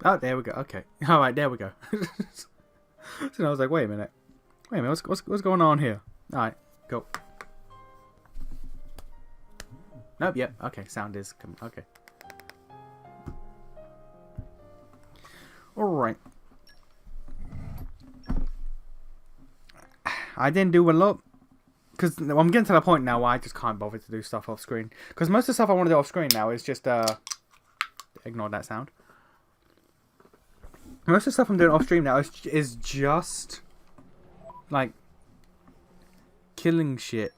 Oh, there we go. Okay. All right, there we go. So I was like, wait a minute. What's going on here? All right, go. Nope. Yep. Okay. Sound is coming. Okay. All right. I didn't do a lot because I'm getting to the point now where I just can't bother to do stuff off screen. Because most of the stuff I want to do off screen now is just ignore that sound. Most of the stuff I'm doing off stream now is just like killing shit.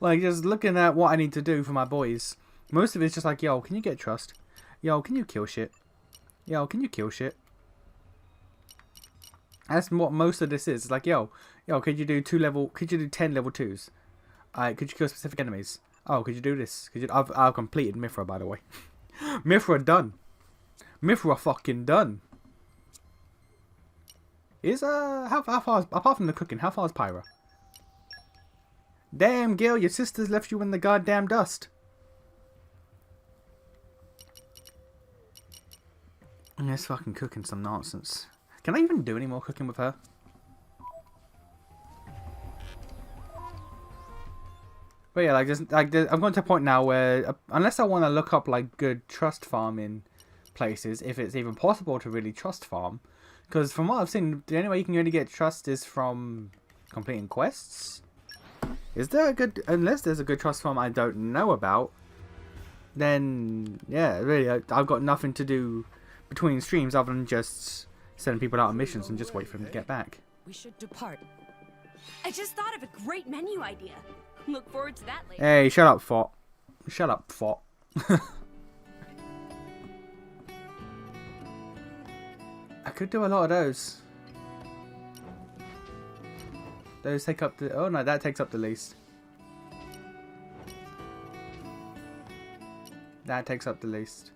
Like just looking at what I need to do for my boys. Most of it's just like, yo, can you get trust? Yo, can you kill shit? Yo, can you kill shit? That's what most of this is. It's like, yo, could you do 10 level 2s? Could you kill specific enemies? Oh, could you do this? I've completed Mithra, by the way. Mithra done. Mithra fucking done. Is how far is, apart from the cooking, how far is Pyra? Damn, Gil, your sister's left you in the goddamn dust. And it's fucking cooking some nonsense. Can I even do any more cooking with her? But yeah, I'm going to a point now where unless I want to look up like good trust farming places, if it's even possible to really trust farm, because from what I've seen, the only way you can really get trust is from completing quests. Is there a good, unless there's a good trust farm I don't know about, then yeah, really I've got nothing to do between streams other than just sending people out on missions and just wait for them to get back. We should depart. I just thought of a great menu idea. Look forward to that later. Hey, shut up, Fort. Shut up, Fort. I could do a lot of those. Those take up the... Oh no, that takes up the least. That takes up the least.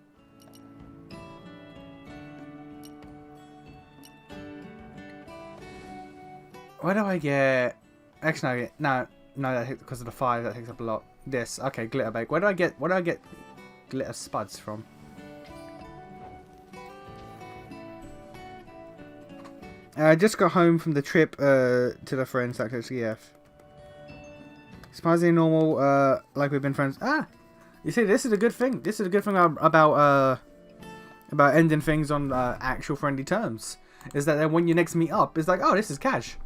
Where do I get... Actually, no, that because of the 5, that takes up a lot. This, okay, glitter bake. Where do I get glitter spuds from? I just got home from the trip to the friends at XEF. Surprisingly normal, like we've been friends. Ah, you see, this is a good thing. This is a good thing about ending things on actual friendly terms. Is that then when you next meet up, it's like, oh, this is cash.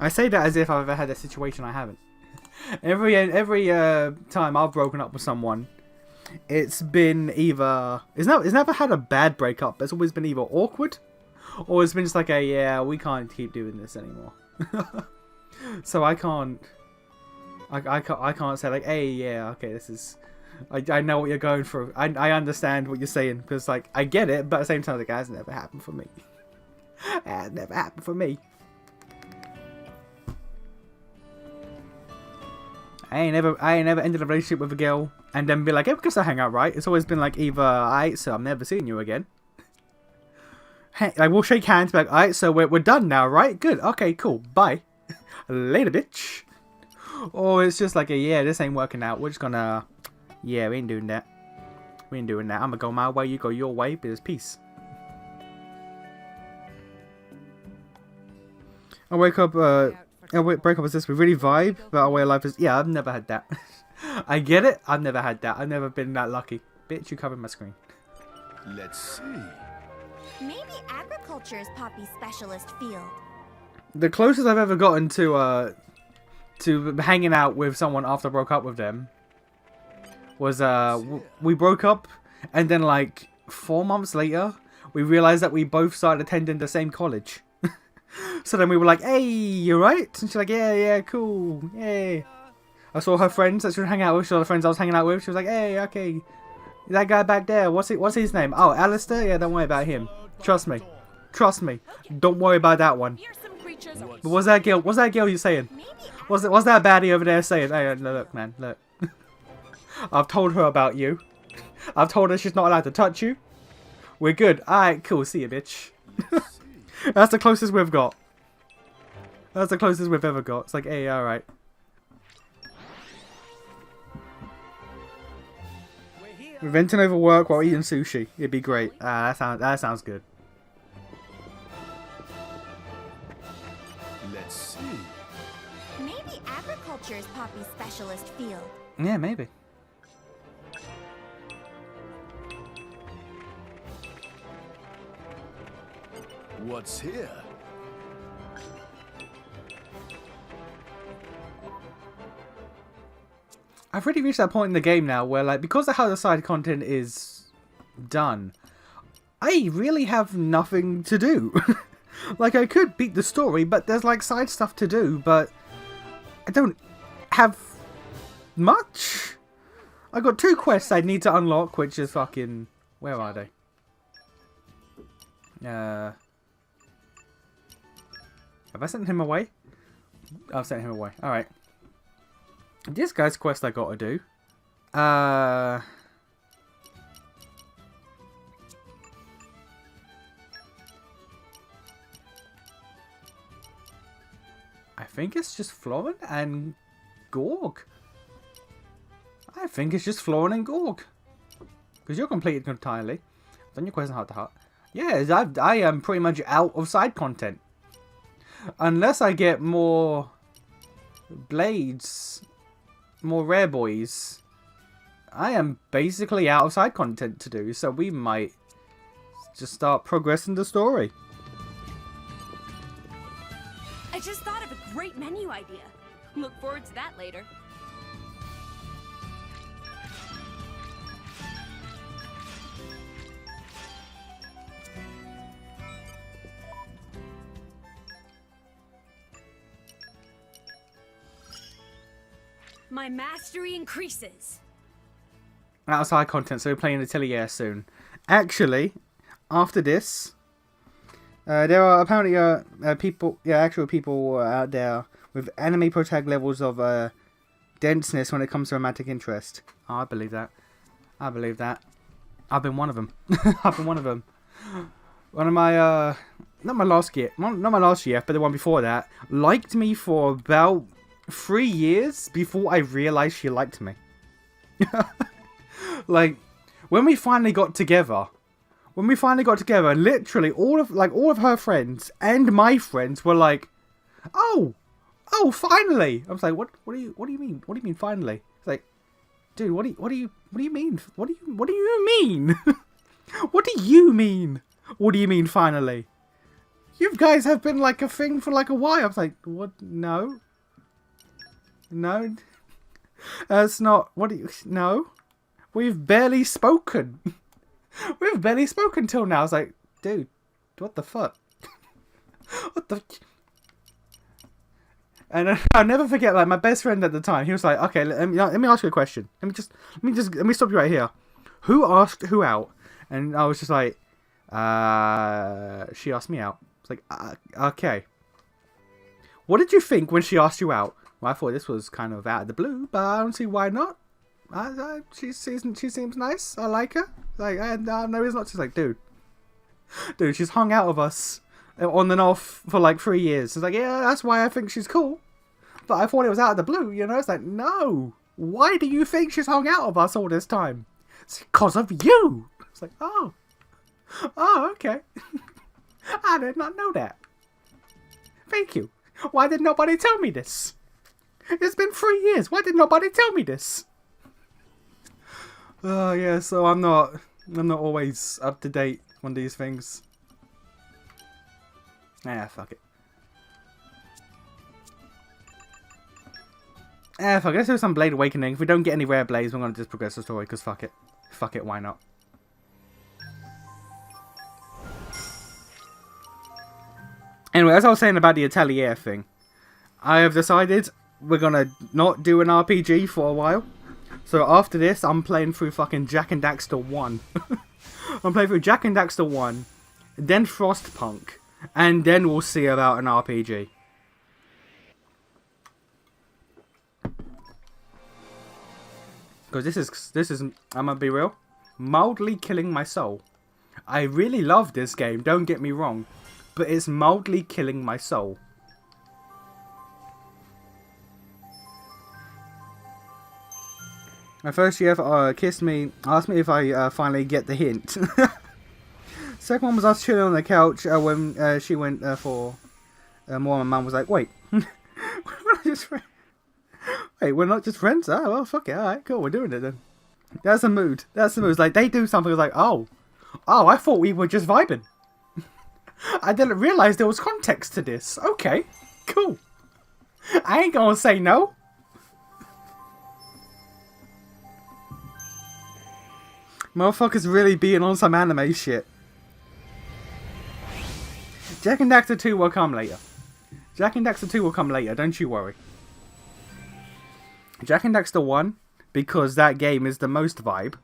I say that as if I've ever had a situation I haven't. Every time I've broken up with someone, it's been either... It's never had a bad breakup, but it's always been either awkward, or it's been just like a, yeah, we can't keep doing this anymore. So I can't say like, hey, yeah, okay, this is... I know what you're going through. I understand what you're saying, because like, I get it, but at the same time, like, that's never happened for me. That's never happened for me. I ain't never ended a relationship with a girl and then be like, hey, because I hang out, right? It's always been like either, alright, so I'm never seeing you again. Hey, like, we'll shake hands, be like, alright, so we're done now, right? Good, okay, cool, bye. Later, bitch. Or it's just like, yeah, this ain't working out. We're just gonna, yeah, we ain't doing that. We ain't doing that. I'm gonna go my way, you go your way, but it's peace. I wake up, break up is this, we really vibe, but our way of life is... Yeah, I've never had that. I get it, I've never had that. I've never been that lucky. Bitch, you covered my screen. Let's see. Maybe agriculture is Poppy's specialist field. The closest I've ever gotten to hanging out with someone after I broke up with them was, we broke up, and then like 4 months later, we realized that we both started attending the same college. So then we were like, hey, you right? And she's like, yeah, cool, yay. I saw her friends that she was hanging out with. She saw the friends I was hanging out with. She was like, hey, okay, that guy back there, what's his name? Oh, Alistair? Yeah, don't worry about him. Trust me. Don't worry about that one. But what's that girl you saying? What's that baddie over there saying? Hey, look, man, look. I've told her about you. I've told her she's not allowed to touch you. We're good. Alright, cool, see you, bitch. That's the closest we've got. That's the closest we've ever got. It's like, hey, alright. Inventing over work while eating sushi. It'd be great. That sounds good. Let's see. Maybe agriculture is Poppy's specialist field. Yeah, maybe. What's here? I've really reached that point in the game now where, like, because of how the side content is done, I really have nothing to do. Like, I could beat the story, but there's, like, side stuff to do, but I don't have much. I got 2 quests I need to unlock, which is fucking... Where are they? Have I sent him away? I've sent him away. Alright. This guy's quest I gotta do. I think it's just Florin and Gorg. I think it's just Florin and Gorg. Because you're completed entirely. Done your quest in Heart to Heart. Yeah, I am pretty much out of side content. Unless I get more blades, more rare boys, I am basically out of side content to do. So we might just start progressing the story. I just thought of a great menu idea. Look forward to that later. My mastery increases. Outside content, so we're playing Atelier soon. Actually, after this, there are apparently people, actual people out there with anime protag levels of denseness when it comes to romantic interest. Oh, I believe that. I believe that. I've been one of them. I've been one of them. One of my not my last year, not my last year, but the one before that, liked me for about 3 years before I realized she liked me. Like, when we finally got together, literally all of her friends and my friends were like, oh, finally. I was like, what do you mean? What do you mean finally? It's like, dude, what do you mean? What do you mean? What do you mean? What do you mean finally? You guys have been like a thing for like a while. I was like, what? No. No. That's not, what do you, no. We've barely spoken. We've barely spoken till now. I was like, dude, what the fuck? What the... And I'll never forget, like, my best friend at the time, he was like, okay, let me ask you a question. Let me stop you right here. Who asked who out? And I was just like, she asked me out. It's like, okay. What did you think when she asked you out? Well, I thought this was kind of out of the blue, but I don't see why not. She seems nice. I like her. Like, I have no reason not to. Like, dude, she's hung out with us on and off for like 3 years. It's like, yeah, that's why I think she's cool. But I thought it was out of the blue, you know? It's like, no. Why do you think she's hung out with us all this time? It's because of you. It's like, oh, okay. I did not know that. Thank you. Why did nobody tell me this? It's been 3 years. Why did nobody tell me this? Oh, yeah, so I'm not always up to date on these things. Fuck it. Fuck it. Let's do some Blade Awakening. If we don't get any rare blades, we're going to just progress the story, because fuck it. Fuck it, why not? Anyway, as I was saying about the Atelier thing, I have decided we're going to not do an RPG for a while. So after this, I'm playing through fucking Jak and Daxter 1. I'm playing through Jak and Daxter 1, then Frostpunk, and then we'll see about an RPG. Because this is, I'm gonna be real, mildly killing my soul. I really love this game, don't get me wrong, but it's mildly killing my soul. At first she kissed me, asked me if I finally get the hint. Second one was us chilling on the couch when she went for more. My mum was like, wait, we're not just friends. Wait, we're not just friends? Oh, well, fuck it, alright, cool, we're doing it then. That's the mood. That's the mood. It's like, they do something, it's like, oh, I thought we were just vibing. I didn't realise there was context to this. Okay, cool. I ain't gonna say no. Motherfuckers really being on some anime shit. Jak and Daxter 2 will come later. Jak and Daxter 2 will come later, don't you worry. Jak and Daxter 1, because that game is the most vibe.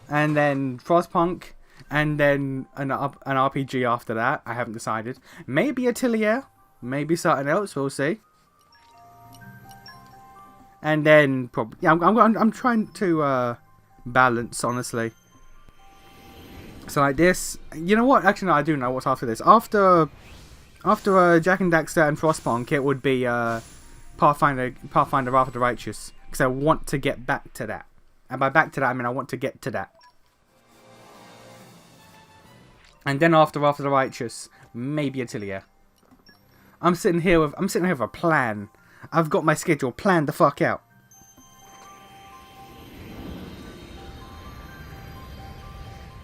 And then Frostpunk, and then an RPG after that. I haven't decided. Maybe Atelier, maybe something else. We'll see. And then probably, yeah, I'm trying to balance, honestly. So like this, you know what? Actually, no, I do know what's after this. After Jak and Daxter and Frostpunk, it would be Pathfinder Wrath of the Righteous, because I want to get back to that. And by back to that, I mean I want to get to that. And then after Wrath of the Righteous, maybe Atelier. I'm sitting here with a plan. I've got my schedule planned the fuck out.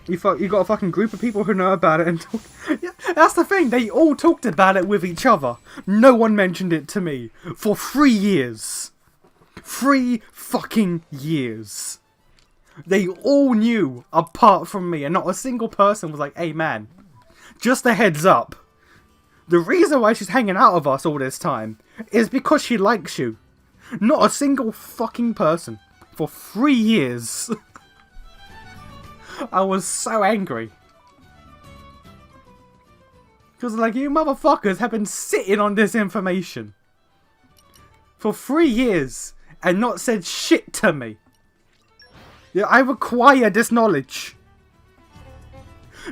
You got a fucking group of people who know about it and talk. Yeah, that's the thing. They all talked about it with each other. No one mentioned it to me for 3 years. 3 fucking years. They all knew apart from me, and not a single person was like, "Hey man, just a heads up. The reason why she's hanging out with us all this time is because she likes you." Not a single fucking person for 3 years. I was so angry. Because like, you motherfuckers have been sitting on this information for 3 years and not said shit to me. Yeah, I require this knowledge.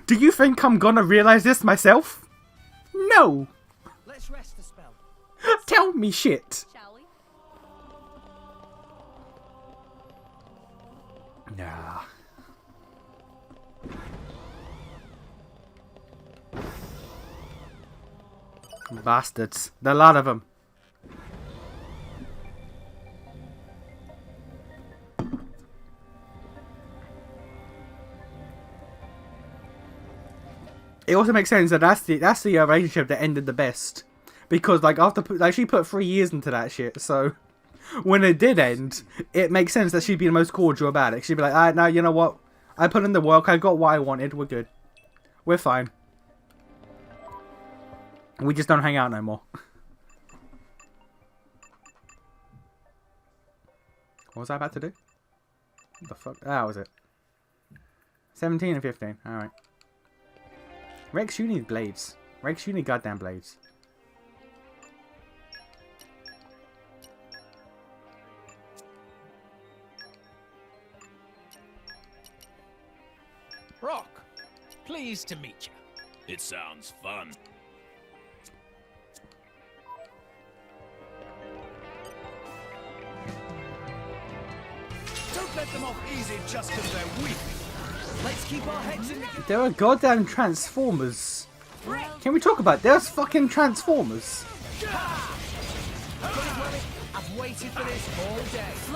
Do you think I'm gonna realize this myself? No. Let's rest the spell. Tell me shit. Shall we? Nah. Bastards. There are a lot of them. It also makes sense that that's the relationship that ended the best, because like she put 3 years into that shit. So when it did end, it makes sense that she'd be the most cordial about it. She'd be like, "Alright, now you know what? I put in the work. I got what I wanted. We're good. We're fine. We just don't hang out no more." What was I about to do? What the fuck? That was it. 17 and 15. Alright. Rex, you need blades. Rex, you need goddamn blades. Rock, pleased to meet you. It sounds fun. Don't let them off easy just because they're weak. Let's keep our heads in the game. There are goddamn Transformers. Can we talk about it? There's fucking Transformers. I've waited for this all day. I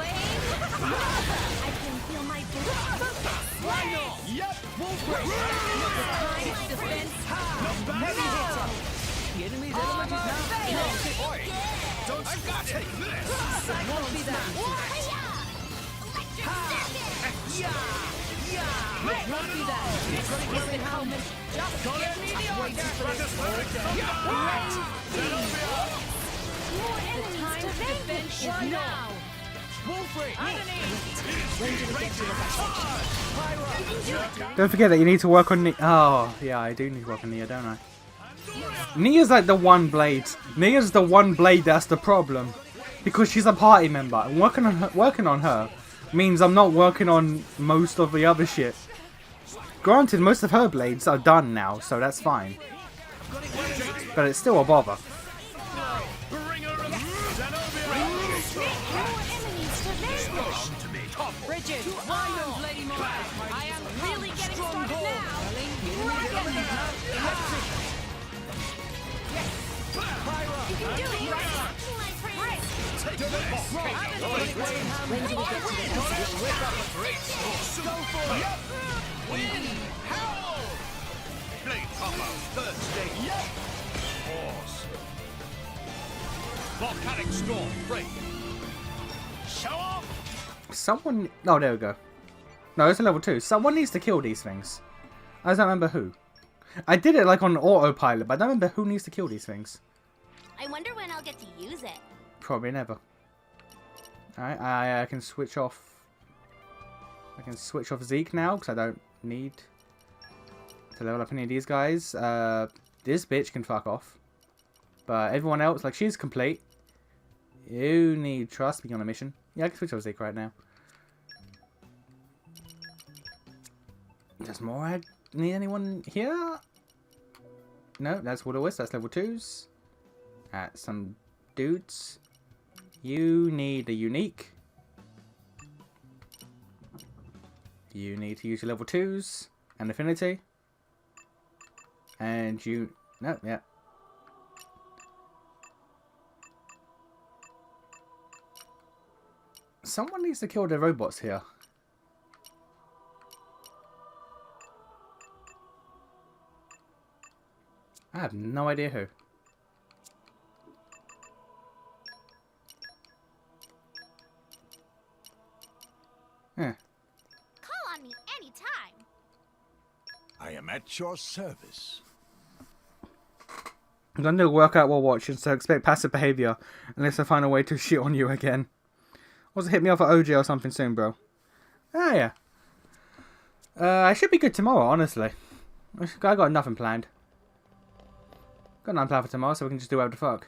can feel my boots. Why not? Yep. Heavy hitter. The enemy's element is now. Oi. Don't take this. Won't be that. Won't be that. Chronicles in helmet. Just give me the order. The time to defend is now. Wolfrey. Don't forget that you need to work on Nia. Oh, yeah, I do need to work on Nia, don't I? Nia's like the one blade. Nia's the one blade that's the problem. Because she's a party member. And working on her means I'm not working on most of the other shit. Granted, most of her blades are done now, so that's fine. But it's still a bother. Take this. When do we get to the Go for it. Wind. Howl. Blade combo. Third stage. Force. Volcanic storm. Break. Show off. Someone... Oh, there we go. No, it's a level 2. Someone needs to kill these things. I just don't remember who. I did it like on autopilot, but I don't remember who needs to kill these things. I wonder when I'll get to use it. Probably never. Alright, I can switch off... I can switch off Zeke now, because I don't need to level up any of these guys. This bitch can fuck off. But everyone else, like, she's complete. You need trust being on a mission. Yeah, I can switch off Zeke right now. There's more. I need anyone here? No, that's Will-O-Wisp. That's level 2s. That's some dudes. You need a unique. You need to use your level 2s and affinity. And you... No, yeah. Someone needs to kill the robots here. I have no idea who. Yeah. Call on me anytime. I am at your service. I'm going to do a workout while watching, so expect passive behavior unless I find a way to shit on you again. Also, hit me up at OJ or something soon, bro. Ah, yeah. I should be good tomorrow, honestly. I got nothing planned. Got nothing planned for tomorrow, so we can just do whatever the fuck.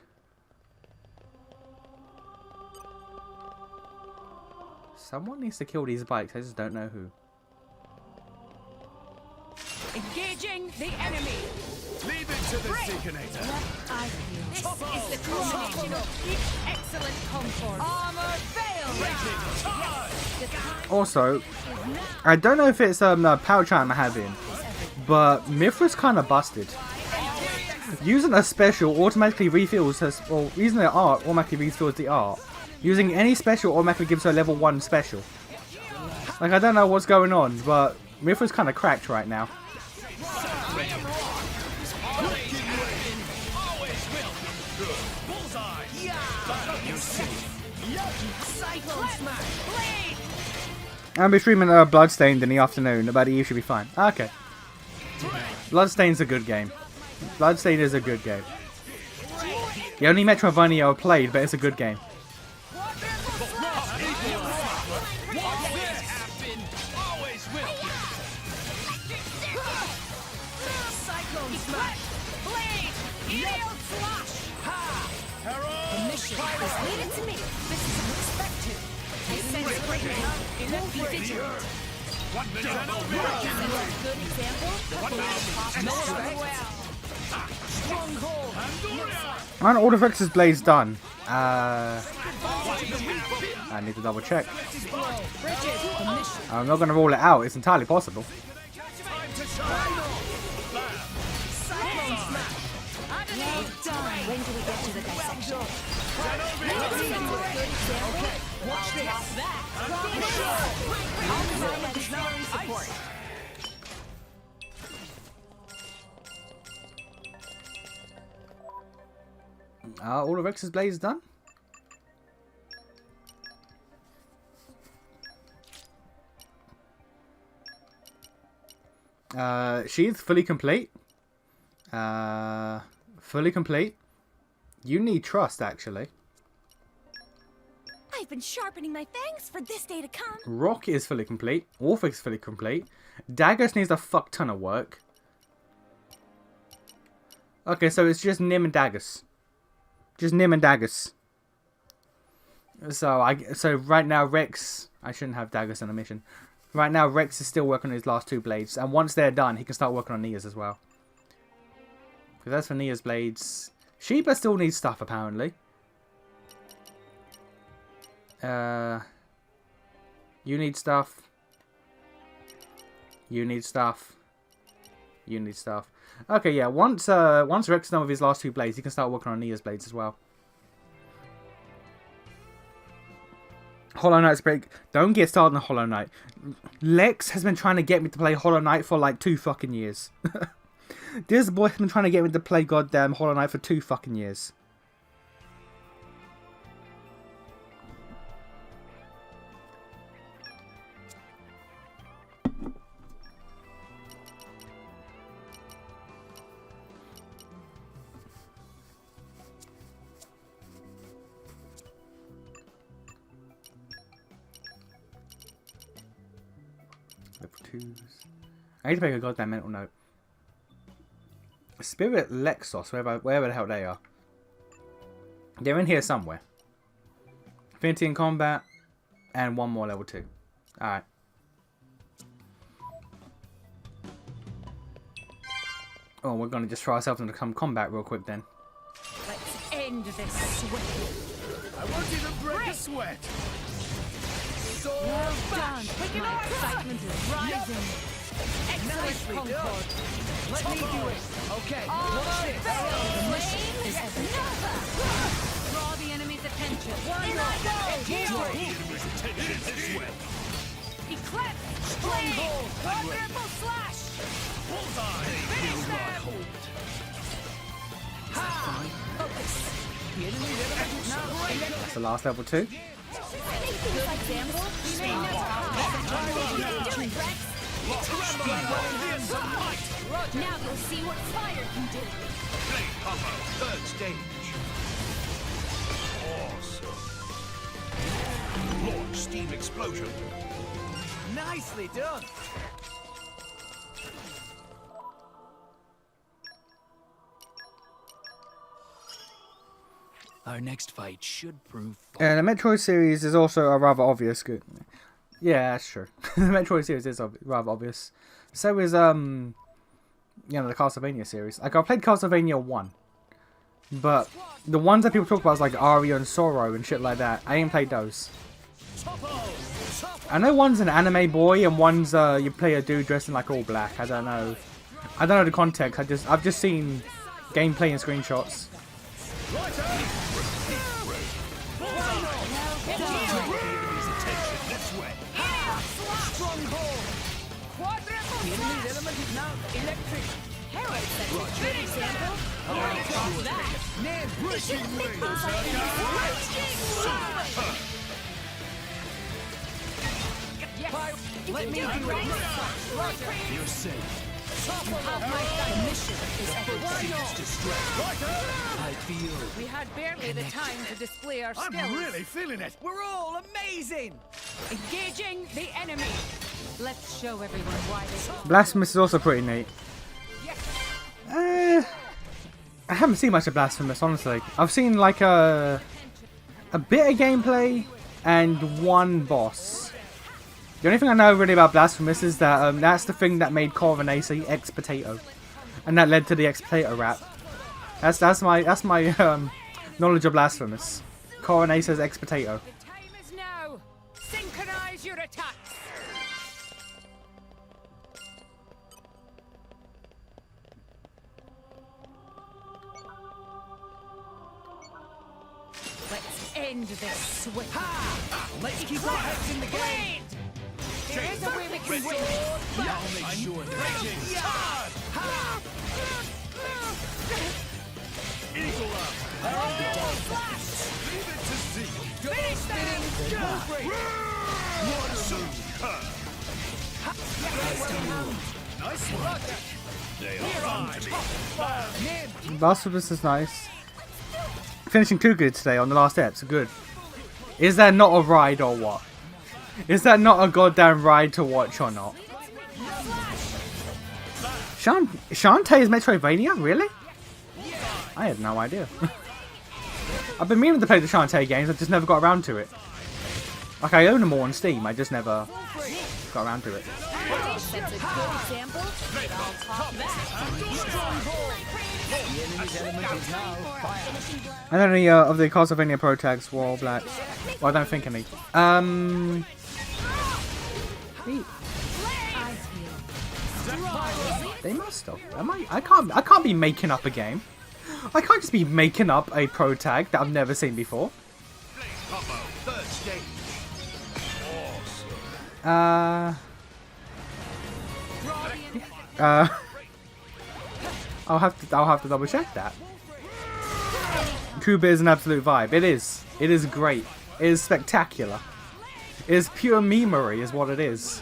Someone needs to kill these bikes, I just don't know who. Engaging the enemy. Leave it to the Seekernator. I feel this is the culmination of each excellent concord. Armor failed. Also, I don't know if it's the power chime I'm having, but Mithra's kind of busted. Using a special automatically refills her, or using the art automatically refills the art. Using any special automatically gives her level 1 special. Like, I don't know what's going on, but Mithra's kind of cracked right now. I'll be streaming Bloodstained in the afternoon. About you should be fine. Okay. Bloodstained's a good game. Bloodstained is a good game. The only Metroidvania I've played, but it's a good game. Leave it to me. This is unexpected. I sense greatness. Won't be vigilant. Good example. Stronghold. And all the Vex's Blade's done. I need to double check. I'm not going to rule it out. It's entirely possible. When do we get to the dissection? Watch this. Support. All of Rex's Blaze done. She's fully complete. Fully complete. You need trust, actually. I've been sharpening my fangs for this day to come. Rock is fully complete. Orphic is fully complete. Daggers needs a fuck ton of work. Okay, so it's just Nim and Daggers. Just Nim and Daggers. So right now Rex... I shouldn't have Daggers on a mission. Right now Rex is still working on his last 2 blades. And once they're done, he can start working on Nia's as well. Because that's for Nia's blades. Sheba still needs stuff, apparently. You need stuff. You need stuff. You need stuff. Okay, yeah. Once Rex is done with his last 2 blades, he can start working on Nia's blades as well. Hollow Knight's break. Don't get started on Hollow Knight. Lex has been trying to get me to play Hollow Knight for like 2 fucking years. This boy has been trying to get me to play goddamn Hollow Knight for 2 fucking years. Level 2s. I need to make a goddamn mental note. Spirit Lexos, wherever the hell they are. They're in here somewhere. Affinity in combat, and 1 more level 2. Alright. Oh, we're gonna just throw ourselves into combat real quick then. Let's end this sweat. I won't even break a sweat. Well done. My excitement is rising. Excellent Concord. Let me do it. Okay. All shit. the mission is draw the enemy's attention. In I go! Draw the enemy's attention this way. Eclipse! Blade! Quadruple slash! Bullseye. Finish them! Focus. The enemy's element is now great. That's the last level 2. Good example. You may never do it, Rex. Now you'll see what fire can do. Blade combo. 3rd stage. Awesome. Launch steam explosion. Nicely done. Our next fight should prove. The Metroid series is also a rather obvious good. Yeah, that's true. The Metroid series is rather obvious. So is you know, the Castlevania series. Like, I played Castlevania 1, but the ones that people talk about is like Aria and Sorrow and shit like that. I ain't played those. I know one's an anime boy and one's you play a dude dressed in like all black. I don't know. I don't know the context. I've just seen gameplay and screenshots. Quadruple The enemy's element is now electric. Herald says it's good example. Name brushing Let me do it. You're safe. The mission is I feel. We had barely the time to display our skills. I'm really feeling it. We're all amazing. Engaging the enemy. Let's show everyone why they. Blasphemous is also pretty neat. I haven't seen much of Blasphemous, honestly. I've seen like a bit of gameplay and 1 boss. The only thing I know really about Blasphemous is that that's the thing that made Corvin say X Potato, and that led to the X Potato rap. That's my knowledge of Blasphemous. Corvin says X Potato. The time is now. Synchronize your attacks. Let's end this swift. Let's keep our heads in the game. Blade! There is a way we can win. I'll make sure that. Eagle up. Leave it to Z. Finish them! Nice one. They are on to me. Blasphemous is nice. Finishing 2 good today on the last steps. Good. Is that not a ride or what? Is that not a goddamn ride to watch or not? Shantae is Metroidvania? Really? I had no idea. I've been meaning to play the Shantae games, I just never got around to it. Like, I own them all on Steam, I just never got around to it. That's a good example. I'll top that. The enemy's element is now fire. And then any of the Castlevania Pro tags were all black. Well, I don't think any. They must have. I can't be making up a game. I can't just be making up a pro tag that I've never seen before. Blade combo. 3rd stage. I'll have to double check that. Cuba is an absolute vibe. It is. It is great. It is spectacular. It is pure memery, is what it is.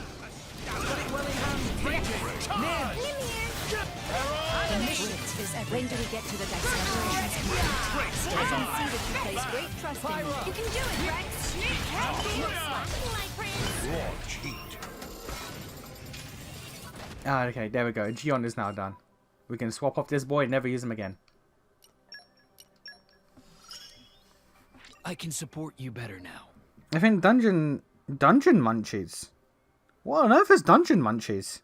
When do we get to the next operations command? I can see that you place great trust in me. You can do it, Rex. You're cheat. Ah, okay, there we go. Gion is now done. We can swap off this boy and never use him again. I can support you better now. I think dungeon munchies. What on earth is dungeon munchies?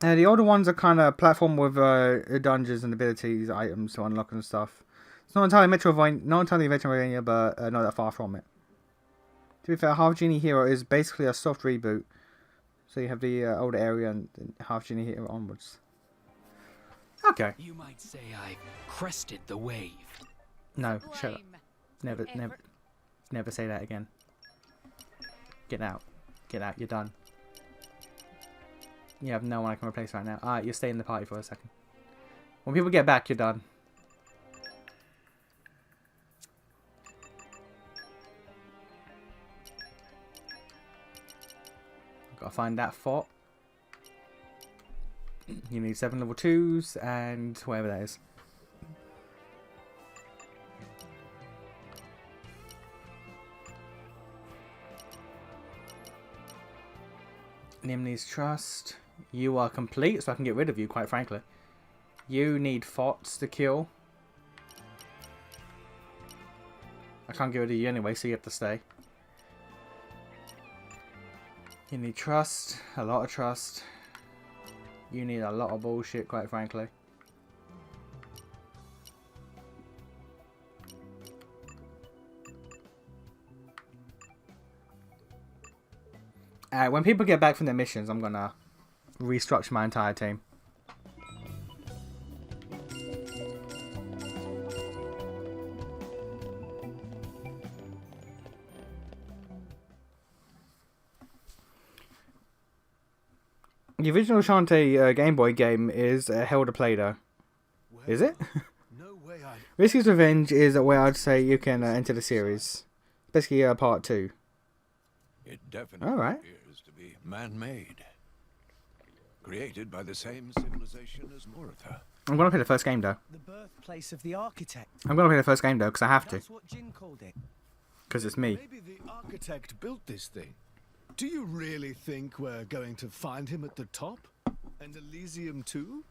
The older ones are kind of platform with dungeons and abilities, items to unlock and stuff. It's not entirely Metroidvania, but not that far from it. To be fair, Half Genie Hero is basically a soft reboot. So you have the older area and Half Genie Hero onwards. Okay. You might say I crested the wave. No, shut up. Never say that again. Get out. Get out, you're done. You have no one I can replace right now. Alright, you stay in the party for a second. When people get back, you're done. Gotta find that fort. You need 7 level 2s and whatever that is. Nim needs trust. You are complete, so I can get rid of you, quite frankly. You need forts to kill. I can't get rid of you anyway, so you have to stay. You need trust, a lot of trust. You need a lot of bullshit, quite frankly. Alright, when people get back from their missions, I'm gonna restructure my entire team. The original Shantae Game Boy game is Hell to Play-Doh. Is it? No way I... Risky's Revenge is where I'd say you can enter the series. Basically, part 2. It definitely Alright. appears to be man-made. Created by the same civilization as Moritha. I'm gonna play the first game though. The birthplace of the architect. I'm gonna play the first game though, because I have to. That's what Jin called it. Because it's me. Maybe the architect built this thing. Do you really think we're going to find him at the top? And Elysium too?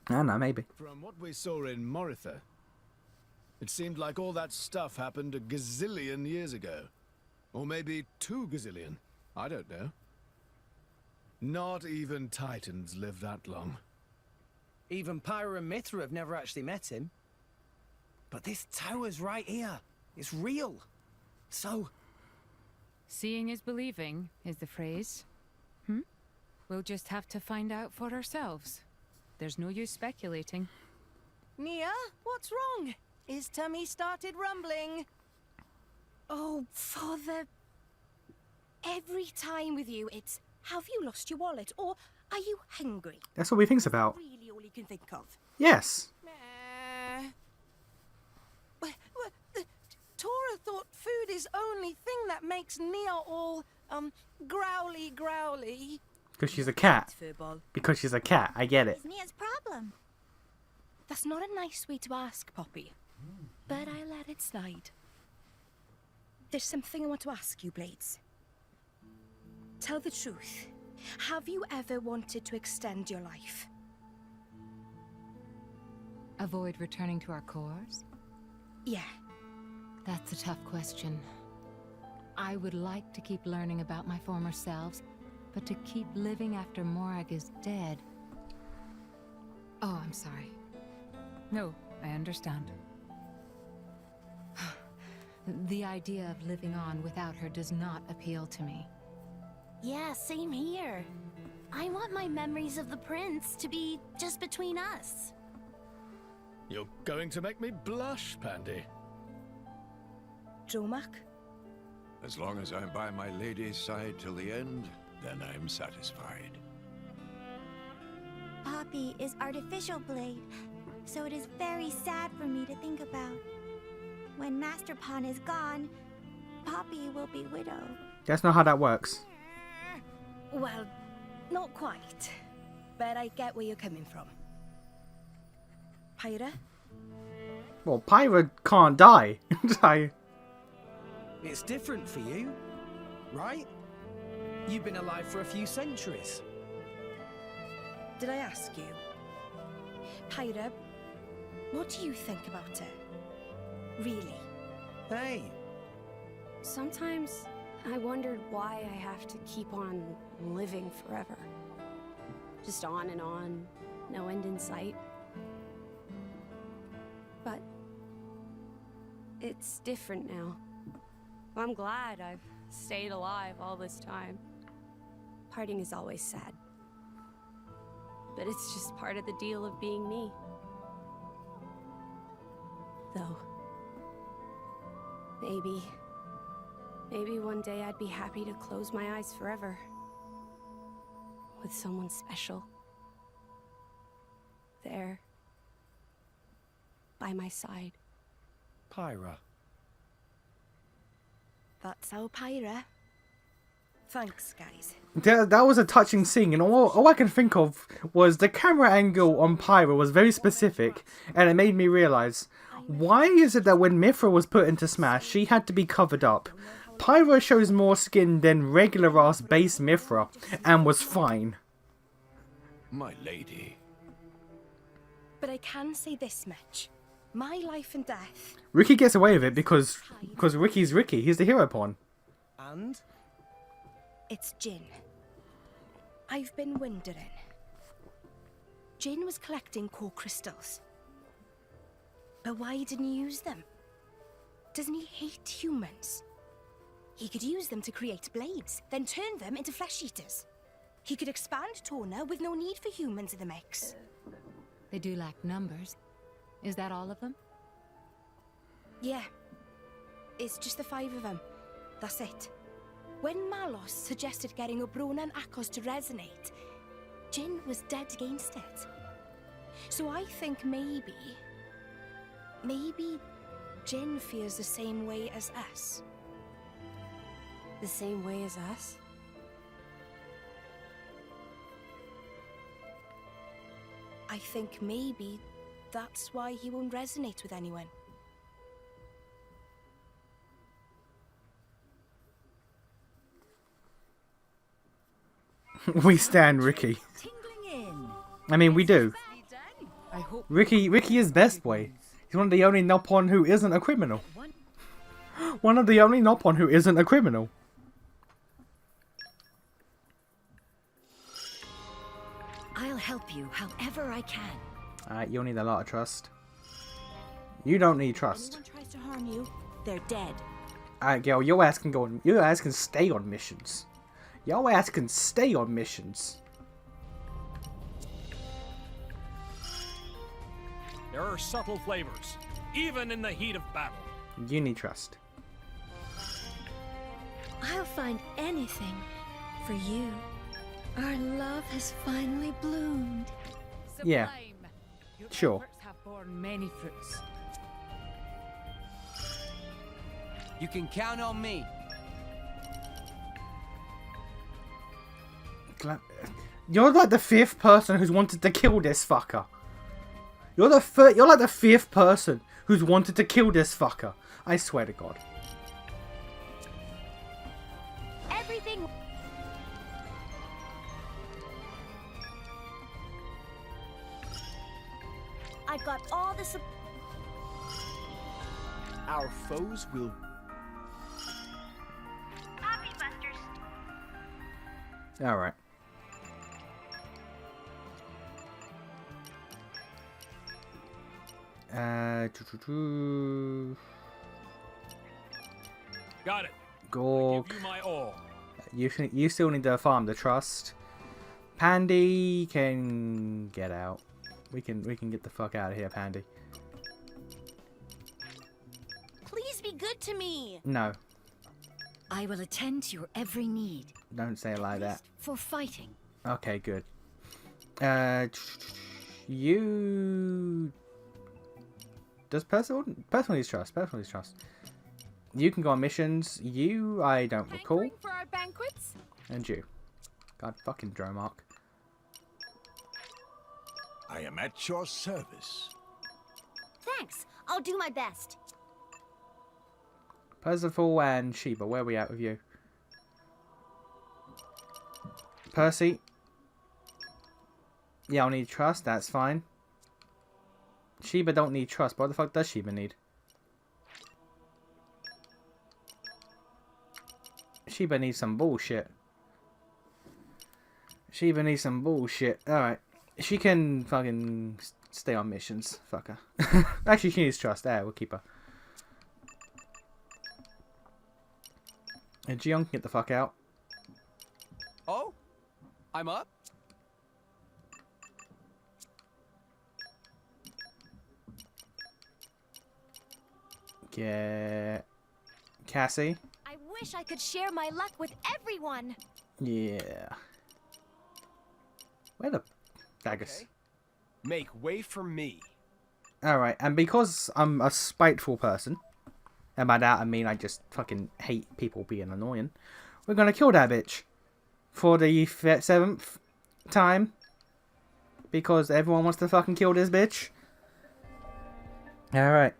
I don't know, maybe. From what we saw in Moritha, it seemed like all that stuff happened a gazillion years ago. Or maybe 2 gazillion. I don't know. Not even Titans live that long. Even Pyra and Mithra have never actually met him. But this tower's right here. It's real. So... Seeing is believing, is the phrase. We'll just have to find out for ourselves. There's no use speculating. Nia, what's wrong? His tummy started rumbling. Oh, Father. Every time with you, it's, have you lost your wallet? Or are you hungry? That's what we think's about. Really all you can think of. Yes. Tora thought food is only thing that makes Nia all, growly. Because she's a cat. Furball. Because she's a cat. I get it. What's Nia's problem? That's not a nice way to ask, Poppy. But I let it slide. There's something I want to ask you, Blades. Tell the truth. Have you ever wanted to extend your life? Avoid returning to our cores? Yeah. That's a tough question. I would like to keep learning about my former selves, but to keep living after Morag is dead... Oh, I'm sorry. No, I understand. The idea of living on without her does not appeal to me. Yeah, same here. I want my memories of the prince to be just between us. You're going to make me blush, Pandy. Dromak? As long as I'm by my lady's side till the end, then I'm satisfied. Poppy is artificial blade, so it is very sad for me to think about. When Master Pawn is gone, Poppy will be widowed. That's not how that works. Well, not quite. But I get where you're coming from. Pyra? Well, Pyra can't die. So- It's different for you, right? You've been alive for a few centuries. Did I ask you? Pyra, what do you think about it? Really? Hey, Sometimes I wondered why I have to keep on living forever. Just on and on, no end in sight. But it's different now. I'm glad I've stayed alive all this time. Parting is always sad. But it's just part of the deal of being me. Though, maybe one day I'd be happy to close my eyes forever. With someone special. There. By my side. Pyra. That's our Pyra. Thanks, guys. That was a touching scene, and all I can think of was the camera angle on Pyra was very specific, and it made me realise, why is it that when Mithra was put into Smash, she had to be covered up? Pyra shows more skin than regular-ass base Mithra, and was fine. My lady. But I can say this much. My life and death... Ricky gets away with it because Ricky's Ricky, he's the hero pawn. And? It's Jin. I've been wondering. Jin was collecting core crystals. But why didn't he use them? Doesn't he hate humans? He could use them to create blades, then turn them into flesh eaters. He could expand Torna with no need for humans in the mix. They do lack numbers. Is that all of them? Yeah. It's just the 5 of them. That's it. When Malos suggested getting Obrona and Akos to resonate, Jin was dead against it. So I think maybe Jin feels the same way as us. The same way as us? I think maybe that's why he won't resonate with anyone. We stand Ricky. I mean, we do. Ricky is best boy. He's one of the only Noppon who isn't a criminal. One of the only Noppon who isn't a criminal. I'll help you however I can. Alright, you'll need a lot of trust. You don't need trust. If anyone tries to harm you, they're dead. Alright, girl, your ass can go on. Your ass can stay on missions. Your ass can stay on missions. There are subtle flavors, even in the heat of battle. You need trust. I'll find anything for you. Our love has finally bloomed. Yeah. Sure. Have borne many fruits. You can count on me. You're like the 5th person who's wanted to kill this fucker. You're like the 5th person who's wanted to kill this fucker. I swear to God. Everything. I've got all the Our foes will... Poppy Busters. Alright. Got it. Gork. Give you my all. You still need to farm the trust. Pandy can get out. We can get the fuck out of here, Pandy. Please be good to me. No. I will attend to your every need. Don't say it like that. For fighting. Okay, good. You... Does Percival needs trust? Percival needs trust. You can go on missions. You, I don't recall. For our banquets? And you. God fucking Dromark. I am at your service. Thanks. I'll do my best. Percival and Sheba, where are we at with you? Percy? Yeah, I'll need trust, that's fine. Sheba don't need trust, but what the fuck does Sheba need? Sheba needs some bullshit. Sheba needs some bullshit. Alright. She can fucking stay on missions. Fuck her. Actually, she needs trust. There, we'll keep her. And Jiyoung can get the fuck out. Oh? I'm up? Get... Cassie. I wish I could share my luck with everyone. Yeah. Where the... Daggers. Okay. Make way for me. Alright, and because I'm a spiteful person, and by that I mean I just fucking hate people being annoying, we're gonna kill that bitch. For the 7th time. Because everyone wants to fucking kill this bitch. Alright.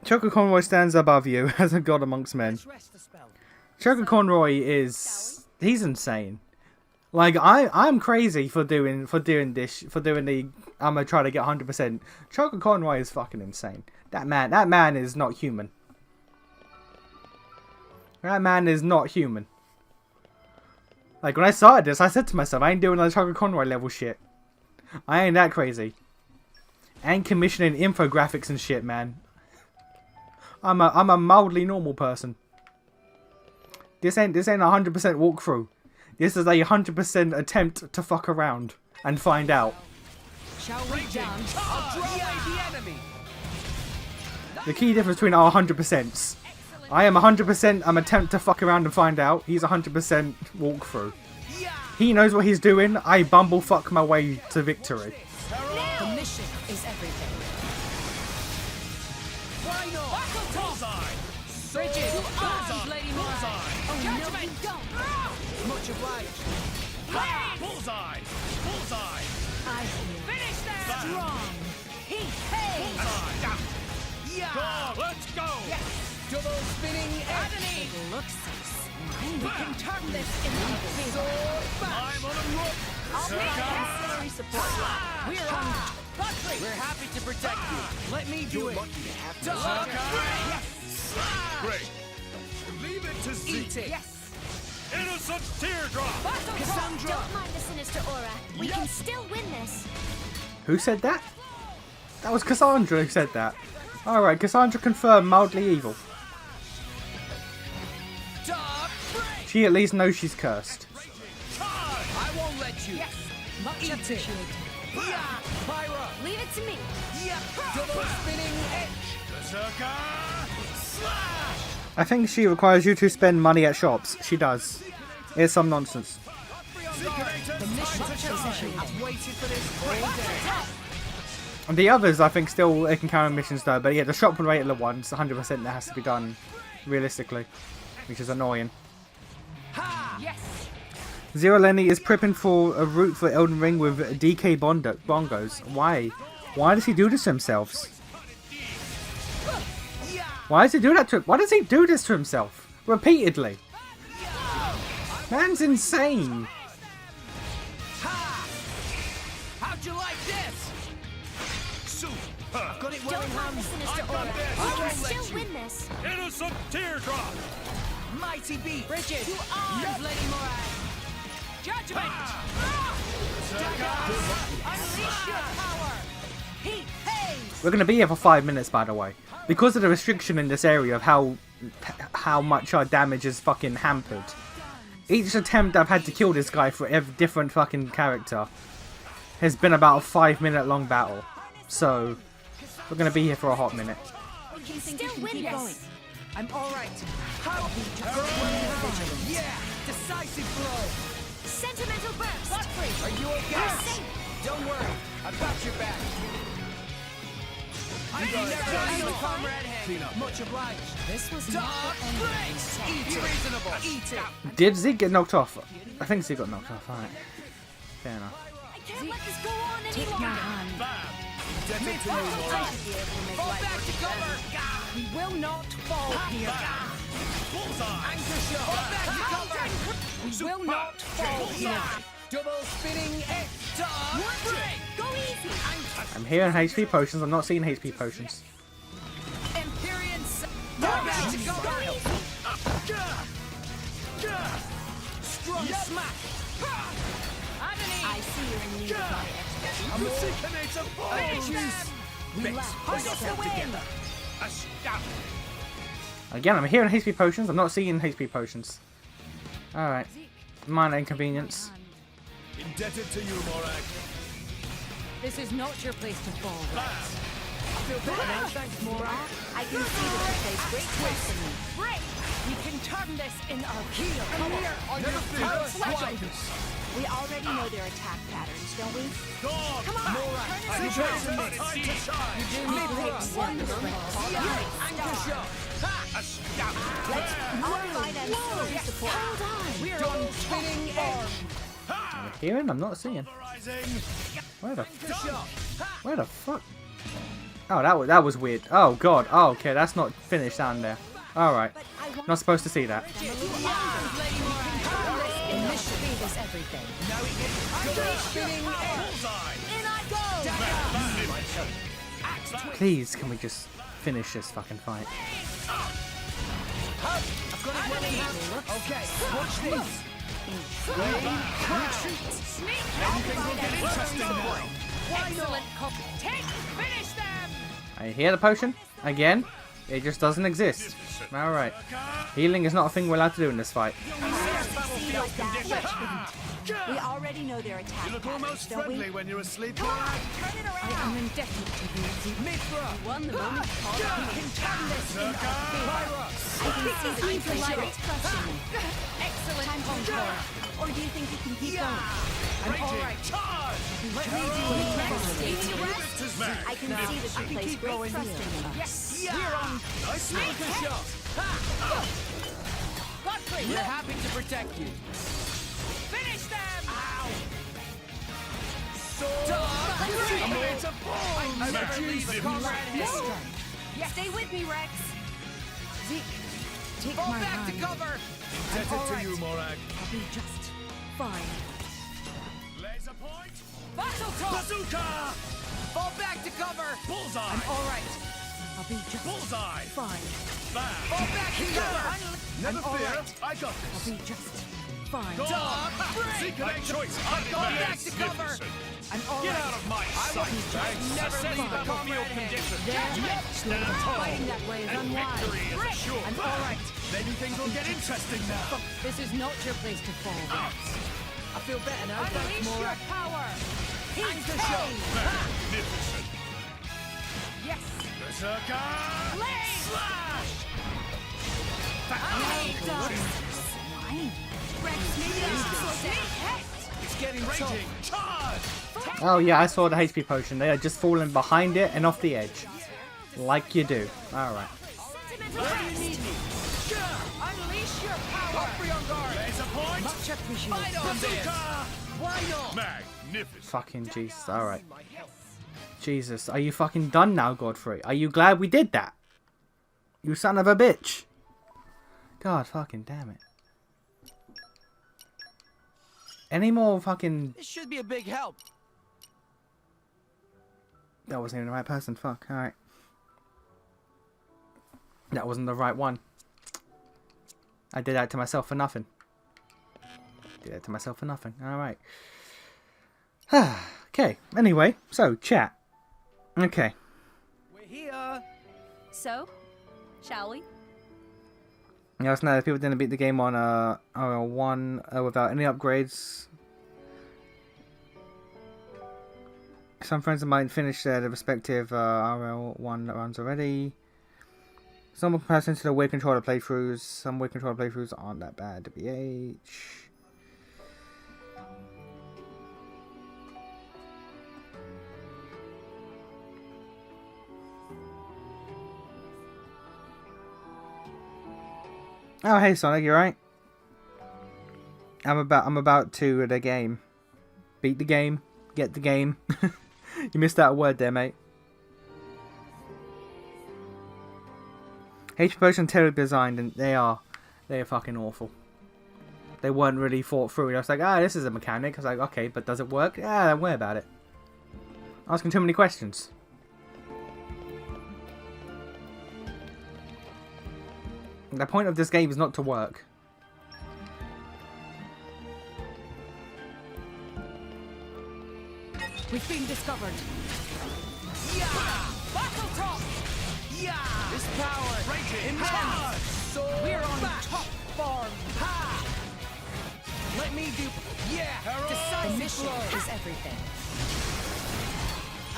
Choco Conroy stands above you as a god amongst men. Choco Conroy is... he's insane. Like, I'm crazy for doing the... I'm gonna try to get 100%. Choco Conroy is fucking insane. That man is not human. That man is not human. Like, when I started this, I said to myself, I ain't doing like Choco Conroy level shit. I ain't that crazy. I ain't commissioning infographics and shit, man. I'm a mildly normal person. This ain't a 100% walkthrough. This is a 100% attempt to fuck around and find out. Shall we dance? I'll draw away the enemy. The key difference between our 100%s. I am 100% I'm attempt to fuck around and find out. He's 100% walkthrough. He knows what he's doing. I bumblefuck my way to victory. The mission is everything. Why not? Bullseye! Bridget, Bullseye! Lady Bullseye! Oh, no, you don't. Much obliged. Bullseye! Bullseye! I feel Finish that! strong. Heat, hey! Go! Let's go! Double spinning edge. It looks so slimy. We can turn this into a Sword back. I'm on a rope! I'll make necessary support. We're on. Buckley. We're happy to protect you. Let me do it. Great! Leave it to Z! Eat it. Yes. Innocent teardrop! Cassandra. Don't mind the sinister aura. We can still win this. Who said that? That was Cassandra who said that. Alright, Cassandra confirmed mildly evil. Dark break. She at least knows she's cursed. I won't let you. Yes. Much Eat it. appreciated. Yeah. Pyra. Leave it to me. Yeah. Double spinning edge. Berserker! Slash! I think she requires you to spend money at shops. She does. It's some nonsense. The mission I've waited for this all day. And the others, I think, still they can carry on missions though. But yeah, the shop related ones, 100% that has to be done realistically, which is annoying. Yes. Zero Lenny is prepping for a route for Elden Ring with DK bongos. Why? Why does he do this to himself? Why does he do that to? Why does he do this to himself repeatedly? Man's insane. How'd you like this? Super! Got it well in Don't mind the hand. sinister I've got aura. this. We I can won't let still you. win this. Innocent teardrop! Mighty beat. Bridget, to arms, Lady Morag. Judgment. Unleash your power. Heat, haze. We're gonna be here for 5 minutes, by the way, because of the restriction in this area of how much our damage is fucking hampered. Each attempt I've had to kill this guy for every different fucking character has been about a 5-minute long battle. So we're gonna be here for a hot minute. We can still win this. I'm all right. How? Yeah, decisive blow. Sentimental burst. Godfrey, are you okay? You're safe. Don't worry, I've got your back. I never knew comrade hand. Much obliged. This was Dog not the end. breaks. Eat it. Reasonable. Eat it. Did Zeke get knocked off? I think Zeke got knocked off. Alright. Fair enough. I can't let this go on any Take my longer. hand. Indebted to you, Morak. Fall back to cover. We will not fall here. Anchor shot. Fall back to cover. We will not fall here. Double spinning egg. Dog break. Go easy. I'm hearing HP potions. I'm not seeing HP potions. Empyrean. Fall back to cover. Strong smack. I see you're in need of my expertise. Again, I'm hearing HP potions. I'm not seeing HP potions. Alright. Minor inconvenience. Indebted to you, Morak. This is not your place to fall, Rex. Thanks, Morak. I can see that you place great trust in me. Break. We can turn this in our heel. Come here. On your feet. We already know their attack patterns, don't we? Come on. Morak. You do me wonderful. Anchor shot. I'll provide them some support. Hold on. We're on spinning arm. I'm hearing. I'm not seeing. Where the fuck? Oh, that was weird. Oh god. Oh, okay. That's not finished down there. All right. Not supposed to see that. Initiative is everything. Please, can we just finish this fucking fight? Okay, watch this. Finish them! I hear the potion again. It just doesn't exist. All right. Healing is not a thing we're allowed to do in this fight. We already know their attack You look patterns, almost don't we? friendly when you're asleep, Come on, Morak. turn it I around. am indebted to you. Mithra. Won the moment called. We can turn this in our favor. I can see that you place great trust in me. Excellent Time to encore. Or do you think you can keep going? I'm all right. Let me do it. I can see that you place great trust in me. Yes. We're on. Nice anchor shot. Godfrey, we're happy to protect you. Finish them! Ow. I never leave a comrade hand. Stay with me, Rex. Zeke, take Fall my back to hand. cover. Indebted to you, Morak. I'll be just fine. Laser point. Battle toss! Bazooka! Fall back to cover. Bullseye! I'm all right. I'll be just Bullseye! fine. Bam! Fall back to cover. Never all fear, right. I got I'll this. be just fine. Dog break. Zeke, my choice. Go back to cover. Magnificent. I'm all Get right. out of my sight! Never Assess leave a battlefield comrade hand. conditions. There. Stand tall. Fighting that way is And unwise. victory is assured. I'm all right. Maybe things will get interesting now. This is not your place to fall, Rex. I feel better now. Thanks, Unleash your Morak. power! Anchor shot. Magnificent. Yes! Berserker! Blade! Slash! Rex, maybe I should slow down. It's getting tough. Raging charge! Oh yeah, I saw the HP potion. They are just falling behind it and off the edge, like you do. All right. Where do you need me? Unleash your power! Godfrey on guard. Laser point! Much appreciated. Fight on this. Bazooka! Why not? Magnificent. Fucking Jesus. All right. Jesus, are you fucking done now, Godfrey? Are you glad we did that? You son of a bitch. God fucking damn it. Any more fucking... This should be a big help. That wasn't even the right person. Fuck. Alright. That wasn't the right one. I did that to myself for nothing. Did that to myself for nothing. Alright. Okay. Anyway, so, chat. Okay. We're here. So, shall we? Let us know if people didn't beat the game on RL1 without any upgrades. Some friends of mine finished their respective RL1 runs already. Some comparisons to the Weird Controller playthroughs. Some Weird Controller playthroughs aren't that bad. WH. Oh, hey Sonic, you right? I'm about to the game. Beat the game. Get the game. You missed that word there, mate. HP Potion terribly designed, and they are fucking awful. They weren't really thought through. I was like, this is a mechanic. I was like, okay, but does it work? Yeah, don't worry about it. Asking too many questions. The point of this game is not to work. We've been discovered. Yeah! Battle top! Yeah! This power! Immense! So We're on back. top form. Ha! Let me do... Yeah! The Decisive mission blow! is everything.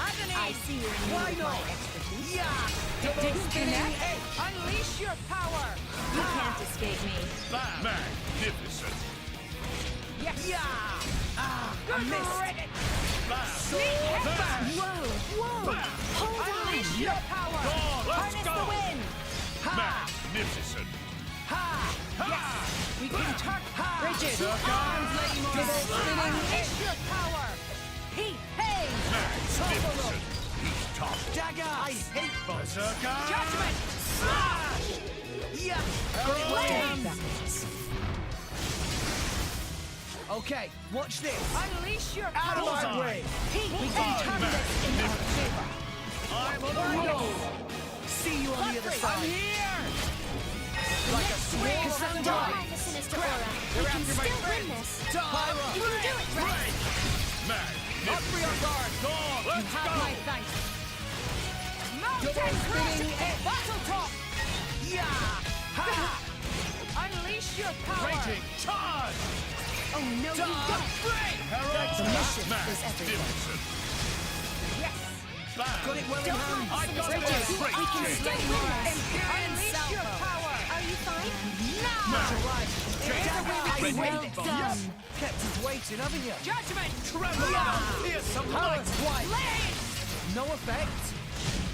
Agony! I see you're in Why need of not? my expertise. Yeah! It didn't connect. Unleash your power! You can't escape me. Magnificent. Yes! Yeah! Ah! I Good missed! riddance. Sneak back! Whoa! Hold on! Unleash your power! Let's Harness go. the wind! Ha! Magnificent. Ha! Yes! We can turn bridges. Arms, Lady Mortal! Unleash your power! Hey! Magnificent. He's tough. Dagger! I hate both! Berserker. Judgment! Slash! Yeah! Blade! Okay, watch this. Unleash your power! Out of my way. We can turn this in our favor. I'm on a roll. See you on the other side. I'm here! Like a Wait, swing! don't mind the sinister aura. We can still win this. Pyra! You can do it, right? Up for your guard! You have my thanks. Mountain spinning battle top! Yeah! Ha! Unleash your power! Raging charge. Oh no, you don't. The mission is everything. Yes! Got it well in hand. I got Bridges. it. We can Great still win this. Unleash your power! Are you fine? Now! Right. Well done. Kept us waiting, haven't you? Judgment. Tremor. Here's some Power light. twice. No effect.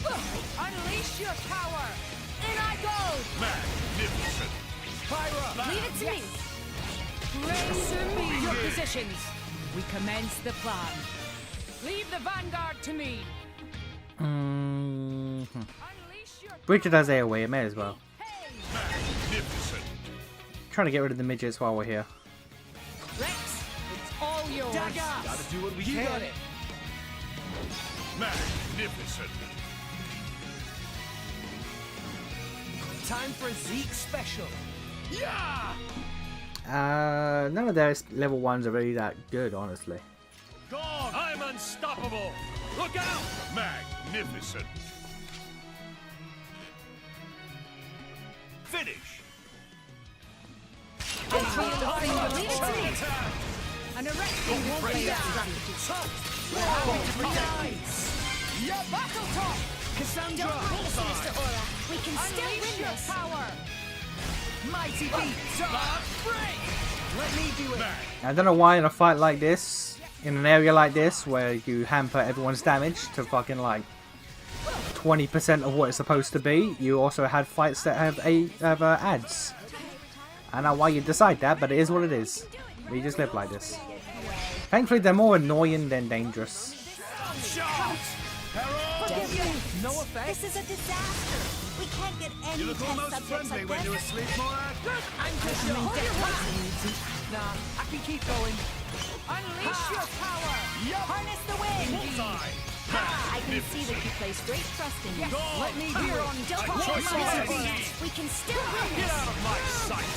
Unleash your power. In I go. Magnificent. Pyra. Leave it to me. Raise your positions. We commence the plan. Leave the vanguard to me. Unleash your Bridget has AoE, it may as well. Magnificent. Trying to get rid of the midgets while we're here. Rex, it's all yours. dagger. Gotta do what we You can. got it. Magnificent. Time for a Zeke special. Yeah. None of their level 1s are really that good, honestly. Gone. I'm unstoppable. Look out. Magnificent. Finish. Leave it to me. An erection won't be Your battle top. Cassandra. Don't mind the sinister aura. We can still Unleash win your this. power. Mighty beat. Break. Let me do it. I don't know why in a fight like this, in an area like this, where you hamper everyone's damage to fucking like 20% of what it's supposed to be, you also had fights that have ads. I don't know why you decide that, but it is what it is. We just live like this. Thankfully, they're more annoying than dangerous. No effect. This is a disaster. We can't get any You look test almost subjects friendly like when this. you're asleep, Morag. Nah, I can keep going. Unleash your power. Harness the wind. I can see that you place great trust in me. Let me hear on. Don't choice mind the is sinister easy. We can still win Get this. out of my sight.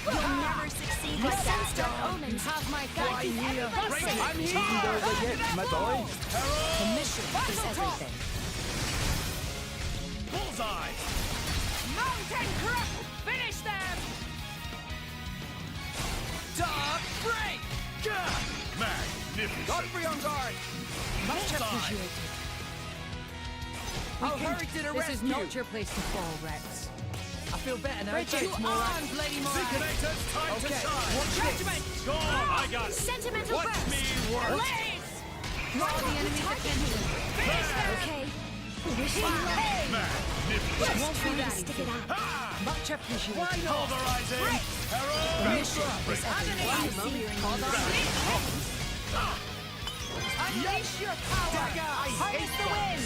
You'll never succeed like that. Dark omens. have my Gotta keep everybody safe. I'm here. my boy. The mission is everything. Bullseye. Mountain Crook. Finish them. Dark break. Magnificent. Godfrey on guard. Much Bullseye. appreciated. I'll hurry to the This is rescue. not your place to fall, Rex. I feel better now. Bridget, Thanks, Moira. on, Lady Moira. Seekinator's time to Okay, shine. watch Judgment. Go on, I got it. Sentimental Watch burst. me work. Blaze. Draw the enemy's attention. Finish them. Okay. Magnificent. Won't be that Stick easy. it out. Much appreciated. Why not? Pulverizing. The mission is everything. Unleash your power. Dagger, I Harness hate the wind.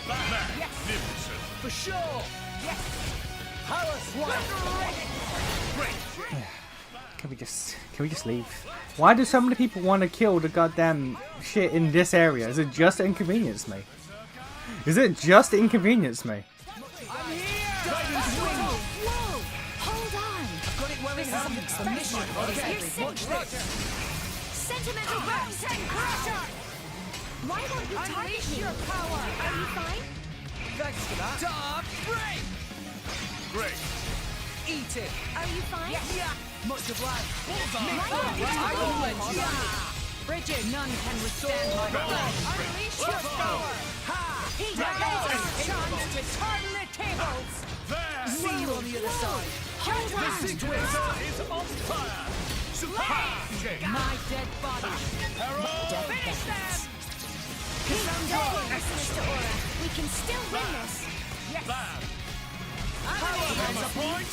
Magnificent. For sure. Yes. Power swipe. Can we just leave? Why do so many people want to kill the goddamn shit in this area? Is it just to inconvenience me? Is it just to inconvenience me? I'm here. Whoa! Hold on. Got it well in hand. The mission is Okay, everything. watch this. Sentimental burst. Mountain crusher. Why won't you target Unleash me? your power. Are you fine? Thanks for that. Dark break. Great. Eat it. Are you fine? Yeah. Much obliged. I will let you. Bridget, none can withstand my blood. Unleash your power. He Now's does. our chance to turn the tables. There. See you on the other side. Hold on. Seekinator is on fire. Superb shake. My dead body. Finish them. Sinister Aura. We can still win this. Bam. There's a point.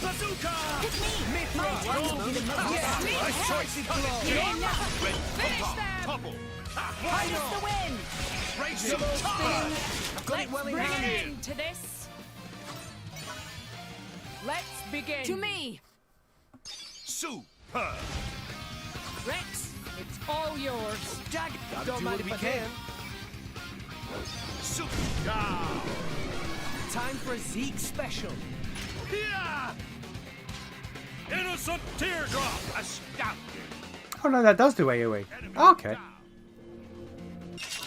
Bazooka. Pick me. My turn will be the most. Nice choice. Finish them. Topple. Harness the wind. Raging tide. Got it well in Bring hand. an end to this. Let's begin. To me. Superb. Rex, it's all yours. Jag. Gotta Don't do mind what if we I can. Super. Down. Time for a Zeke special. Yeah. Innocent teardrop. Astounding. Oh no, that does do AoE. Okay.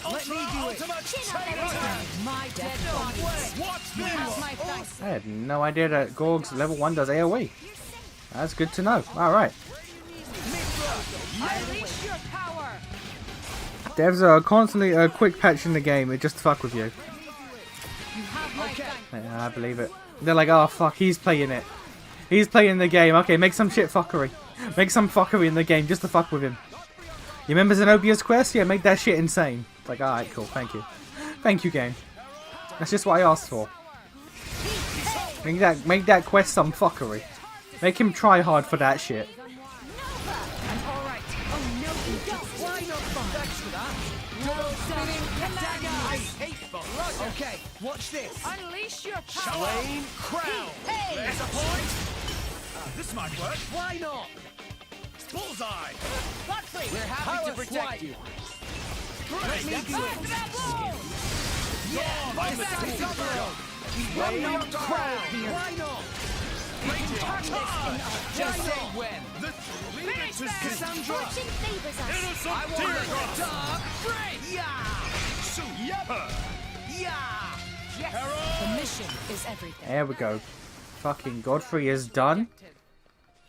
Let me do it. My dead body. Watch Have this. my thanks. I had no idea that Gorg's level 1 does AoE. That's good to know. Alright. Unleash your power. Devs are constantly a quick patch in the game. It just fuck with you. You have my thanks. Yeah, I believe it. They're like, oh fuck, he's playing it. He's playing the game. Okay, make some shit fuckery. Make some fuckery in the game just to fuck with him. You remember Xenoblide's quest? Yeah, make that shit insane. It's like, alright, cool, thank you. Thank you, game. That's just what I asked for. Make that quest some fuckery. Make him try hard for that shit. I'm all right. Oh no, you don't. Why not fun? Thanks for that. Dagger. I hate fun. Okay, watch this. Unleash your power. Plain crown. Hey. There's a point. This might work. Why not? Bullseye. Godfrey. We're happy to protect you. Let me do Back it. to that blow. I'm a double. Plain crown. Why not? Just say when. Finish them. Cassandra. Fortune favors us. Innocent I want teardrop. the dark break. Yeah. Superb. Yeah. Yes. The mission is everything. There we go. Fucking Godfrey is done.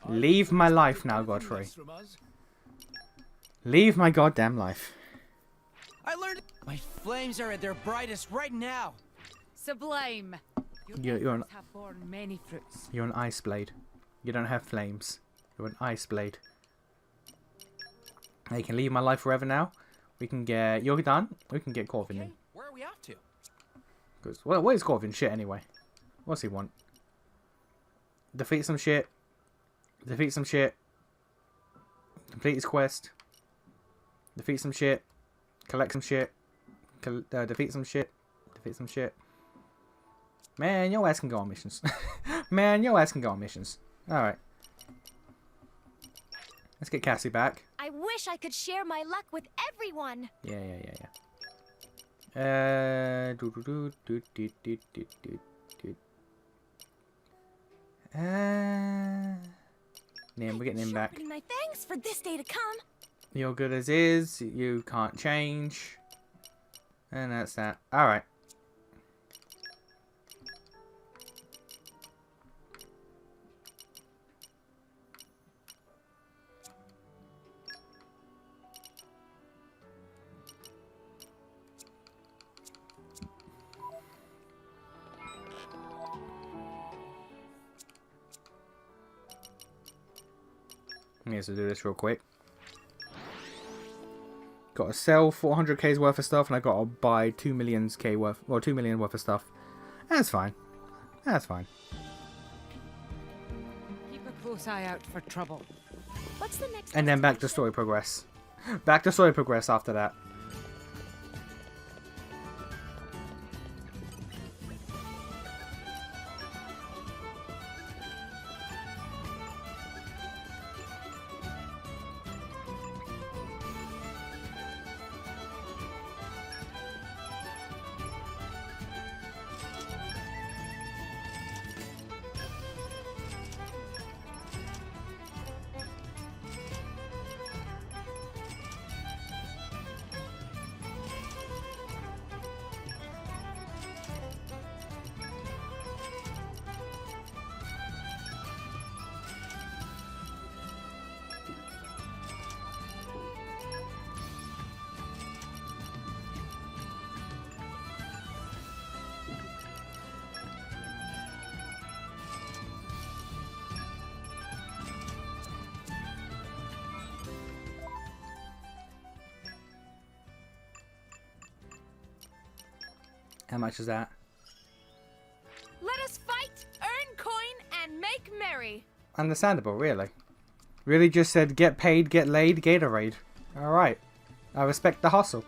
Leave my life now, Godfrey. From us. Leave my goddamn life. I learned. My flames are at their brightest right now. Sublime. You're an Have borne many fruits. You're an ice blade. You don't have flames. You're an ice blade. I can leave my life forever now. We can get... You're done. We can get Corvin in. Where are we off to? Cause, well, what is Corvin shit anyway? What's he want? Defeat some shit. Defeat some shit. Complete his quest. Defeat some shit. Collect some shit. Defeat some shit. Defeat some shit. Man, your ass can go on missions. Man, your ass can go on missions. Alright. Let's get Cassie back. I wish I could share my luck with everyone. Yeah. Yeah, we're getting him back. Sharpening my fangs for this day to come. You're good as is. You can't change. And that's that. Alright. minutes to do this real quick. Got to sell 400k's worth of stuff, and I got to buy 2 million worth of stuff. That's fine. That's fine. Keep a close eye out for trouble. What's the next? And then back to story progress. Back to story progress after that. How much is that? Let us fight, earn coin, and make merry. Understandable, really. Really just said get paid, get laid, Gatorade. Alright. I respect the hustle.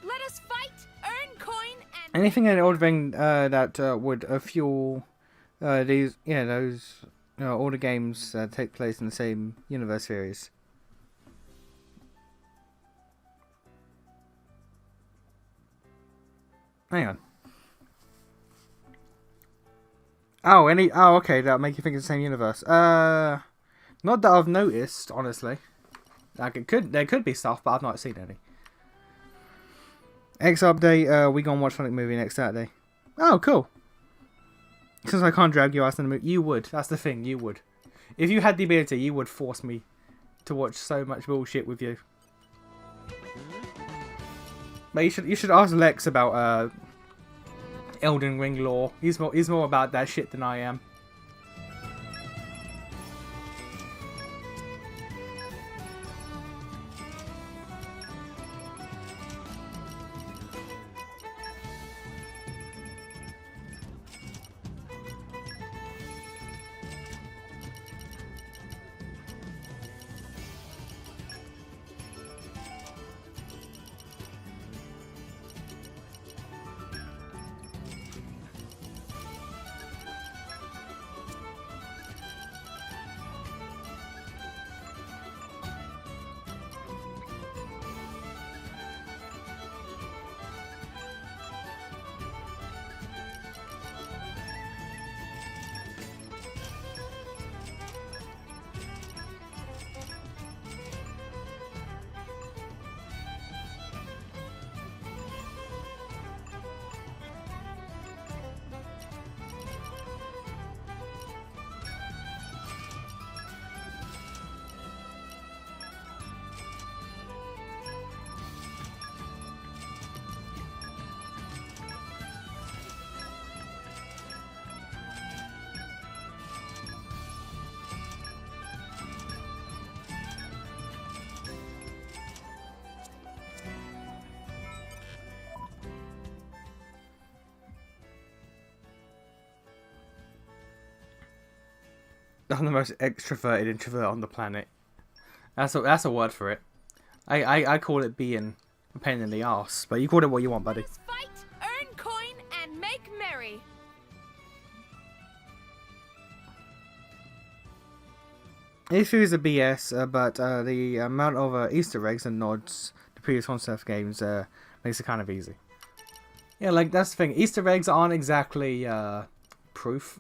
Let us fight, earn coin, and Anything in Elden Ring that would fuel these, those, all the games that take place in the same universe series. Hang on. Oh, okay, that'll make you think it's the same universe. Not that I've noticed, honestly. Like there could be stuff, but I've not seen any. X update, we gonna watch Sonic movie next Saturday. Oh, cool. Since I can't drag your ass in the movie, you would. That's the thing, you would. If you had the ability, you would force me to watch so much bullshit with you. But you should ask Lex about Elden Ring lore. He's more about that shit than I am. I'm the most extroverted introvert on the planet. That's a word for it. I call it being a pain in the ass, but you call it what you want, buddy. fight, earn coin, and make merry. This is a BS, but the amount of Easter eggs and nods to previous Concept games makes it kind of easy. Yeah, like that's the thing. Easter eggs aren't exactly proof.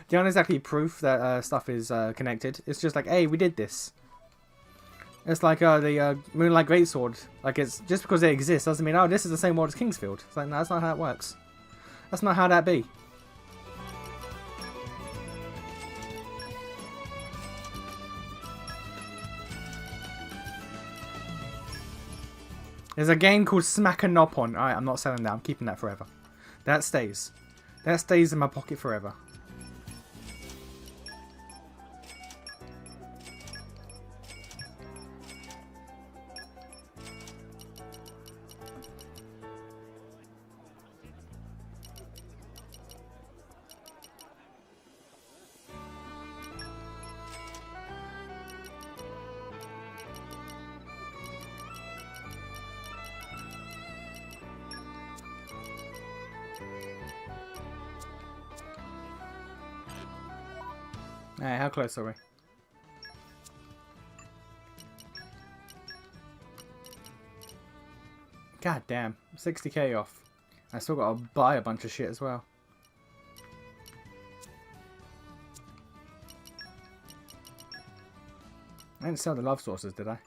They aren't exactly proof that stuff is connected. It's just like, hey, we did this. It's like the Moonlight Greatsword. Like, it's just because it exists doesn't mean, oh, this is the same world as Kingsfield. It's like, no, that's not how it works. That's not how that be. There's a game called Smack a Nop on. Alright, I'm not selling that. I'm keeping that forever. That stays. That stays in my pocket forever. Alright, how close are we? God damn, 60k off. I still gotta buy a bunch of shit as well. I didn't sell the love sources, did I?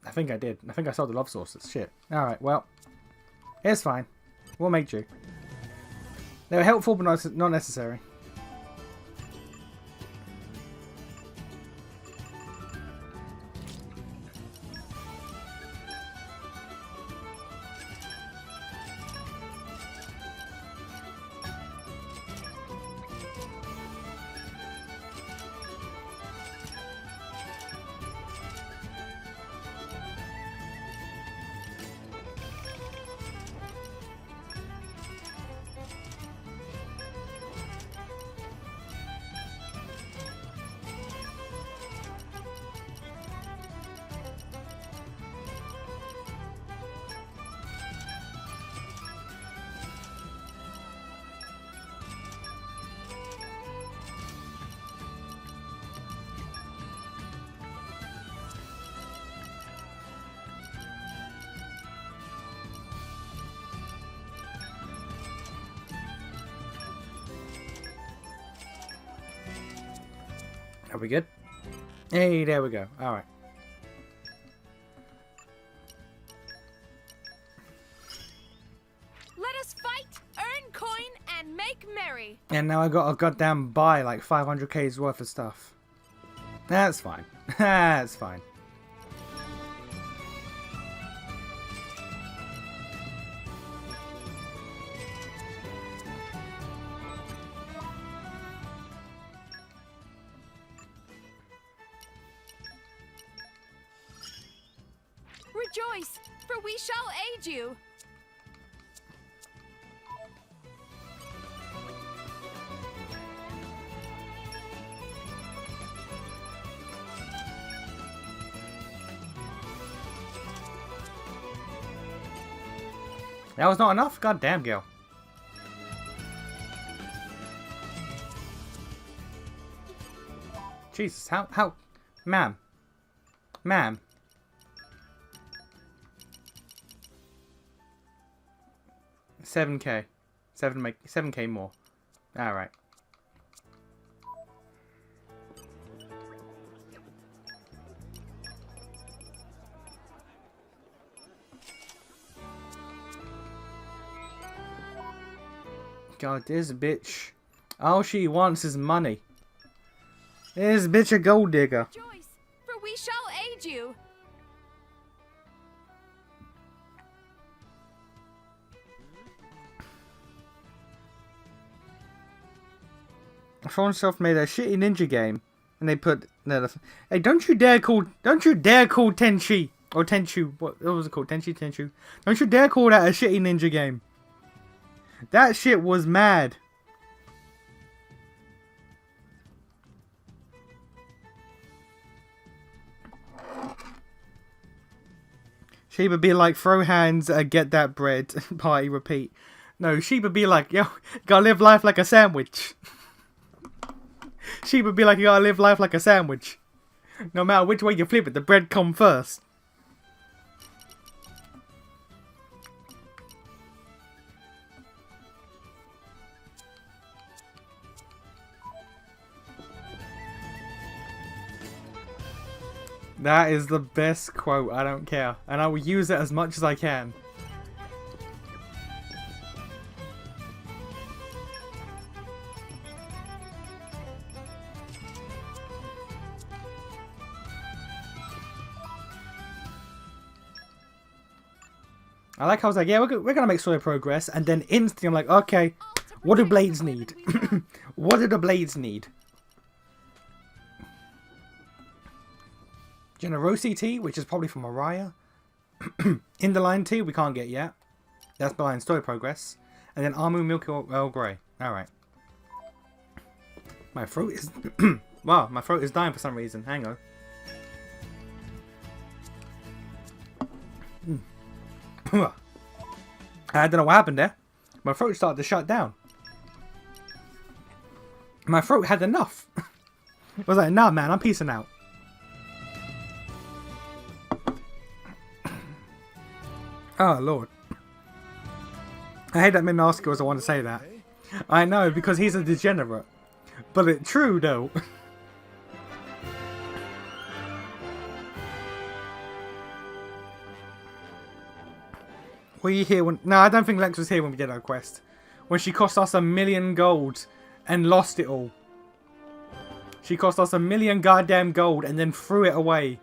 I think I did. I think I sold the love sources. Shit. Alright, well. It's fine. We'll make do. They were helpful, but not necessary. Are we good? Hey, there we go. Alright. Let us fight, earn coin, and make merry. And now I got a goddamn buy like 500k's worth of stuff. That's fine. That's fine. Rejoice, for we shall aid you. That was not enough? God damn, girl. Jesus, how, ma'am. Ma'am. $7k. 7k more. Alright. God, this bitch. All she wants is money. This bitch a gold digger. Rejoice, for we shall aid you. Phone Soft made a shitty ninja game, and they put no. Hey, don't you dare call Tenchi or Tenchu. What was it called? Tenchu. Don't you dare call that a shitty ninja game. That shit was mad. Sheba be like, throw hands, get that bread, party, repeat. No, Sheba be like, yo, gotta live life like a sandwich. Sheba be like, you gotta live life like a sandwich. No matter which way you flip it, the bread come first. That is the best quote. I don't care. And I will use it as much as I can. I like how I was like, yeah, we're going to make story progress. And then instantly I'm like, okay, what do blades need? What do the blades need? Generosity, which is probably from Mariah. In the line tea, we can't get yet. That's behind story progress. And then almond milk or Earl Grey. Alright. My throat is... wow, my throat is dying for some reason. Hang on. I don't know what happened there. My throat started to shut down. My throat had enough. I was like, nah, man, I'm peacing out. Oh, Lord. I hate that Minaski was the one to say that. I know, because he's a degenerate. But it's true, though. Were you here when... No, I don't think Lex was here when we did our quest. When she cost us 1,000,000 gold and lost it all. She cost us 1,000,000 goddamn gold and then threw it away.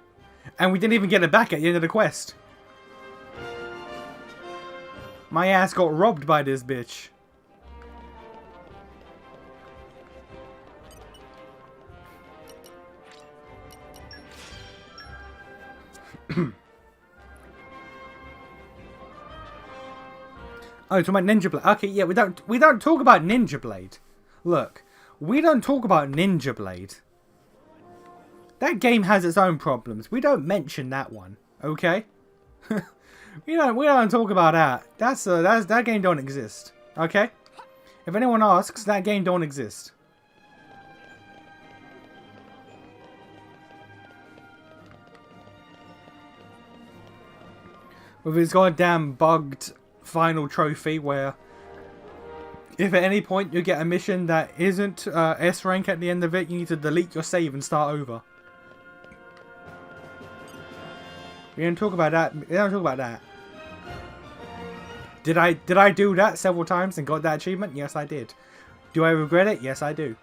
And we didn't even get it back at the end of the quest. My ass got robbed by this bitch. Oh, talking about Ninja Blade. Okay, yeah, we don't talk about Ninja Blade. Look, we don't talk about Ninja Blade. That game has its own problems. We don't mention that one, okay? we don't talk about that. That game don't exist, okay? If anyone asks, that game don't exist. With his goddamn bugged final trophy where if at any point you get a mission that isn't S rank at the end of it, you need to delete your save and start over. We don't talk about that. We don't talk about that. Did I do that several times and got that achievement? Yes, I did. Do I regret it? Yes, I do.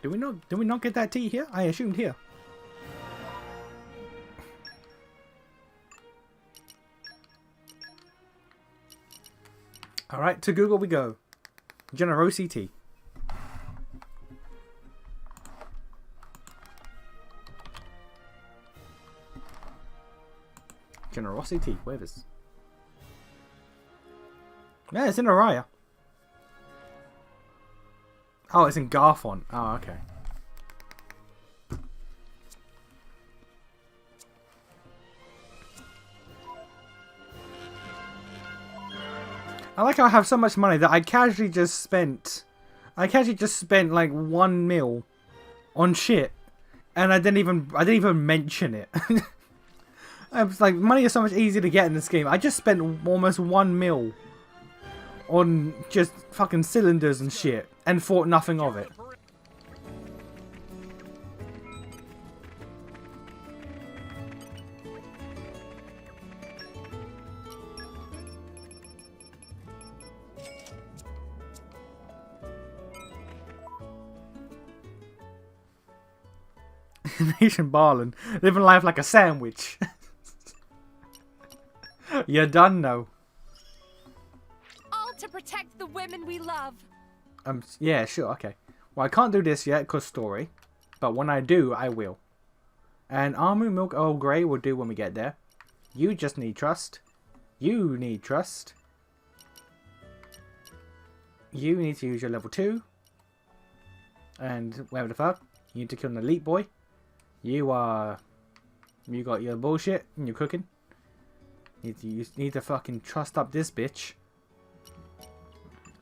Do we not get that tea here? I assumed here. Alright, to Google we go. Generosity. Generosity, where is this? Yeah, it's in Araya. Oh, it's in Garthon. Oh, okay. I like how I have so much money that I casually just spent like 1 mil on shit, and I didn't even mention it. I was like, money is so much easier to get in this game. I just spent almost 1 mil on just fucking cylinders and shit, and thought nothing of it. Nation Barlin, living life like a sandwich. You're done now. All to protect the women we love. Yeah, sure, okay. Well, I can't do this yet because story, but when I do, I will. And almond milk Earl Grey will do when we get there. You just need trust. You need trust. You need to use your level 2. And whatever the fuck, you need to kill an elite boy. You got your bullshit and you're cooking. You need to fucking trust up this bitch.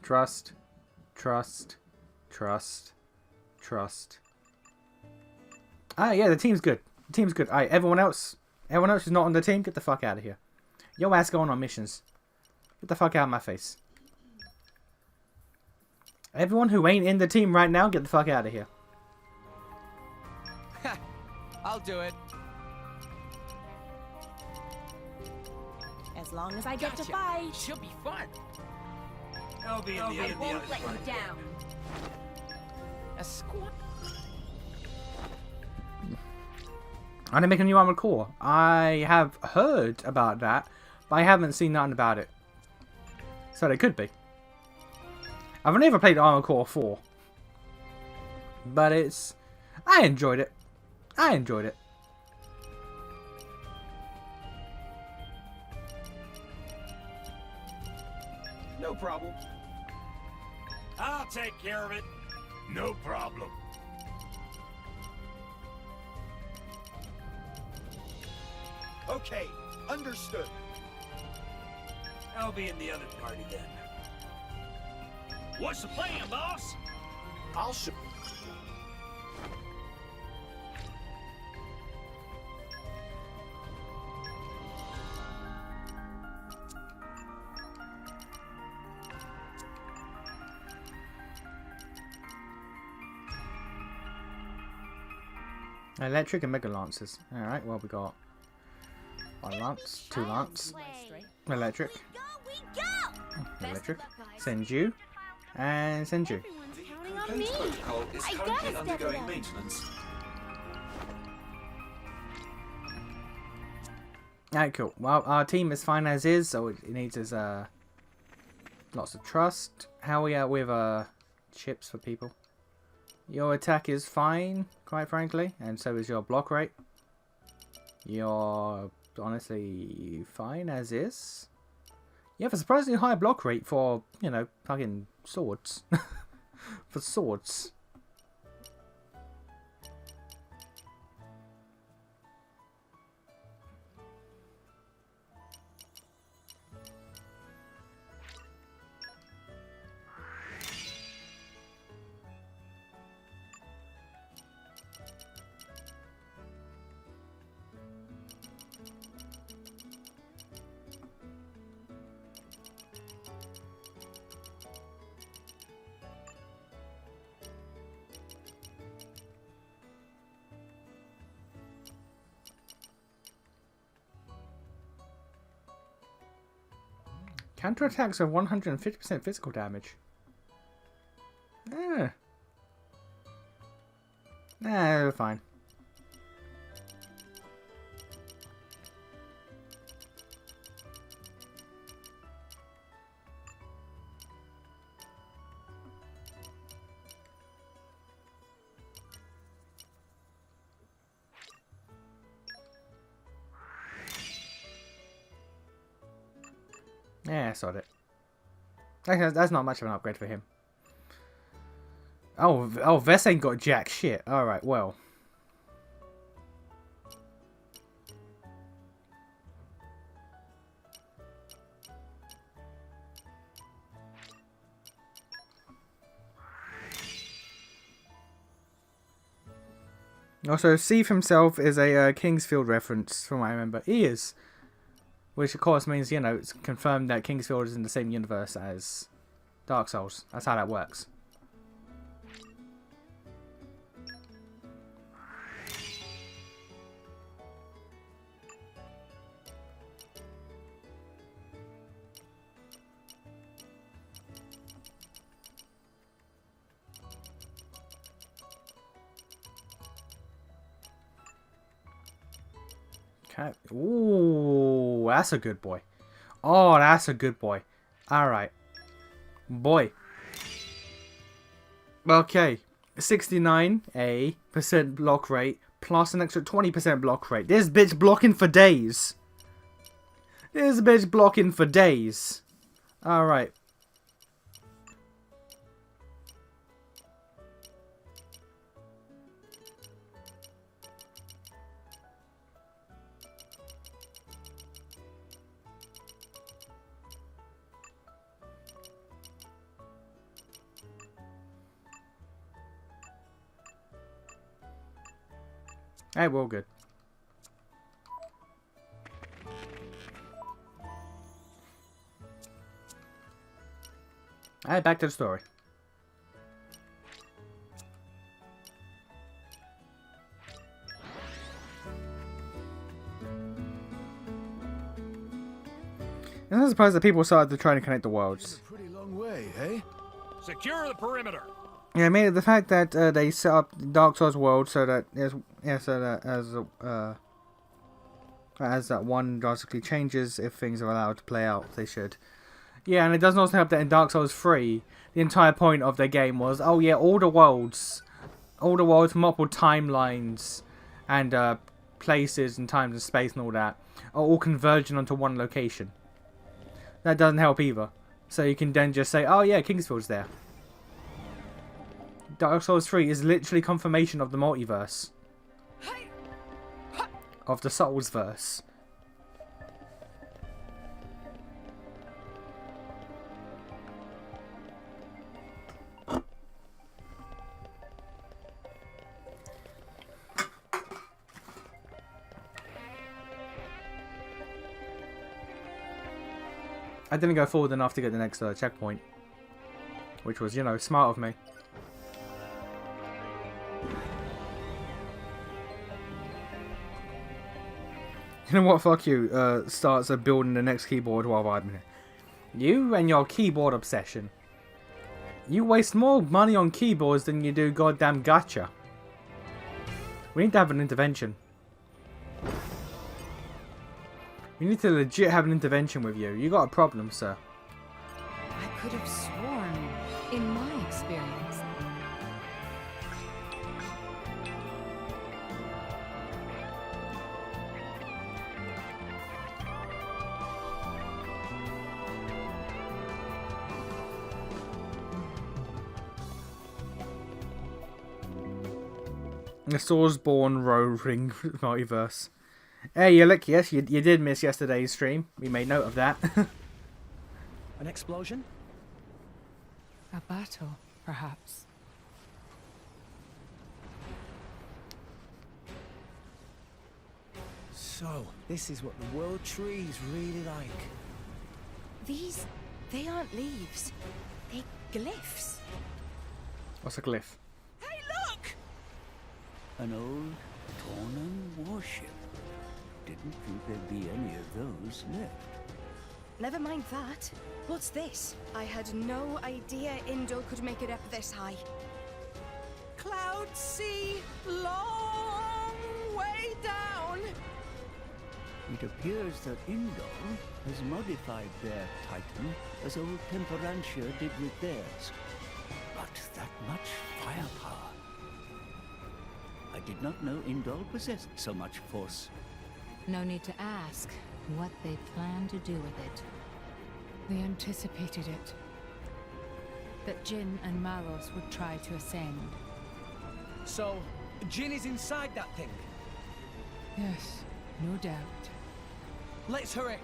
Trust. Trust. Trust. Trust. Ah, yeah, the team's good. The team's good. Alright, everyone else who's not on the team, get the fuck out of here. Your ass going on missions. Get the fuck out of my face. Everyone who ain't in the team right now, get the fuck out of here. I'll do it. As long as I get to fight. Should be fun. I'll be in the end. Won't let you down. A squad. Are they making a new Armored Core? I have heard about that, but I haven't seen nothing about it. So they could be. I've never played Armored Core 4. But it's... I enjoyed it. I enjoyed it. No problem. I'll take care of it. No problem. Okay, understood. I'll be in the other party then. What's the plan, boss? I'll show. Electric and Mega Lancers. Alright, well we got 1 lance, 2 lance, electric, electric, send you, and send you. Counting on me. I gotta step it up. Maintenance. Alright, cool. Well, our team is fine as is, so it needs us lots of trust. How are we at with chips for people? Your attack is fine, quite frankly, and so is your block rate. You're honestly fine as is. You have a surprisingly high block rate for, you know, fucking swords. For swords. Counterattacks are 150% physical damage. Nah, we're fine. Yeah, I saw it. Actually, that's not much of an upgrade for him. Oh, Vess ain't got jack shit. Alright, well. Also, Steve himself is a Kingsfield reference, from what I remember. He is. Which, of course, means, you know, it's confirmed that Kingsfield is in the same universe as Dark Souls. That's how that works. Okay. Ooh, that's a good boy. Oh, that's a good boy. Alright. Boy. Okay. 69% block rate plus an extra 20% block rate. This bitch blocking for days. This bitch blocking for days. Alright. Hey, we're all good. Alright, back to the story. I'm not surprised that people started to try to connect the worlds. Pretty long way, hey? Secure the perimeter. Yeah, I mean the fact that they set up Dark Souls world so that as that one drastically changes if things are allowed to play out, they should. Yeah, and it doesn't also help that in Dark Souls 3, the entire point of their game was, oh yeah, all the worlds, multiple timelines, and places and times and space and all that are all converging onto one location. That doesn't help either. So you can then just say, oh yeah, Kingsfield's there. Dark Souls 3 is literally confirmation of the multiverse. Of the Souls-verse. I didn't go forward enough to get the next checkpoint. Which was, you know, smart of me. You know what, fuck you, starts building the next keyboard while I'm here. You and your keyboard obsession. You waste more money on keyboards than you do goddamn gacha. We need to have an intervention. We need to legit have an intervention with you. You got a problem, sir. I could have sworn, in my experience, the Soulsborne roving multiverse. Hey, Yulik, yes, you did miss yesterday's stream. We made note of that. An explosion? a battle, perhaps. So, this is what the world trees really like. These, they aren't leaves. They're glyphs. What's a glyph? Hey, look! An old Tornan warship. Didn't think there'd be any of those left. Never mind that. What's this? I had no idea Indol could make it up this high. Cloud Sea, long way down. It appears that Indol has modified their Titan as old Temperantia did with theirs. But that much firepower. I did not know Indol possessed so much force. No need to ask what they plan to do with it. We anticipated it. That Jin and Maros would try to ascend. So, Jin is inside that thing? Yes, no doubt. Let's hurry.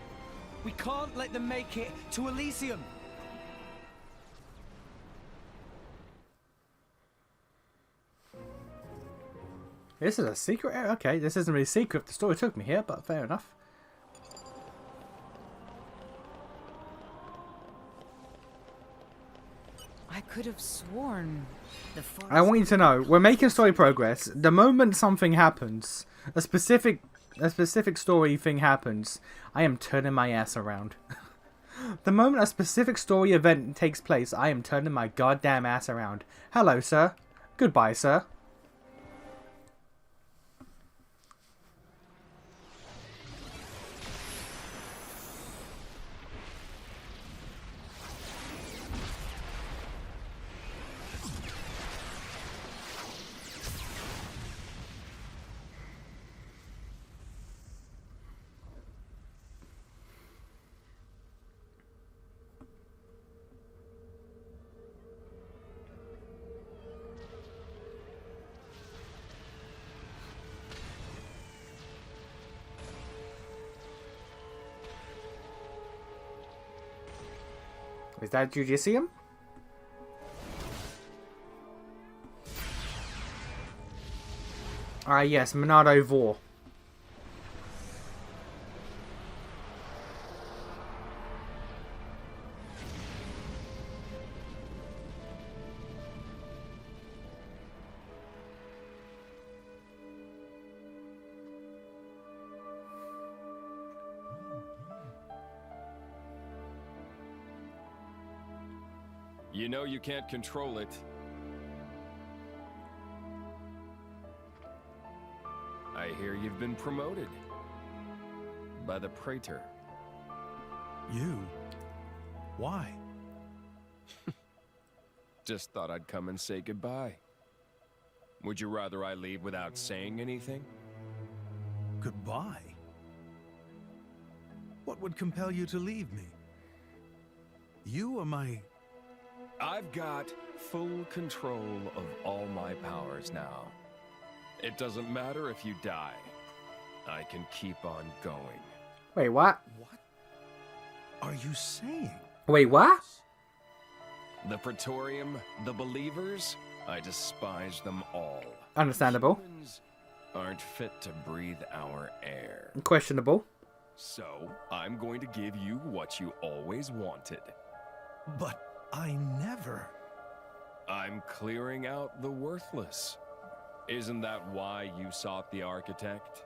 We can't let them make it to Elysium. This is a secret area? Okay, this isn't really secret. The story took me here, but fair enough. I could have sworn the I want you to know, we're making story progress. The moment something happens, a specific story thing happens, I am turning my ass around. The moment a specific story event takes place, I am turning my goddamn ass around. Hello, sir. Goodbye, sir. Is that Judicium? Ah, yes, Monado Vor. You know you can't control it. I hear you've been promoted. By the Praetor. You? Why? Just thought I'd come and say goodbye. Would you rather I leave without saying anything? Goodbye? What would compel you to leave me? You or my... I've got full control of all my powers now. It doesn't matter if you die. I can keep on going. Wait, what? What are you saying? Wait, what? The Praetorium, the Believers, I despise them all. Understandable. Humans aren't fit to breathe our air. Questionable. So, I'm going to give you what you always wanted. But I never... I'm clearing out the worthless. Isn't that why you sought the Architect?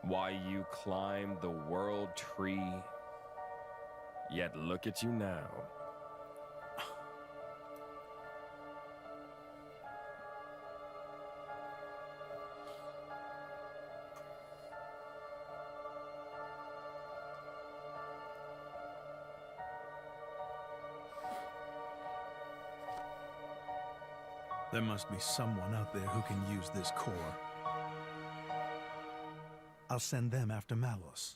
Why you climbed the World Tree? Yet look at you now. There must be someone out there who can use this core. I'll send them after Malos.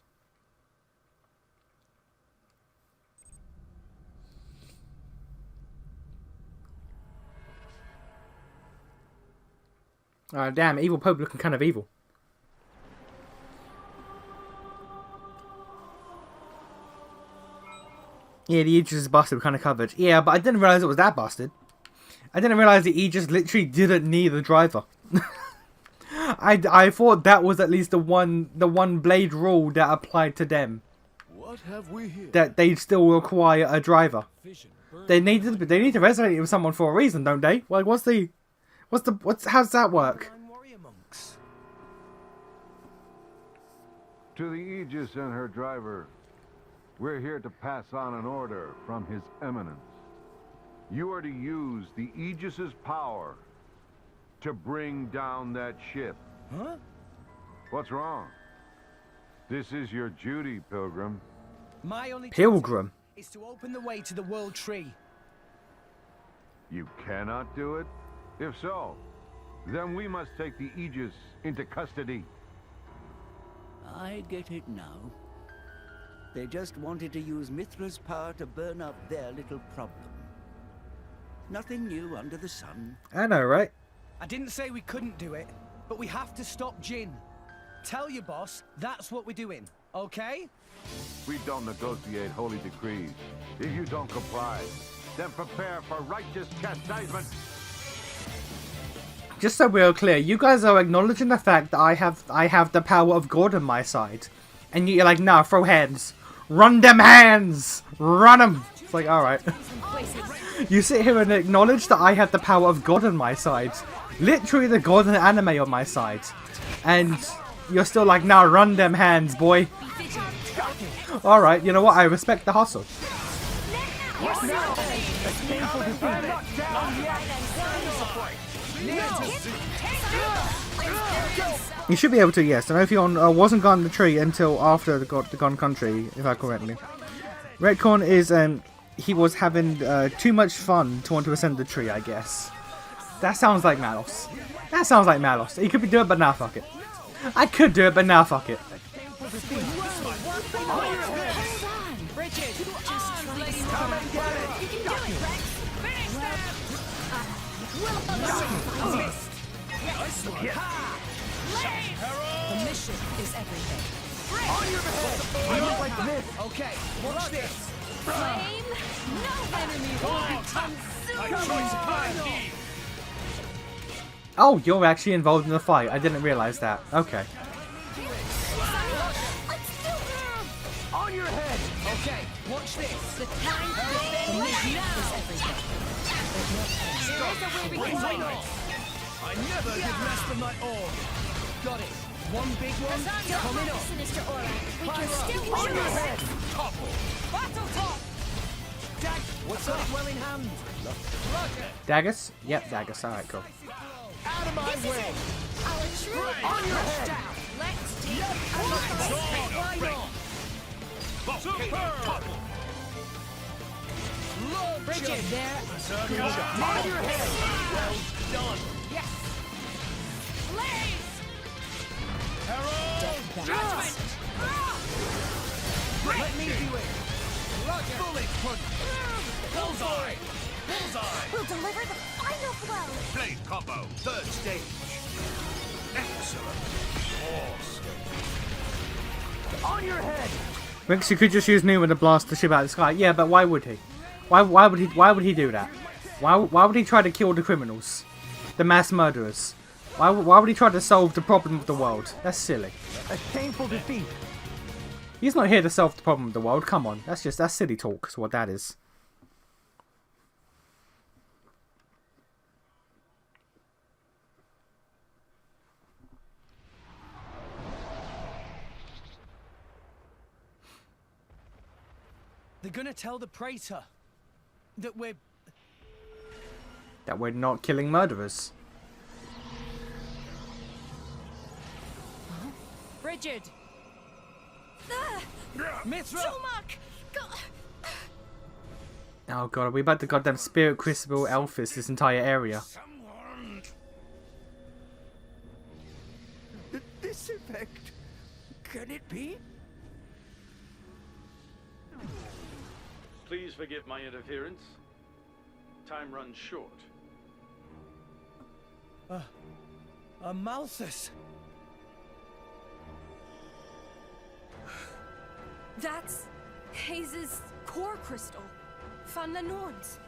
Damn, evil Pope looking kind of evil. Yeah, the Aegis is busted, we're kind of covered. Yeah, but I didn't realize it was that busted. I didn't realize the Aegis literally didn't need a driver. I thought that was at least the one blade rule that applied to them. What have we here? That they still require a driver. They need to resonate it with someone for a reason, don't they? Like, how's that work? To the Aegis and her driver, we're here to pass on an order from His Eminence. You are to use the Aegis's power to bring down that ship. Huh? What's wrong? This is your duty, Pilgrim. My only Pilgrim is to open the way to the World Tree. You cannot do it? If so, then we must take the Aegis into custody. I get it now. They just wanted to use Mithra's power to burn up their little problem. Nothing new under the sun. I know, right? I didn't say we couldn't do it, but we have to stop Jin. Tell your boss that's what we're doing, okay? We don't negotiate holy decrees. If you don't comply, then prepare for righteous chastisement. Just so we're clear, you guys are acknowledging the fact that I have the power of God on my side. And you're like, nah, throw hands. Run them hands! Run them! It's like, alright. You sit here and acknowledge that I have the power of God on my side. Literally the God in anime on my side. And you're still like, nah, run them hands, boy. Alright, you know what? I respect the hustle. You should be able to, yes. I know if you wasn't gone the tree until after the Gone Country, if I correctly. Redcorn is, he was having too much fun to want to ascend the tree, I guess. That sounds like Malos. That sounds like Malos. He could be doing it, but nah, fuck it. I could do it, but nah, fuck it. The mission is everything. On your head! I look like this! Okay, watch this! Flame? No enemy will be consumed! Oh, you're actually involved in the fight. I didn't realize that. Okay. On your head! Okay, watch this! The time to defend is everything. There is a way we can win it! I never give Master my all! Got it! One big one coming up! Sinister Aura. We can Fire still up. On use your it. head! Topple! Battle top! Dag! What's up? Well in hand. Daggers? Yep, daggers. Alright, cool. Out of my way. Our true On your head. Let's take Bridget, there. On your head. Well done. Yes. Blaze. Herald. Judgment. Let me do it. Bullet punch. Bullseye! Bullseye! We'll deliver the final blow. Blade combo, third stage. Excellent. Awesome. On your head. Rex, you could just use Numa to blast the ship out of the sky. Yeah, but why would he? Why would he do that? Why would he try to kill the criminals? The mass murderers? Why would he try to solve the problem of the world? That's silly. A shameful defeat. He's not here to solve the problem of the world. Come on, that's silly talk. That's what that is. They're gonna tell the Praetor that we're... That we're not killing murderers. Bridget. Mithra! Tomak. Oh god, are we about to goddamn spirit crucible Elphys this entire area? This effect, can it be? Please forgive my interference. Time runs short. A Malthus. That's Hayes's core crystal. Van the Norns.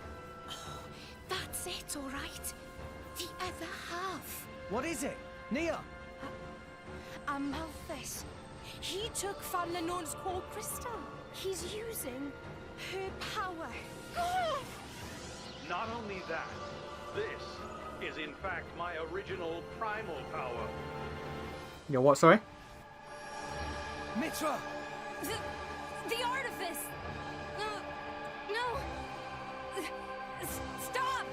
Oh, that's it, all right. The other half. What is it? Nia? Amalthus. He took Van the Norn's core crystal. He's using her power. Not only that, this is in fact my original primal power. Yo, what, sorry? Mithra! The artifice! No! Stop!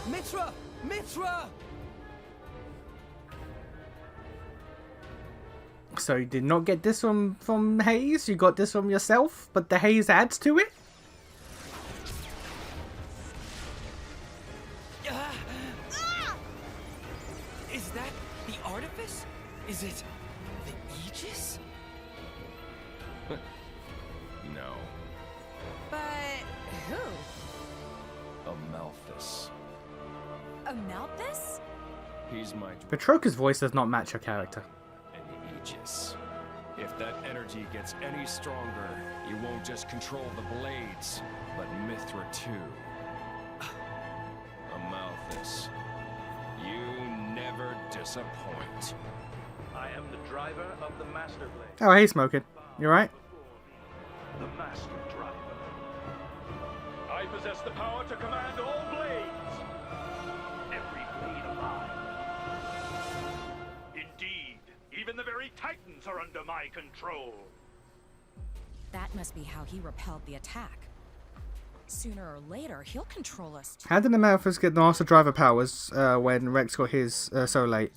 Mithra! Mithra! So you did not get this from Hayes? You got this from yourself, but the Hayes adds to it? Is that the artifice? Is it the Aegis? No. But who? Amalthus. Amalthus? He's my Patroka's voice does not match her character. Aegis. If that energy gets any stronger, you won't just control the blades, but Mithra too. Amalthus, you never disappoint. I am the driver of the Master Blade. Oh, hey, Smoking. You alright? The Master Driver. I possess the power to command all blades. Every blade alive. Indeed, even the very Titans are under my control. That must be how he repelled the attack. Sooner or later, he'll control us too. How did the Amalthus get the Master Driver powers when Rex got his so late?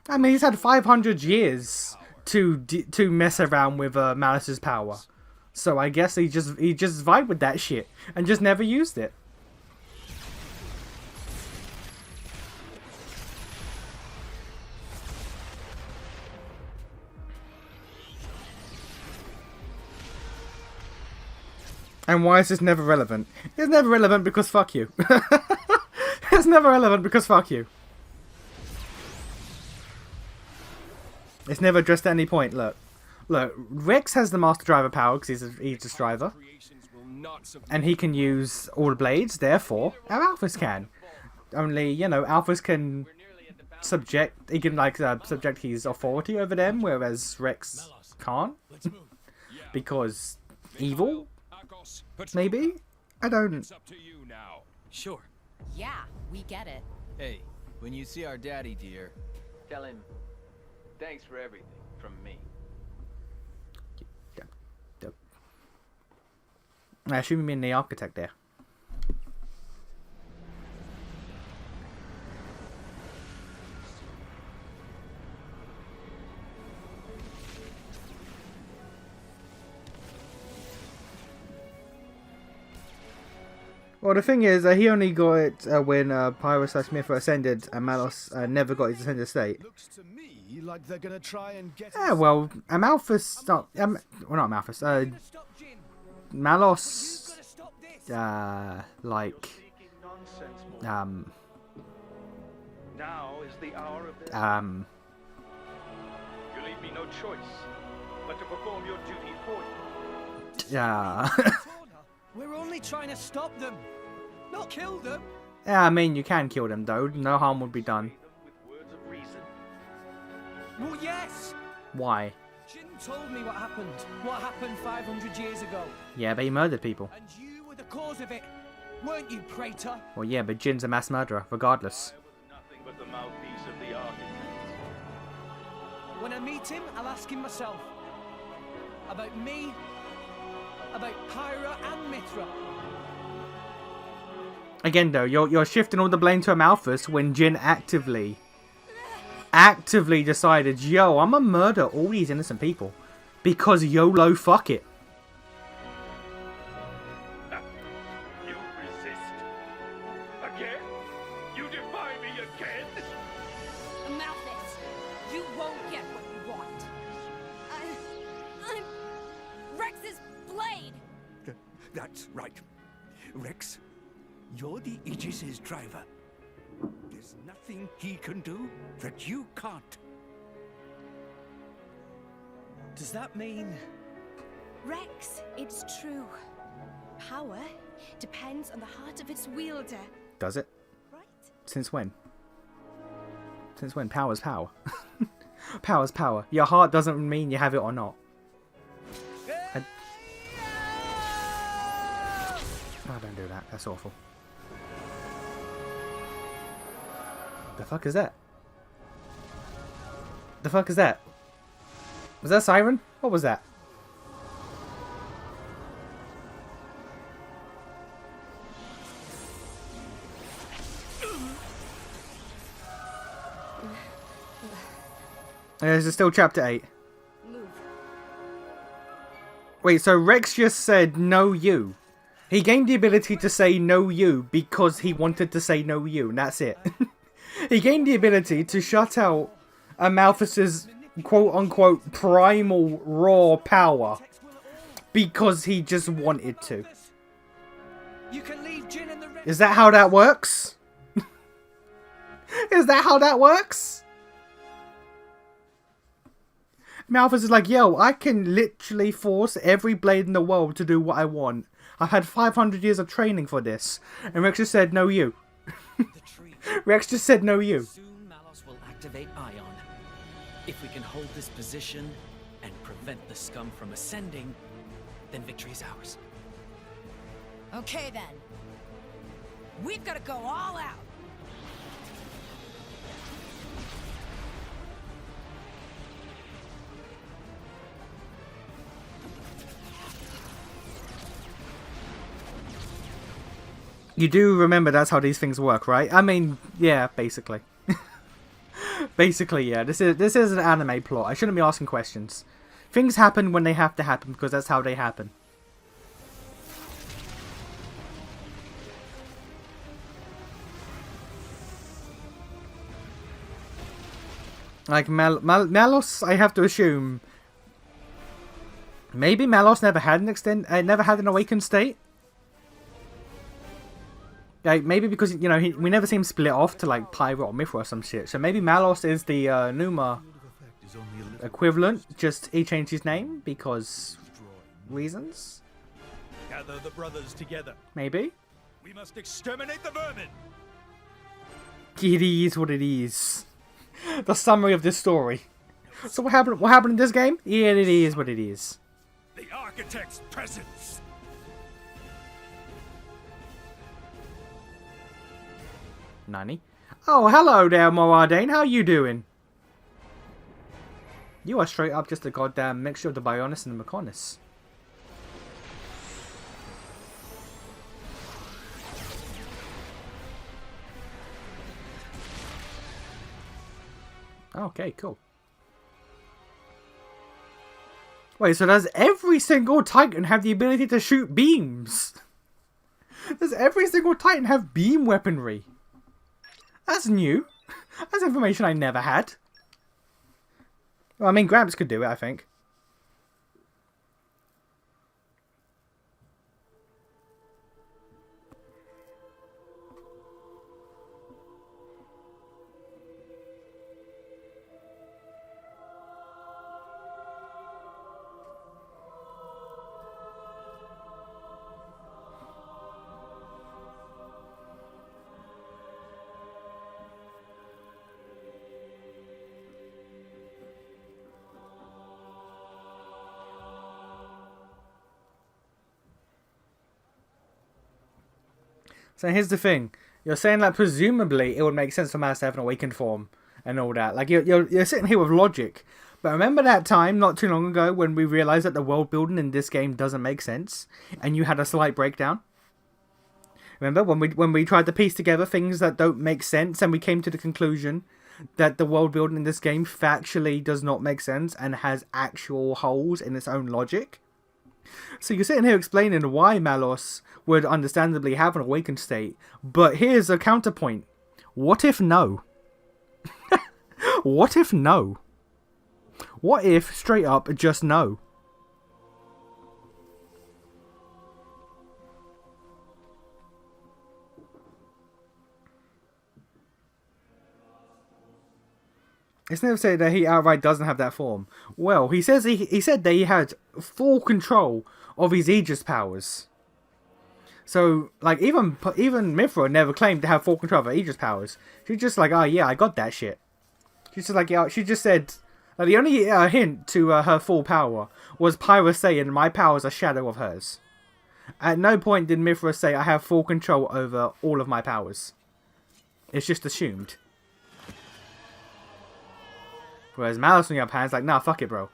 I mean, he's had 500 years to mess around with Malice's power. So I guess he just vibed with that shit and just never used it. And why is this never relevant? It's never relevant because fuck you. It's never relevant because fuck you. It's never addressed at any point. Look, Rex has the Master Driver power because he's a Aegis driver, and he can use all the blades. Therefore, our Alphas can. Only, you know, Alphas can subject. He can subject his authority over them, whereas Rex can't because evil. Maybe? I don't... It's up to you now. Sure. Yeah, we get it. Hey, when you see our daddy, dear, tell him thanks for everything from me. I assume you mean the architect there. Well, the thing is, he only got it when Pyro/Mithra ascended, and Malos never got his ascended state. Looks to me like they're gonna try and get. Yeah, well, Amalthus, not Amalthus. Malos, like, Now is the hour of their You leave me no choice but to perform your duty for you. yeah. We're only trying to stop them, not kill them. Yeah, I mean, you can kill them though. No harm would be done. Well, yes. Why? Jin told me what happened. What happened 500 years ago. Yeah, but he murdered people. And you were the cause of it, weren't you, Praetor? Well, yeah, but Jin's a mass murderer, regardless. Nothing but the mouthpiece of the architect. When I meet him, I'll ask him myself. About me, about Pyra and Mithra. Again, though, you're shifting all the blame to Amalthus when Jin actively decided, yo, I'm gonna murder all these innocent people because YOLO, fuck it. You resist? Again? You defy me again? Amalthus, you won't get what you want. I'm Rex's blade. That's right. Rex, you're the Aegis's driver. There's nothing he can do that you can't. Does that mean... Rex, it's true. Power depends on the heart of its wielder. Does it? Right? Since when? Since when? Power's power. Power's power. Your heart doesn't mean you have it or not. Oh, don't do that. That's awful. The fuck is that? The fuck is that? Was that a siren? What was that? Is it still chapter 8? Move. Wait, so Rex just said no you. He gained the ability to say no you because he wanted to say no you, and that's it. He gained the ability to shut out Amalthus's quote-unquote primal raw power because he just wanted to. You can leave Jin and the rest. Is that how that works? Is that how that works? Amalthus is like, yo, I can literally force every blade in the world to do what I want. I've had 500 years of training for this. And Rex just said, no you. Rex just said, no you. Soon Malos will activate Ion. If we can hold this position and prevent the scum from ascending, then victory is ours. Okay then. We've got to go all out. You do remember that's how these things work, right? I mean, yeah, basically. Basically, yeah. This is an anime plot. I shouldn't be asking questions. Things happen when they have to happen because that's how they happen. Like Malos, I have to assume. Maybe Malos never had an awakened state. Like, maybe because, you know, we never see him split off to, like, Pyro or Mithra or some shit. So maybe Malos is the Numa equivalent, just he changed his name because reasons? Gather the brothers together. Maybe? We must exterminate the vermin. It is what it is. The summary of this story. So what happened in this game? Yeah, it is what it is. The architect's presence. Nani? Oh, hello there, Moradane. How you doing? You are straight up just a goddamn mixture of the Bionis and the Mechonis. Okay, cool. Wait, so does every single Titan have the ability to shoot beams? Does every single Titan have beam weaponry? That's new. That's information I never had. Well, I mean, Gramps could do it, I think. So here's the thing. You're saying that presumably it would make sense for Malice to have an awakened form and all that. Like, you're sitting here with logic. But remember that time not too long ago when we realized that the world building in this game doesn't make sense? And you had a slight breakdown? Remember when we tried to piece together things that don't make sense and we came to the conclusion that the world building in this game factually does not make sense and has actual holes in its own logic? So you're sitting here explaining why Malos would understandably have an awakened state, but here's a counterpoint. What if no? What if no? What if, straight up, just no? It's never said that he outright doesn't have that form. Well, he said that he had full control of his Aegis powers. So, like, even Mithra never claimed to have full control of her Aegis powers. She's just like, oh yeah, I got that shit. She's just like, yeah, she just said, like, the only hint to her full power was Pyra saying, my power is a shadow of hers. At no point did Mithra say, I have full control over all of my powers. It's just assumed. Whereas Malice on the other hand is like, nah, fuck it, bro.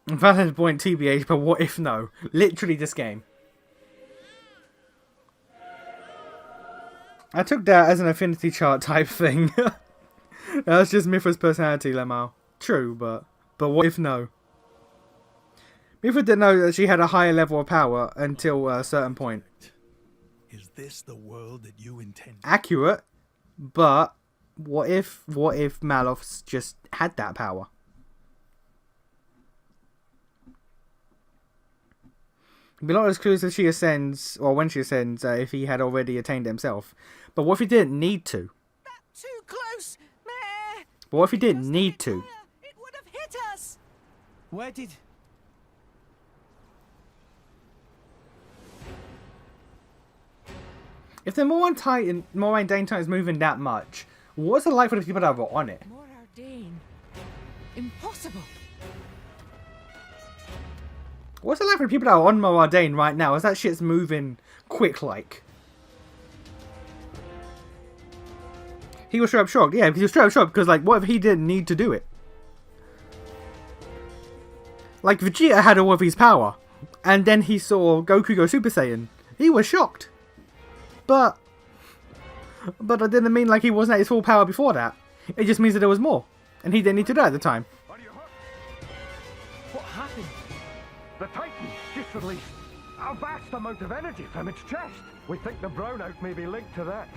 Valid point TBH, but what if no? Literally this game. I took that as an affinity chart type thing. That's just Mithra's personality, Lemao. True, but what if no? Mithra didn't know that she had a higher level of power until a certain point. Is this the world that you intended? Accurate, but what if Malos just had that power? It'd be not as close as she ascends, or when she ascends, if he had already attained it himself. But what if he didn't need to? Too close, Meh. But what if he didn't need to? It would have hit us. Where did? If the Moraine Titan is moving that much, what's it like for the people that were on it? Morardane. Impossible. What's it like for the people that are on Morardane right now? Is that shit's moving quick like? He was straight up shocked. Yeah, because he was straight up shocked because, like, what if he didn't need to do it? Like, Vegeta had all of his power, and then he saw Goku go Super Saiyan. He was shocked. But that didn't mean, like, he wasn't at his full power before that. It just means that there was more, and he didn't need to do it at the time. What happened? The Titan just released a vast amount of energy from its chest. We think the brownout may be linked to that.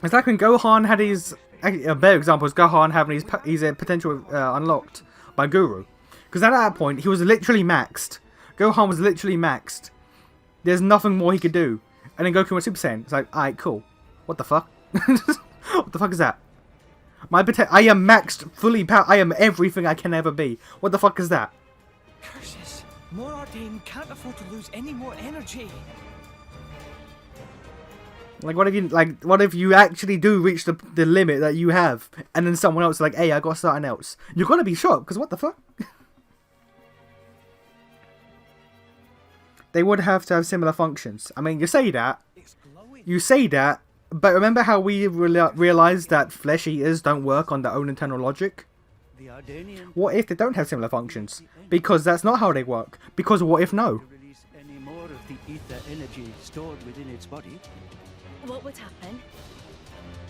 It's like when Gohan had his... A better example is Gohan having his potential unlocked by Guru. Because at that point, he was literally maxed. Gohan was literally maxed. There's nothing more he could do. And then Goku went Super Saiyan. It's like, alright, cool. What the fuck? What the fuck is that? I am maxed, fully powered. I am everything I can ever be. What the fuck is that? Curses. Morardane can't afford to lose any more energy. Like, what if you actually do reach the limit that you have, and then someone else is like, hey, I got something else. You're gonna be shocked, because what the fuck? They would have to have similar functions. I mean, you say that, but remember how we realized that flesh eaters don't work on their own internal logic? What if they don't have similar functions? Because that's not how they work. Because what if no? Release any more of the ether energy stored within its body, What would happen?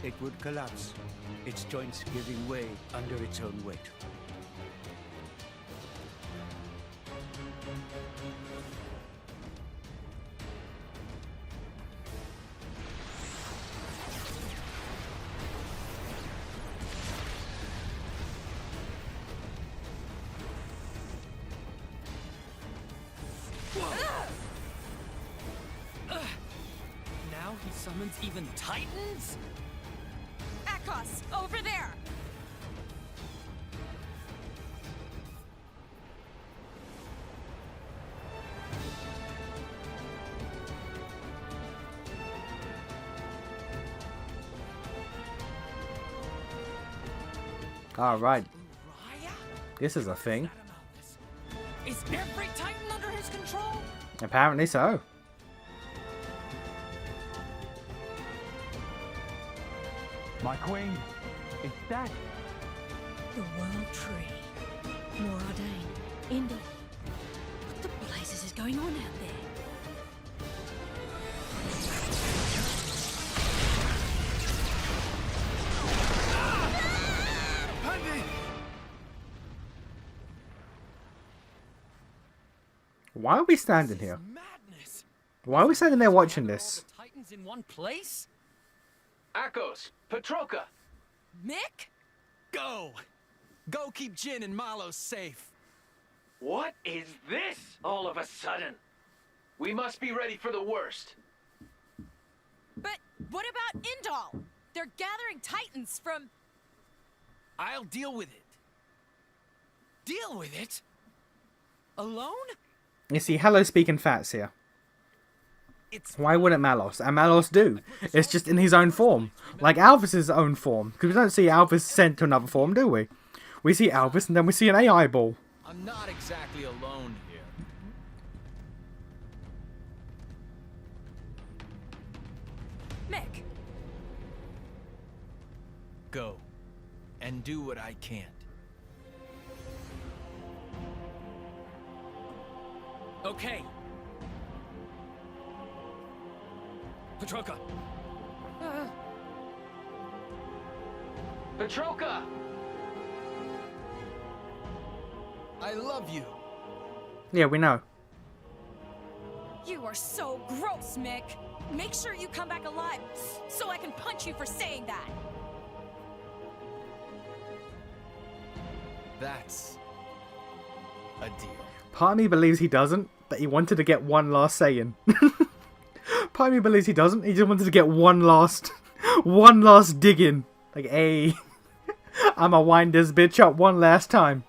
it would collapse, its joints giving way under its own weight. Now he summons even Titans? Akos, over there! Alright. This is a thing. Is every Titan under his control? Apparently so. My queen, it's dead. The World Tree. Moradine. Indor. What the blazes is going on out there? Why are we standing here? Why are we standing there watching this? Titans in one place? Akos, Petroka! Mick? Go! Go keep Jin and Malo safe. What is this all of a sudden? We must be ready for the worst. But what about Indal? They're gathering Titans from... I'll deal with it. Deal with it? Alone? You see, hello speaking fats here. Why wouldn't Malos? And Malos do. It's just in his own form. Like Alvis's own form. Because we don't see Alvis sent to another form, do we? We see Alvis and then we see an AI ball. I'm not exactly alone here. Mick. Go. And do what I can't. Okay. Petroka. Petroka! I love you. Yeah, we know. You are so gross, Mick. Make sure you come back alive so I can punch you for saying that. That's a deal. Part of me believes he doesn't, but he wanted to get one last saying. Part of me believes he doesn't. He just wanted to get one last dig in. Like, hey, I'ma wind this bitch up one last time.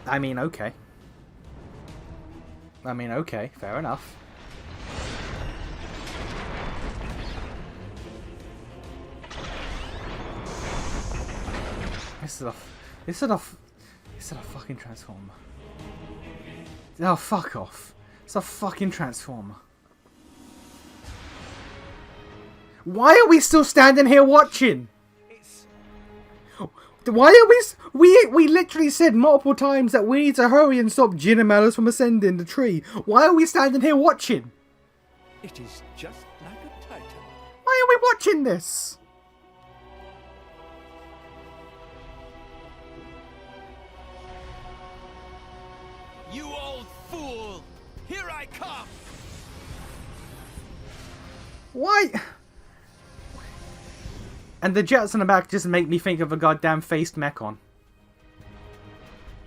I mean, okay. Fair enough. This is a fucking transformer. Oh, fuck off. It's a fucking transformer. Why are we still standing here watching? Why are we literally said multiple times that we need to hurry and stop Jin and Malos from ascending the tree. Why are we standing here watching? It is just like a titan. Why are we watching this? You old fool! Here I come! Why? And the jets on the back just make me think of a goddamn faced Mechon.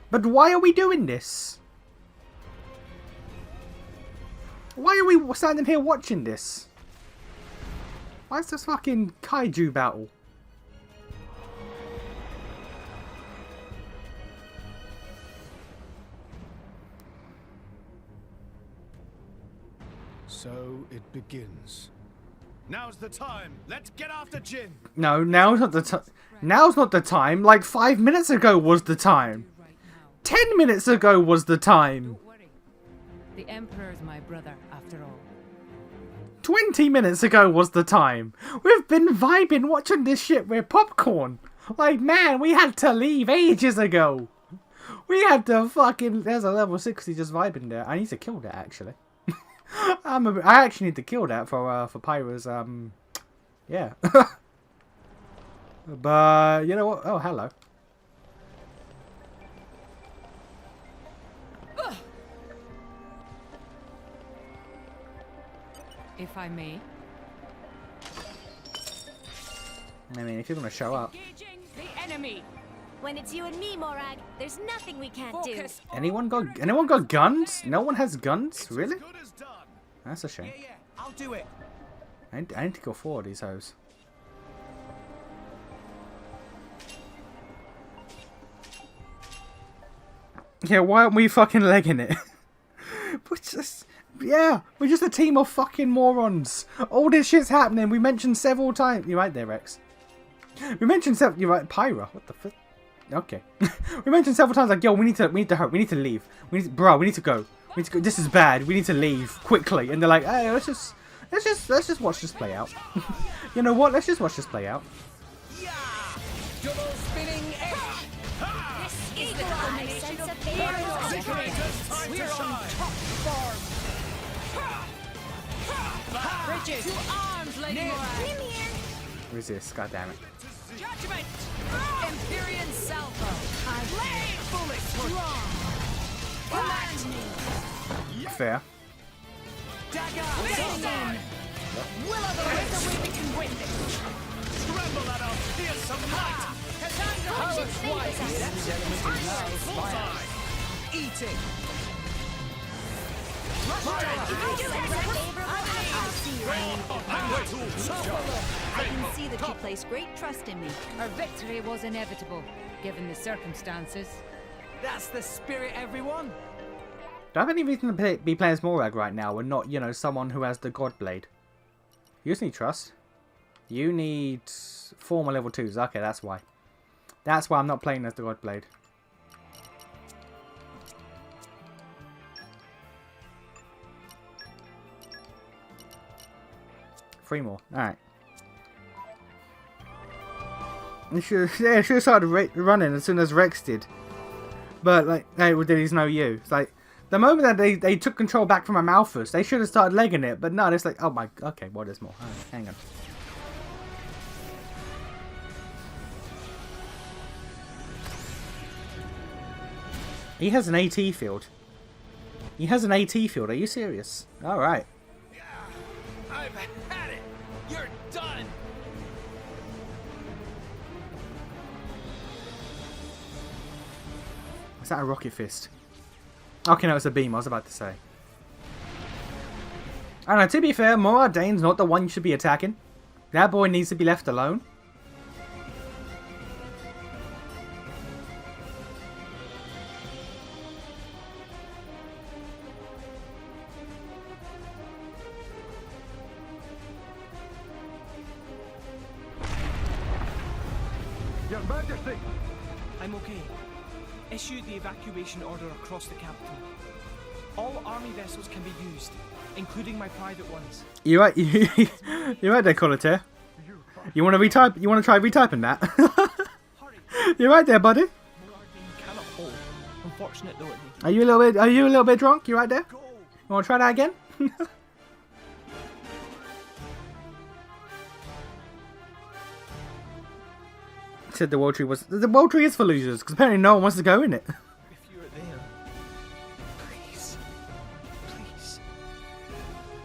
But why are we doing this? Why are we standing here watching this? Why is this fucking kaiju battle? So it begins. Now's the time. Let's get after Jin. No, now's not the time. Now's not the time. Like 5 minutes ago was the time. 10 minutes ago was the time. The Emperor's my brother, after all. 20 minutes ago was the time. We've been vibing watching this shit with popcorn. Like, man, we had to leave ages ago. We had to fucking... There's a level 60 just vibing there. I need to kill that, actually. I actually need to kill that for Pyra's, yeah. But, you know what? Oh, hello. If I may. I mean, if you're gonna show up. Engaging the enemy. When it's you and me, Morag, there's nothing we can't do. Anyone got guns? No one has guns? Really? That's a shame. Yeah, I'll do it. I need to go forward these hoes. Yeah, why aren't we fucking legging it? We're just a team of fucking morons. All this shit's happening. We mentioned several times. You're right there, Rex. We mentioned several. You're right, Pyra. What the fuck? Okay. We mentioned several times like, yo, we need to hurry. We need to leave. We need to go. We need to go. This is bad. We need to leave quickly. And they're like, hey, let's just watch this play out. You know what? Let's just watch this play out. Double spinning edge. This is the culmination of fear. We're on top form. Bridges to arms, Lady Morag. Resist, goddammit. Judgment! Empyrean salvo! Command me! Fair. Dagger! Will of the There's a way we can win this! Tremble at our fearsome light! Eating! I can see that you place great trust in me. Our victory was inevitable, given the circumstances. That's the spirit, everyone! Do I have any reason to be playing as Morag right now and not, you know, someone who has the God Blade? You just need trust. You need 4 more level 2s. Okay, that's why. That's why I'm not playing as the God Blade. Three more. Alright. It should have started running as soon as Rex did. But, like, hey, well, he's no you. It's like, the moment that they took control back from Amalthus, they should have started legging it. But no, it's like, oh my, okay, well, there's more. Right, hang on. He has an AT field. He has an AT field. Are you serious? Alright. I've had it! You're done! Is that a rocket fist? Okay, no, it's a beam, I was about to say. I don't know, to be fair, Moradane's not the one you should be attacking. That boy needs to be left alone. Your Majesty! I'm okay. Issue the evacuation order across the capital. All army vessels can be used, including my private ones. You right? You right there, Coletaire? You want to retype? You want to try retyping that? You're right there, buddy. Cannot hold. Unfortunate though it may. Are you a little bit drunk? You right there? You want to try that again? Said the World Tree was... The World Tree is for losers, because apparently no one wants to go in it. If you're there, please,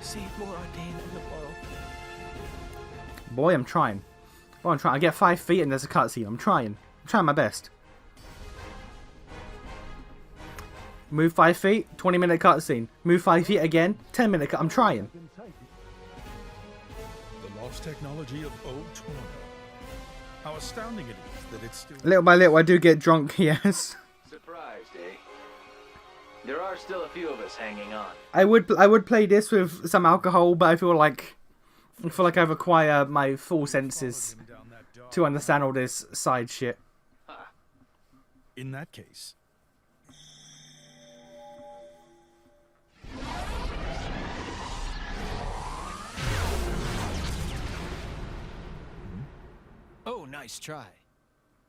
save Moradane and the world. Boy, I'm trying. Boy, I'm trying. I get 5 feet and there's a cutscene. I'm trying. I'm trying my best. Move 5 feet, 20-minute cutscene. Move 5 feet again, 10-minute cut. I'm trying. The lost technology of old Toronto. How astounding it is that it's still... Little by little, I do get drunk, yes. Surprised, eh? There are still a few of us hanging on. I would play this with some alcohol, but I feel like I've acquired my full senses to understand all this side shit. In that case. Oh, nice try.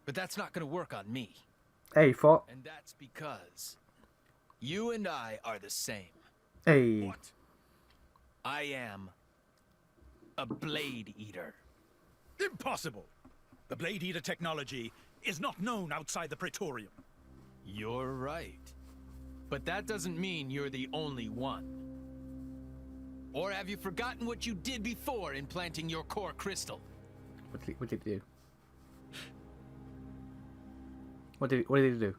But that's not gonna work on me. Hey, fuck. And that's because you and I are the same. Hey. What? I am a Blade Eater. Impossible! The Blade Eater technology is not known outside the Praetorium. You're right. But that doesn't mean you're the only one. Or have you forgotten what you did before implanting your core crystal? What did he do? What did he do?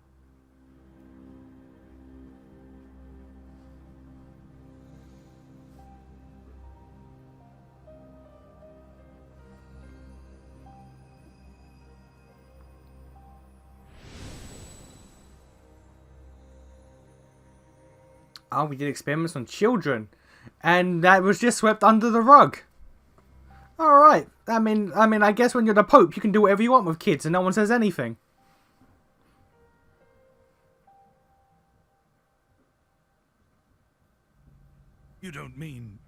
Oh, we did experiments on children, and that was just swept under the rug. All right. I mean, I guess when you're the Pope, you can do whatever you want with kids, and no one says anything. You don't mean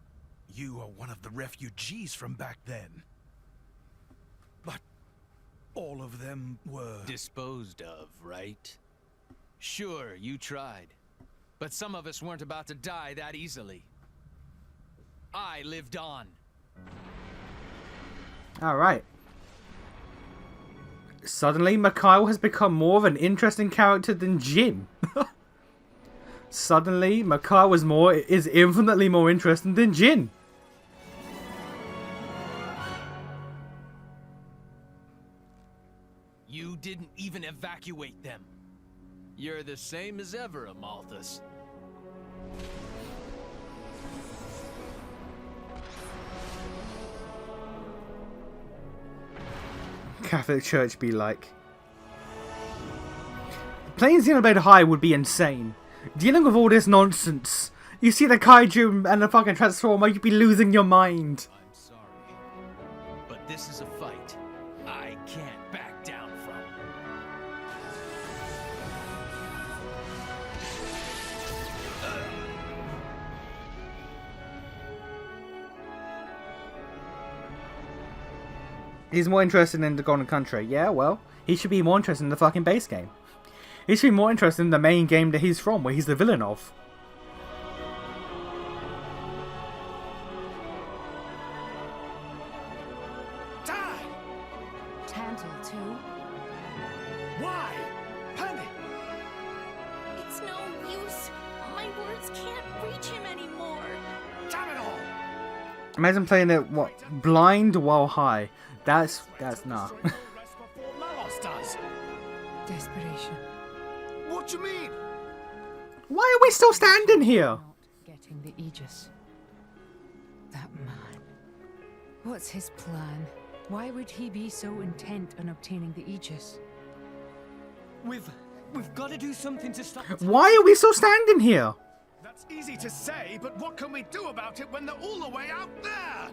you are one of the refugees from back then? But all of them were... disposed of, right? Sure, you tried. But some of us weren't about to die that easily. I lived on. Alright. Suddenly, Mikhail has become more of an interesting character than Jin. Suddenly, Mikhail is infinitely more interesting than Jin. You didn't even evacuate them. You're the same as ever, Amalthus. Catholic Church be like. Playing Xenoblade High would be insane. Dealing with all this nonsense. You see the kaiju and the fucking transformer, you'd be losing your mind. I'm sorry, but this is a fight I can't back down from. He's more interested in the Golden Country. Yeah, well, he should be more interested in the fucking base game. He should be more interested in the main game that he's from, where he's the villain of. Tantal, too? Why? Panic! It's no use. My words can't reach him anymore. Damn it all! Imagine playing it, what, blind while high. That's nah. Malos does. Desperation. What do you mean? Why are we still standing here? Not getting the Aegis. That man. What's his plan? Why would he be so intent on obtaining the Aegis? We've got to do something to stop. Why are we still standing here? That's easy to say, but what can we do about it when they're all the way out there?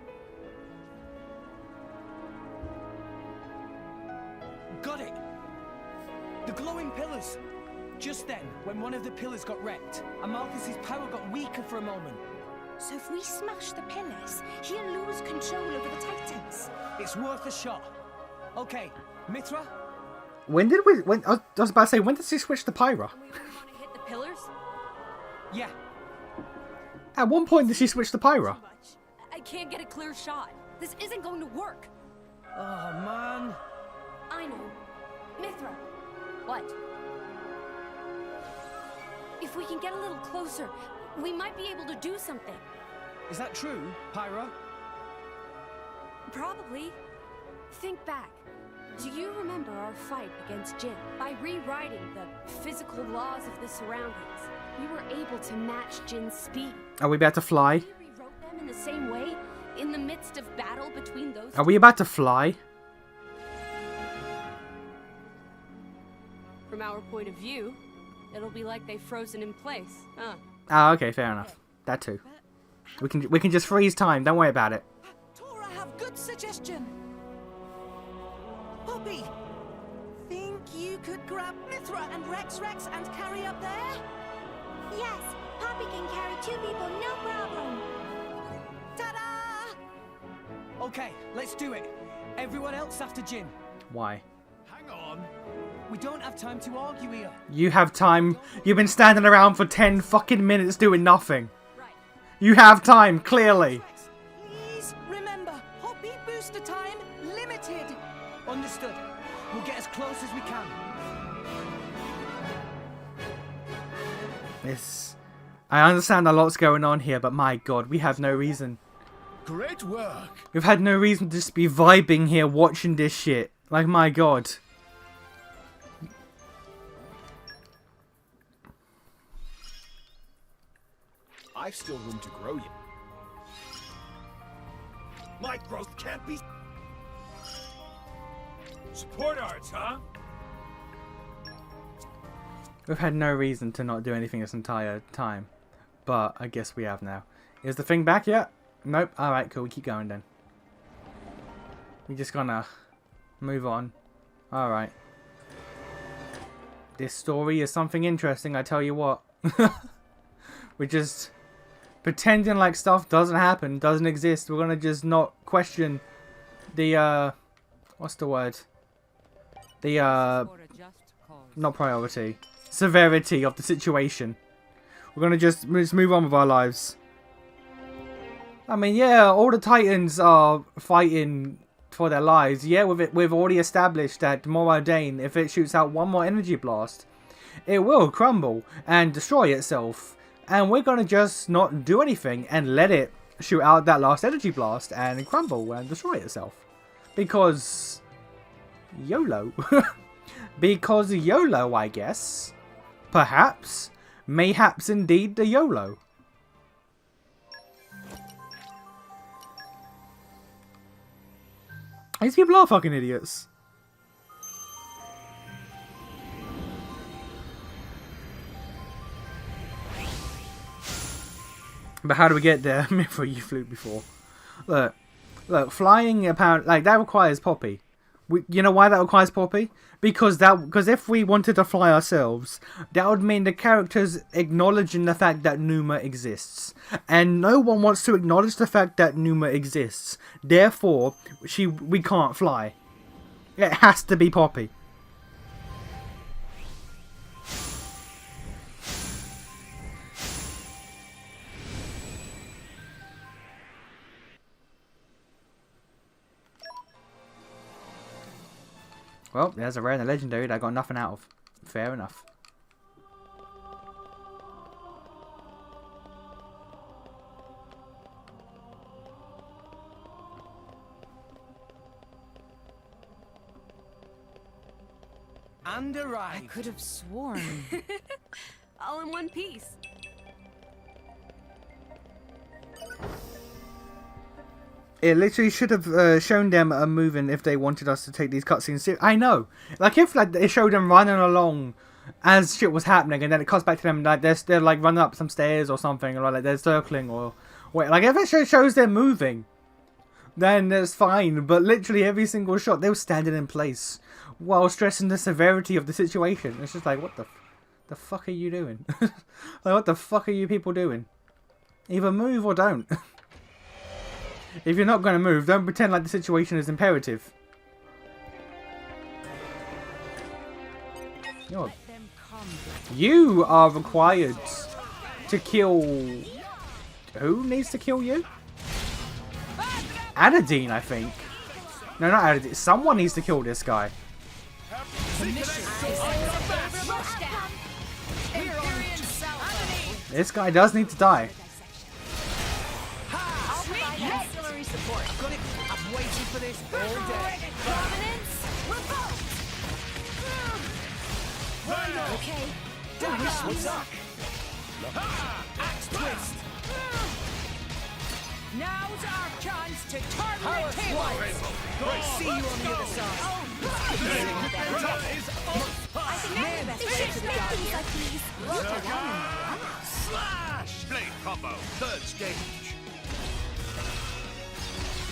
Got it! The glowing pillars! Just then, when one of the pillars got wrecked, Amalthus's power got weaker for a moment. So if we smash the pillars, he'll lose control over the Titans. It's worth a shot. Okay, Mithra? When did we... I was about to say, when did she switch to Pyra? We really want to hit the pillars? Yeah. At one point did she switch to Pyra? I can't get a clear shot. This isn't going to work. Oh, man. I know. Mithra. What? If we can get a little closer, we might be able to do something. Is that true, Pyra? Probably. Think back. Do you remember our fight against Jin? By rewriting the physical laws of the surroundings, we were able to match Jin's speed. Are we about to fly? We rewrote them in the same way, in the midst of battle between those Are we about to fly? From our point of view, it'll be like they've frozen in place, huh? Ah, okay, fair enough. That too. We can just freeze time. Don't worry about it. Tora, have good suggestion. Poppy, think you could grab Mithra and Rex and carry up there? Yes, Poppy can carry 2 people, no problem. Ta-da! Okay, let's do it. Everyone else after Jin. Why? Hang on. We don't have time to argue here. You have time. You've been standing around for 10 fucking minutes doing nothing. You have time, clearly. Please remember, Poppy booster time limited. Understood. We'll get as close as we can. I understand a lot's going on here, but my god, we have no reason. Great work. We've had no reason to just be vibing here watching this shit. Like, my god. I've still room to grow yet. My growth can't be... Support arts, huh? We've had no reason to not do anything this entire time. But I guess we have now. Is the thing back yet? Nope. Alright, cool. We keep going then. We're just gonna move on. Alright. This story is something interesting, I tell you what. We're just pretending like stuff doesn't happen, doesn't exist. We're gonna just not question the, what's the word? The, not priority. Severity of the situation. We're gonna just move on with our lives. I mean, yeah, all the Titans are fighting for their lives. Yeah, we've already established that Moradane, if it shoots out one more energy blast, it will crumble and destroy itself. And we're gonna just not do anything and let it shoot out that last energy blast and crumble and destroy itself. Because YOLO. Because YOLO, I guess. Perhaps. Mayhaps indeed the YOLO. These people are fucking idiots. But how do we get there? Mithra, you flew before. Look, flying apparently, like, that requires Poppy. You know why that requires Poppy? Because if we wanted to fly ourselves, that would mean the characters acknowledging the fact that Numa exists. And no one wants to acknowledge the fact that Numa exists. Therefore, we can't fly. It has to be Poppy. Well, there's a rare and a legendary that I got nothing out of. Fair enough. And arrived. I could have sworn. All in one piece. It literally should have shown them a moving if they wanted us to take these cutscenes seriously. I know. Like, if like they showed them running along as shit was happening, and then it cuts back to them like they're like running up some stairs or something, or like they're circling, or wait, like if it shows them moving, then it's fine. But literally every single shot, they were standing in place while stressing the severity of the situation. It's just like, what the fuck are you doing? Like, what the fuck are you people doing? Either move or don't. If you're not going to move, don't pretend like the situation is imperative. You are required to kill... Who needs to kill you? Anadine, I think. No, not Anadine. Someone needs to kill this guy. This guy does need to die. Support. Got it. I've waited for this all day. Prominence, revolt! Okay. Dash, what's up? Axe twist. Now's our chance to turn the tables. I see you on the other side. I Slash! Blade combo, third stage.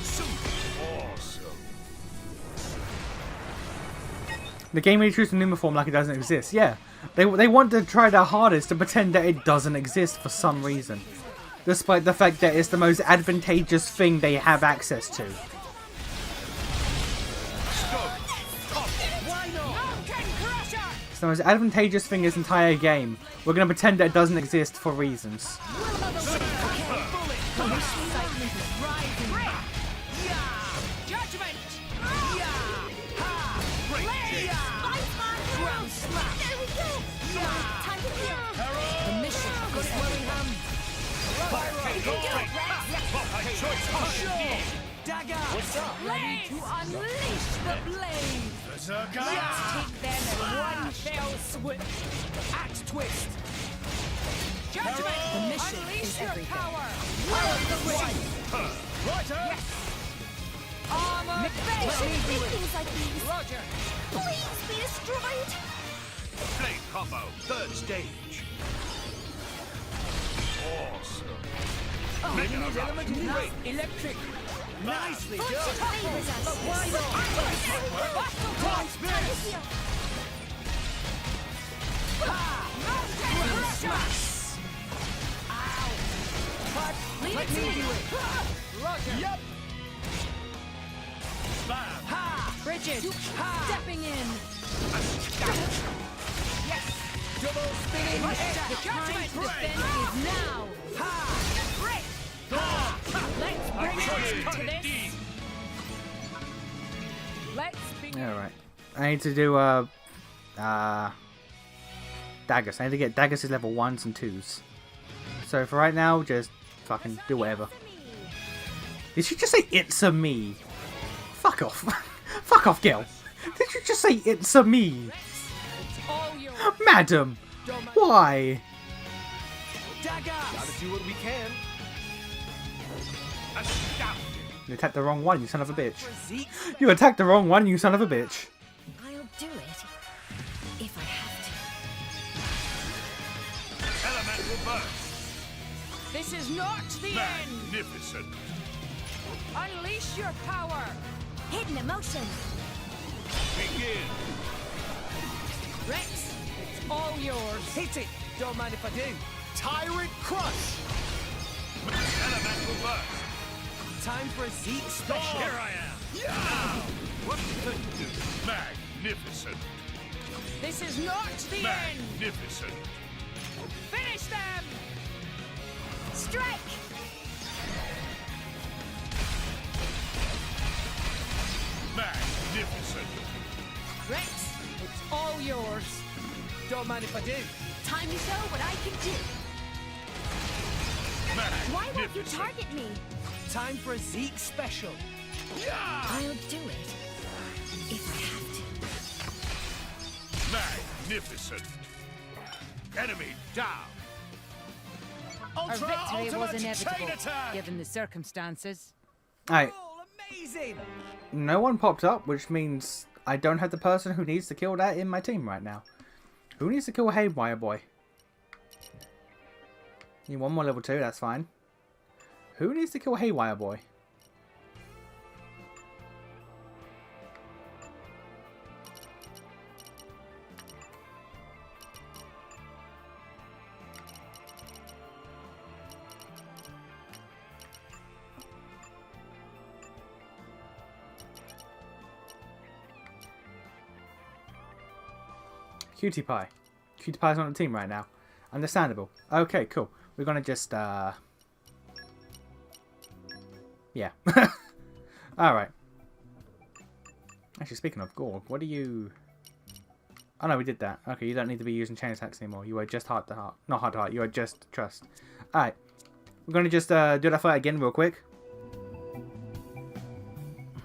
Super awesome. The game really treats the Numa form like it doesn't exist. Yeah, they want to try their hardest to pretend that it doesn't exist for some reason, despite the fact that it's the most advantageous thing they have access to. It's the most advantageous thing in this entire game. We're gonna pretend that it doesn't exist for reasons. What's up? Ready to unleash the blade! Let's take them in one fell swoop. Axe twist! Judgment! The mission unleash your power! Will of the wind! Yes! Armor base! Things like these. Roger! Please be destroyed. Blade combo, third stage. Awesome. Enemy's element is great. Electric! Nicely done! But why not? Battle Smash! Smash! Ow! But let me do it! Roger! Yep! Ha! Bridget! Stepping in! Yes! Double spinning! The time to defend is now! Ha! Break! Let's bring it to this! Let's begin! Alright. I need to do, daggers. I need to get daggers' level 1s and 2s. So for right now, just fucking do whatever. Did you just say it's a me? Fuck off. Fuck off, Gil. Did you just say it's a me? Madam! Why? Gotta do what we can. You attacked the wrong one, you son of a bitch. You attacked the wrong one, you son of a bitch. I'll do it if I have Elemental burst. This is not the end! Magnificent. Unleash your power! Hidden emotion. Begin. Rex, it's all yours. Hit it! Don't mind if I do. Tyrant Crush! Elemental burst. Time for a Zeke special. Here I am. Now, what the do? Magnificent. This is not the end! Magnificent. Finish them! Strike. Magnificent. Rex, it's all yours. Don't mind if I do. Time to show what I can do. Why won't you target me? Time for a Zeke special. I'll do it if I have to. Magnificent. Enemy down. Our victory was inevitable, given the circumstances. Alright. Amazing! No one popped up, which means I don't have the person who needs to kill that in my team right now. Who needs to kill Haywire Boy? Need one more level 2, that's fine. Who needs to kill Haywire Boy? Cutie Pie. Cutie Pie's on the team right now. Understandable. Okay, cool. We're gonna just, yeah. Alright. Actually, speaking of Gorg, what do you... Oh no, we did that. Okay, you don't need to be using chain attacks anymore. You are just heart to heart. Not heart to heart, you are just trust. Alright. We're gonna just, do that fight again real quick.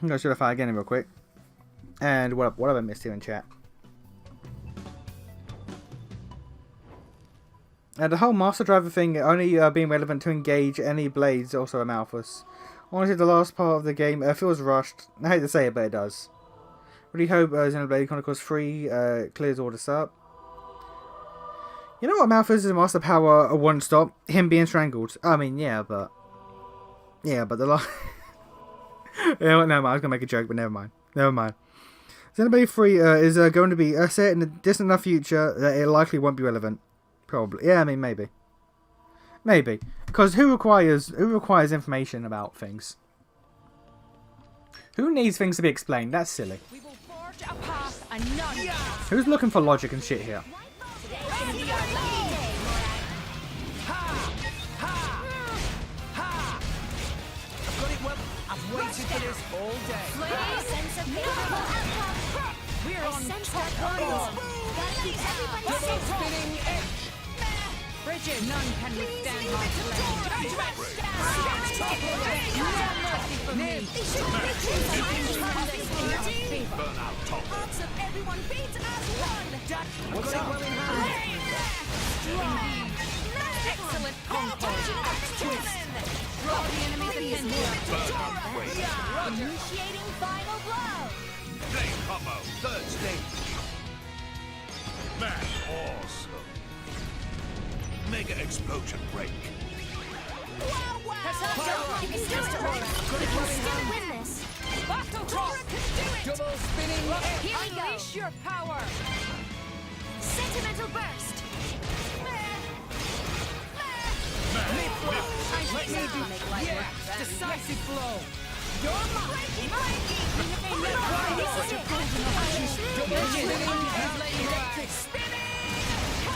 I'm gonna do that fight again real quick. And what have I missed here in chat? The whole Master Driver thing only being relevant to engage any blades, also Amalthus. Honestly, the last part of the game feels rushed. I hate to say it, but it does. Really hope Xenoblade Chronicles 3 clears all this up. You know what Malthus' master power won't stop? Him being strangled. I mean, yeah, but the line. Yeah, never mind. I was gonna make a joke, but never mind. Never mind. Xenoblade 3 is going to be set in a distant enough future that it likely won't be relevant. Probably. Yeah, I mean, maybe. Maybe. Because who requires information about things? Who needs things to be explained? That's silly. We will forge a path and none. Who's looking for logic and shit here? I've waited for this all day. We're on top. Double spinning edge. Bridget, none can withstand my flame. No mercy for me. Hearts of everyone beat as one. What's up? Excellent concord. Draw the enemy's attention. Initiating final blow. Flame combo, third stage. Man, awesome. Mega explosion break. Wow, wow. You can do it, right? You can still win this. Battle Tora can do it. Double spinning edge. Here we go. Unleash your power. Sentimental burst. Decisive blow. You're breaking,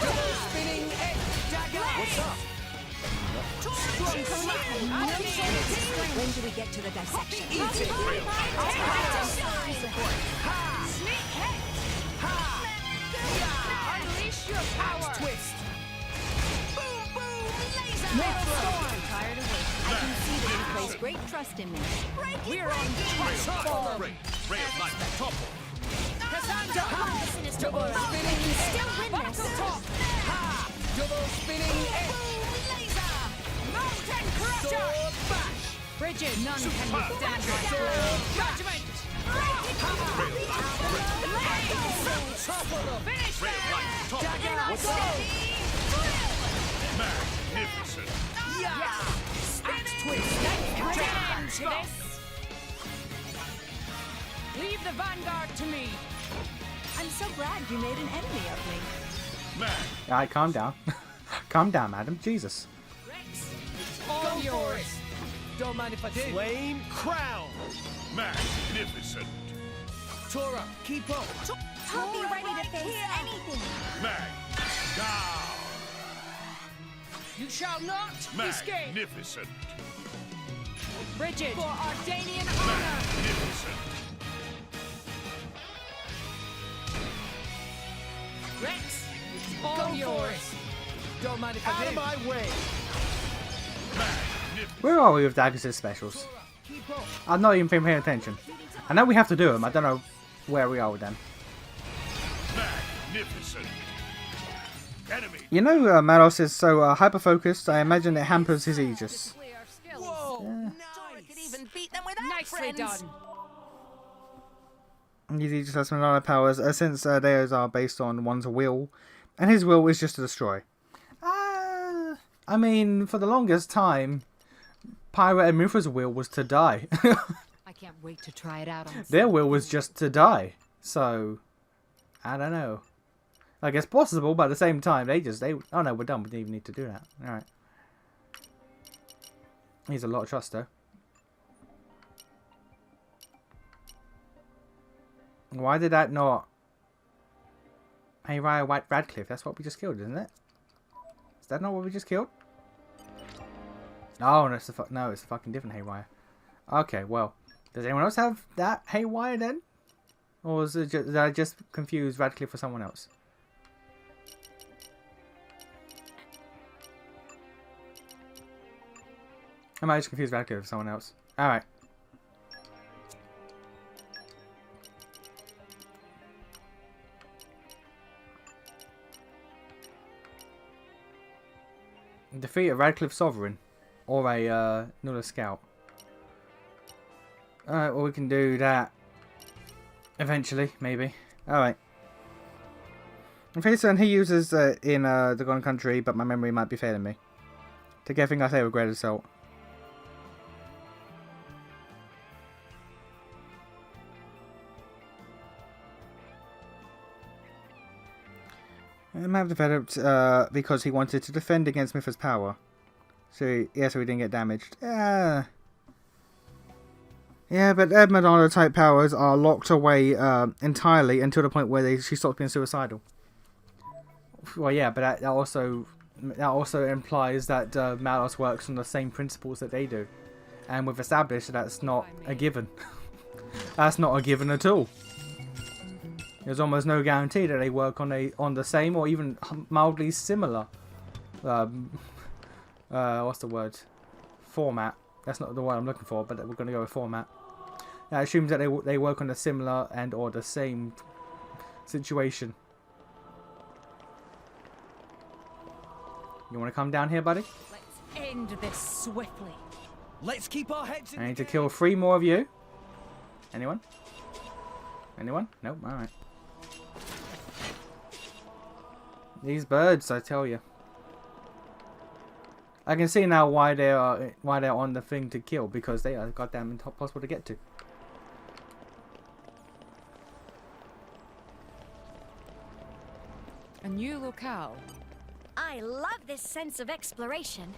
Double spinning edge. What's up? When do we get to the dissection? Unleash your power. Twist. boom, boom, laser. Tired of waiting. I can see that you place great trust in me. We're on top. Ray of light, topple. Don't mind the sinister aura. Spinning You can still win this. Double spinning edge. Mountain crusher. Sword bash. Bridget, none can withstand my flame. Judgment. Finish Ray of light, them. topple. What's up? Magnificent. Axe twist. Put an end to this. Leave the vanguard to me. I'm so glad you made an enemy of me. Man, Alright, calm down. Calm down, madam. Jesus. All yours. Don't mind if I did. Flame crown. magnificent. Tora, keep up. I'll be ready to face anything. Mag, down. You shall not escape. Magnificent. Bridget, for Ardanian honor. Magnificent. Rex, it's all yours. Don't mind if I did. Out of my way. Where are we with Dagger's specials? I'm not even paying attention. I know we have to do them. I don't know where we are with them. Magnificent. Enemy. You know, Malos is so hyper-focused, I imagine it hampers his Aegis. Whoa, could even beat them without Nicely friends. done. His Aegis has similar powers, since theirs are based on one's will, and his will is just to destroy. I mean, for the longest time, Pyra and Mufra's will was to die. I can't wait to try it out on Their will was just to die. So, I don't know. Like, it's possible, but at the same time, oh no, we're done. We didn't even need to do that. Alright. Needs a lot of trust, though. Why did that not... Hey, Raya White Radcliffe, that's what we just killed, isn't it? Is that not what we just killed? Oh, no, it's a fucking different Haywire. Okay, well, does anyone else have that Haywire then? Or was it did I just confuse Radcliffe for someone else? I might just confuse Radcliffe for someone else. Alright. Defeat a Radcliffe Sovereign. Or a Nulla Scout. Alright, well we can do that. Eventually, maybe. Alright. I'm fairly certain he uses in the Gone Country, but my memory might be failing me. Take everything I say with a grain of salt. It might have developed because he wanted to defend against Mithra's power. So he didn't get damaged. Yeah, but Madonna type powers are locked away entirely until the point where she stops being suicidal. Well, yeah, but that also implies that Malos works on the same principles that they do, and we've established that that's not a given. That's not a given at all. There's almost no guarantee that they work on the same or even mildly similar. What's the word? Format. That's not the word I'm looking for, but we're going to go with format. That assumes that they work on a similar and or the same situation. You want to come down here, buddy? Let's end this swiftly. Let's keep our heads in I need to kill 3 more of you. Anyone? Anyone? Nope. All right. These birds, I tell you. I can see now why they're on the thing to kill, because they are goddamn impossible to get to. A new locale. I love this sense of exploration.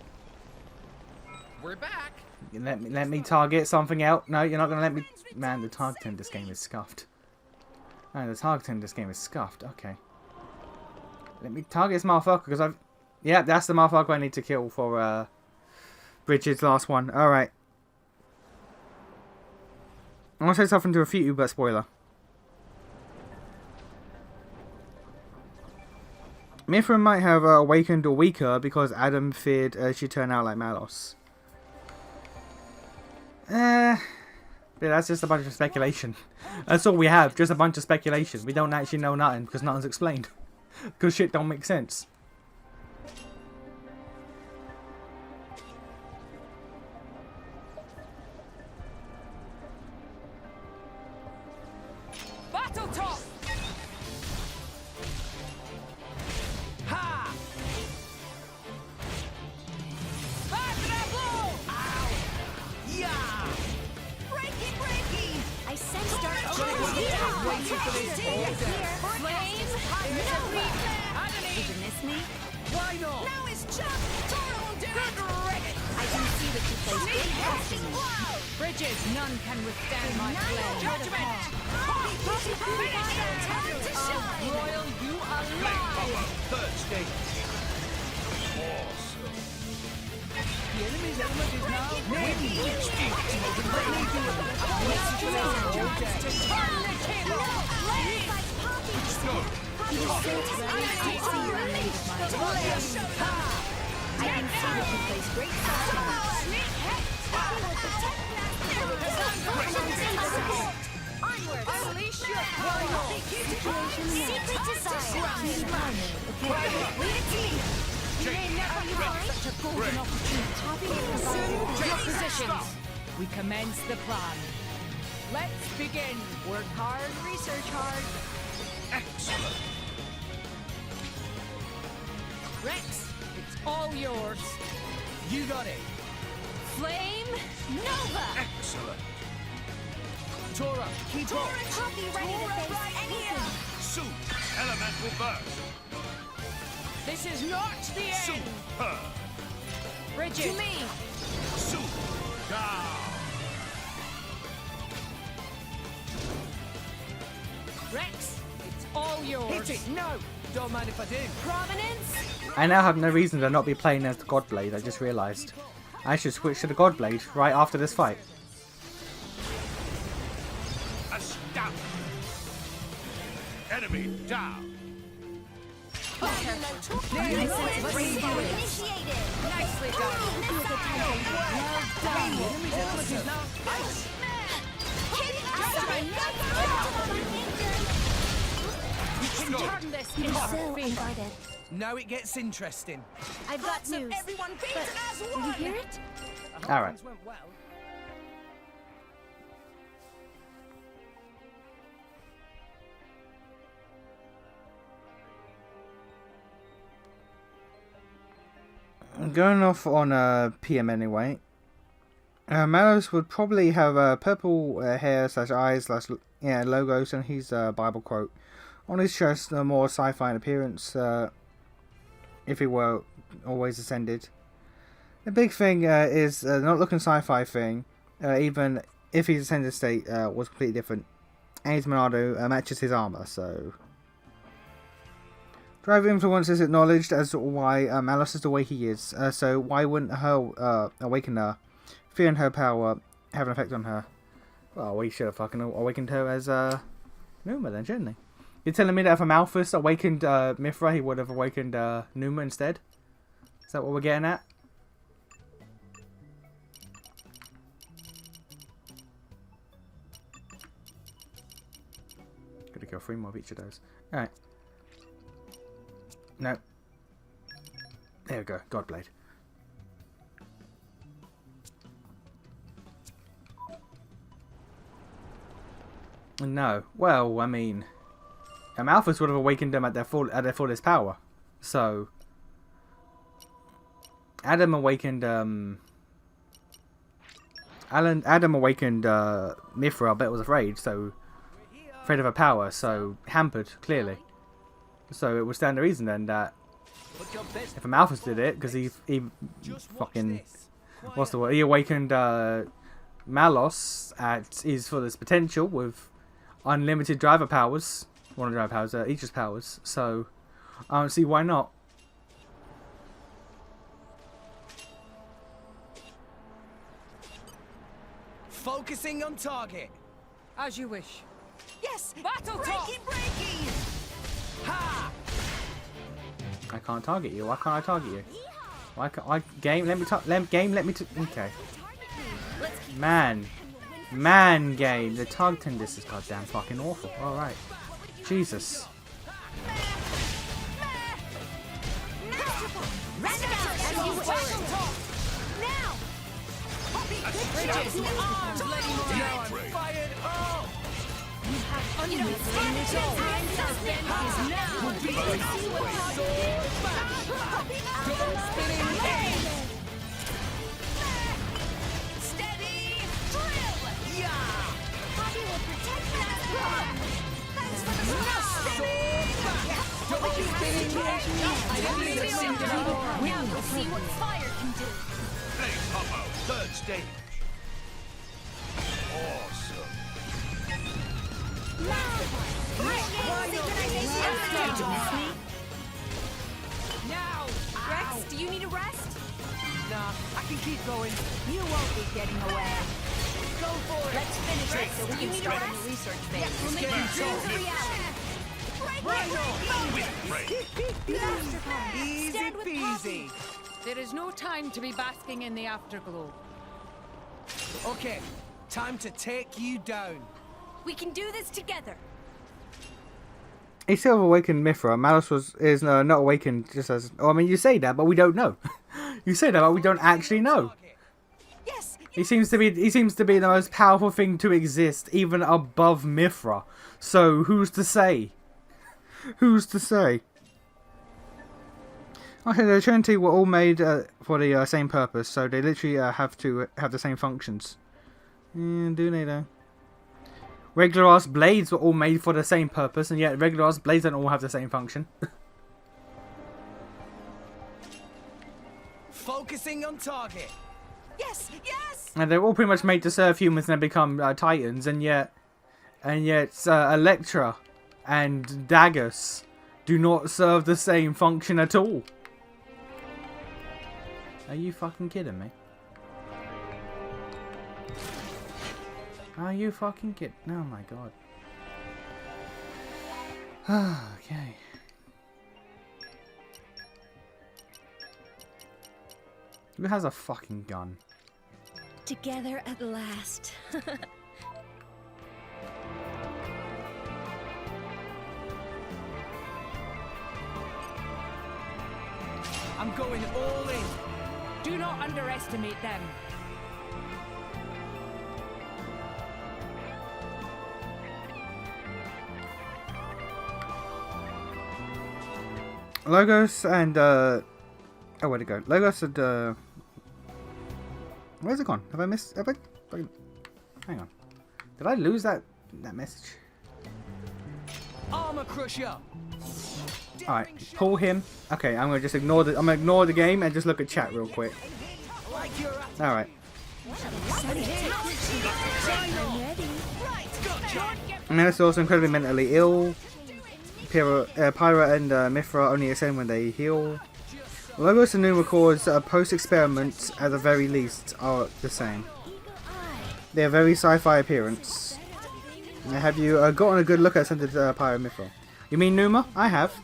We're back. Let me target something out. No, you're not gonna let me. Man, the targeting in this game is scuffed. Man, the targeting in this game is scuffed. Okay. Let me target this motherfucker because I've. Yeah, that's the motherfucker I need to kill for Bridget's last one. All right. I want to say something to refute you, but spoiler. Mithra might have awakened or weaker because Adam feared she'd turn out like Malos. But that's just a bunch of speculation. That's all we have, just a bunch of speculation. We don't actually know nothing because nothing's explained. Because shit don't make sense. Battle top. Ha! Yeah! Breaky! I sense dark Waiting for this all day. Flame! No! Did you miss me? Why not? Now it's Chuck. Toro will do it. I can see that you play great passion. Bridges, none can withstand my flame. Judgment! Royal, you alive. Third stage. Awesome. The enemy's element is now ready. I can see that you place great Unleash your secret desire. You may never find such a golden opportunity. Assume your positions. We commence the plan. Let's begin. Work hard, research hard. Excellent. Rex, it's all yours. You got it. Flame Nova. Excellent. Tora, keep up. I'll be ready to face anything. Soon, elemental burst. This is not the end. Super. Bridget. To me. Super. Down. Rex, it's all yours. Hit it. No. Don't mind if I do. Provenance. I now have no reason to not be playing as the Godblade, I just realised. I should switch to the Godblade right after this fight. Astounding. Enemy down. Initiated. Nicely done. We can turn this into our favor. Now it gets interesting. I've got news. Everyone beat as Will you one. hear it? All right. Things went well. going off on PM anyway. Malos would probably have purple hair / eyes / logos and his Bible quote on his chest, a more sci-fi in appearance if he were always ascended. The big thing is not looking sci-fi thing, even if his ascended state was completely different. And his Monado matches his armor, so... Drive influence is acknowledged as why Malos is the way he is, so why wouldn't her awaken her? Fear and her power have an effect on her. Well, we should have fucking awakened her as Numa then, shouldn't he? You're telling me that if Amalthus awakened Mithra, he would have awakened Numa instead? Is that what we're getting at? Gotta kill 3 more of each of those. Alright. No. There we go. Godblade. No. Well, I mean, Amalthus would have awakened them at their fullest power. So Adam awakened Adam awakened Mithra, but was afraid, so afraid of her power, so hampered clearly. So it would stand to reason then that if Amalthus did it, because he fucking what's the word? He awakened Malos at his fullest potential with unlimited driver powers. One of the driver powers, Aegis powers. So I don't see why not. Focusing on target. As you wish. Yes! Battle top! Breaky! Ha! I can't target you. Why can't I target you? Why can't I? Game, let me okay. Man, game. The targeting this is goddamn fucking awful. All right. Jesus. See what fire can do. Blade Poppo, 3rd stage. Awesome. Now! Rex, do you need a rest? Nah, I can keep going. You won't be getting away. Go for it! Let's finish it so we you can need start a on the rest? research phase. Yes, we'll make your dreams a reality. Easy Stand with peasy. There is no time to be basking in the afterglow. Okay, time to take you down. We can do this together. He still have awakened Mithra. Malos is not awakened just as... Oh, I mean, you say that, but we don't know. You say that, but we don't actually know. Yes. He seems to be the most powerful thing to exist, even above Mithra. So who's to say? Who's to say? Okay, the Trinity were all made for the same purpose, so they literally have to have the same functions. Do they though? Regular ass blades were all made for the same purpose, and yet regular ass blades don't all have the same function. Focusing on target. Yes, yes. And they're all pretty much made to serve humans and then become titans, and yet Electra and Daggers do not serve the same function at all. Are you fucking kidding me? Are you fucking kidding? Oh my god. Okay. Who has a fucking gun? Together at last. I'm going all in. Do not underestimate them. Logos and Oh, where'd it go? Logos had, where's it gone? Have I missed... Hang on. Did I lose that message? Armor Crusher. Alright, pull him. Okay, I'm gonna just ignore the... I'm gonna ignore the game and just look at chat real quick. Alright. Melis is also incredibly mentally ill. Pyra and Mithra only ascend when they heal. Logos and Numa cause post-experiments, at the very least, are the same. They have very sci-fi appearance. Have you gotten a good look at something Pyra and Mithra? You mean Numa? I have.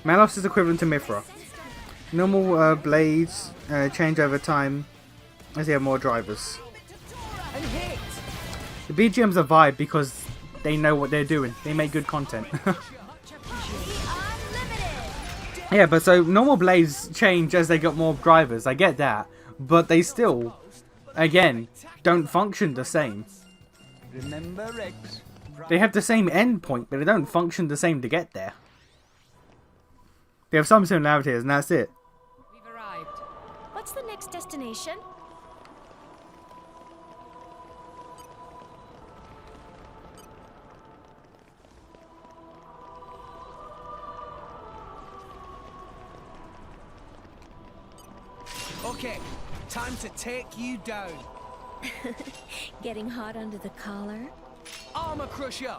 Malos is equivalent to Mithra. Normal blades change over time as they have more drivers. The BGM's a vibe because they know what they're doing. They make good content. Yeah, but so normal blades change as they get more drivers. I get that. But they still, again, don't function the same. Remember Rex? They have the same endpoint, but they don't function the same to get there. They have some similarities, and that's it. We've arrived. What's the next destination? Okay, time to take you down. Getting hot under the collar? Armor Crusher.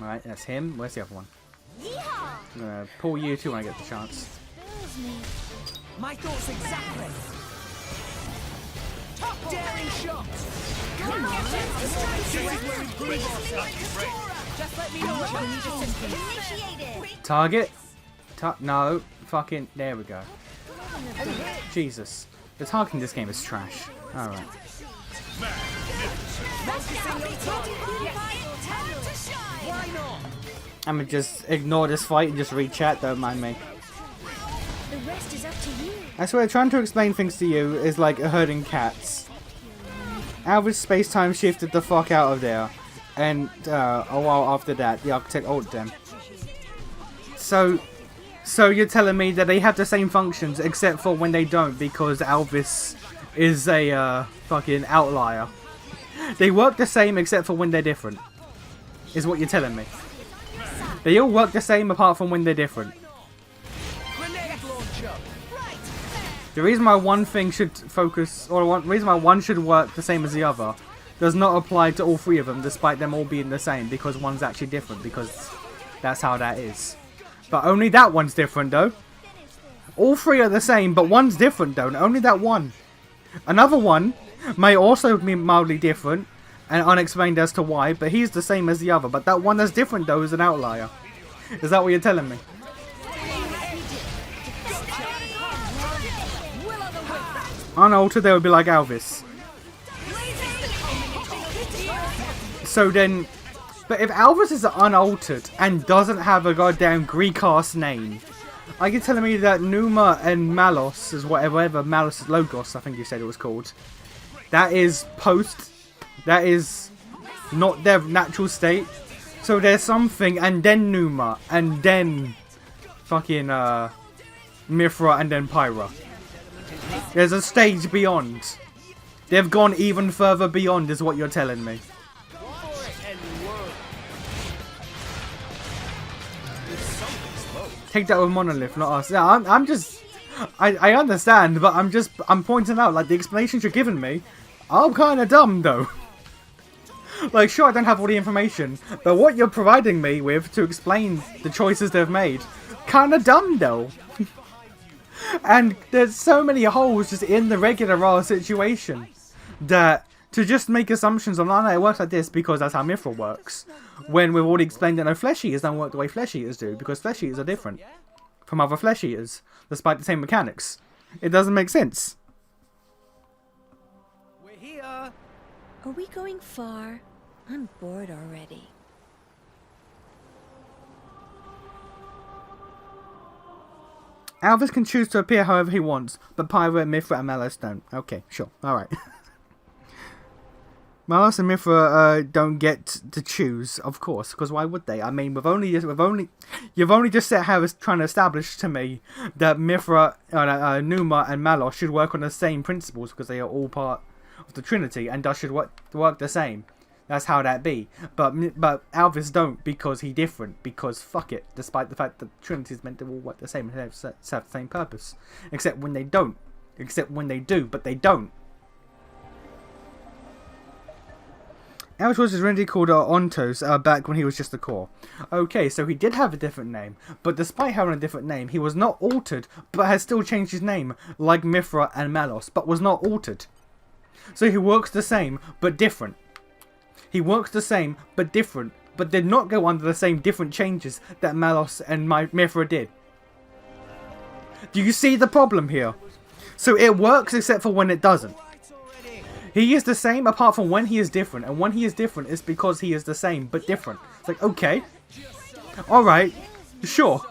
Alright, that's him. Where's the other one? I'm gonna pull you two when I get the chance. My thoughts exactly. Daring shot. Come on. Just let me know if you need assistance. Target? No. Fucking. There we go. Jesus. The targeting in this game is trash. Alright. I'm gonna just ignore this fight and just read chat, don't mind me. The rest is up to you. I swear, trying to explain things to you is like herding cats. Alvis space-time shifted the fuck out of there. And a while after that, the architect altered them. So you're telling me that they have the same functions except for when they don't because Alvis is a fucking outlier. They work the same except for when they're different. Is what you're telling me. They all work the same apart from when they're different. The reason why one thing should focus, or the reason why one should work the same as the other, does not apply to all three of them despite them all being the same because one's actually different because that's how that is. But only that one's different though. All three are the same, but one's different though, and only that one. Another one may also be mildly different and unexplained as to why, but he's the same as the other. But that one that's different though is an outlier. Is that what you're telling me? Unaltered, they would be like Alvis. So then, but if Alvis is unaltered and doesn't have a goddamn Greek-ass name, are you telling me that Numa and Malos is whatever Malos Logos, I think you said it was called, that is that is not their natural state? So there's something, and then Numa, and then fucking Mithra, and then Pyra. There's a stage beyond. They've gone even further beyond, is what you're telling me. Take that with Monolith, not us. Yeah, I'm just... I understand, but I'm pointing out, like, the explanations you're giving me are kind of dumb, though. Like, sure, I don't have all the information, but what you're providing me with to explain the choices they've made, kind of dumb, though. And there's so many holes just in the regular raw situation that to just make assumptions on, oh, no, it works like this because that's how Mithra works. When we've already explained that no, flesh eaters don't work the way flesh eaters do because flesh eaters are different from other flesh eaters despite the same mechanics. It doesn't make sense. We're here. Are we going far? I'm bored already. Alvis can choose to appear however he wants, but Pyra, Mithra, and Malos don't. Okay, sure. Alright. Malos and Mithra don't get to choose, of course, because why would they? I mean, you've only just said how it's trying to establish to me that Mithra, Numa, and Malos should work on the same principles because they are all part of the Trinity and thus should work the same. That's how that be. But Alvis don't because he different. Because fuck it. Despite the fact that Trinity is meant to all work the same and have the same purpose, except when they don't. Except when they do, but they don't. Alvis was originally called Ontos back when he was just a core. Okay, so he did have a different name, but despite having a different name, he was not altered, but has still changed his name, like Mithra and Malos, but was not altered. So he works the same, but different. He works the same, but different, but did not go under the same different changes that Malos and Mithra did. Do you see the problem here? So it works except for when it doesn't. He is the same apart from when he is different. And when he is different, it's because he is the same, but different. It's like, okay. Alright. Sure.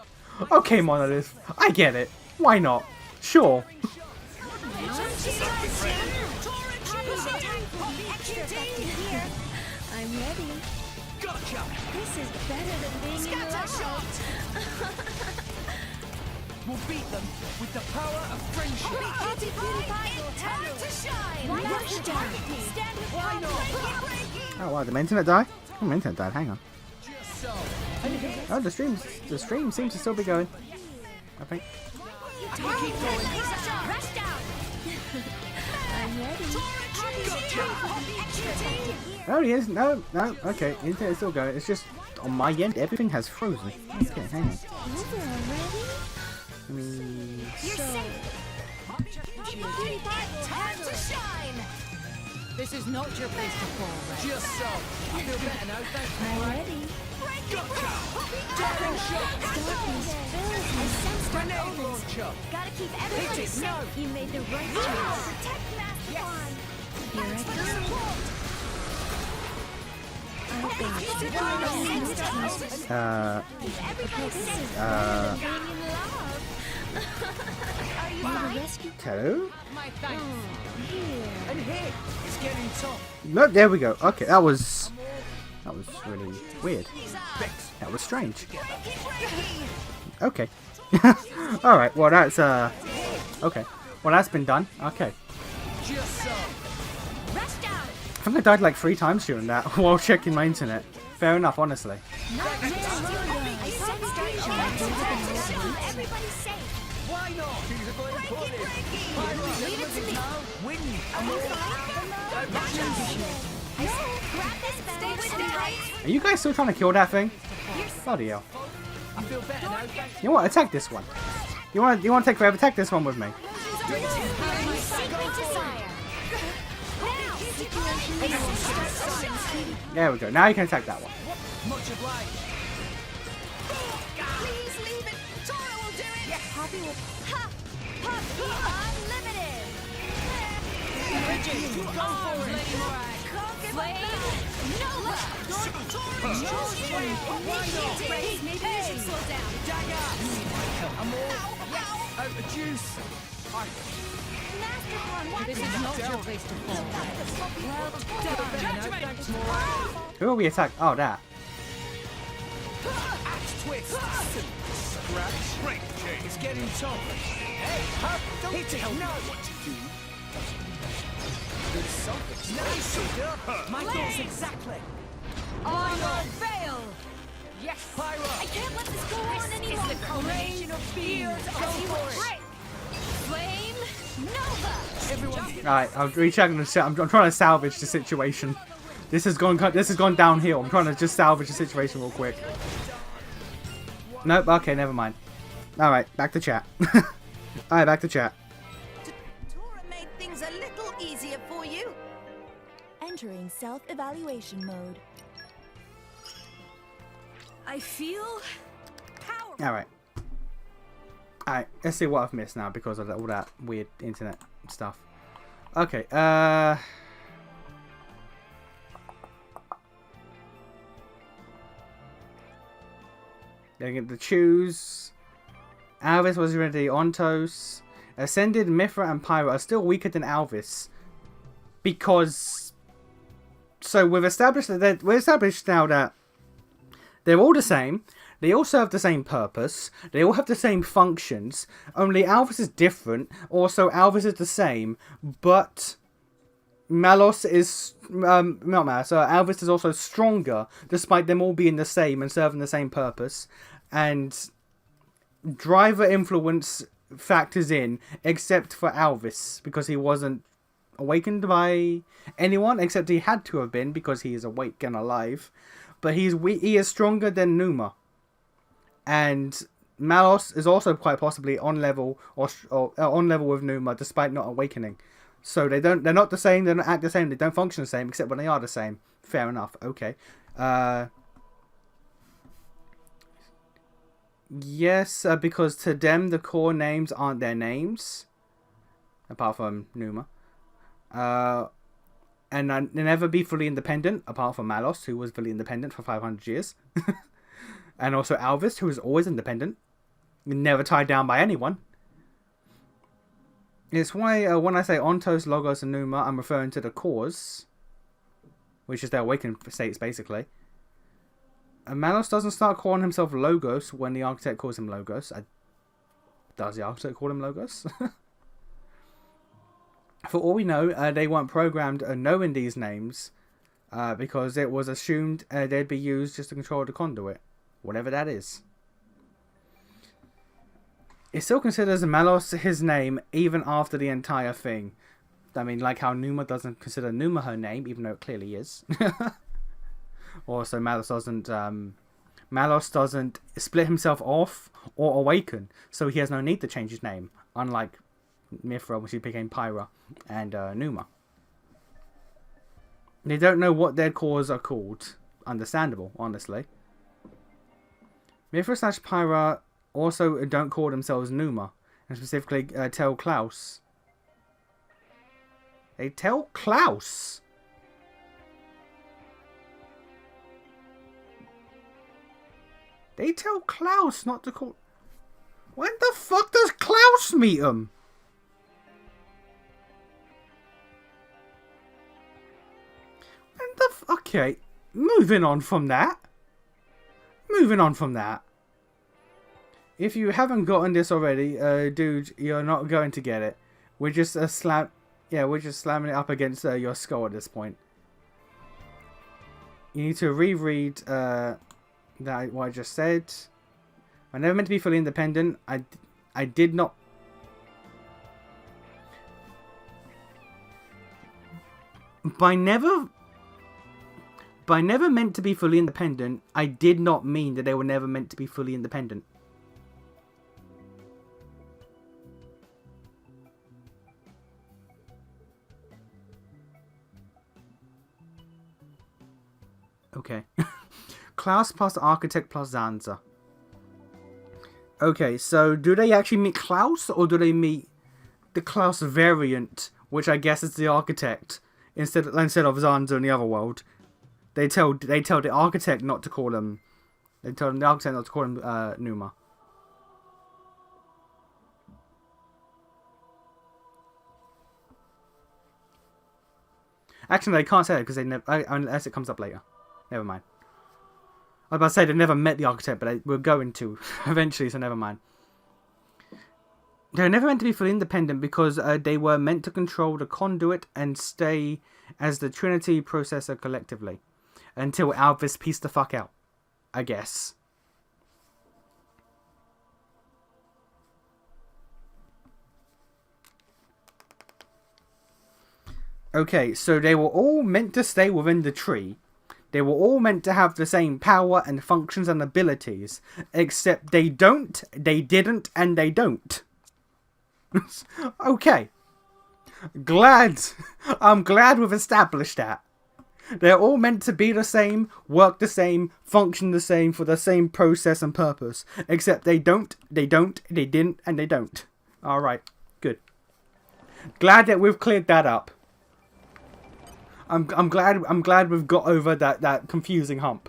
Okay, Monolith. I get it. Why not? Sure. I'm ready. Gotcha. This is better than being in love. We'll beat them with the power of friendship. Time to shine. Why not target me? Stand with Why not? Oh wow, did my internet die? Oh, my internet died. Hang on. Oh, the stream seems to still be going. I think. I can keep going. Rest out. I'm ready. Oh, he is. No. Okay, internet's still going. It's just on my end, everything has frozen. Okay, hang on. You're safe. Time to shine. This is not your place to fall, right? Just so. I feel better now, thanks. I'm ready. Gotcha. Daring shot. Grenade launcher. Gotta keep everybody safe. You made the right choice. Protect Master. Here I Hello? My thanks. And hit. It's getting tough. No, there we go. Okay, that was really weird. That was strange. Okay. Alright, well that's okay. Well that's been done. Okay. I think I died like 3 times during that while checking my internet. Fair enough, honestly. Why not? Leave it to me. Win. Are you guys still trying to kill that thing? Bloody hell. I feel better now, thanks. You know what? Attack this one. You want to take forever? Attack this one with me. There we go. Now you can attack that one. Much obliged. Please leave it. Tora will do it. Yes. Poppy will. Ha! Poppy Unlimited. Go for it. Flame. Nova. Why not? Maybe you should slow down. Dagger. I'm all out of juice. This is not your place to fall. Who are we attacking? Oh, that. Axe twist. Scratch. It's getting tough. Hey, don't hit it. No. What to do? There's something. Nice. My thoughts exactly. Armor fail. Yes, Pyro. I can't let this go on any longer. It's the culmination of fears. Go for it. Flame Nova. Alright, I'm rechecking the. I'm trying to salvage the situation. This has gone downhill. I'm trying to just salvage the situation real quick. Nope. Okay, never mind. All right, back to chat. All right, back to chat. Tora made things a little easier for you. Entering self-evaluation mode. I feel powerful. All right. All right. Let's see what I've missed now because of all that weird internet stuff. Okay. They get to choose. Alvis was already Ontos. Ascended, Mithra, and Pyro are still weaker than Alvis. Because So we've established that we're established now that they're all the same. They all serve the same purpose. They all have the same functions. Only Alvis is different. Also, Alvis is the same, but Malos is not Malos. Alvis is also stronger, despite them all being the same and serving the same purpose. And driver influence factors in, except for Alvis, because he wasn't awakened by anyone, except he had to have been because he is awake and alive. But he is stronger than Numa, and Malos is also quite possibly on level or on level with Numa, despite not awakening. So they're not the same. They don't act the same. They don't function the same, except when they are the same. Fair enough. Okay. Yes, because to them the core names aren't their names, apart from Numa. And they never be fully independent, apart from Malos, who was fully independent for 500 years. And also Alvis, who is always independent. Never tied down by anyone. It's why when I say Ontos, Logos, and Numa, I'm referring to the cores, which is their awakened states, basically. And Malos doesn't start calling himself Logos when the Architect calls him Logos. Does the Architect call him Logos? For all we know, they weren't programmed knowing these names because it was assumed they'd be used just to control the conduit, whatever that is. It still considers Malos his name even after the entire thing. I mean, like how Numa doesn't consider Numa her name, even though it clearly is. Also, Malos doesn't split himself off or awaken, so he has no need to change his name, unlike Mithra, when she became Pyra, and Numa. They don't know what their cores are called. Understandable, honestly. Mithra / Pyra also don't call themselves Numa, and specifically tell Klaus. They tell Klaus! They tell Klaus not to call... When the fuck does Klaus meet him? Okay, moving on from that. If you haven't gotten this already, dude, you're not going to get it. We're just slamming it up against your skull at this point. You need to reread what I just said. I never meant to be fully independent. I did not. By never meant to be fully independent, I did not mean that they were never meant to be fully independent. Okay. Klaus plus Architect plus Zanza. Okay, so do they actually meet Klaus, or do they meet the Klaus variant, which I guess is the Architect, instead of Zanza in the other world? They tell the Architect not to call him. They tell the Architect not to call him Numa. Actually, they can't say it because they never, unless it comes up later. Never mind. I was about to say they never met the Architect, but they were going to eventually, so never mind. They were never meant to be fully independent because they were meant to control the conduit and stay as the Trinity processor collectively. Until Alvis pieced the fuck out, I guess. Okay, so they were all meant to stay within the tree. They were all meant to have the same power and functions and abilities. Except they don't, they didn't, and they don't. Okay. I'm glad we've established that. They're all meant to be the same, work the same, function the same for the same process and purpose. Except they don't, they didn't, and they don't. Alright, good. Glad that we've cleared that up. I'm glad we've got over that confusing hump.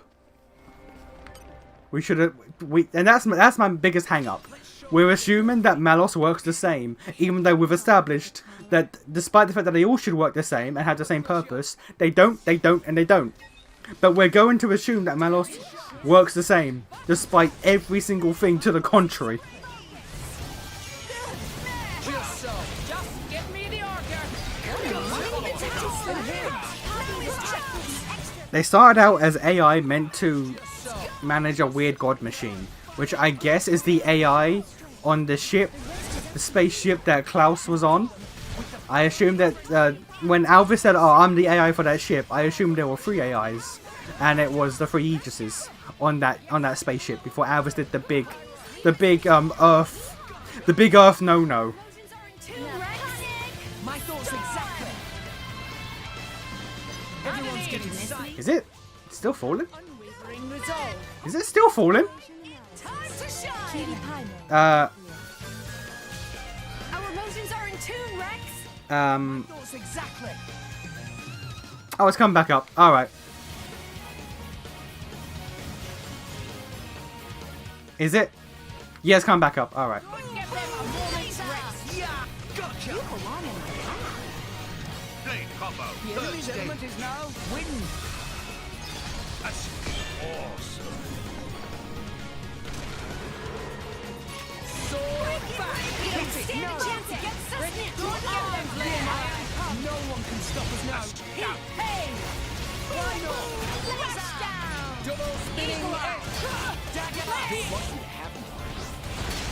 We should have and that's my biggest hang up. we're assuming that Malos works the same, even though we've established that despite the fact that they all should work the same and have the same purpose, they don't, and they don't. But we're going to assume that Malos works the same, despite every single thing to the contrary. Just give me the order. They started out as AI meant to manage a weird god machine, which I guess is the AI on the ship, the spaceship that Klaus was on. I assume that when Alvis said, "Oh, I'm the AI for that ship," I assumed there were 3 AIs, and it was the 3 Aegises on that spaceship before Alvis did the big Earth no. My thoughts exactly. Everyone's getting sight. Is it still falling? Unwavering resolve. Is it still falling? Time to shine. Our emotions are in tune, Rex. Thoughts exactly. Oh, it's come back up. All right. Is it? Yeah, it's come back up. All right. Blade combo. The enemy's element is now wind. That's awesome. Sword back. You don't stand a chance against us. No one can stop us now. Hey! Final! Splashdown! Double spinning dagger! Who wants you to have me?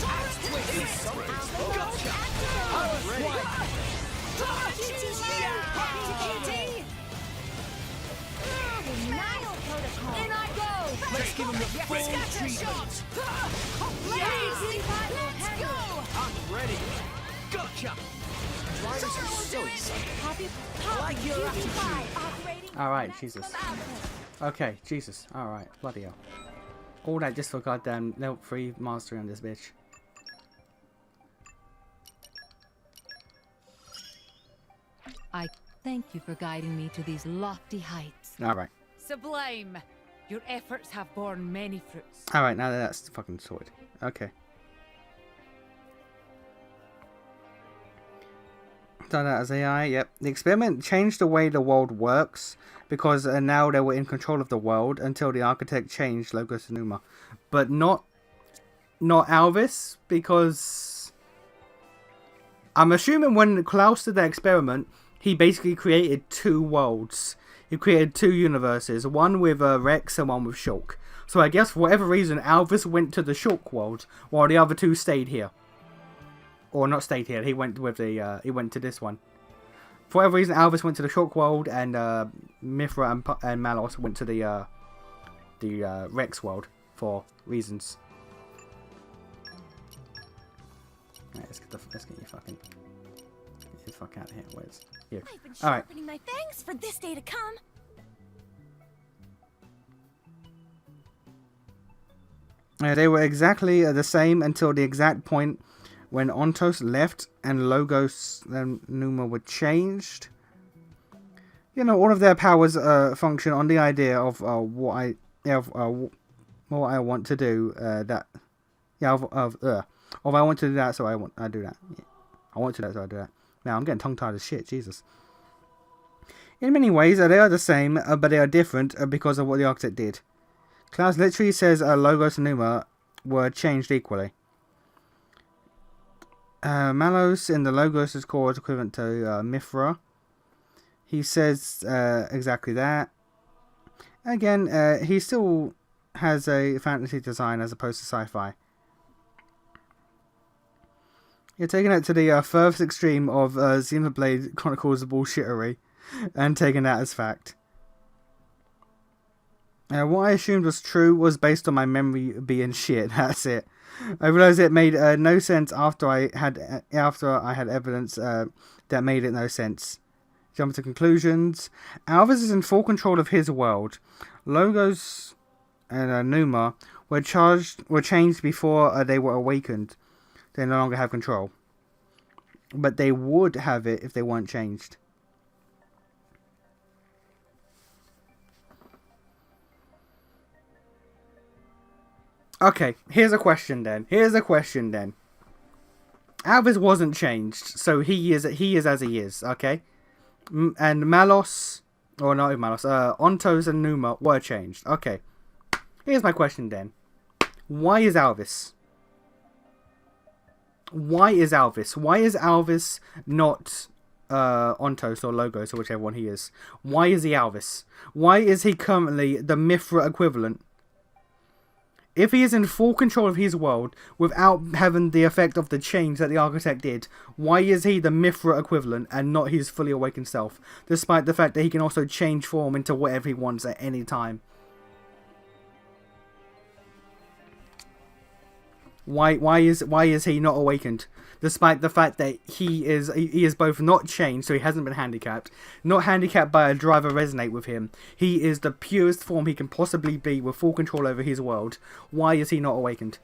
Axe twist! Gotcha! Power swipe! In I go! Let's give him the full treatment! Let's go! I'm ready! Gotcha! Drivers are so excited. I like your attitude. Alright, Jesus. Okay, Jesus. Alright, bloody hell. All that just for goddamn level 3 mastery on this bitch. I thank you for guiding me to these lofty heights. Alright. Sublime. Your efforts have borne many fruits. Alright, now that that's fucking sorted. Okay. Done that as AI, yep. The experiment changed the way the world works because now they were in control of the world until the architect changed Logos and Numa. But not Alvis, because I'm assuming when Klaus did that experiment, he basically created 2 worlds. He created 2 universes, one with Rex and one with Shulk. So I guess for whatever reason, Alvis went to the Shulk world while the other 2 stayed here. Or not stayed here. He went with the. He went to this one. For whatever reason, Alvis went to the Shulk world, and Mithra and Malos went to the Rex world for reasons. Right, let's get you fucking. Get the fuck out of here. Where's you? I've been All right. sharpening my fangs for this day to come. They were exactly the same until the exact point when Ontos left and Logos and Numa were changed. You know, all of their powers function on the idea of what I want to do. I want to do that, so I do that. Yeah. I want to do that, so I do that. Now I'm getting tongue-tied as shit. Jesus. In many ways, they are the same, but they are different because of what the architect did. Klaus literally says Logos and Numa were changed equally. Malos in the Logos' core is equivalent to Mithra. He says exactly that. Again, he still has a fantasy design as opposed to sci-fi. You're taking it to the furthest extreme of Xenoblade Chronicles bullshittery and taking that as fact. What I assumed was true was based on my memory being shit. That's it. I realized it made no sense after I had evidence that made it no sense. Jump to conclusions. Alvis is in full control of his world. Logos and Numa were changed before they were awakened. They no longer have control. But they would have it if they weren't changed. Okay, here's a question then. Alvis wasn't changed, so he is as he is, okay? And Malos, or not Malos, Ontos and Numa were changed. Okay. Here's my question then. Why is Alvis? Why is Alvis? Why is Alvis not Ontos or Logos or whichever one he is? Why is he Alvis? Why is he currently the Mithra equivalent? If he is in full control of his world without having the effect of the change that the Architect did, why is he the Mithra equivalent and not his fully awakened self? Despite the fact that he can also change form into whatever he wants at any time. Why is he not awakened? Despite the fact that he is both not changed, so he hasn't been handicapped, not handicapped by a driver resonate with him. He is the purest form he can possibly be with full control over his world. Why is he not awakened?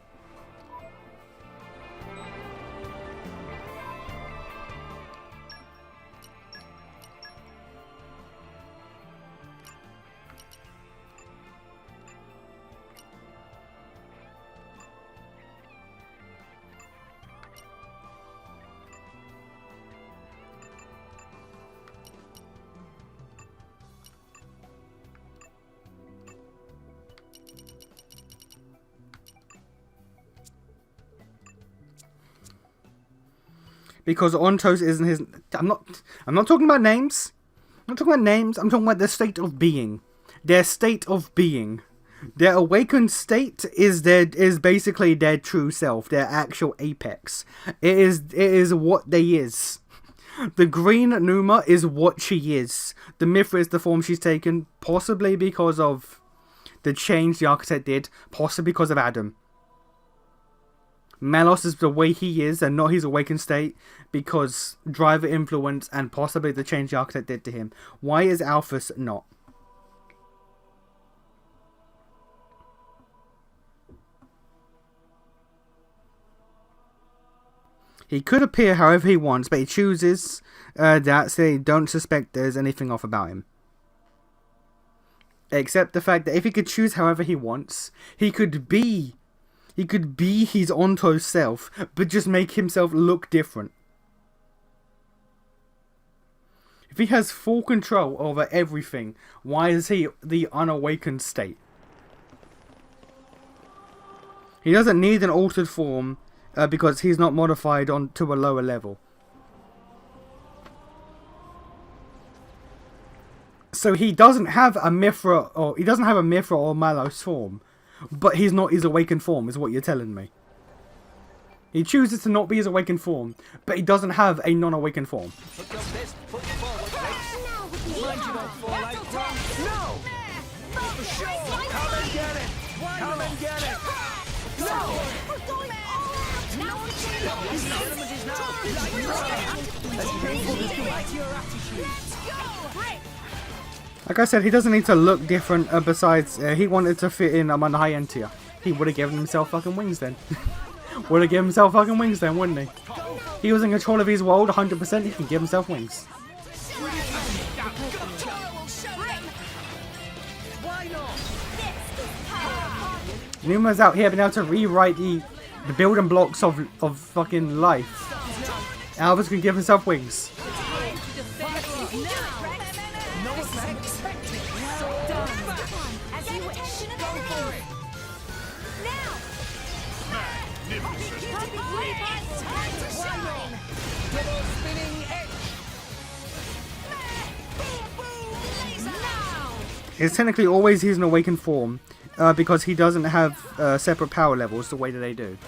Because Ontos isn't his... I'm not talking about names. I'm not talking about names. I'm talking about their state of being. Their state of being. Their awakened state is basically their true self. Their actual apex. It is what they is. The green Numa is what she is. The Mithra is the form she's taken. Possibly because of the change the Architect did. Possibly because of Adam. Malos is the way he is and not his awakened state because driver influence and possibly the change the Architect did to him. Why is Alphys not? He could appear however he wants, but he chooses that so they don't suspect there's anything off about him. Except the fact that if he could choose however he wants, he could be his Ontos self, but just make himself look different. If he has full control over everything, why is he the unawakened state? He doesn't need an altered form because he's not modified on to a lower level. So he doesn't have a Mithra or Malos form. But he's not his awakened form, is what you're telling me. He chooses to not be his awakened form, but he doesn't have a non-awakened form. Put your best foot forward, Rex. Mind you don't fall like drums. No! For sure! Come and get it! Come and get it! No! We're going all out! Now This element is now as painful as you like your attitude. Let's go! Break! Like I said, he doesn't need to look different. Besides, he wanted to fit in among the high end tier. He would have given himself fucking wings then. Would have given himself fucking wings then, wouldn't he? He was in control of his world 100%. He can give himself wings. Numa's out here being able to rewrite the building blocks of fucking life. Alvis can give himself wings. It's technically always he's an awakened form because he doesn't have separate power levels the way that they do.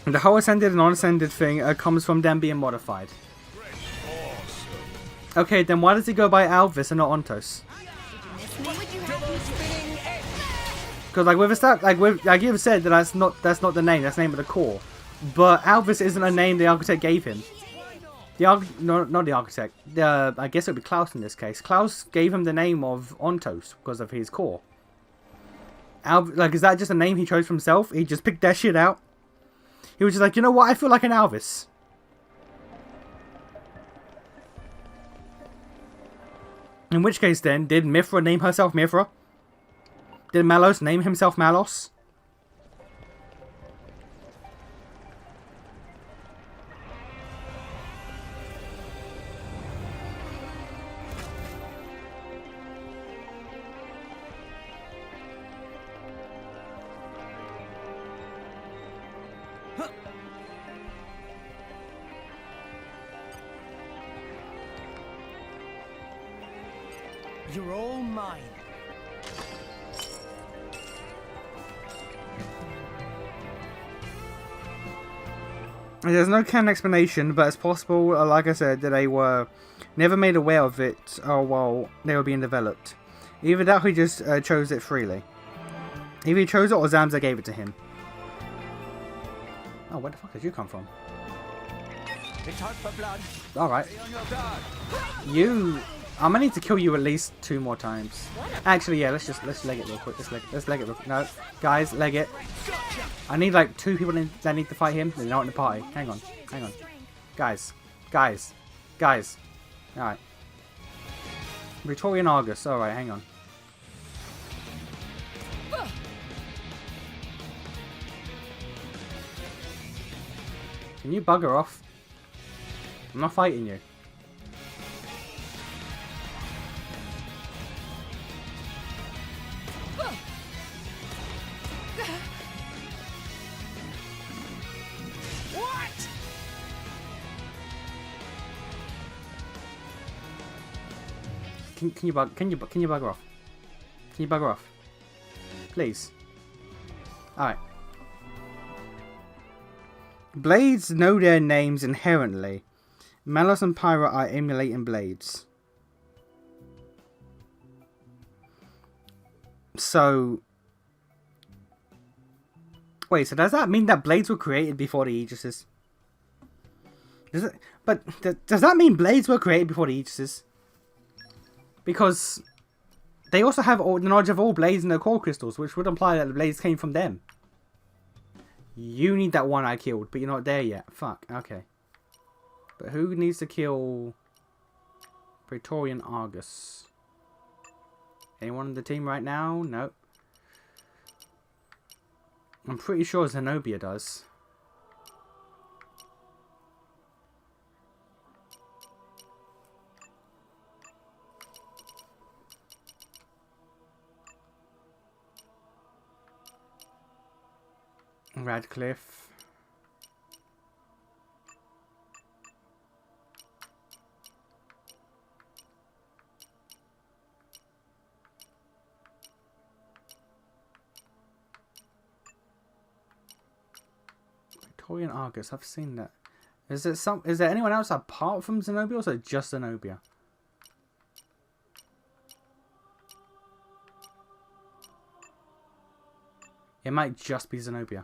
The whole ascended and non-ascended thing comes from them being modified. Okay, then why does he go by Alvis and not Ontos? Because like you've said that that's not the name. That's the name of the core. But Alvis isn't a name the Architect gave him. Not the Architect. I guess it would be Klaus in this case. Klaus gave him the name of Ontos because of his core. Is that just a name he chose for himself? He just picked that shit out. He was just like, you know what? I feel like an Alvis. In which case then, did Mithra name herself Mithra? Did Malos name himself Malos? You're all mine. There's no canon explanation, but it's possible, like I said, that they were never made aware of it while they were being developed. Either that or he just chose it freely. Either he chose it or Zamza gave it to him. Oh, where the fuck did you come from? It's hot for blood. Alright. Stay on your guard. You... I'm gonna need to kill you at least 2 more times. Actually, yeah, let's leg it real quick. Let's leg it real quick. No, guys, leg it. I need like 2 people that need to fight him. They're not in the party. Hang on. Guys. Alright. Praetorian Argus. Alright, hang on. Can you bugger off? I'm not fighting you. Can you bugger off? Can you bugger off? Please. Alright. Blades know their names inherently. Malos and Pyra are emulating blades. So... Wait, so does that mean that blades were created before the Aegises? Does it, but does that mean blades were created before the Aegises? Because they also have the knowledge of all blades in their core crystals, which would imply that the blades came from them. You need that one I killed, but you're not there yet. Fuck, okay. But who needs to kill Praetorian Argus? Anyone on the team right now? Nope. I'm pretty sure Zenobia does. Radcliffe. Victorian Argus, I've seen that. Is there anyone else apart from Zenobia, or is it just Zenobia? It might just be Zenobia.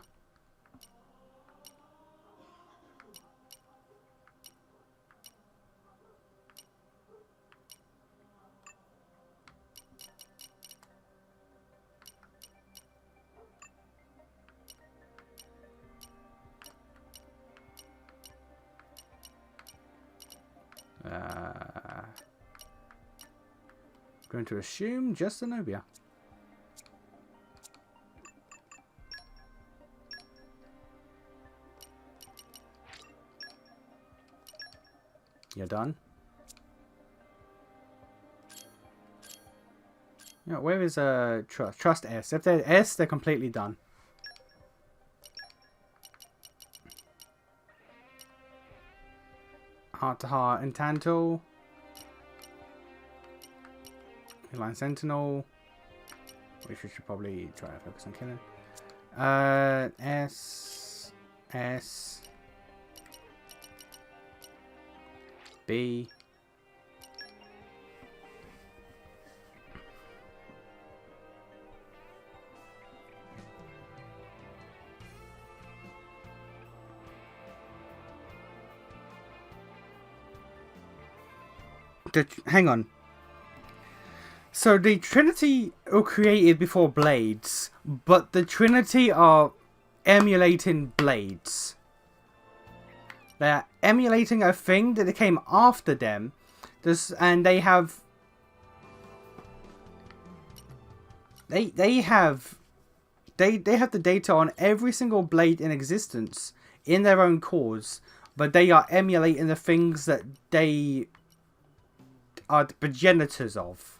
Going to assume just Zenobia. You're done? Yeah, where is Trust? Trust S. If they're S, they're completely done. Heart to Heart and Tantal. Line Sentinel. Which we should probably try to focus on killing. S. B. Hang on. So the Trinity were created before Blades, but the Trinity are emulating Blades. They're emulating a thing that came after them, and they have They have the data on every single blade in existence in their own cores, but they are emulating the things that they are the progenitors of.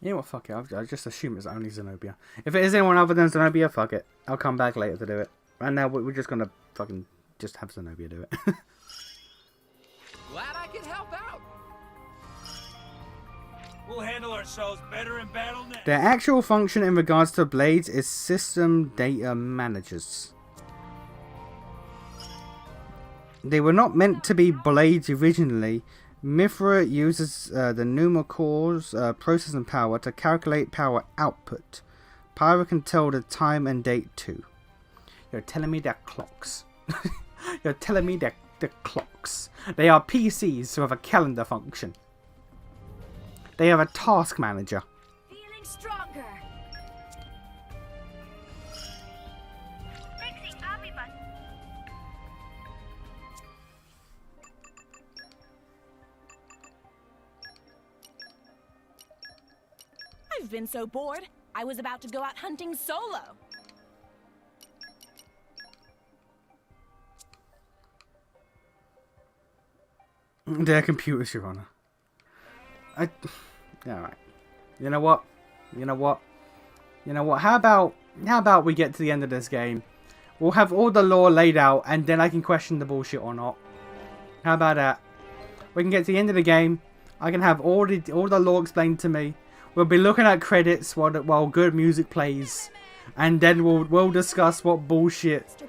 You know what, fuck it, I'll just assume it's only Zenobia. If it is anyone other than Zenobia, fuck it. I'll come back later to do it. Right now, we're just gonna fucking just have Zenobia do it. Glad I could help out. We'll handle ourselves better in battle next. Their actual function in regards to blades is system data managers. They were not meant to be blades originally. Mithra uses the Numa core's processing power to calculate power output. Pyra can tell the time and date too. You're telling me they're clocks. You're telling me they're clocks. They are PCs who have a calendar function. They have a task manager. Feeling stronger. Fixing copy button. I've been so bored, I was about to go out hunting solo. Their computers, Your Honor. Alright. You know what? You know what? You know what? How about we get to the end of this game? We'll have all the lore laid out, and then I can question the bullshit or not. How about that? We can get to the end of the game. I can have all the lore explained to me. We'll be looking at credits while good music plays, and then we'll discuss what bullshit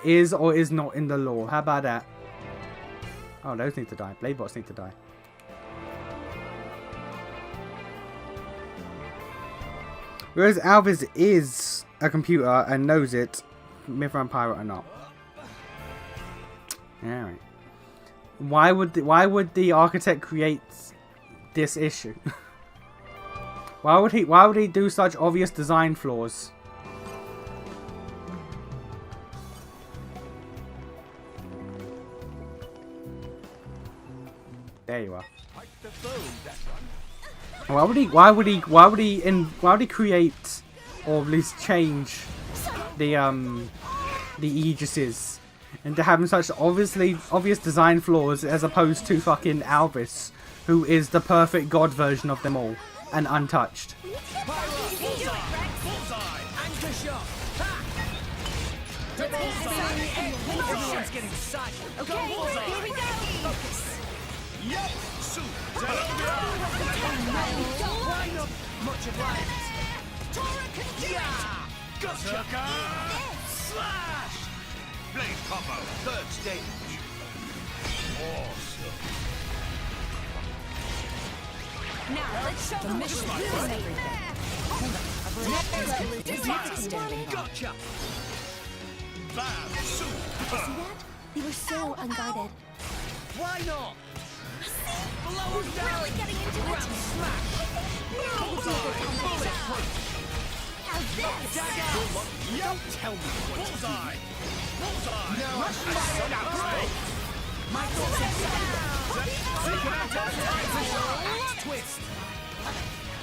is or is not in the lore. How about that? Oh, those need to die. Blade bots need to die. Whereas Alvis is a computer and knows it, Mithra and Pyra are not. Alright. Why would the architect create this issue? Why would he do such obvious design flaws? There you are. Why would he create or at least change the Aegises into having such obvious design flaws as opposed to fucking Alvis, who is the perfect god version of them all and untouched. Everyone's getting sight. Okay, here we go. Focus. Yep. Why not much obliged? Gotcha. Slash. Blade combo, third stage. Awesome. Now let's show them mission what is everything. Gotcha. Bam. Super. See that? They were so unguarded. Why not? Blow him down. Really getting into it. Smash. How's this? Don't tell me what to do. Bullseye. No, my thoughts are twist.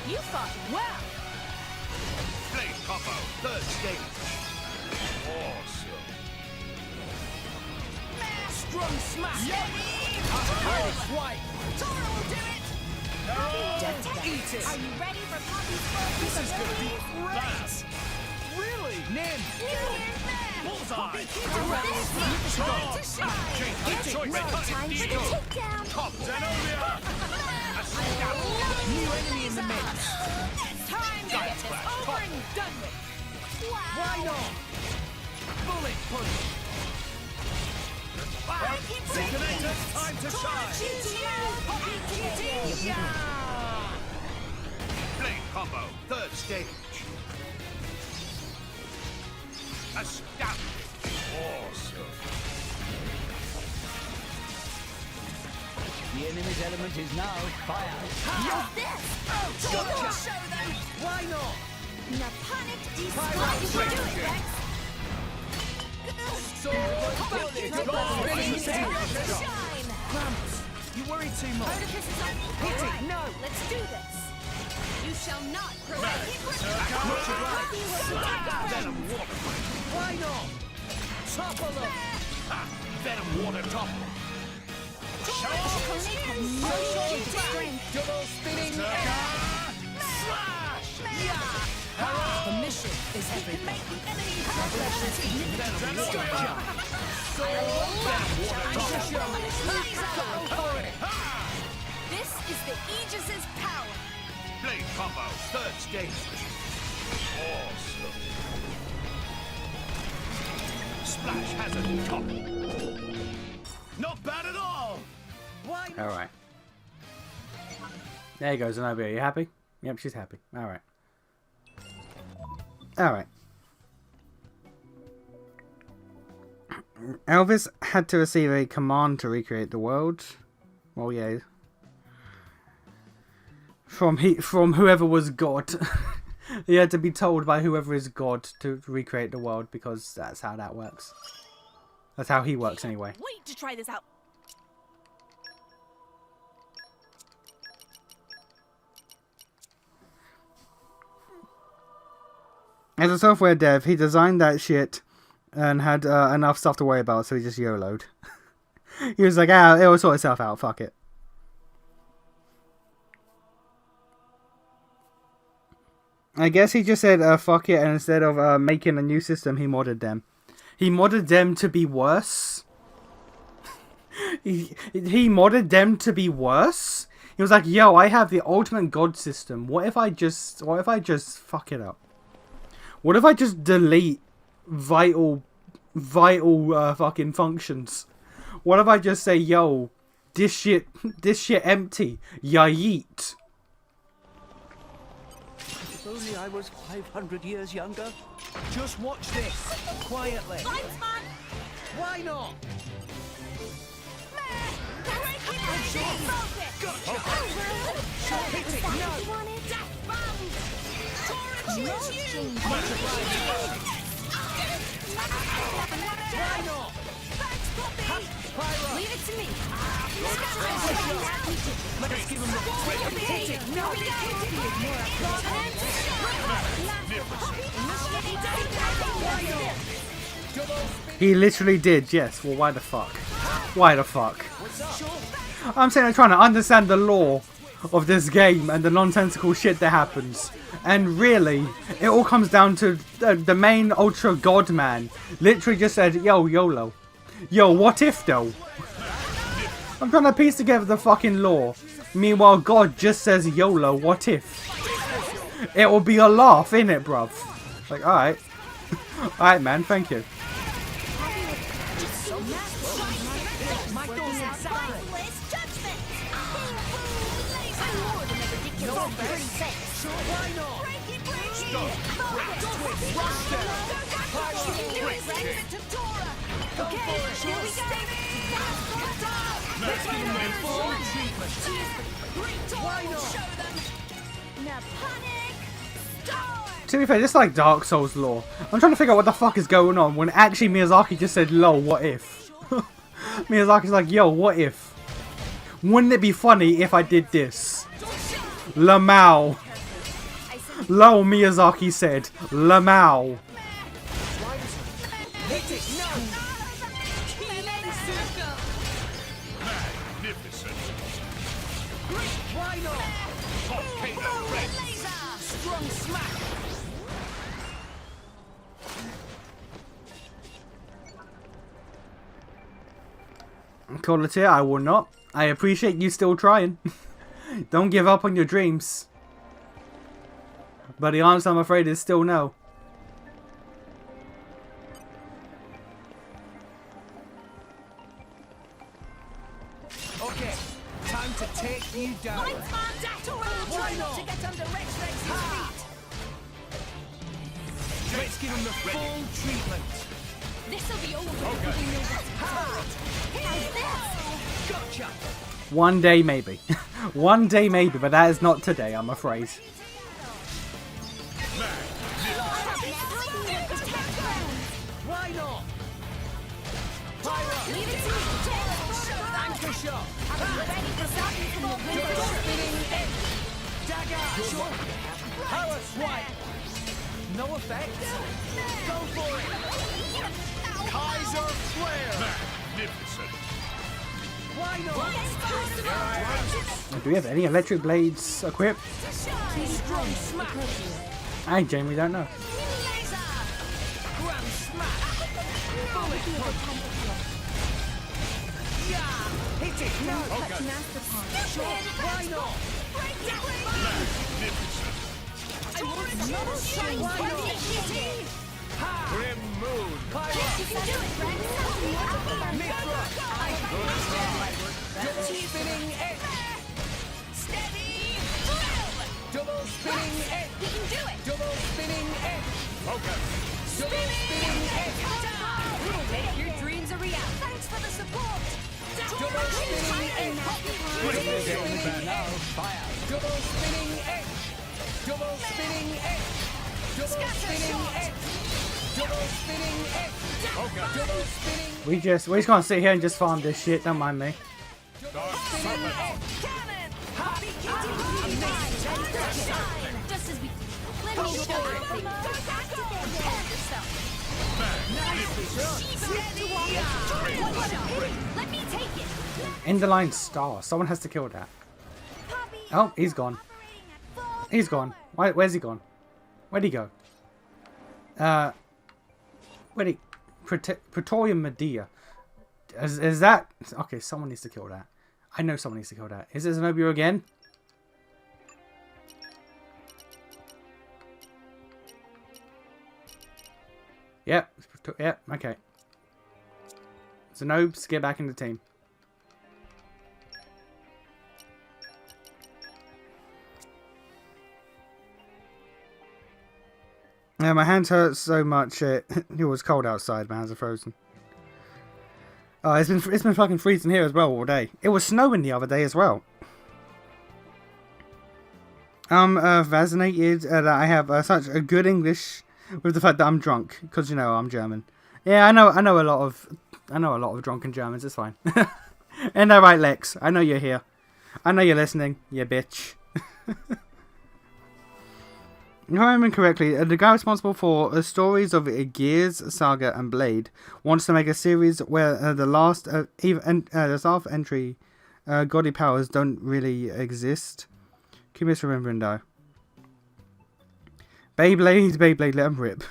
You fought well. Blade combo, third stage. Awesome. Strong smash. White. Tora will do it. Eat it. Are you ready for Poppy's first? This is gonna be great. Really? Nim. Bullseye. Time for the takedown. Top Zenobia. New enemy in the mix. Time to get this over and done with. Why not? Bullet punch. Synchronator, time to shine! Blade combo, third stage. Astounding. Awesome. The enemy's element is now fire. How's this? Gotcha. Show them. Why not? Naponic Why destroy. did you do it, Rex? Cramps, you worry too much. Oedipus is on. Hit it, Alright, no. let's do this. You shall not Much obliged. Venom water. Why not? Topple them. Ha! Venom water topple. Double spinning. Slash! The mission is everything. Venom water This is the Aegis's power. Blade combo, third stage. Awesome. Splash hazard topple. Not bad at all. Why? Alright. There you go, Zenobia. You happy? Yep, she's happy. Alright. Alright. Elvis had to receive a command to recreate the world. Well, yeah. From whoever was God. He had to be told by whoever is God to recreate the world, because that's how that works. That's how he works anyway. Wait to try this out. As a software dev, he designed that shit and had enough stuff to worry about, so he just YOLO'd. He was like, ah, it'll sort itself out, fuck it. I guess he just said, fuck it, and instead of making a new system, he modded them. He modded them to be worse. he modded them to be worse? He was like, yo, I have the ultimate god system. What if I just fuck it up? What if I just delete vital fucking functions? What if I just say, yo, this shit empty. Ya yeet. If only I was 500 years younger. Just watch this, quietly. Why not? Hit it, no. Why not? Leave it to me. Let's give him the hit it, no. He literally did, yes. Well, why the fuck? Why the fuck? I'm saying I'm trying to understand the lore of this game and the nonsensical shit that happens. And really, it all comes down to the main Ultra God man literally just said, yo, YOLO. Yo, what if though? I'm trying to piece together the fucking lore. Meanwhile, God just says, YOLO, what if? It will be a laugh, innit, bruv? Like, alright. Alright, man, thank you. To be fair, just like Dark Souls lore. I'm trying to figure out what the fuck is going on when actually Miyazaki just said, lol, what if? Miyazaki's like, yo, what if? Wouldn't it be funny if I did this? Lamau. Lol, Miyazaki said. Lamau. Magnificent. Why not? Volcano red. Strong smack. Call it here, I will not. I appreciate you still trying. Don't give up on your dreams. But the answer, I'm afraid, is still no. Okay, time to take you down. Why not? To get under Rex Rex's feet. Let's give him the full treatment. This'll be over before we know what's Here's this. Gotcha. One day, maybe. One day, maybe, but that is not today, I'm afraid. Why not? Pyro. Leave it to me. Anchor shot. I'm ready for something from the window. Spinning in. Dagger. Power swipe. No effect. Go for it. Kaiser flare. Magnificent. Why not? Do we have any electric blades equipped? Strong smack. I genuinely don't know. Grand smack. Bullet punch. Yeah. Hit it. No. Why not? Magnificent. I want another shine. Why not? Grim moon. Pyro. You can do it, Rex. Mithra. Double spinning edge. Steady. Double spinning edge. You can do it. Double spinning edge. Okay. Double spinning edge. We'll make your dreams a reality. Thanks for the support. Double spinning edge. Double spinning edge. Double spinning edge. Double spinning edge. Double spinning edge. Double spinning edge. Double spinning. We just gonna sit here and just farm this shit. Don't mind me. Spinning edge. Just as we let me show you. Let me take it. Enderline star. Someone has to kill that. Oh, he's gone. He's gone. Where's he gone? Where'd he go? Where'd he? Praetorian Medea. Is that? Okay, someone needs to kill that. I know someone needs to kill that. Is it Zenobia again? Yep. Yep. Okay. Zenobes, get back in the team. Yeah, my hands hurt so much. It was cold outside. My hands are frozen. Oh, it's been fucking freezing here as well all day. It was snowing the other day as well. I'm fascinated that I have such a good English with the fact that I'm drunk, because you know I'm German. Yeah, I know a lot of drunken Germans. It's fine. Ain't that right, Lex? I know you're here. I know you're listening, you bitch. If I remember correctly, the guy responsible for the stories of Gears, Saga, and Blade wants to make a series where the last entry, godly powers don't really exist. Keep misremembering though. Beyblade, let them rip.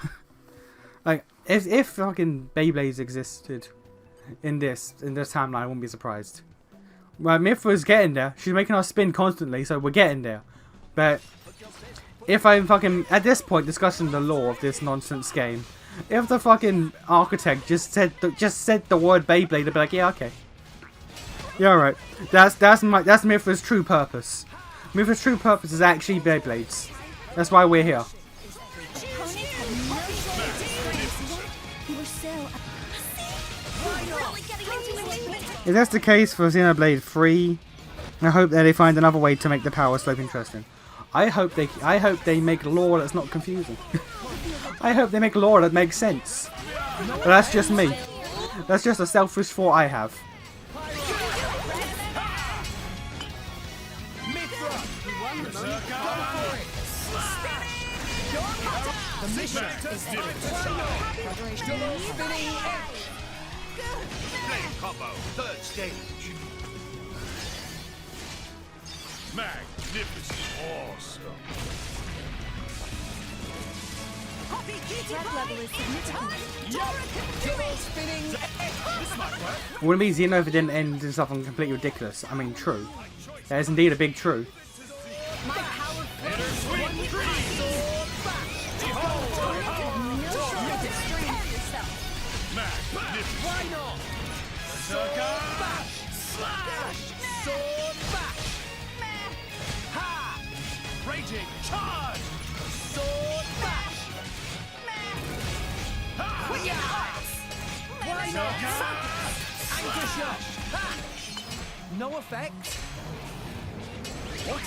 Like, if fucking Beyblades existed in this timeline, I wouldn't be surprised. Well, Mithra's getting there. She's making us spin constantly, so we're getting there. But if I'm fucking at this point discussing the lore of this nonsense game, if the fucking architect just said the word Beyblade, I'd be like, yeah, okay, yeah, alright. That's Mithra's true purpose. Mithra's true purpose is actually Beyblades. That's why we're here. If that's the case for Xenoblade 3, I hope that they find another way to make the power slope interesting. I hope they make lore that's not confusing. I hope they make lore that makes sense. But that's just me. That's just a selfish thought I have. Flame combo, third stage. Magnificent. Awesome. Threat level is significant. Wouldn't be Xeno if it didn't end in something completely ridiculous. I mean, true. That is indeed a big true. My power Bittersweet dreams! Behold the power of Torah! Magnificent! Why not? Berserker! Slash! Sword bash! Ha! Raging charge! Sword bash! Ha! Why not? Anchor shot! Ha! No effect? What?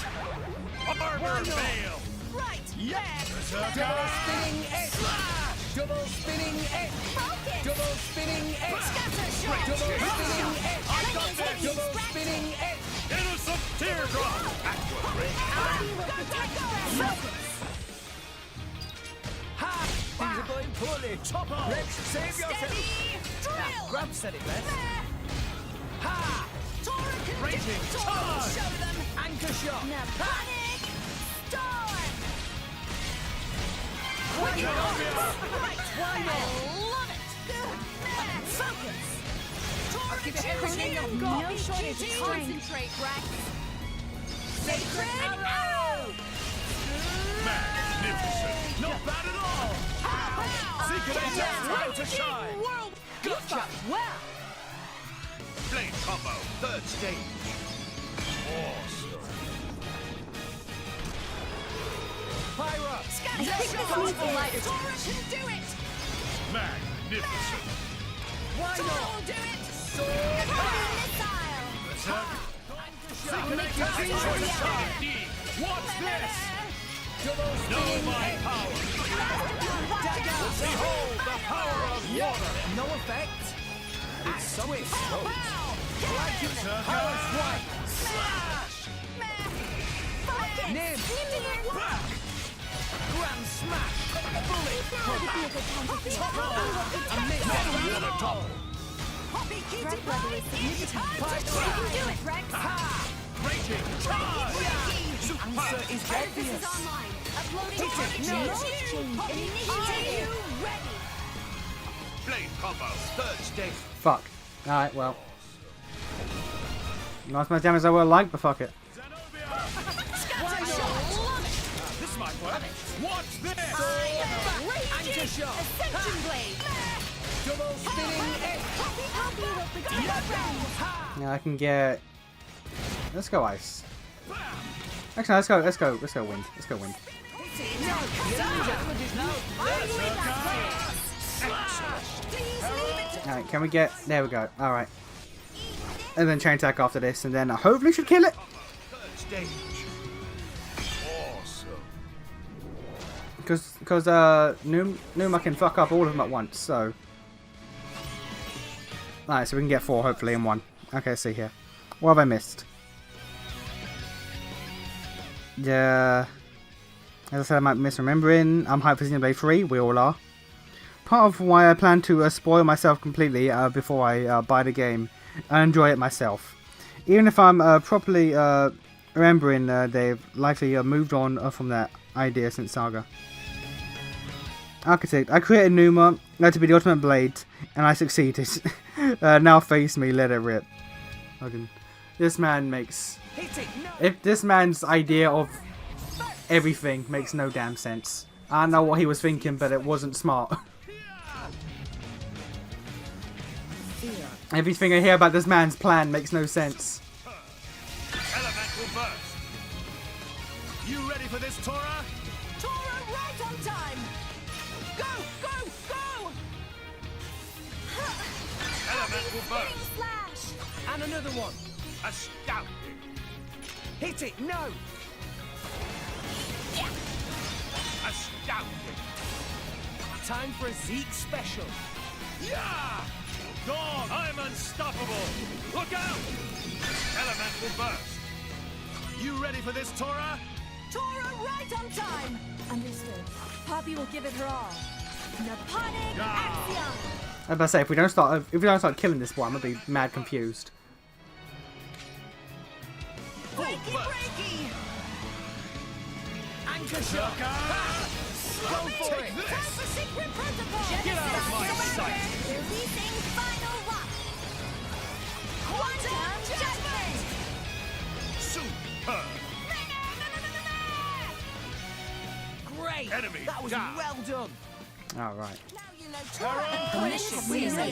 Arbor Veil! Right! Yes! Berserker! Double spinning edge! Slash! Double spinning edge! Focus! Double spinning edge! Scatter shot! Double spinning edge! I got this! Double spinning edge! Innocent teardrop! Activate! Poppy will protect us! Ha! Things are going poorly. Top off! Rex, save yourself! Steady! Drill! Grab said it best. Ha! Torah can Raging charge! show them! Anchor shot! Panic! Storm! Why not? Right! Why not? I love it! Good! Focus! Torah give it everything I've got. No shortage of concentrate, Rex! Sacred Arrow! Magnificent! Not bad at all! Secret agent, time to shine! World! Gotcha! Well! Blade combo, third stage. Awesome. Pyro! Torah can do it! Magnificent! Why Torah not? will do it! Sword Missile! Secret agent, time to shine! What's this? Double Know spinning my edge! power! Dagger! Behold the power of water! No effect? It's so it's so. Berserker! Power swipe! Slash! Nim! Grand smash! Bullet! A miss! Water topple! Poppy, keep it right! It's time to Pyro! try! You can do it, Rex! Ha! Raging charge! The answer is This obvious. is online. Uploading Hit it, to no. Poppy, are you ready? Blade combo, third stage. Fuck. Alright, well. Not as much damage as I would like, but fuck it. This might work. What's this? Anchor shot! Ascension Blade! Double spinning edge! Poppy will protect our friends! Now I can get. Let's go ice. Actually, let's go wind. Let's go wind. Alright, can we get. There we go. Alright. And then chain attack after this, and then hopefully should kill it. Third stage. Awesome. Because Numa can fuck up all of them at once, so. Alright, so we can get 4 hopefully in one. Okay, let's see here. What have I missed? Yeah. As I said, I might be misremembering. I'm hyped for Xenoblade 3, we all are. Part of why I plan to spoil myself completely before I buy the game and enjoy it myself. Even if I'm properly remembering they've likely moved on from that idea since Saga. Architect, I created Numa to be the ultimate blade, and I succeeded. Now face me, let it rip. Okay. This man makes... If this man's idea of everything makes no damn sense. I don't know what he was thinking, but it wasn't smart. Everything I hear about this man's plan makes no sense. Elemental burst. You ready for this, Torah? Torah, right on time! Go, go, go! Elemental burst. Flash! And another one. Astounding. Hit it, no! Yeah! Astounding. Time for a Zeke special. Yeah! Dawn, I'm unstoppable. Look out! Elemental burst. You ready for this, Torah? Torah, right on time! Understood. Poppy will give it her all. Naponic Axiom! I was about to say, if we don't start killing this boy, I'm gonna be mad confused. Breaky, breaky! Anchor shot! Go for it! Time for secret protocol! Get out of my sight! Releasing final rock. Quantum judgment! Superb. That was well done. All right.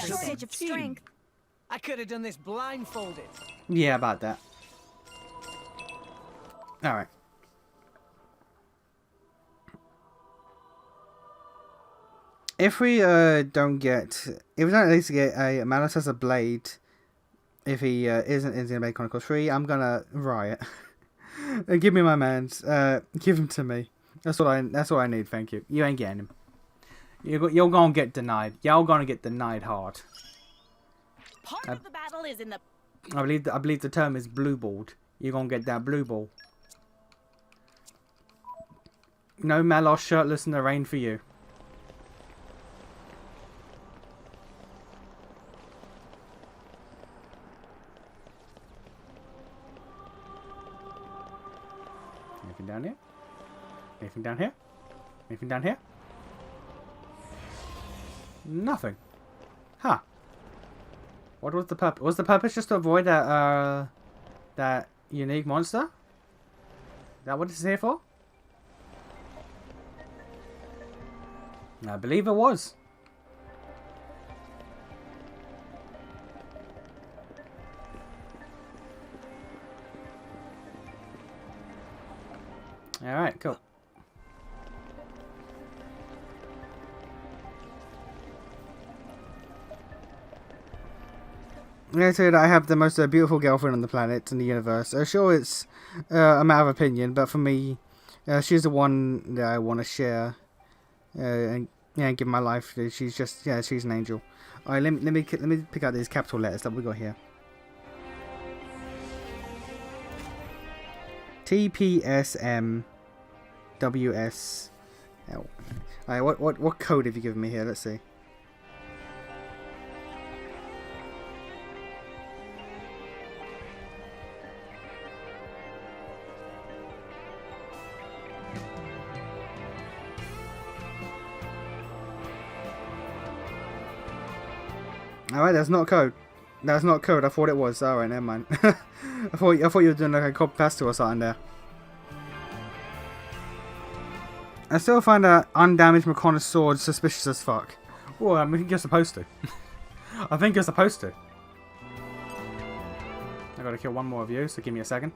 Shortage of strength. I could have done this blindfolded. Yeah, about that. All right. If we don't at least get a Malus as a blade, if he isn't in Xenoblade Chronicles 3, I'm gonna riot. Give me my mans. Give him to me. That's all I need. Thank you. You ain't getting him. You're gonna get denied. Y'all gonna get denied hard. Part of the battle is in the. I believe the term is blue balled. You're gonna get that blue ball. No Malos shirtless in the rain for you. Anything down here? Anything down here? Anything down here? Nothing. Huh. What was the purpose? Was the purpose just to avoid that unique monster? Is that what it's here for? I believe it was. Alright, cool. I'm going to say that I have the most beautiful girlfriend on the planet in the universe. Sure, it's a matter of opinion, but for me, she's the one that I want to share and give my life to. She's just, she's an angel. Alright, let me pick out these capital letters that we got here. TPSM WSL. Alright, what code have you given me here? Let's see. Alright, that's not code. That's not code. I thought it was. Alright, never mind. I thought you were doing like a copy paste or something there. I still find that undamaged Macona's sword suspicious as fuck. Well, I think you're supposed to. I think you're supposed to. I gotta kill one more of you, so give me a second.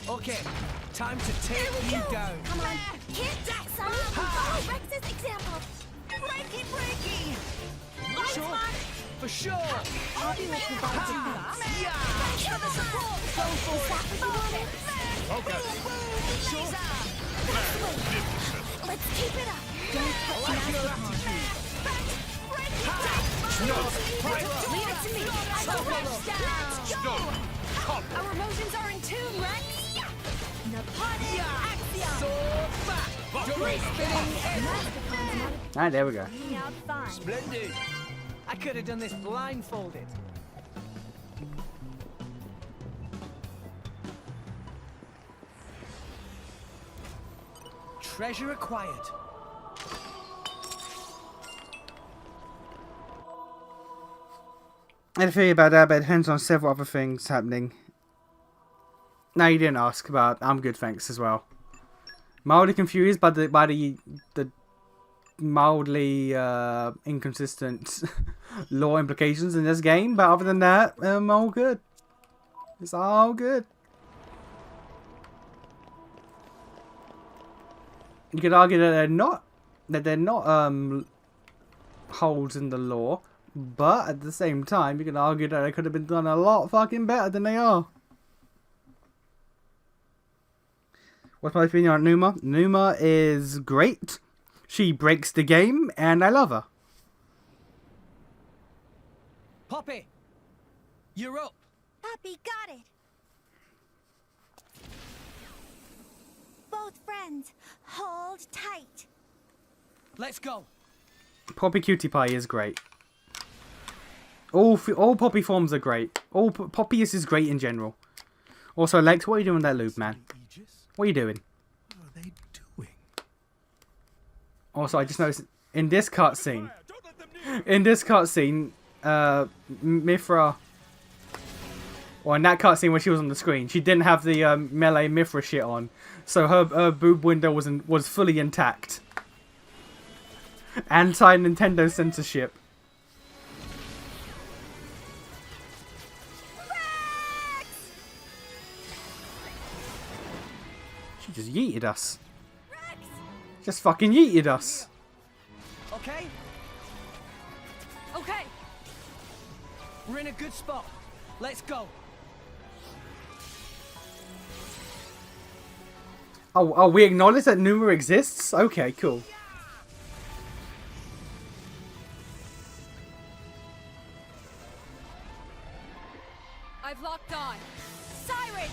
Okay, time to take you down. Come on, hit that son! Follow Rex's example. Breaky! Sure, for sure. Poppy will provide defense. Yeah. Kill the support. Go for it. Okay. Sure. Let's keep it up. Don't put your Leave it to me. I go Rex down. Let's go. Our emotions are in tune, Rex. Napade Axiom. Alright, there we go. Splendid. I could have done this blindfolded. Treasure acquired. I had a theory about that, but it depends on several other things happening. No, you didn't ask, but I'm good, thanks as well. Mildly confused by the mildly inconsistent lore implications in this game, but other than that, all good. It's all good. You could argue that they're not holes in the lore, but at the same time, you can argue that they could have been done a lot fucking better than they are. What's my opinion on Numa? Numa is great. She breaks the game, and I love her. Poppy, you're up. Poppy got it. Both friends, hold tight. Let's go. Poppy Cutie Pie is great. All Poppy forms are great. All Poppy is great in general. Also, Lex, what are you doing with that loop, man? What are you doing? What are they doing? Also, I just noticed in this cutscene, Mithra Or in that cutscene when she was on the screen, she didn't have the melee Mithra shit on, so her boob window was fully intact. Anti-Nintendo censorship. She just yeeted us. Just fucking yeeted us. Okay? Okay. We're in a good spot. Let's go. Oh, we acknowledge that Numa exists? Okay, cool. I've locked on. Siren!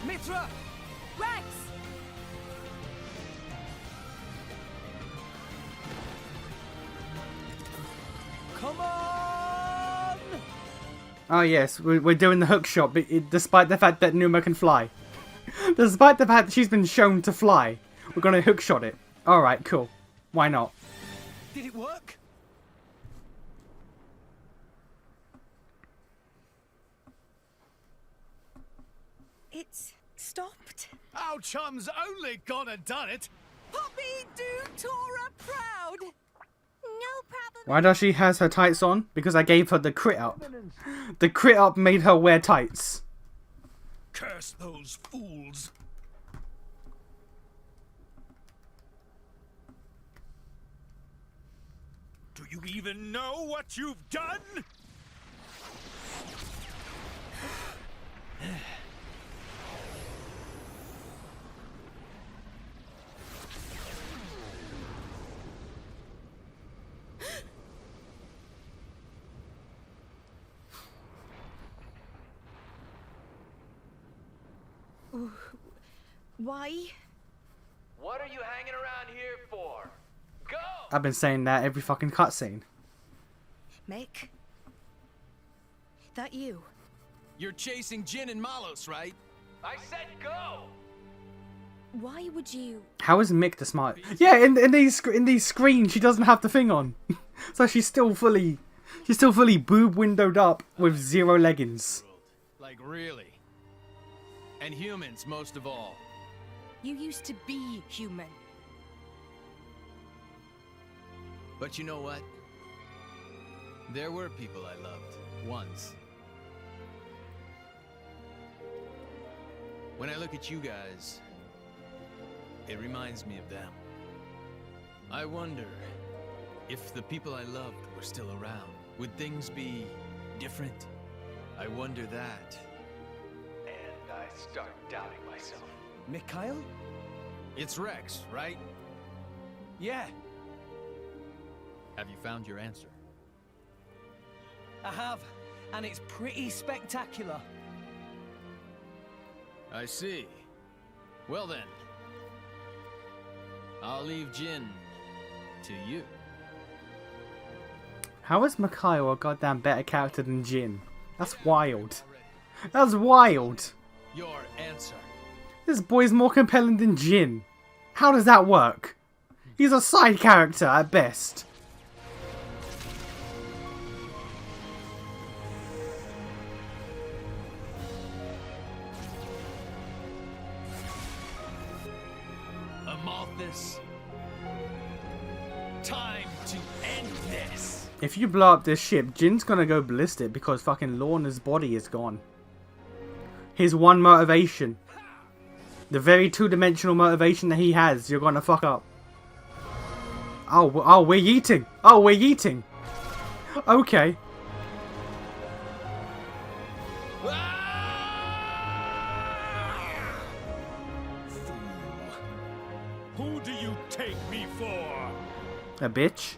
Mithra! Rex! Come on! Oh yes, we're doing the hook shot, but despite the fact that Numa can fly. Despite the fact that she's been shown to fly, we're gonna hook shot it. Alright, cool. Why not? Did it work? It's stopped. Our chum's only gone and done it. Poppy do Tora proud! No problem. Why does she has her tights on? Because I gave her the crit up. The crit up made her wear tights. Curse those fools. Do you even know what you've done? Why? What are you hanging around here for? Go! I've been saying that every fucking cutscene. Mick? That you? You're chasing Jin and Malos, right? I said go! Why would you? How is Mick the smart? Yeah, in these screens she doesn't have the thing on, so she's still fully boob windowed up with zero leggings. Like really? And humans most of all. You used to be human. But you know what? There were people I loved once. When I look at you guys, it reminds me of them. I wonder if the people I loved were still around. Would things be different? I wonder that. And I start doubting myself. Mikhail? It's Rex, right? Yeah, Have you found your answer? I have, and it's pretty spectacular. I see. Well then, I'll leave Jin to you. How is Mikhail a goddamn better character than Jin? That's wild. That's wild. Your answer. This boy's more compelling than Jin. How does that work? He's a side character at best. Amalthus. Time to end this. If you blow up this ship, Jin's gonna go ballistic because fucking Lorna's body is gone. His one motivation. The very two-dimensional motivation that he has, you're gonna fuck up. Oh, we're yeeting. Oh, we're yeeting. Okay. Who do you take me for? A bitch.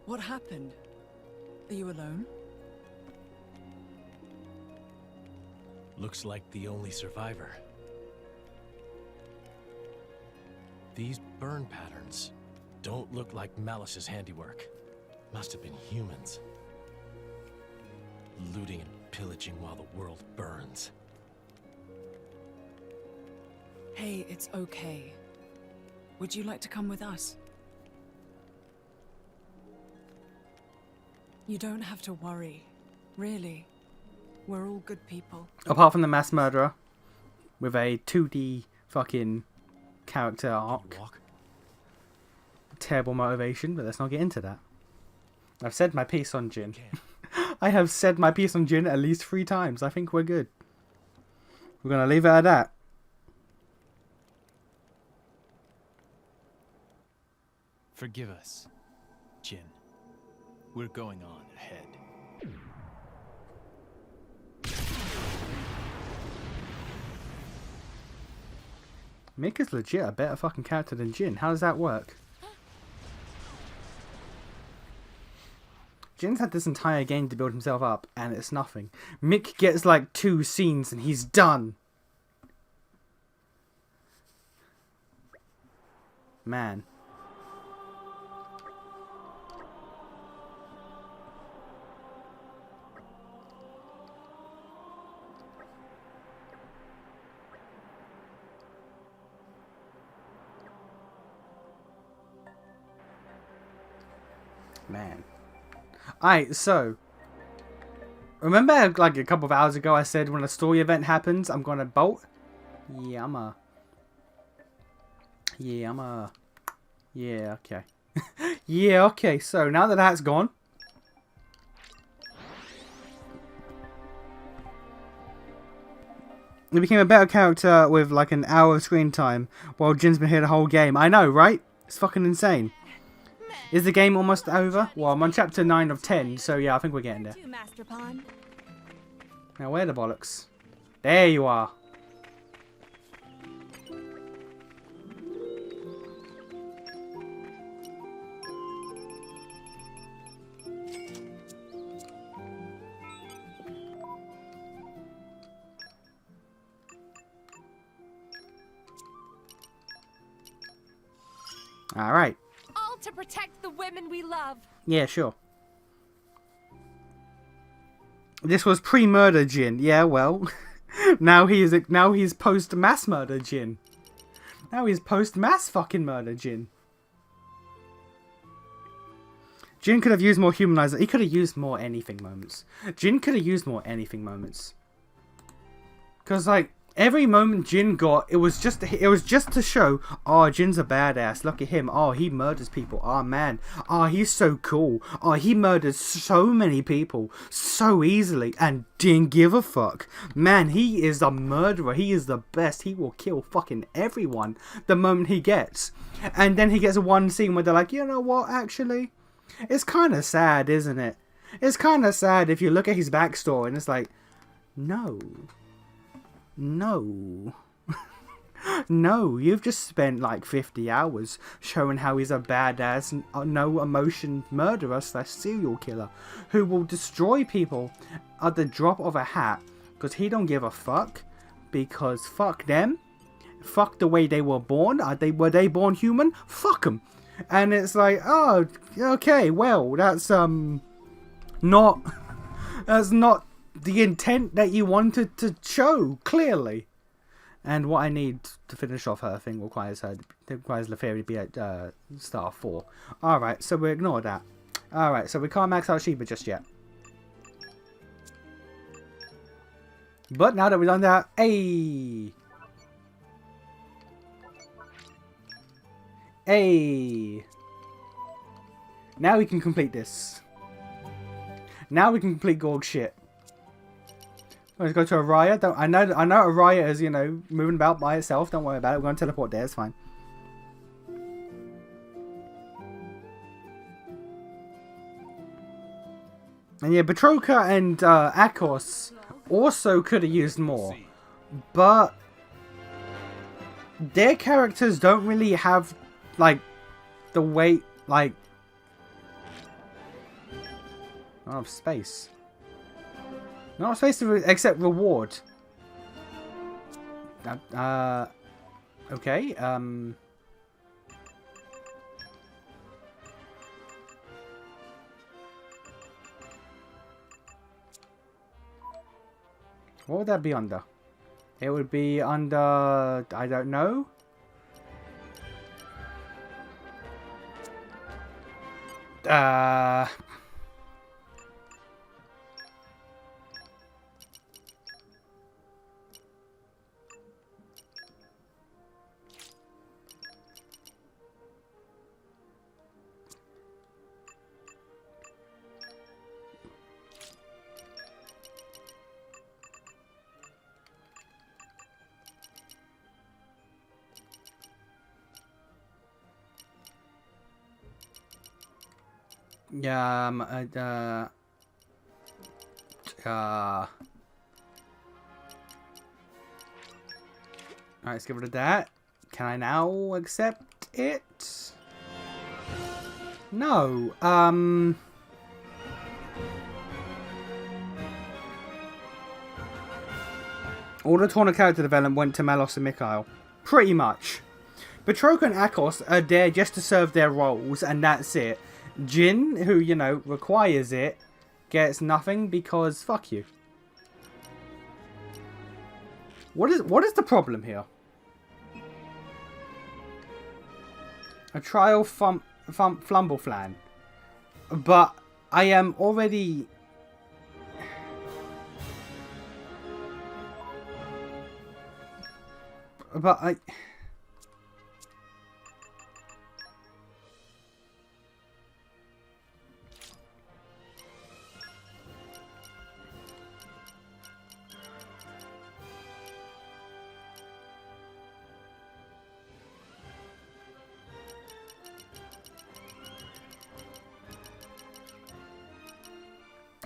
What happened? Are you alone? Looks like the only survivor. These burn patterns don't look like Malice's handiwork. Must have been humans. Looting and pillaging while the world burns. Hey, it's okay. Would you like to come with us? You don't have to worry. Really. We're all good people. Apart from the mass murderer. With a 2D fucking character arc. Terrible motivation, but let's not get into that. I've said my piece on Jin. I have said my piece on Jin at least 3 times. I think we're good. We're going to leave it at that. Forgive us, Jin. We're going on ahead. Mick is legit a better fucking character than Jin. How does that work? Jin's had this entire game to build himself up, and it's nothing. Mick gets like 2 scenes and he's done. Man. Man. Alright, so remember like a couple of hours ago I said when a story event happens I'm gonna bolt? Yeah, Yeah, okay. Yeah, okay, so now that that's gone, he became a better character with like an hour of screen time while Jin's been here the whole game. I know, right? It's fucking insane. Is the game almost over? Well, I'm on chapter 9 of 10, so yeah, I think we're getting there. Master Pawn. Now, where the bollocks? There you are. Alright. All to protect the women we love. Yeah, sure. This was pre-murder Jin. Yeah, well. now he's post-mass murder Jin. Now he's post-mass fucking murder Jin. Jin could have used more humanizer. He could have used more anything moments. Jin could have used more anything moments. Because, like, every moment Jin got, it was just to show, oh, Jin's a badass. Look at him. Oh, he murders people. Oh, man. Oh, he's so cool. Oh, he murdered so many people so easily and didn't give a fuck. Man, he is a murderer. He is the best. He will kill fucking everyone the moment he gets. And then he gets one scene where they're like, you know what, actually? It's kind of sad, isn't it? It's kind of sad if you look at his backstory and it's like, no. No. No, you've just spent like 50 hours showing how he's a badass, no emotion murderer / serial killer who will destroy people at the drop of a hat because he don't give a fuck, because fuck them. Fuck the way they were born. Were they born human? Fuck them. And it's like, oh, okay, well, that's not the intent that you wanted to show, clearly. And what I need to finish off her thing requires Lefairy to be at star 4. Alright, so we ignore that. Alright, so we can't max out Sheba just yet. But now that we've done that, hey! Hey! Now we can complete this. Now we can complete Gorg shit. Let's go to Araya. I know Araya is, you know, moving about by itself. Don't worry about it. We're going to teleport there. It's fine. And yeah, Betroka and Akos also could have used more. But their characters don't really have, like, the weight, like, Not enough space. Not enough space to accept reward. Okay, what would that be under? It would be under... I don't know. Alright, let's get rid of that. Can I now accept it? No. All the Torna character development went to Melos and Mikhail. Pretty much. Betroka and Akos are there just to serve their roles, and that's it. Jin, who, you know, requires it, gets nothing because fuck you. What is the problem here? A trial Flumbleflan. But I am already... But I...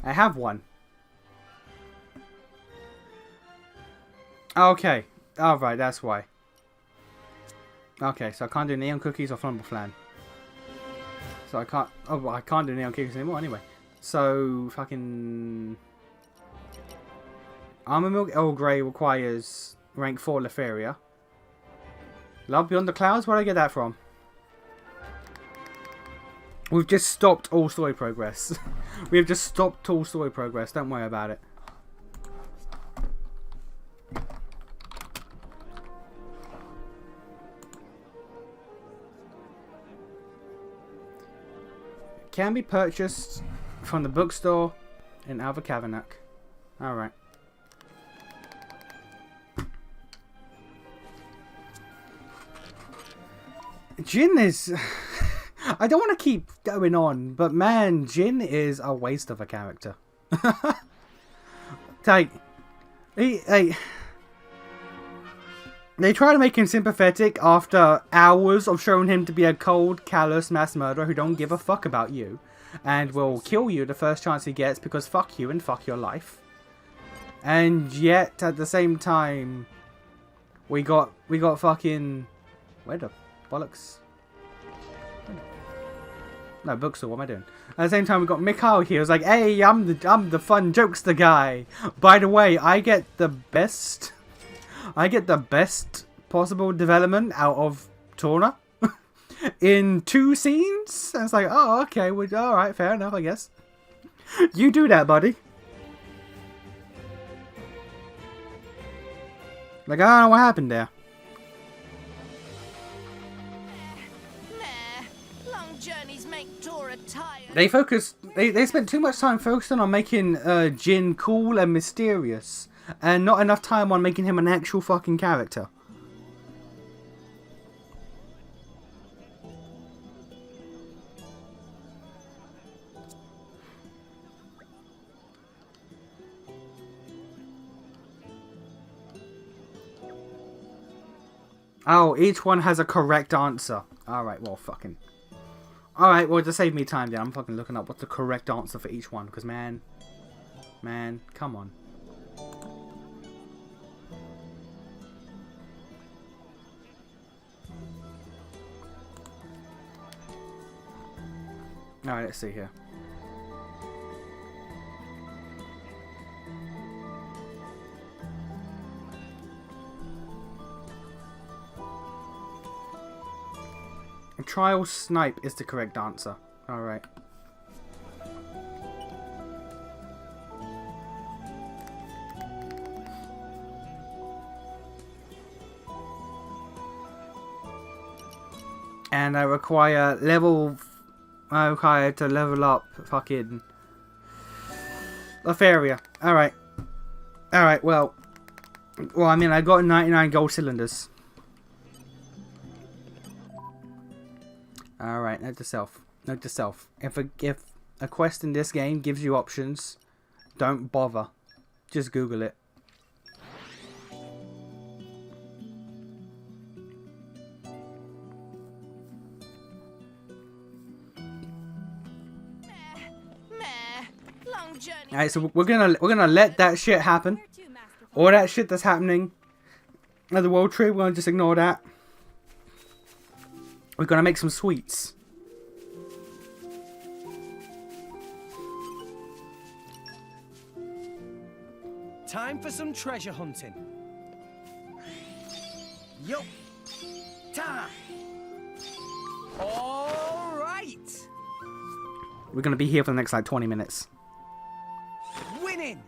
I have one. Okay. Alright, that's why. Okay, so I can't do neon cookies or Flumbleflan. So I can't... Oh, well, I can't do neon cookies anymore anyway. So, fucking... Armor Milk Earl Grey requires rank 4 Lefaria. Love Beyond the Clouds? Where did I get that from? We've just stopped all story progress. We have just stopped all story progress. Don't worry about it. Can be purchased from the bookstore in Alva Kavanagh. Alright. Jin is... I don't want to keep going on, but man, Jin is a waste of a character. Like, they try to make him sympathetic after hours of showing him to be a cold, callous mass murderer who don't give a fuck about you and will kill you the first chance he gets because fuck you and fuck your life. And yet, at the same time, we got fucking... Where the bollocks? No, bookstore, what am I doing? At the same time, we got Mikhail here. It was like, hey, I'm the fun jokester guy. By the way, I get the best possible development out of Torna in 2 scenes. And it's like, oh, okay, well, all right, fair enough, I guess. You do that, buddy. Like, I don't know what happened there. They spent too much time focusing on making Jin cool and mysterious, and not enough time on making him an actual fucking character. Oh, each one has a correct answer. Alright, well, fucking... Alright, well, to save me time then, I'm fucking looking up what's the correct answer for each one, because man, come on. Alright, let's see here. Trial snipe is the correct answer. Alright. And I require to level up fucking Lefaria. Alright. Alright, well, I mean, I got 99 gold cylinders. Alright, note to self. Note to self. If a quest in this game gives you options, don't bother. Just Google it. Alright, so we're gonna let that shit happen. All that shit that's happening at the World Tree, we're gonna just ignore that. We're gonna make some sweets. Time for some treasure hunting. Yo. Ta. All right. We're gonna be here for the next like 20 minutes. Winning.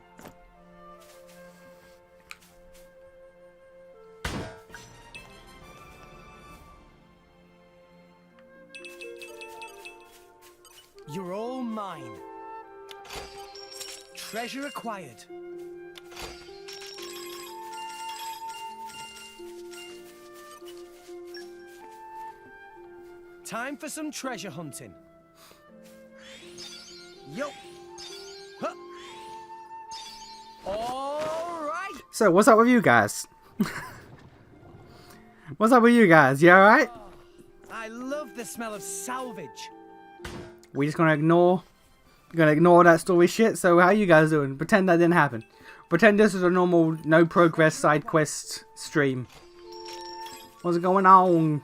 You're all mine. Treasure acquired. Time for some treasure hunting. Yo. Huh. All right. So, what's up with you guys? What's up with you guys? You alright? I love the smell of salvage. We just gonna ignore that story shit. So, how you guys doing? Pretend that didn't happen. Pretend this is a normal, no progress side quest stream. What's going on?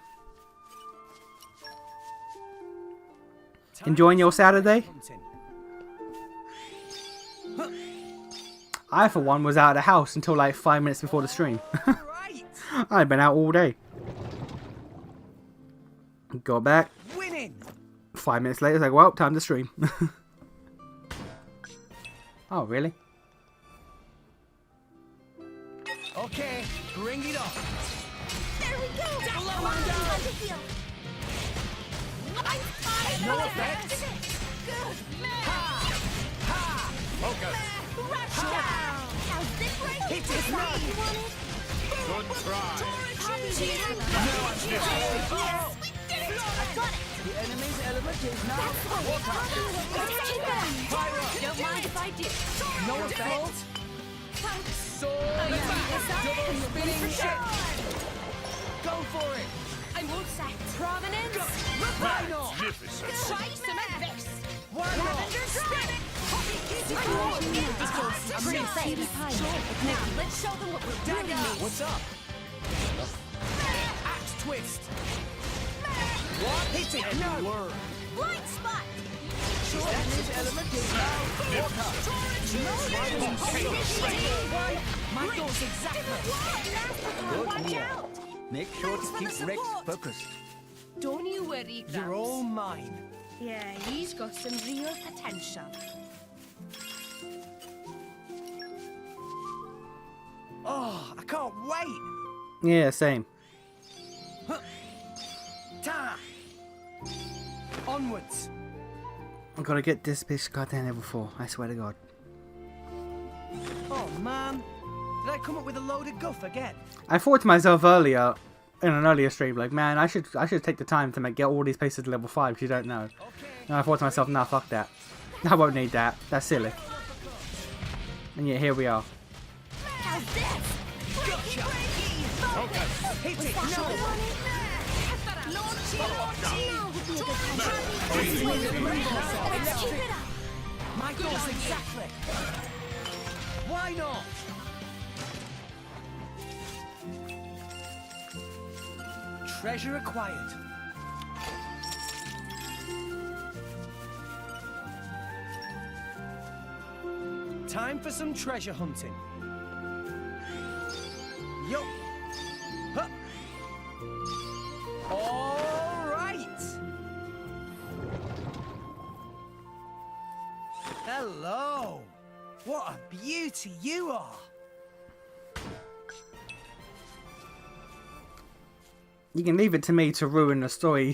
Enjoying your Saturday? I, for one, was out of the house until like 5 minutes before the stream. I've been out all day. Got back. 5 minutes later, it's like, well, time to stream. Oh, really? Okay, bring it on. There we go! Come on, No effect. Good. Ha! Ha! Focus. Rush down. How's this right? Hit it, Is that run. what you wanted? Good try. Yes, we did it! I got it! The enemy's element is now Water. Don't mind if I do. No effect. Sword back. Double spinning shit. Go for it. I won't say prominence. Why not? Magnificent. Try some of this. Why not? I'm pretty safe. Now let's show them what we're really made. What's up? Axe twist. What? Hit it. No. Blind spot! the enemy's element is now water. My goal's exactly. Good, Mia. Make sure to keep Rex focused. Don't you worry, Gramps. You're all mine. Yeah, he's got some real potential. Oh, I can't wait. Yeah, same. Ta! Onwards. I'm gonna get this bitch goddamn level 4. I swear to God. Oh man, did I come up with a load of guff again? I thought to myself earlier, in an earlier stream, like, man, I should take the time to get all these places to level 5 because you don't know. And I thought to myself, nah, fuck that. I won't need that. That's silly. And yet here we are. How's this? Gotcha. Focus. Hit it. No. Let's keep it up. My goal's exactly. Why not? Treasure acquired. Time for some treasure hunting. Yup. Huh. All right. beauty you are! You can leave it to me to ruin a story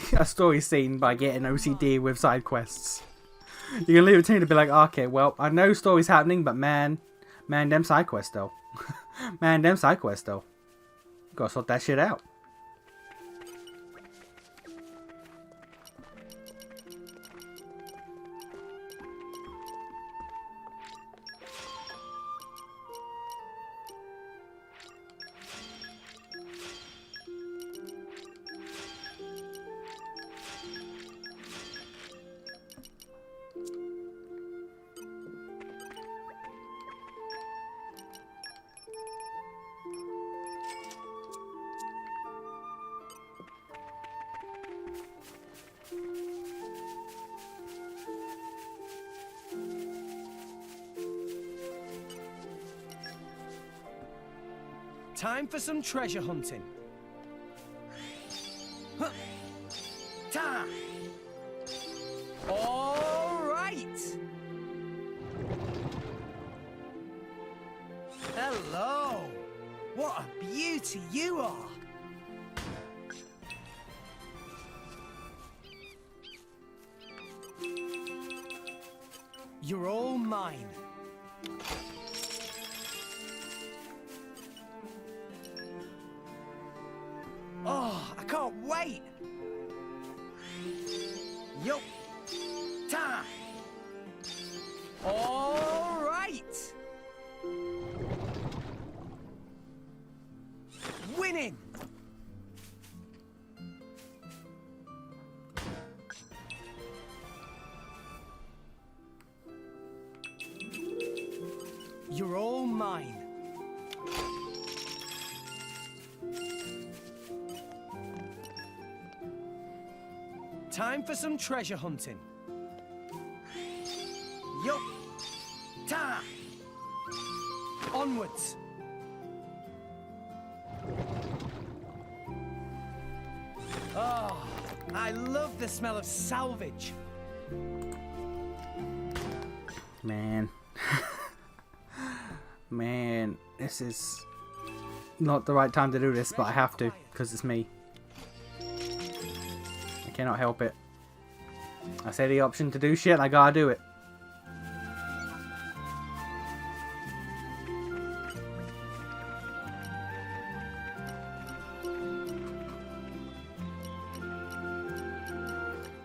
scene by getting OCD with side quests. You can leave it to me to be like, okay, well, I know story's happening, but man, them side quests though. Man, them side quests though. Gotta sort that shit out. Time for some treasure hunting. Huh. Ta! All right. Hello. What a beauty you are. You're all mine. Oh, I can't wait! Yup! Time! All right! Winning! You're all mine. Time for some treasure hunting. Yup. Ta! Onwards. Oh, I love the smell of salvage. Man. Man, this is not the right time to do this, but I have to, because it's me. I cannot help it. I say the option to do shit, and I gotta do it.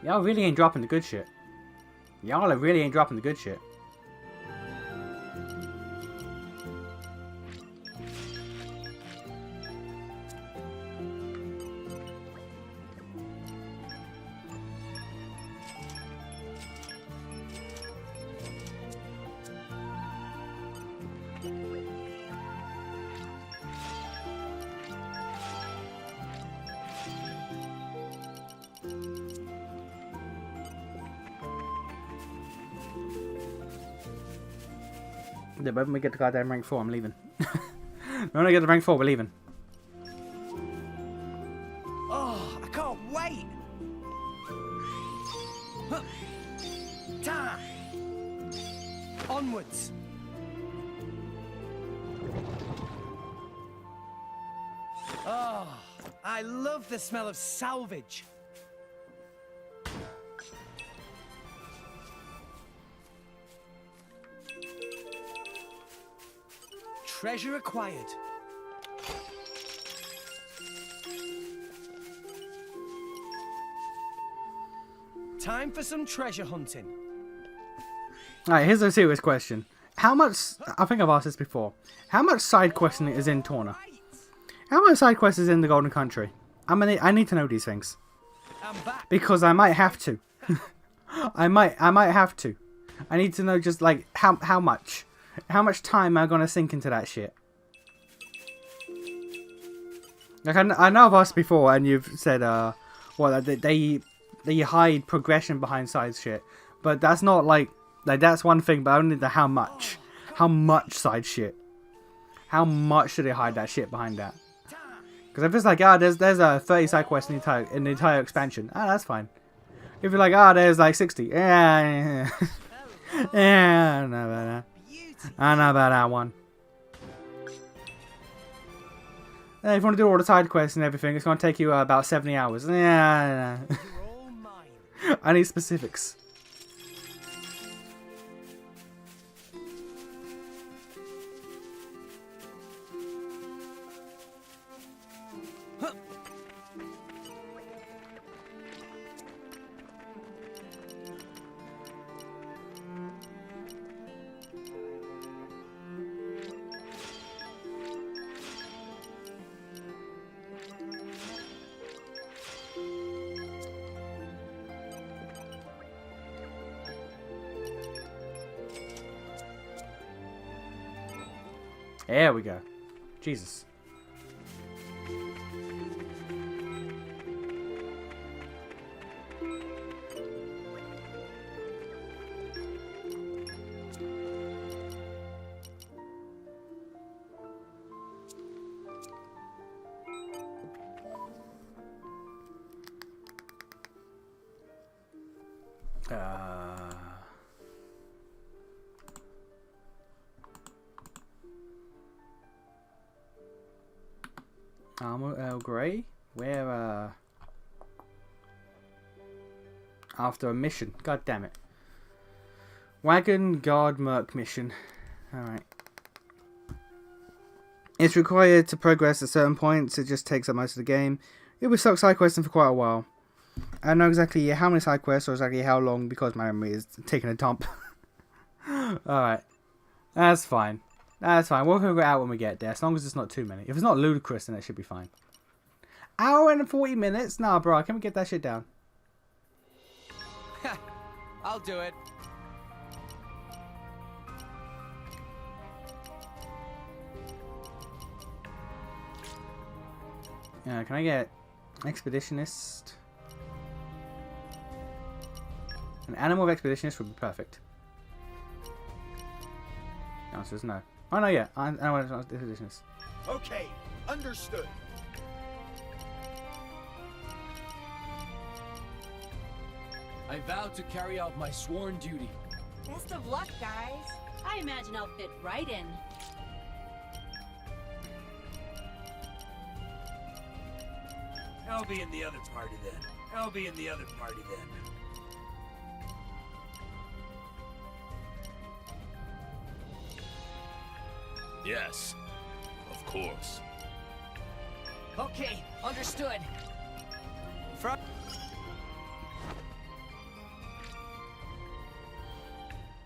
Y'all really ain't dropping the good shit. Y'all really ain't dropping the good shit. Yeah, but when we get to goddamn rank 4, I'm leaving. When I get to rank 4, we're leaving. Oh, I can't wait! Huh. Ta! Onwards! Oh, I love the smell of salvage. Treasure acquired. Time for some treasure hunting. Alright, here's a serious question. How much, I think I've asked this before, how much side questing is in Torna? How much side quest is in the Golden Country? I need to know these things. Because I might have to. I might have to. I need to know just like how much. How much time am I gonna sink into that shit? Like I know I've asked before, and you've said, well, they hide progression behind side shit, but that's not like that's one thing, but only the how much side shit. How much do they hide that shit behind that? Because if it's like, there's a 30 side quests in the entire expansion, that's fine. If you're like, there's like 60, yeah, no. I know about that one. If you want to do all the side quests and everything, it's going to take you about 70 hours. Yeah. I need specifics. There we go. Jesus. Armor Earl Grey? We're after a mission. God damn it. Wagon Guard Merc mission. Alright. It's required to progress at certain points. It just takes up most of the game. You'll be stuck side questing for quite a while. I don't know exactly how many side quests or exactly how long because my memory is taking a dump. Alright. That's fine. That's fine. We'll figure it out when we get there, as long as it's not too many. If it's not ludicrous, then it should be fine. Hour and 40 minutes? Nah, bro. Can we get that shit down? I'll do it. Can I get Expeditionist? An animal of Expeditionist would be perfect. The answer is no. Oh no, yeah. I want to Expeditionist. Okay, understood. I vow to carry out my sworn duty. Best of luck, guys. I imagine I'll fit right in. I'll be in the other party then. Yes, of course. Okay, understood.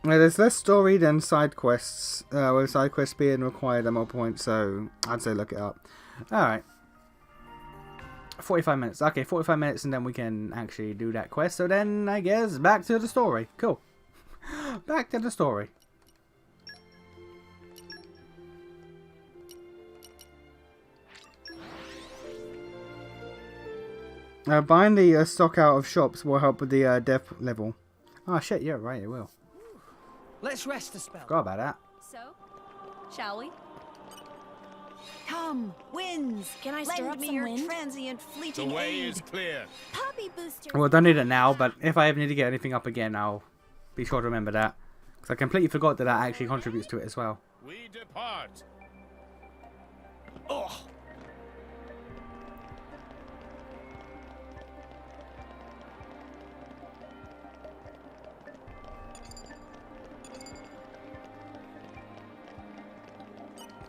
There's less story than side quests, with side quests being required at more points, so I'd say look it up. Alright. 45 minutes. Okay, 45 minutes and then we can actually do that quest. So then, I guess, back to the story. Cool. Back to the story. Buying the stock out of shops will help with the death level. Oh shit, yeah, right, it will. Let's rest a spell. Forgot about that. So, shall we? Come, winds. Can I stir up me some your wind? transient fleeting The way aid. is clear. Poppy booster. Well, I don't need it now, but if I ever need to get anything up again, I'll be sure to remember that. Because I completely forgot that that actually contributes to it as well. We depart. Oh.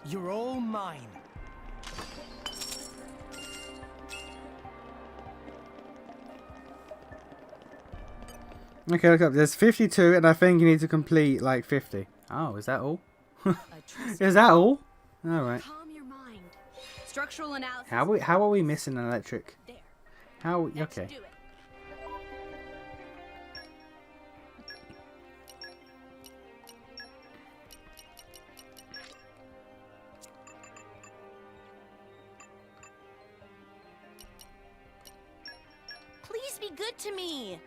You're all mine. Okay, look up. There's 52, and I think you need to complete like 50. Oh, is that all? Is that all? All right. Calm your mind. Structural analysis. How are we missing an electric? How? Okay. Do it. Please be good to me.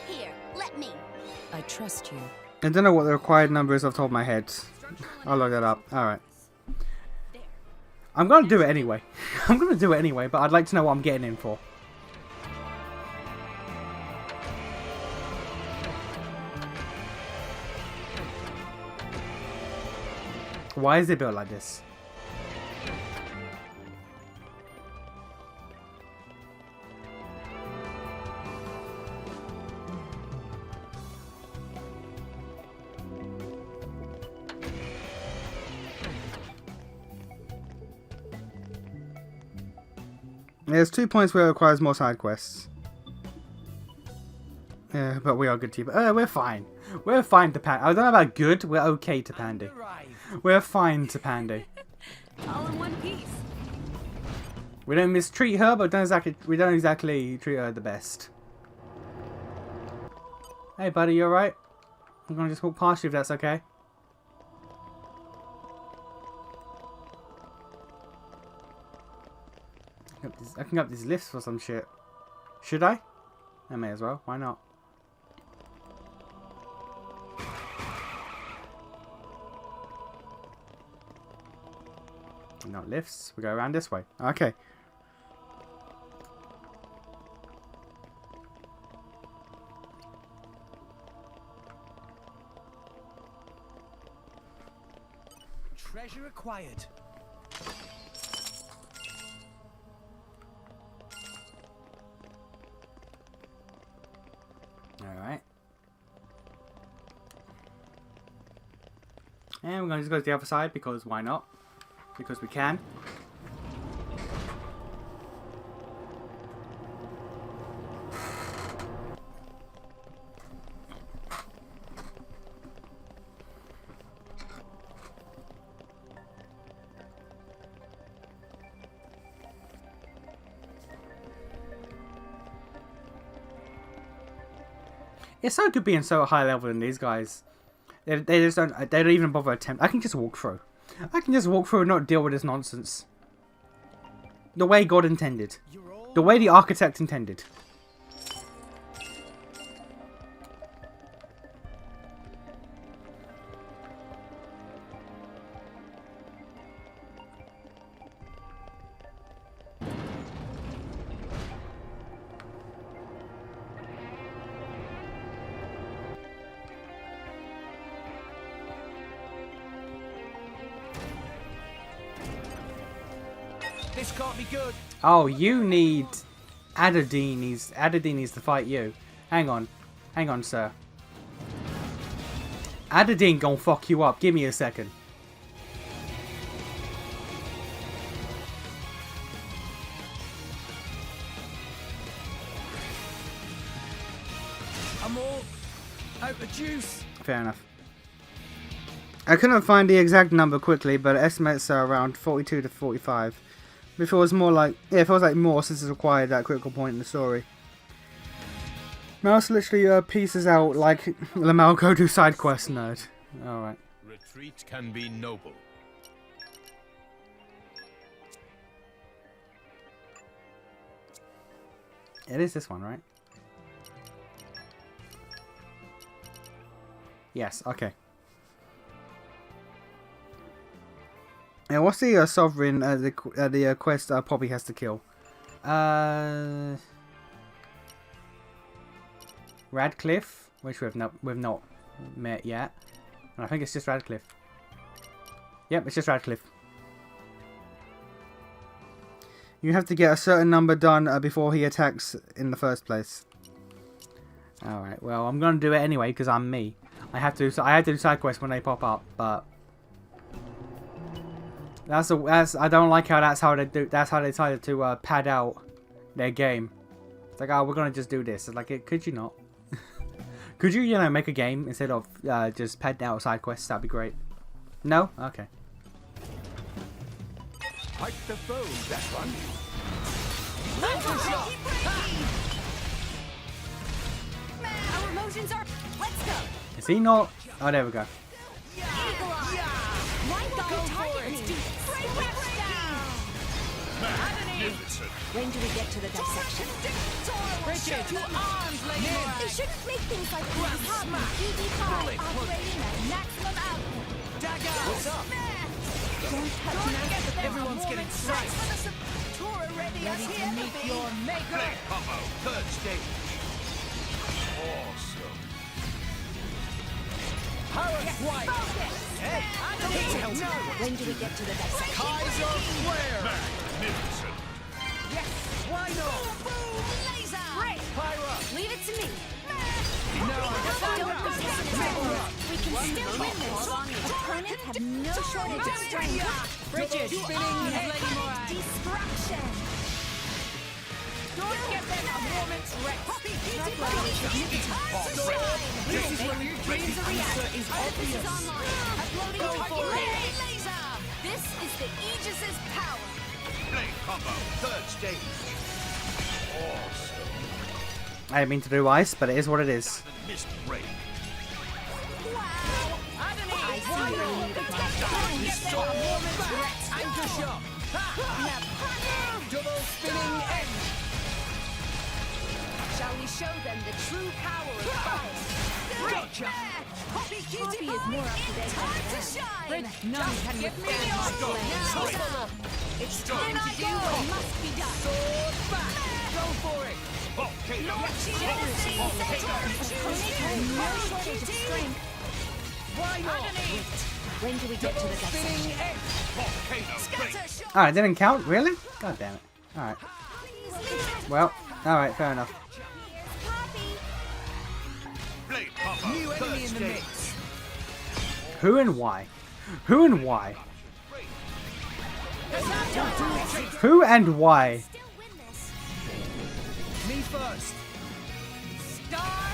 Here, let me. I trust you. I don't know what the required number is off the top of my head. I'll look that up. Alright. I'm going to do it anyway. I'm going to do it anyway, but I'd like to know what I'm getting in for. Why is it built like this? There's 2 points where it requires more side quests. Yeah, but we are good team. We're fine. We're fine to Pandy. I don't know about good. We're okay to Pandy. We're fine to Pandy. All in one piece. We don't mistreat her, but we don't exactly treat her the best. Hey, buddy, you alright? I'm gonna just walk past you if that's okay. I can go up these lifts for some shit. Should I? I may as well. Why not? Not lifts. We go around this way. Okay. Treasure acquired. Alright. And we're going to just go to the other side because why not? Because we can. It's so good being so high level than these guys. They just don't. They don't even bother attempt. I can just walk through. I can just walk through and not deal with this nonsense. The way God intended. The way the architect intended. This can't be good. Oh, you need... Adadine needs to fight you. Hang on, sir. Adadine gonna fuck you up. Give me a second. I'm all out of juice. Fair enough. I couldn't find the exact number quickly, but estimates are around 42 to 45. If it was more like, yeah, if it was like more, since it's required that critical point in the story. Mouse literally pieces out like Lamel go do side quest nerd. Alright. Retreat can be noble. It is this one, right? Yes, okay. Yeah, what's the sovereign, the quest Poppy has to kill? Radcliffe, which we've not met yet. And I think it's just Radcliffe. Yep, it's just Radcliffe. You have to get a certain number done before he attacks in the first place. Alright, well, I'm gonna do it anyway because I'm me. I have to do side quests when they pop up, but I don't like how that's how they decided to pad out their game. It's like, oh, we're gonna just do this. It's like, could you not? Could you, make a game instead of just padding out side quests? That'd be great. No? Okay. Fight the foe, that one. Our emotions are. Let's go. Is he not? Oh, there we go. When do we get to the dissection? Bridget, to arms, Lady Mora. They shouldn't make things like this. EV5 operating at maximum output. Dagger! What's up? Don't touch me. Everyone's getting psyched. Ready to meet your maker. Play Popo, third stage. Awesome. Power Swipe! Hey, When do we get to the dissection? Kaiser Flare! Magnificent. Yes, why not? Boom! Laser! Great! Pyra! Leave it to me. No, Don't be pessimistic. We can still win this. Opponents have no shortage of strength. Bridget spinning head. Destruction. Don't give them a moment's rest. This is when your dreams are reality is obvious. Uploading target laser. This is the Aegis's power. Blade combo. Third stage. Awesome. I didn't mean to do ice, but it is what it is. Mist break. I see where you need a Anchor shot. Double spinning edge. Shall we show them the true power of fire? Gotcha. Poppy is more up to date than them. None can Give me withstand my your flame. It's time to do what must be done. Sword back. Go for it. Volcano. No shortage of strength. Why not? When do we get to the Spinning dissection? edge. Volcano. Alright, didn't count? Really? God damn it. Alright. Well, alright, fair enough. Blade combo. New Third enemy in the stage. mix. Who and why? Who and why? Who and why? Me first. Star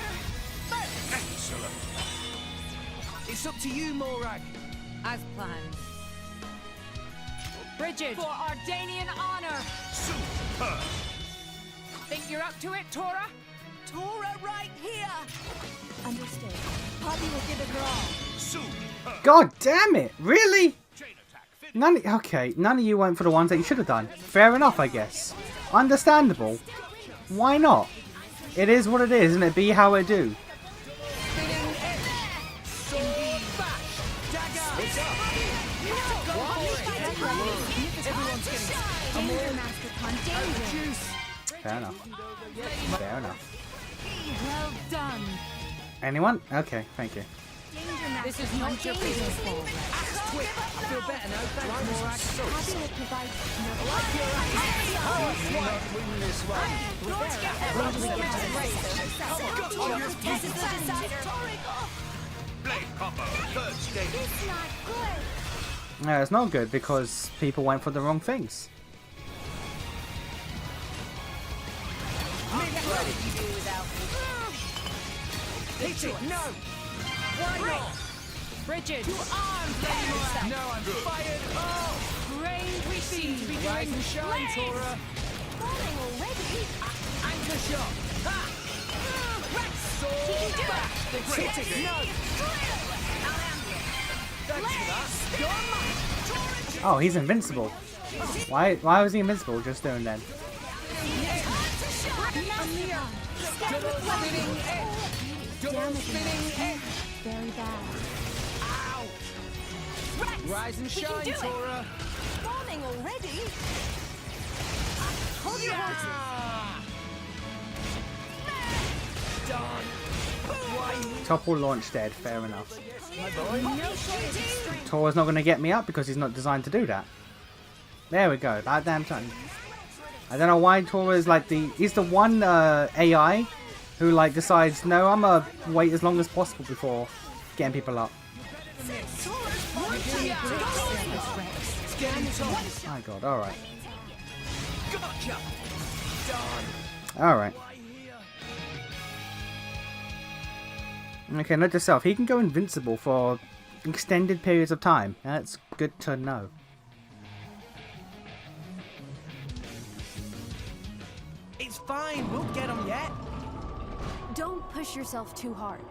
first. Excellent. It's up to you, Morag. As planned. Bridget, for Ardanian honor. Superb. Think you're up to it, Tora? Tora right here. Understood. Poppy will give it her all. Superb. God damn it! Really? Chain attack. Finish. None of you went for the ones that you should have done. Fair enough, I guess. Understandable. Why not? It is what it is, and it be how it do. Spinning edge. Sword bash. Dagger. It's up. Go for it. Everyone's getting Danger, Master Con. Danger. juice. Fair enough. Fair enough. Well done. Anyone? Okay, thank you. Danger, Master This is Con. not your business, Paul. Axe twit. I feel better now. Thanks, Morag. Poppy will provide Win this one. When do we get to the dissection? This is the decider. Blade combo. Third stage. It's not good. No, it's not good because people went for the wrong things. What did you do without me? Hit it. No. Why not? Bridget, to arms, Lady Mora. No, I'm fired. Oh. Great, we seem to be Rise doing and shine, flames. Tora. Falling already? Anchor shot. Ha. Sword back. It's hitting. No. Thanks for that. Oh, he's invincible. Why was he invincible just doing then? Double spinning edge. Double spinning edge. Very bad. Ow. Rise and shine, Tora. Falling already? Hold your horses. Done. Topple launch dead, fair enough. My boy. No shortage of strength. Tor's not going to get me up because he's not designed to do that. There we go, about damn time. I don't know why Tor is like he's the one AI who like decides, no, I'm gonna wait as long as possible before getting people up. My god, alright. Gotcha. Done. Alright. Okay, note to self, he can go invincible for extended periods of time. That's good to know. It's fine, we'll get him yet. Don't push yourself too hard.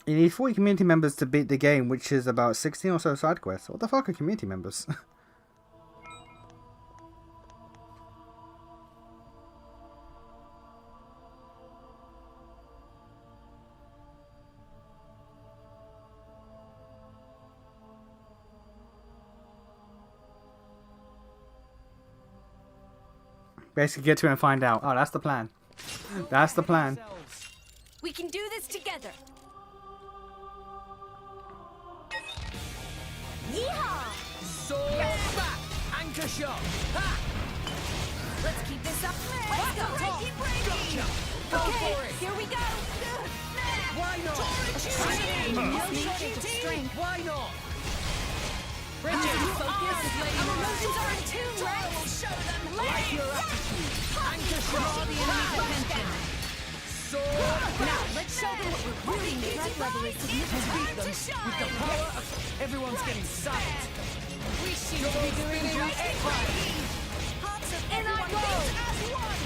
You need 40 community members to beat the game, which is about 16 or so side quests. What the fuck are community members? Basically, get to it and find out. Oh, that's the plan. That's the plan. We can do this together. Yeehaw! Sword back! Anchor shot! Ha! Let's keep this up. Let's go. Breaky, breaky. Gotcha! Go for it! Here we go. Why not? Why not? Bridget, focus. Our emotions are in tune. We'll show them. Like your attitude. Anchor shot! Draw the enemy's attention. Sword back! Now, let's show them what we're really made of. Threat level is significant. With the power of... Everyone's getting silent. We seem to be doing just fine. And I go.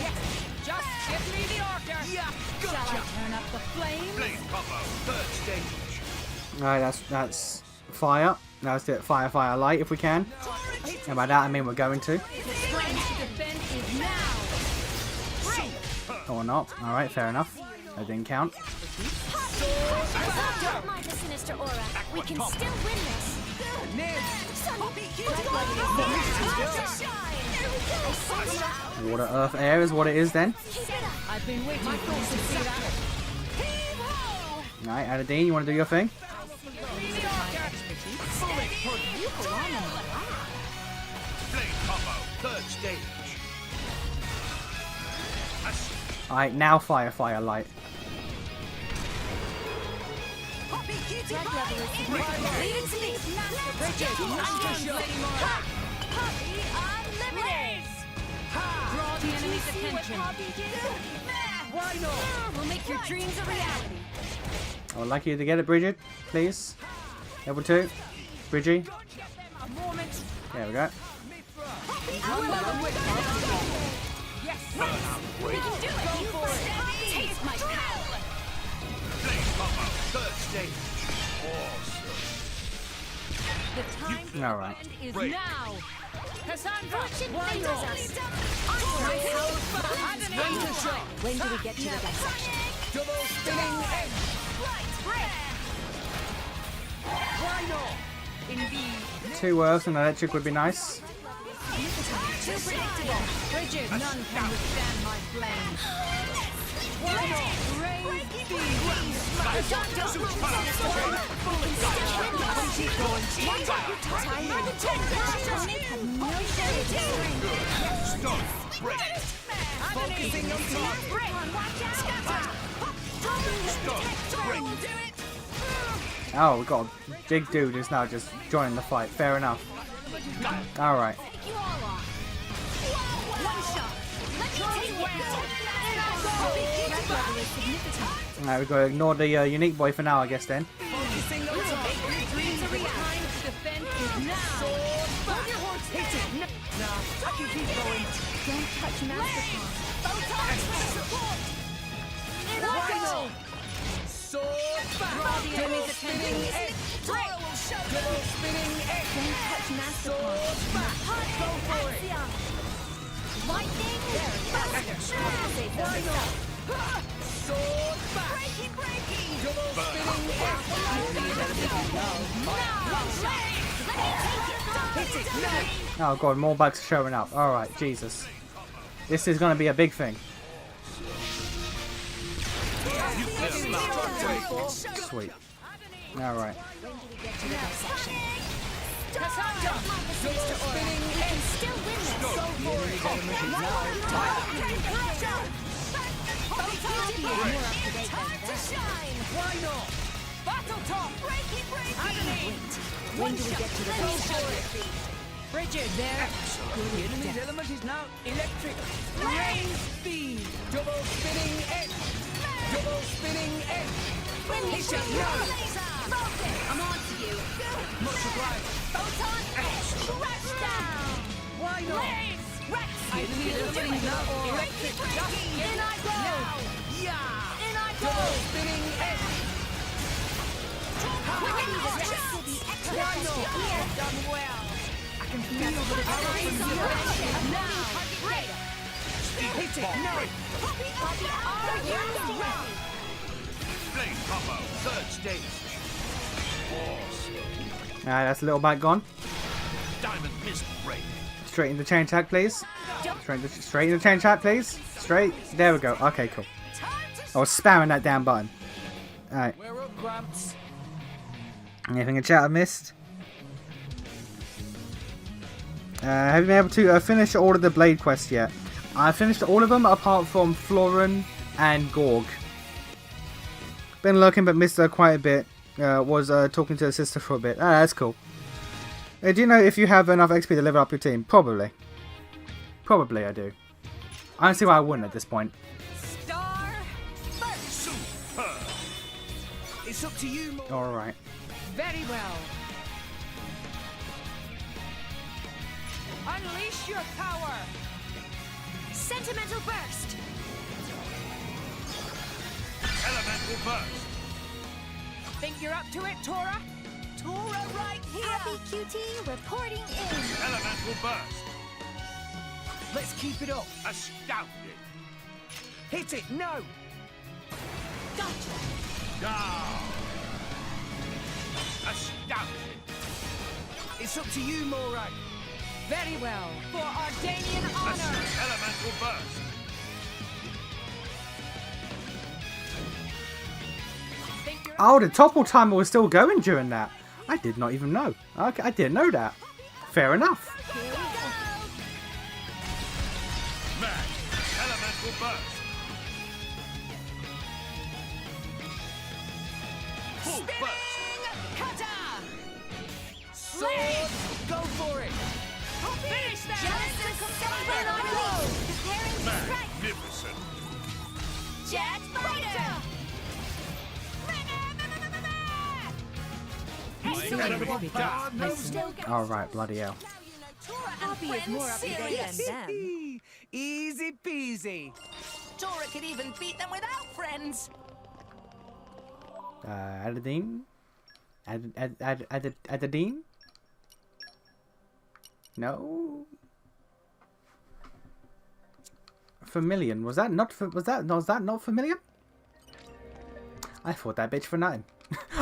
Yes. Just give me the order. Yeah, Shall I gotcha! turn up the flame? Blade combo, third stage. Alright, that's fire. Now let's do it fire, fire, light if we can. And by that I mean we're going to. The strength to defend is now. Or not. Alright, fair enough. That didn't count. Don't mind the sinister aura. We can still win this. Water, earth, air is what it is then. I've been waiting for you to see that. Alright, Adadine, you want to do your thing? Blade combo, third stage. Alright, now fire, fire, light. Threat level is significant. Leading to me. Bridget, Poppy Unlimited. Draw the enemy's attention. Why not? We'll make your dreams a reality. I would like you to get it, Bridget, please. Level 2. Bridgie. There we go. Yes, we can do it. You taste my power. Blade combo, third stage. The time to Alright. end is now. Cassandra, Fortune favors us. When do we get to the dissection? Double spinning edge! Why not? indeed. 2 earths and electric would be nice. Too predictable. Bridget, none can withstand my flame. Why not? Raise Focusing on top. Oh, we got a big dude who's now just joining the fight. Fair enough. Alright. Alright, we've got to ignore the unique boy for now, I guess then. Focusing on top. I can keep going. Don't touch Mastercon. Rhino! Sword back! Double spinning edge! Double spinning edge! Don't touch Mastercon. Sword back! Go for it! Lightning. Rhino! Sword back! Double spinning edge! Hit it now! Oh god, more bugs showing up. Alright, Jesus. This is going to be a big thing. Sweet. Alright. Why not? When do we get to the dissection? Bridget, there. The enemy's element is now electric. Rain speed. Double spinning edge. Double spinning edge. Hit it now. I'm on to you. Much obliged. Photon edge. Crash down. Why not? Rex. The enemy's element is now electric. In I go. Yeah. In I go. Double spinning edge. Why not? Done well. I can feel the power from the Now. Hit it now. Are you ready? Blade combo, third stage. Awesome. Alright, that's a little back gone. Diamond mist break. Straight in the chain attack, please. Straight in the chain attack, please. Straight. There we go. Okay, cool. I was spamming that damn button. Alright. Anything in chat I missed? Have you been able to finish all of the Blade quests yet? I finished all of them apart from Florin and Gorg. Been looking but missed her quite a bit. Was talking to her sister for a bit. Ah, that's cool. Do you know if you have enough XP to level up your team? Probably. Probably I do. I don't see why I wouldn't at this point. Star first. It's up to you. Alright. Very well. Unleash your power. Sentimental burst. Elemental burst. Think you're up to it, Tora? Tora right here. Happy QT reporting in. Elemental burst. Let's keep it up. Astounding. Hit it, no. Gotcha. Down. Astounding. It's up to you, Moray. Very well. For Ardanian honor. Elemental burst. Oh, the topple timer was still going during that. I did not even know. Okay, I didn't know that. Fair enough. Mag. Elemental burst. Full burst. Cutter. Sword. Go for it. Finish that. Magnificent. Jet fighter. Alright, bloody hell. Poppy is more up to date than them. Easy peasy. Tora could even beat them without friends. Adadine? Adadine? No. Familian. Was that not familiar? I fought that bitch for nothing.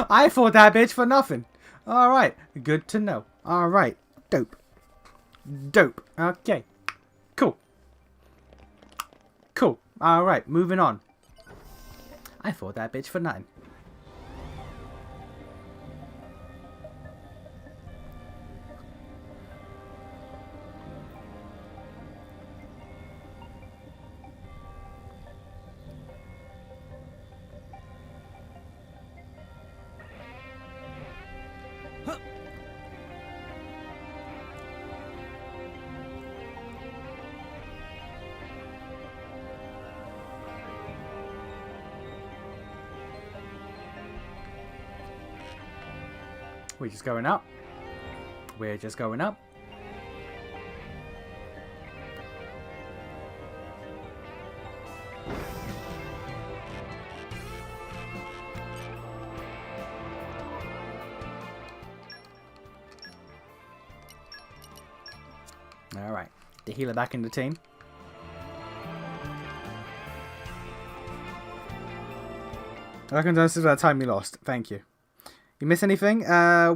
I fought that bitch for nothing. Alright. Good to know. Alright. Dope. Dope. Okay. Cool. Cool. Alright. Moving on. I fought that bitch for nothing. We're just going up. We're just going up. Alright. The healer back in the team. I reckon this is that time we lost. Thank you. You miss anything?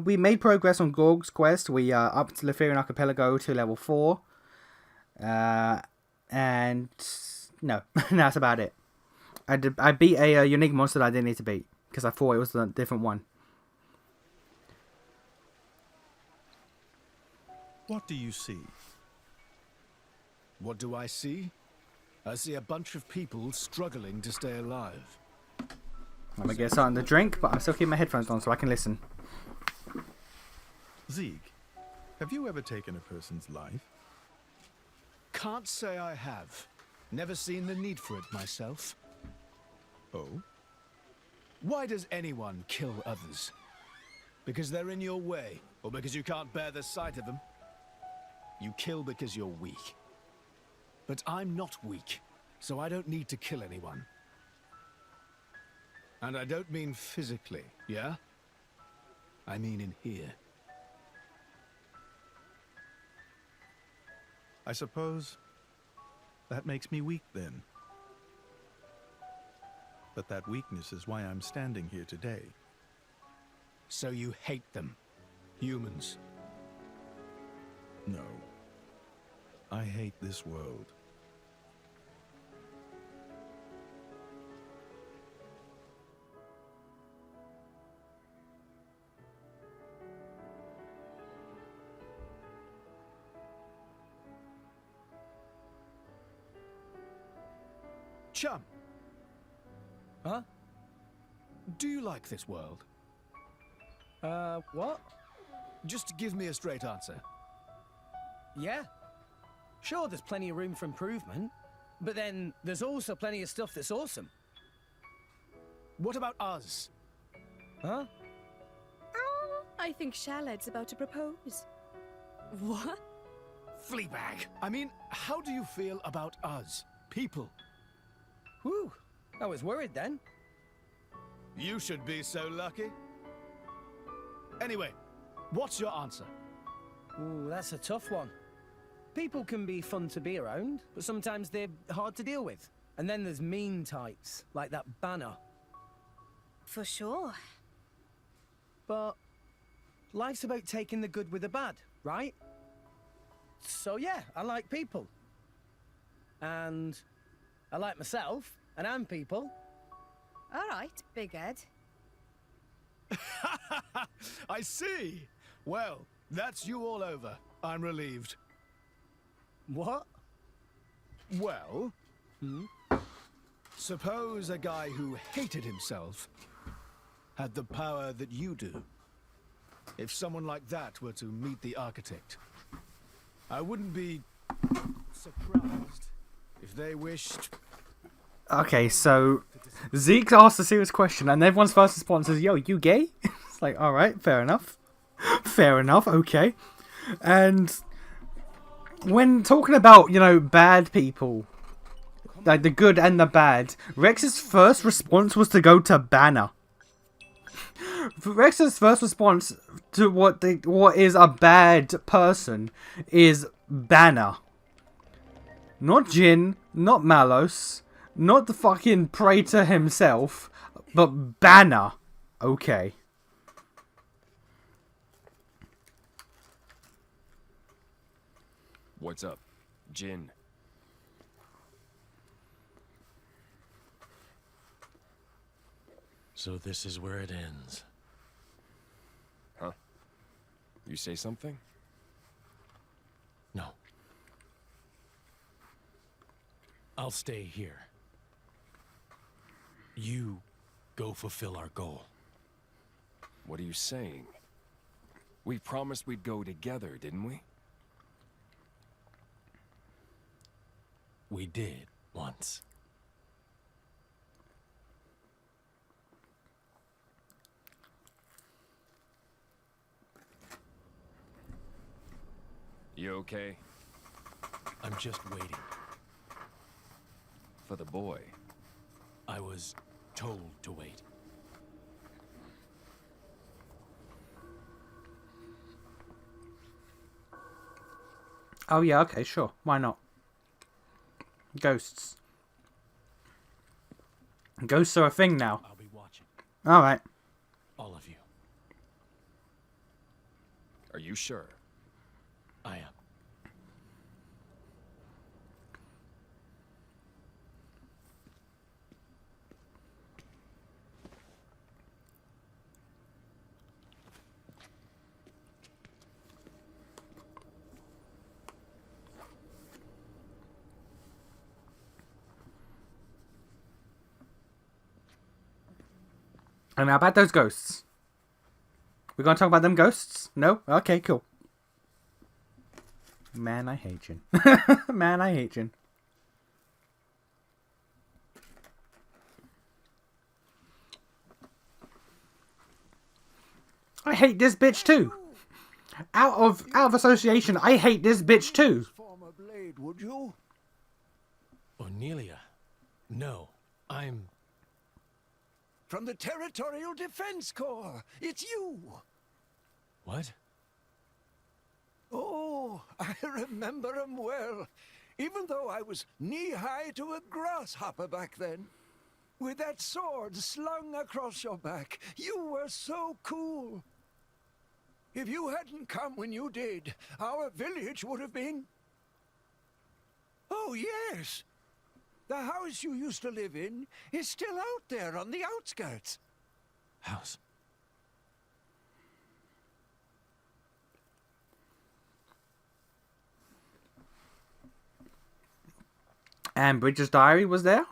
We made progress on Gorg's quest. We are up to Letherian Archipelago to level 4. And no, that's about it. I beat a unique monster that I didn't need to beat because I thought it was a different one. What do you see? What do I see? I see a bunch of people struggling to stay alive. I'm gonna get something to drink, but I'm still keeping my headphones on so I can listen. Zeke, have you ever taken a person's life? Can't say I have. Never seen the need for it myself. Oh? Why does anyone kill others? Because they're in your way, or because you can't bear the sight of them? You kill because you're weak. But I'm not weak, so I don't need to kill anyone. And I don't mean physically, yeah? I mean in here. I suppose that makes me weak then. But that weakness is why I'm standing here today. So you hate them? Humans? No. I hate this world. Chum. Huh? Do you like this world? What? Just give me a straight answer. Yeah. Sure, there's plenty of room for improvement, but then there's also plenty of stuff that's awesome. What about us? Huh? I think Charlotte's about to propose. What? Fleabag. I mean, how do you feel about us? People. Whew. I was worried then. You should be so lucky. Anyway, what's your answer? Ooh, that's a tough one. People can be fun to be around, but sometimes they're hard to deal with. And then there's mean types, like that Banner. For sure. But life's about taking the good with the bad, right? So yeah, I like people. And I like myself, and I'm people. All right, Big Ed. I see. Well, that's you all over. I'm relieved. What? Well, suppose a guy who hated himself had the power that you do. If someone like that were to meet the architect, I wouldn't be surprised if they wished... Okay, so Zeke asked a serious question, and everyone's first response is, "Yo, you gay?" It's like, all right, fair enough. Fair enough, okay. And when talking about, you know, bad people, like the good and the bad, Rex's first response was to go to Banner. Rex's first response to what is a bad person is Banner. Not Jin, not Malos, not the fucking Praetor himself, but Banner. Okay. What's up, Jin? So this is where it ends. Huh? You say something? No. I'll stay here. You go fulfill our goal. What are you saying? We promised we'd go together, didn't we? We did, once. You okay? I'm just waiting. For the boy. I was told to wait. Oh yeah, okay, sure. Why not? Ghosts. Ghosts are a thing now. I'll be watching. Alright. All of you. Are you sure? I am. And now about those ghosts. We're gonna talk about them ghosts? No? Okay, cool. Man, I hate you. Man, I hate you. I hate this bitch too. Out of association, I hate this bitch too. Former blade, would you? Onelia. No, I'm... From the Territorial Defense Corps. It's you. What? Oh, I remember 'em well. Even though I was knee-high to a grasshopper back then. With that sword slung across your back, you were so cool. If you hadn't come when you did, our village would have been Oh, yes. The house you used to live in is still out there on the outskirts. House? And Bridget's diary was there?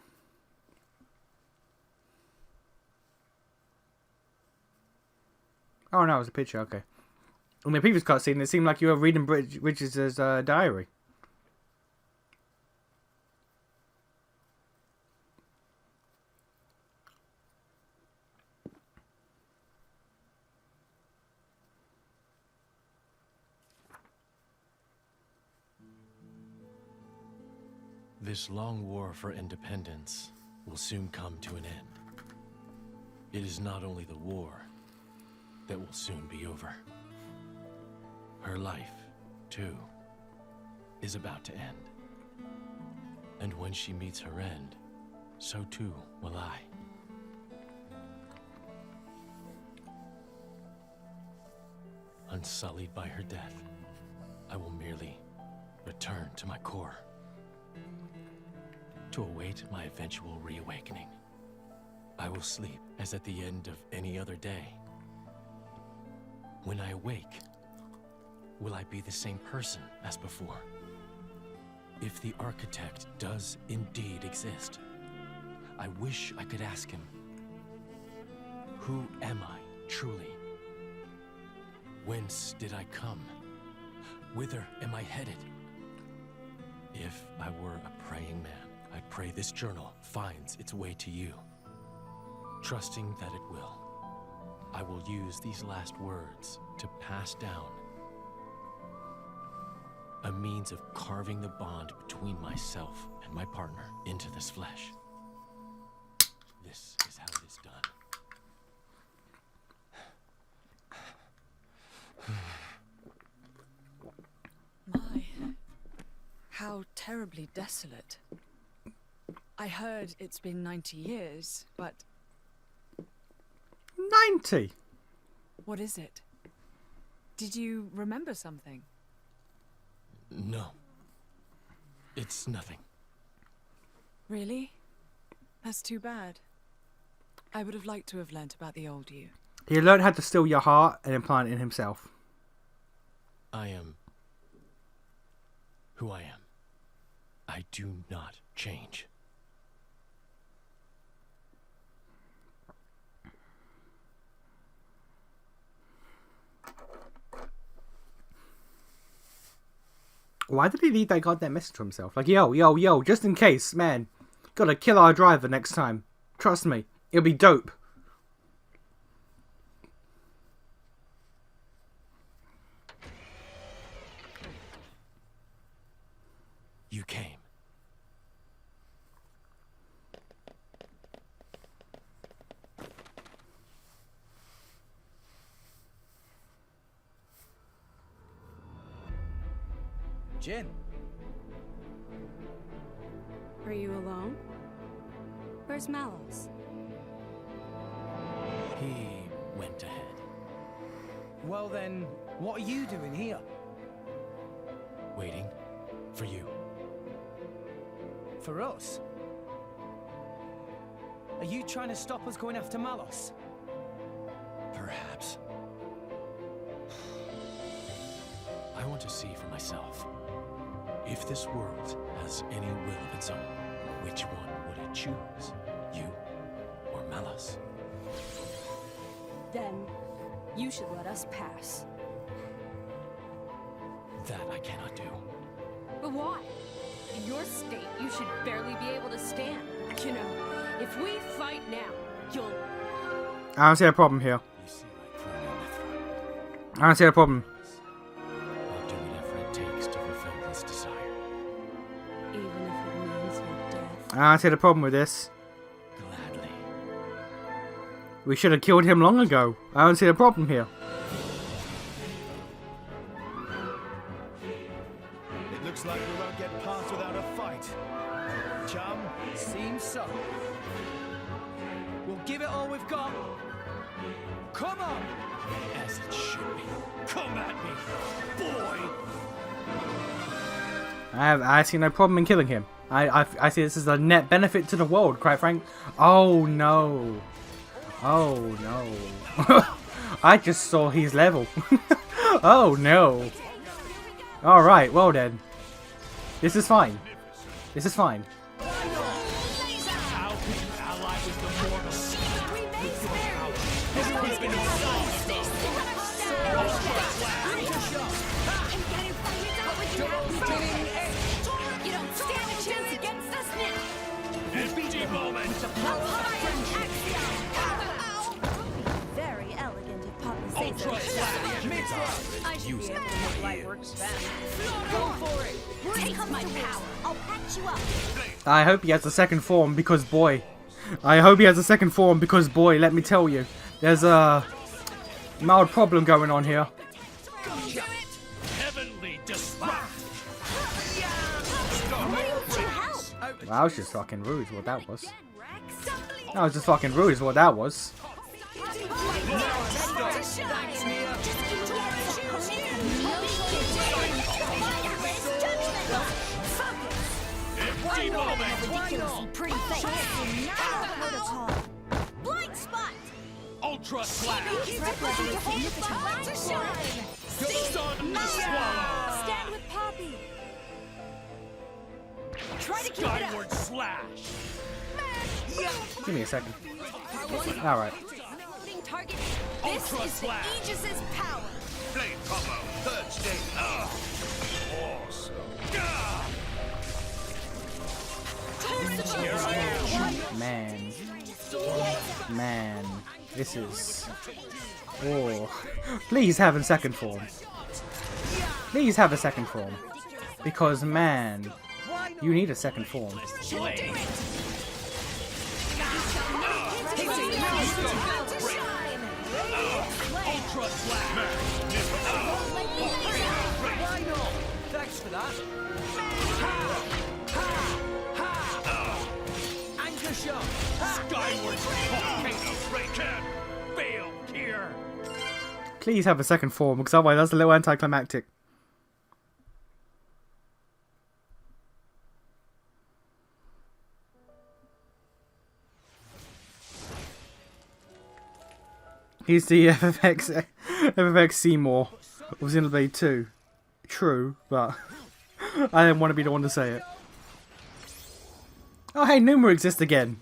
Oh no, it was a picture, okay. In the previous cutscene, it seemed like you were reading Bridget's diary. This long war for independence will soon come to an end. It is not only the war that will soon be over. Her life, too, is about to end. And when she meets her end, so too will I. Unsullied by her death, I will merely return to my core, to await my eventual reawakening. I will sleep as at the end of any other day. When I awake, will I be the same person as before? If the architect does indeed exist, I wish I could ask him, who am I truly? Whence did I come? Whither am I headed? If I were a praying man, I pray this journal finds its way to you. Trusting that it will, I will use these last words to pass down a means of carving the bond between myself and my partner into this flesh. This is how it is done. My, how terribly desolate. I heard it's been 90 years, but... 90? What is it? Did you remember something? No. It's nothing. Really? That's too bad. I would have liked to have learnt about the old you. He learned how to steal your heart and implant it in himself. I am who I am. I do not change. Why did he leave that goddamn message to himself? Like, yo, just in case, man. Gotta kill our driver next time. Trust me, it'll be dope. You came. Jin. Are you alone? Where's Mallows? He went ahead. Well then, what are you doing here? Waiting for you. For us? Are you trying to stop us going after Malos? Perhaps. I want to see for myself. If this world has any will of its own, which one would it choose? You or Malos? Then, you should let us pass. That I cannot do. But why? In your state, you should barely be able to stand. You know, if we fight now, you'll... I don't see a problem here. I don't see a problem. I'll do whatever it takes to fulfill this desire. Even if it means your death. I don't see the problem with this. Gladly. We should have killed him long ago. I don't see the problem here. It looks like we won't get past without a fight. Chum? Seems so. We'll give it all we've got. Come on! As it should be. Come at me, boy! I see no problem in killing him. I see this as a net benefit to the world, quite frank. Oh no. Oh no. I just saw his level. Oh no. Alright, well then. This is fine. This is fine. Very elegant if Papa says so. I should be able to make light work fast. Go for it. Take my power. I'll patch you up. I hope he has a second form because boy. I hope he has a second form because boy, let me tell you. There's a mild problem going on here. Heavenly disrupt. That was just fucking rude is what that was. That was just fucking rude is what that was. Empty moment. Pretty face. Blind spot. Ultra slash. Stand with Poppy. Try to keep it up. Skyward slash. Give me a second. Alright. Target. This is the Aegis's power. Blade combo. Third stage. Awesome. Man. Man. This is... Oh. Please have a second form. Please have a second form. Because, man, you need a second form. Thanks for that. Anchor shot. Skyward volcano breaker. Fail here. Please have a second form, because otherwise that's a little anticlimactic. He's the FFX Seymour of Xenoblade 2. True, but I didn't want to be the one to say it. Oh hey, Numa exists again.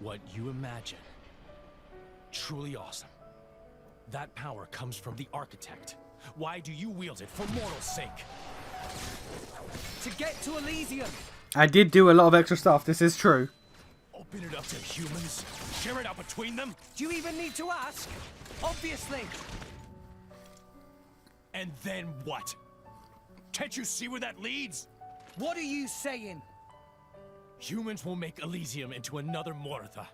What you imagine. Truly awesome. That power comes from the Architect. Why do you wield it for mortal sake? To get to Elysium. I did do a lot of extra stuff, this is true. Open it up to humans? Share it out between them? Do you even need to ask? Obviously. And then what? Can't you see where that leads? What are you saying? Humans will make Elysium into another Moritha.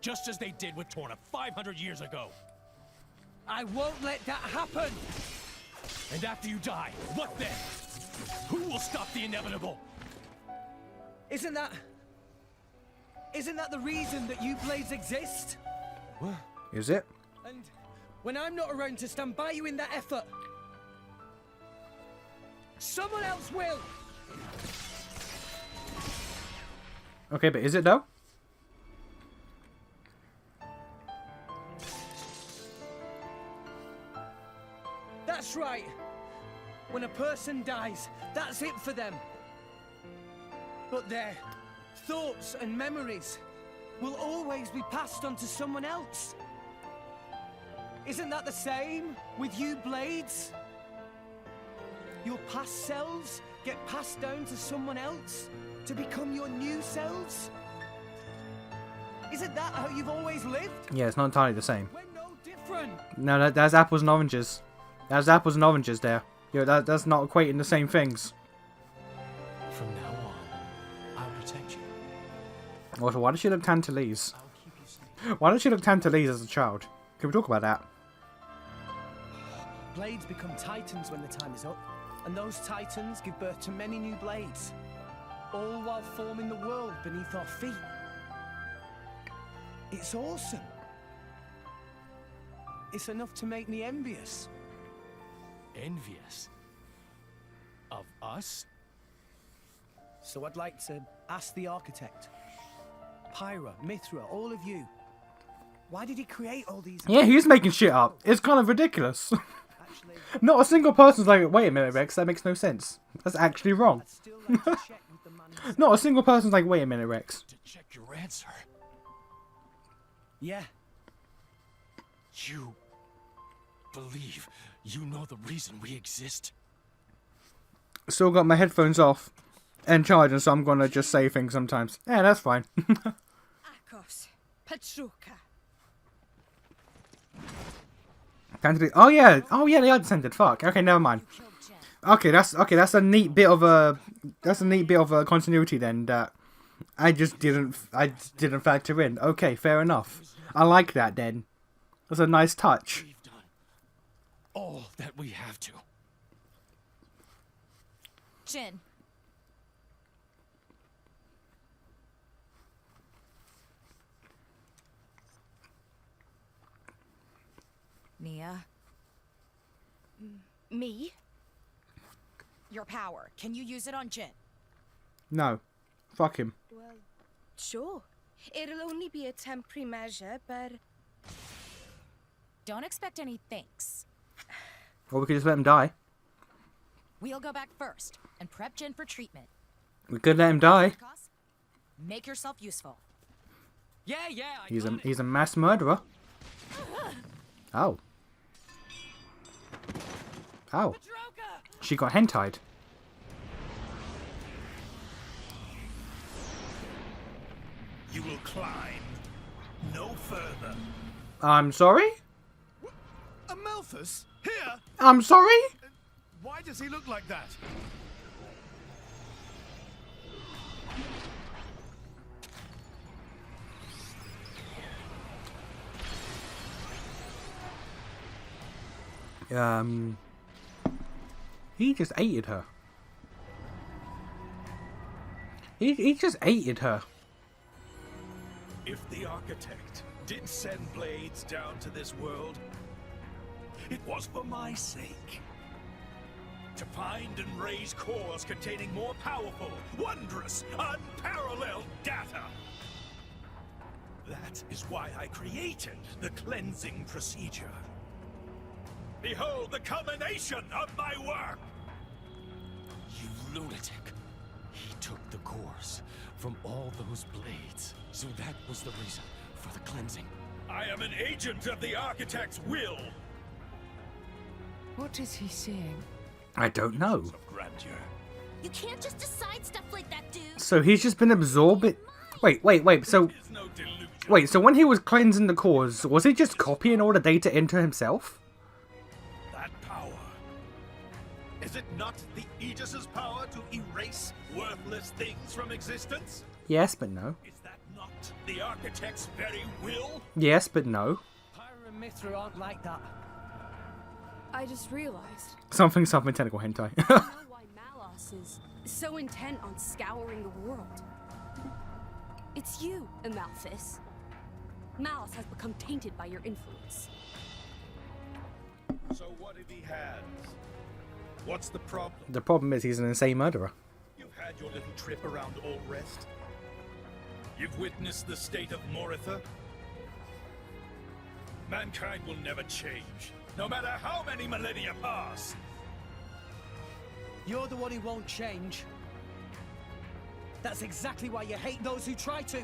Just as they did with Torna 500 years ago. I won't let that happen! And after you die, what then? Who will stop the inevitable? Isn't that the reason that you blades exist? What? Is it? And when I'm not around to stand by you in that effort, someone else will! Okay, but is it though? That's right. When a person dies, that's it for them. But their thoughts and memories will always be passed on to someone else. Isn't that the same with you blades? Your past selves get passed down to someone else to become your new selves? Isn't that how you've always lived? Yeah, it's not entirely the same. We're no different. No, that's apples and oranges. That's apples and oranges there. Yeah, that's not equating the same things. From now on, I'll protect you. Also, why did she look Tantalese? Why did she look Tantalese as a child? Can we talk about that? Blades become titans when the time is up, and those titans give birth to many new blades, all while forming the world beneath our feet. It's awesome. It's enough to make me envious. Envious? Of us? So I'd like to ask the architect, Pyra, Mithra, all of you, why did he create all these... Yeah, he's making shit up. It's kind of ridiculous. Not a single person's like, wait a minute, Rex, that makes no sense. That's actually wrong. Not a single person's like, wait a minute, Rex. To check your answer. Yeah. You believe you know the reason we exist? Still got my headphones off and charging, so I'm gonna just say things sometimes. Yeah, that's fine. Akos, Petruka. Oh yeah, they are descended. Fuck. Okay, never mind. Okay, that's a neat bit of a continuity then that I didn't factor in. Okay, fair enough. I like that then. That's a nice touch. We've done all that we have to. Jin. Nia. Me? Your power. Can you use it on Jin? No. Fuck him. Well, sure. It'll only be a temporary measure, but... Don't expect any thanks. Or we could just let him die. We'll go back first and prep Jin for treatment. We could let him die. Make yourself useful. Yeah. He's a mass murderer. Oh. Oh. She got hentai'd. You will climb no further. I'm sorry? Amalthus? Here? I'm sorry? Why does he look like that? He just aided her. He just aided her. If the architect did send blades down to this world, it was for my sake. To find and raise cores containing more powerful, wondrous, unparalleled data. That is why I created the cleansing procedure. Behold the culmination of my work! You lunatic. He took the cores from all those blades. So that was the reason for the cleansing. I am an agent of the architect's will. What is he saying? I don't know. Grandeur. You can't just decide stuff like that, dude. So he's just been absorbed. Wait. So so when he was cleansing the cores, was he just copying all the data into himself? That power. Is it not the Aegis's power to erase worthless things from existence? Yes, but no. Is that not the architect's very will? Yes, but no. Pyra and Mithra aren't like that. I just realized. Something tentacle hentai. I know why Malos is so intent on scouring the world. It's you, Amalthus. Malos has become tainted by your influence. So what if he has? What's the problem? The problem is he's an insane murderer. You've had your little trip around Allrest. You've witnessed the state of Moritha. Mankind will never change, no matter how many millennia pass. You're the one who won't change. That's exactly why you hate those who try to.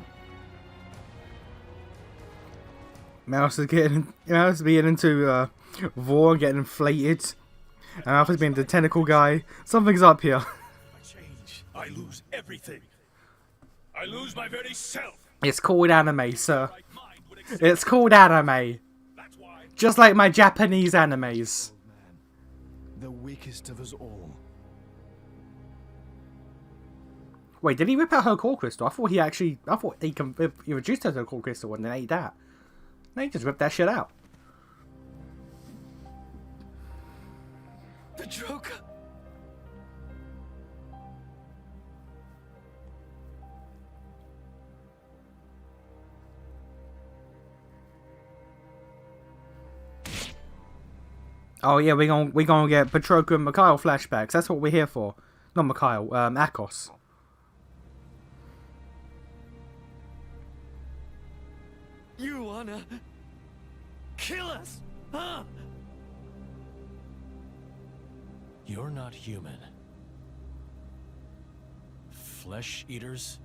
Mouse is getting into Vor, getting inflated. And Alpha's being the tentacle guy. Something's up here. I change. I lose everything. I lose my very self. It's called anime, sir. It's called anime. Just like my Japanese animes. The weakest of us all. Wait, did he rip out her core crystal? I thought he reduced her to a core crystal and then ate that. No, he just ripped that shit out. The Joker. Oh yeah, we gonna get Patroka and Mikhail flashbacks. That's what we're here for. Not Mikhail, Akos. You wanna kill us, huh? You're not human. Flesh eaters?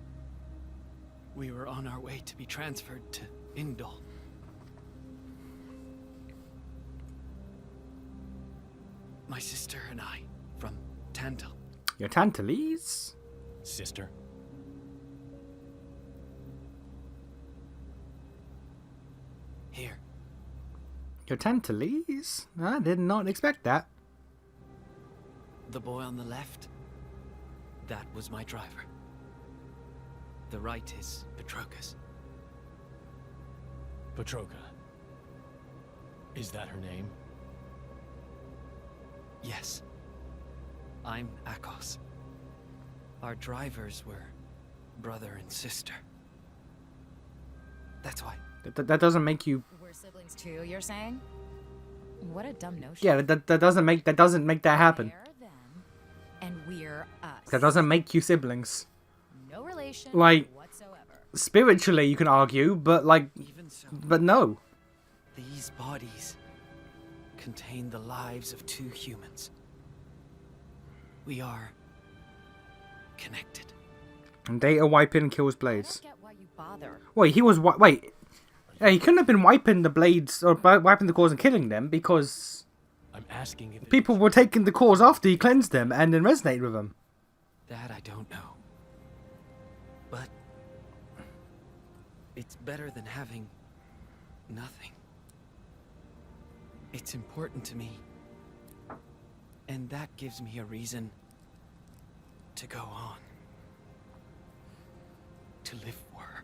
We were on our way to be transferred to Indol. My sister and I, from Tantal. Your Tantalese? Sister? Here. Your Tantalese? I did not expect that. The boy on the left, that was my driver. The right is Patroclus. Petroka. Is that her name? Yes. I'm Akos. Our drivers were brother and sister. That's why. That doesn't make you... We're siblings too, you're saying? What a dumb notion. Yeah, that doesn't make that happen. They're them, and we're us. That doesn't make you siblings. No relation Like, whatsoever. spiritually you can argue, but like, but no. These bodies contain the lives of two humans. We are connected. And data wiping kills blades. I don't get why you bother. Wait, he was wait. Yeah, he couldn't have been wiping the blades or wiping the cores and killing them because I'm asking if people were taking the cores after he cleansed them and then resonated with them. That I don't know. But it's better than having nothing. It's important to me. And that gives me a reason to go on. To live for her.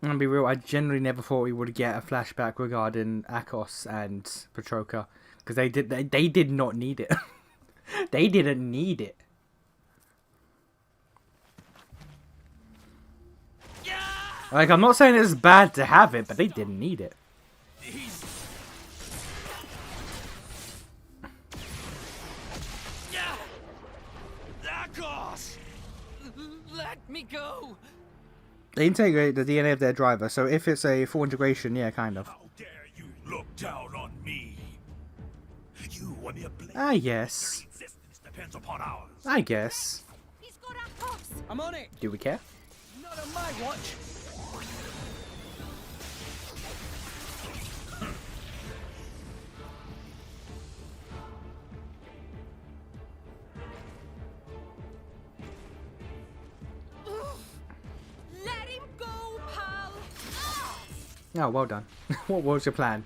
I'm gonna be real, I generally never thought we would get a flashback regarding Akos and Petroka. Because they did not need it. They didn't need it. Like, I'm not saying it's bad to have it, but they didn't need it. Akos! Let me go! They integrate the DNA of their driver, so if it's a full integration, yeah, kind of. How dare you look down on me? You are mere blade. I guess. Your existence depends upon ours. I guess. He's got Akos! I'm on it! Do we care? Not on my watch! Let him go, pal! Oh, well done. What was your plan?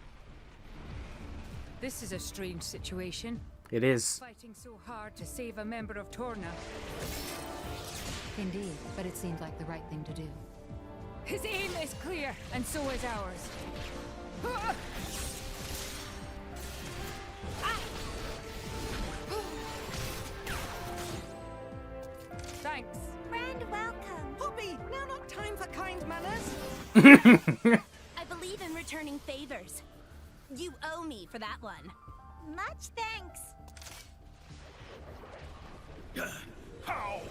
This is a strange situation. It is. Fighting so hard to save a member of Torna. Indeed, but it seemed like the right thing to do. His aim is clear, and so is ours. Thanks. Friend, welcome. Poppy, now not time for kind manners. I believe in returning favors. You owe me for that one. Much thanks. How?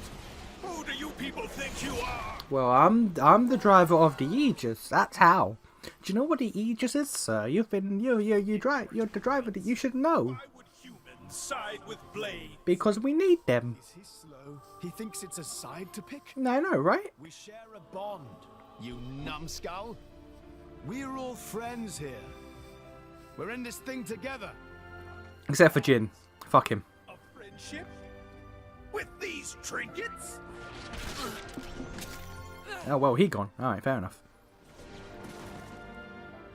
Who do you people think you are? Well, I'm the driver of the Aegis. That's how. Do you know what the Aegis is, sir? You're the driver that you should know. Why would humans side with blades? Because we need them. Is he slow? He thinks it's a side to pick? I know, right? We share a bond, you numbskull. We're all friends here. We're in this thing together. Except for Jin. Fuck him. A friendship? With these trinkets? Oh, well, he gone. Alright, fair enough.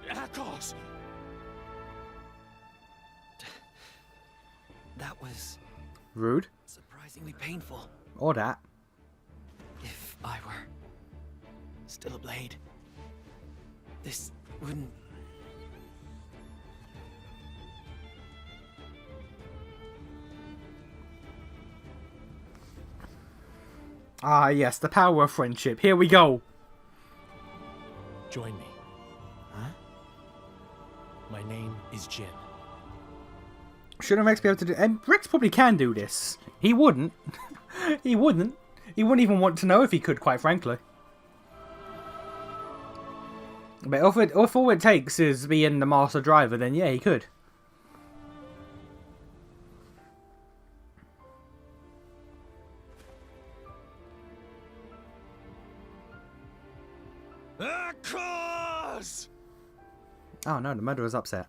Akos! That was Rude. surprisingly painful. Or that. If I were still a blade, this wouldn't... Ah, yes, the power of friendship. Here we go. Join me. Huh? My name is Jin. Shouldn't Rex be able to do... And Rex probably can do this. He wouldn't. He wouldn't. He wouldn't even want to know if he could, quite frankly. But if all it takes is being the master driver, then yeah, he could. Oh no, the murderer's upset.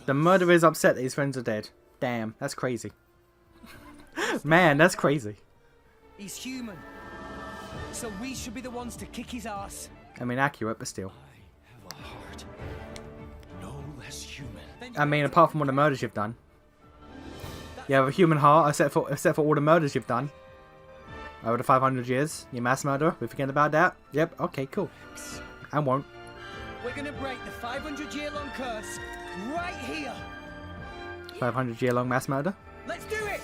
The murderer is upset that his friends are dead. Damn, that's crazy. Man, that's crazy. He's human. So we should be the ones to kick his ass. I mean, accurate, but still. I have a heart. No less human. I mean, apart from all the murders you've done. You have a human heart, except for all the murders you've done. Over the 500 years. You mass murderer. We forget about that? Yep, okay, cool. I won't. We're gonna break the 500-year-long curse right here. 500-year-long mass murder? Let's do it.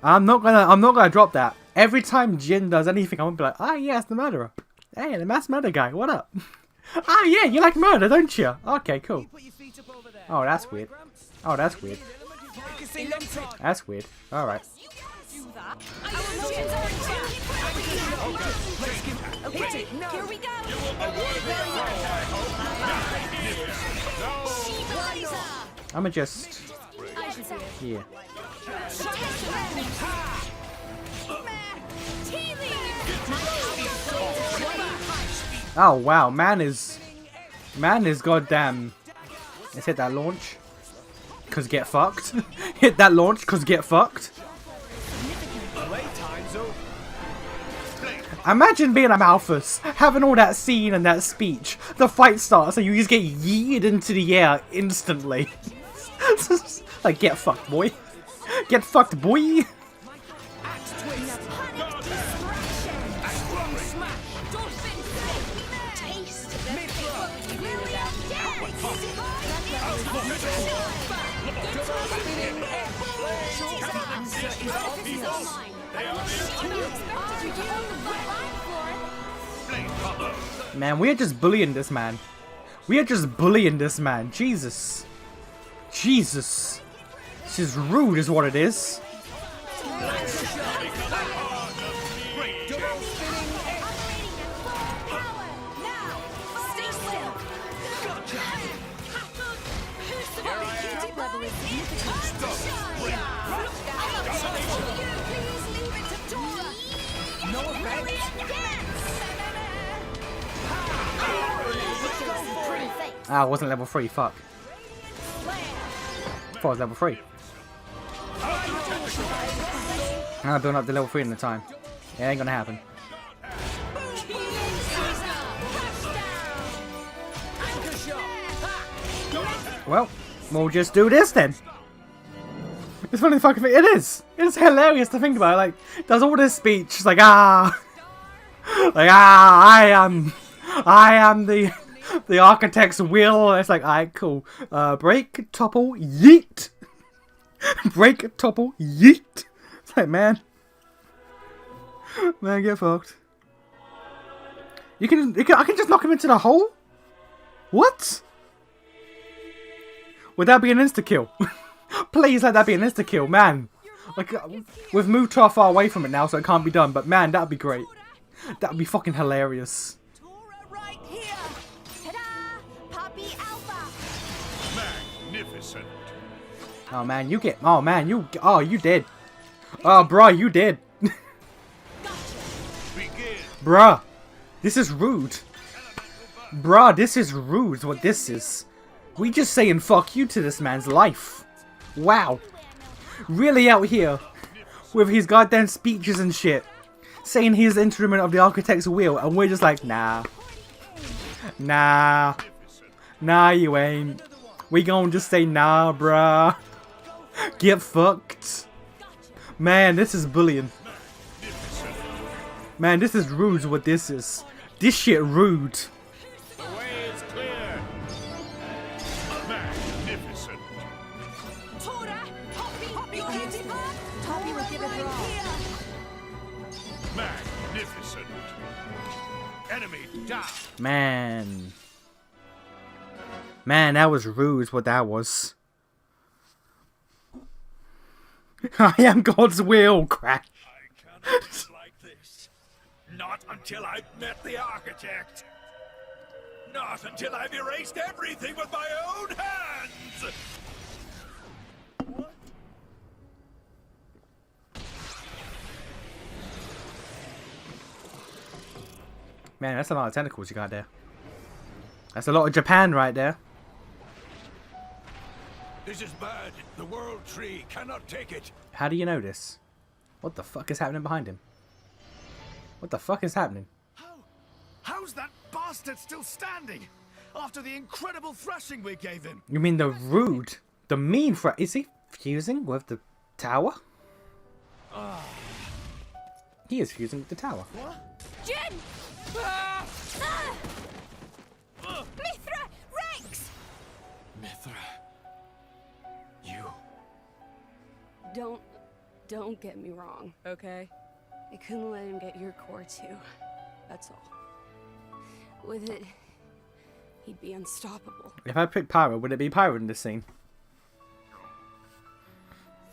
I'm not gonna drop that. Every time Jin does anything, I'm gonna be like, ah, yes, the murderer. Hey, the mass murder guy, what up? Ah, yeah, you like murder, don't you? Okay, cool. Oh, that's weird. Oh, that's weird. That's weird. Alright. Here we go. I'ma just... Yeah. Oh wow, man is goddamn. Let's hit that launch. Cause get fucked. Hit that launch cause get fucked. Imagine being a Malthus, having all that scene and that speech. The fight starts and you just get yeeted into the air instantly. Like, get fucked, boy. Get fucked, boy. Man, we are just bullying this man. We are just bullying this man. Jesus. Jesus. This is rude is what it is. Ah, it wasn't level 3, fuck. I thought it was level 3. I'm building up to level 3 in the time. It ain't gonna happen. Well, we'll just do this then. It's funny fucking thing. It is. It's hilarious to think about. Like, does all this speech. It's like, ah. Like, ah, I am the architect's will. It's like, alright, cool. Break, topple, yeet. Break, topple, yeet. It's like, man. Man, get fucked. I can just knock him into the hole? What? Would that be an insta-kill? Please let that be an insta-kill, man. Like, we've moved too far away from it now, so it can't be done. But man, that'd be great. That'd be fucking hilarious. Magnificent. Oh man, you get. Oh man, you. Oh, you did. Oh, bruh, you did. Bruh, this is rude. Bruh, this is rude. What this is. We just saying fuck you to this man's life. Wow. Really out here with his goddamn speeches and shit. Saying he's the instrument of the architect's will, and we're just like, nah. Nah. Nah, you ain't. We gon' just say nah, bruh. Get fucked. Man, this is bullying. Man, this is rude what this is. This shit rude. The way is clear. Magnificent. Poppy will give it her all. Magnificent. Enemy down. Man. Man, that was rude what that was. I am God's will, crash. I cannot like this. Not until I've met the architect. Not until I've erased everything with my own hands! Man, that's a lot of tentacles you got there. That's a lot of Japan right there. This is bad. The World Tree cannot take it. How do you know this? What the fuck is happening behind him? What the fuck is happening? How's that bastard still standing? After the incredible thrashing we gave him. You mean the rude, the mean Is he fusing with the tower? He is fusing with the tower. What? Jin! Mithra! Rex! Mithra. You. Don't get me wrong, okay? I couldn't let him get your core too. That's all. With it, he'd be unstoppable. If I picked Pyro, would it be Pyro in this scene?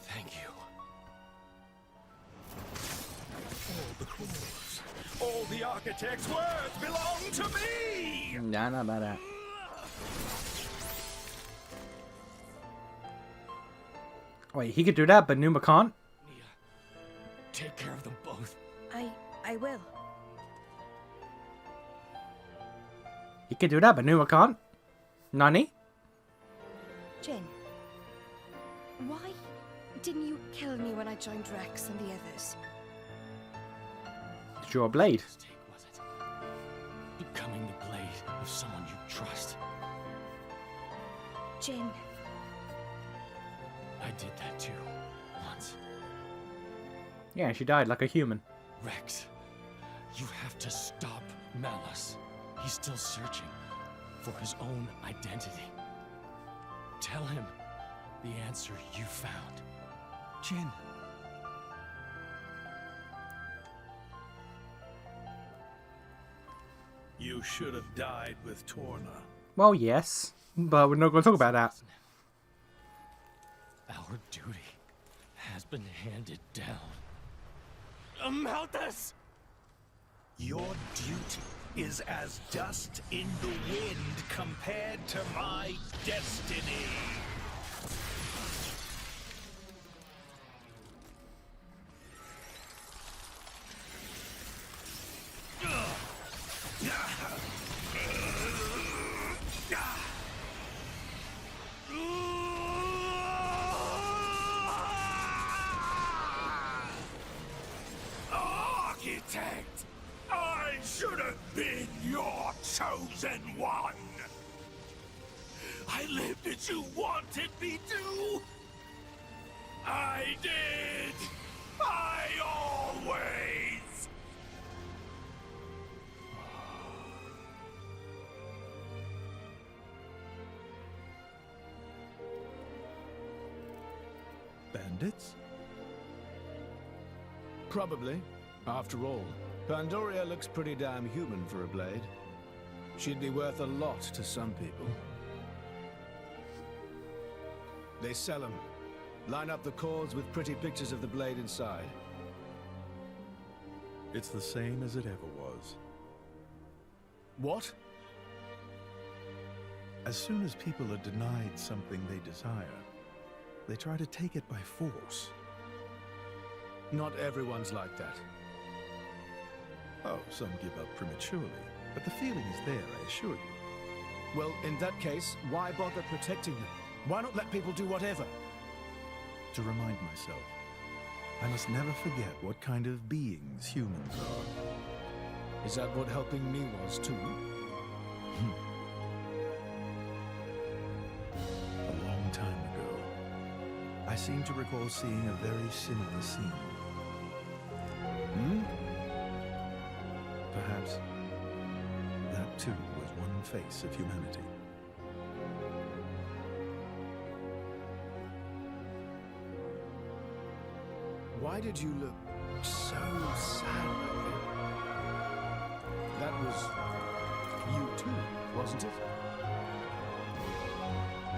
Thank you. All the cores, all the architect's words belong to me! Nah, not about that. Wait, he could do that, but Numa can't? Take care of them both. I will. He could do that, but Numa can't? Nani? Jin, why didn't you kill me when I joined Rex and the others? It's your blade. Becoming the blade of someone you trust. Jin. I did that too, once. Yeah, she died like a human. Rex, you have to stop Malice. He's still searching for his own identity. Tell him the answer you found. Jin. You should have died with Torna. Well, yes, but we're not going to talk about that. Our duty has been handed down. Amalthus! Your duty is as dust in the wind compared to my destiny. Architect! I should have been your chosen one! I lived as you wanted me to! I did! I always! Bandits? Probably. After all, Pandoria looks pretty damn human for a blade. She'd be worth a lot to some people. They sell them. Line up the cords with pretty pictures of the blade inside. It's the same as it ever was. What? As soon as people are denied something they desire, they try to take it by force. Not everyone's like that. Oh, some give up prematurely, but the feeling is there, I assure you. Well, in that case, why bother protecting them? Why not let people do whatever? To remind myself, I must never forget what kind of beings humans are. Is that what helping me was, too? A long time ago, I seem to recall seeing a very similar scene. Perhaps that too was one face of humanity. Why did you look so sad back then? That was you too, wasn't it?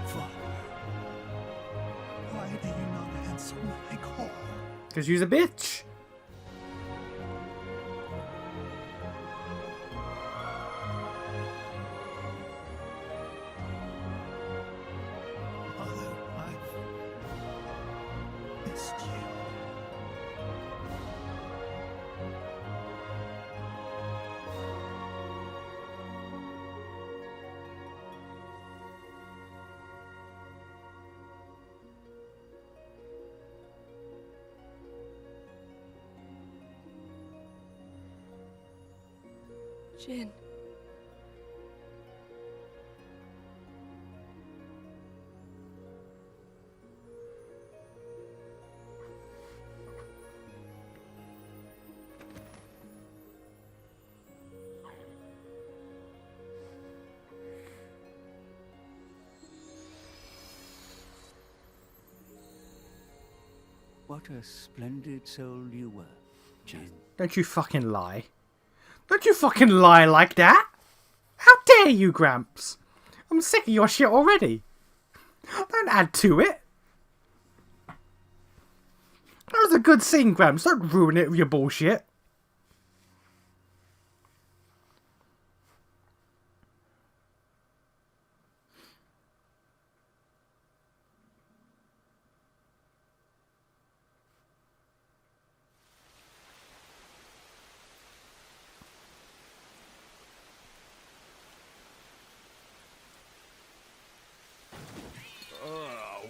Father, why do you not answer my call? Because you're a bitch. against you. Jin. What a splendid soul you were, Jin. Don't you fucking lie. Don't you fucking lie like that! How dare you, Gramps! I'm sick of your shit already. Don't add to it. That was a good scene, Gramps. Don't ruin it with your bullshit.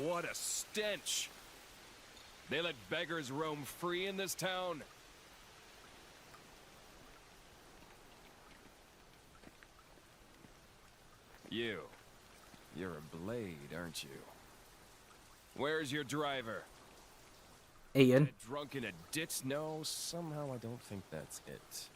What a stench! They let beggars roam free in this town? You're a blade, aren't you? Where's your driver? Ian. Drunk in a ditch? No, somehow I don't think that's it.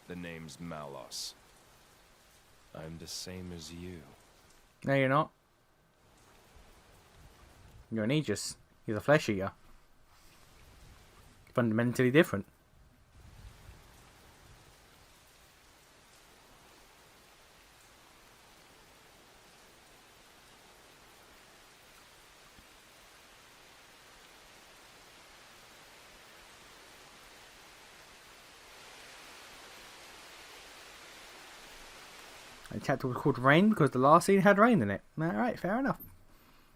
The name's Malos. I'm the same as you. No, you're not. You're an Aegis. He's a flesh eater. Fundamentally different. The chapter was called Rain because the last scene had rain in it. Alright, fair enough.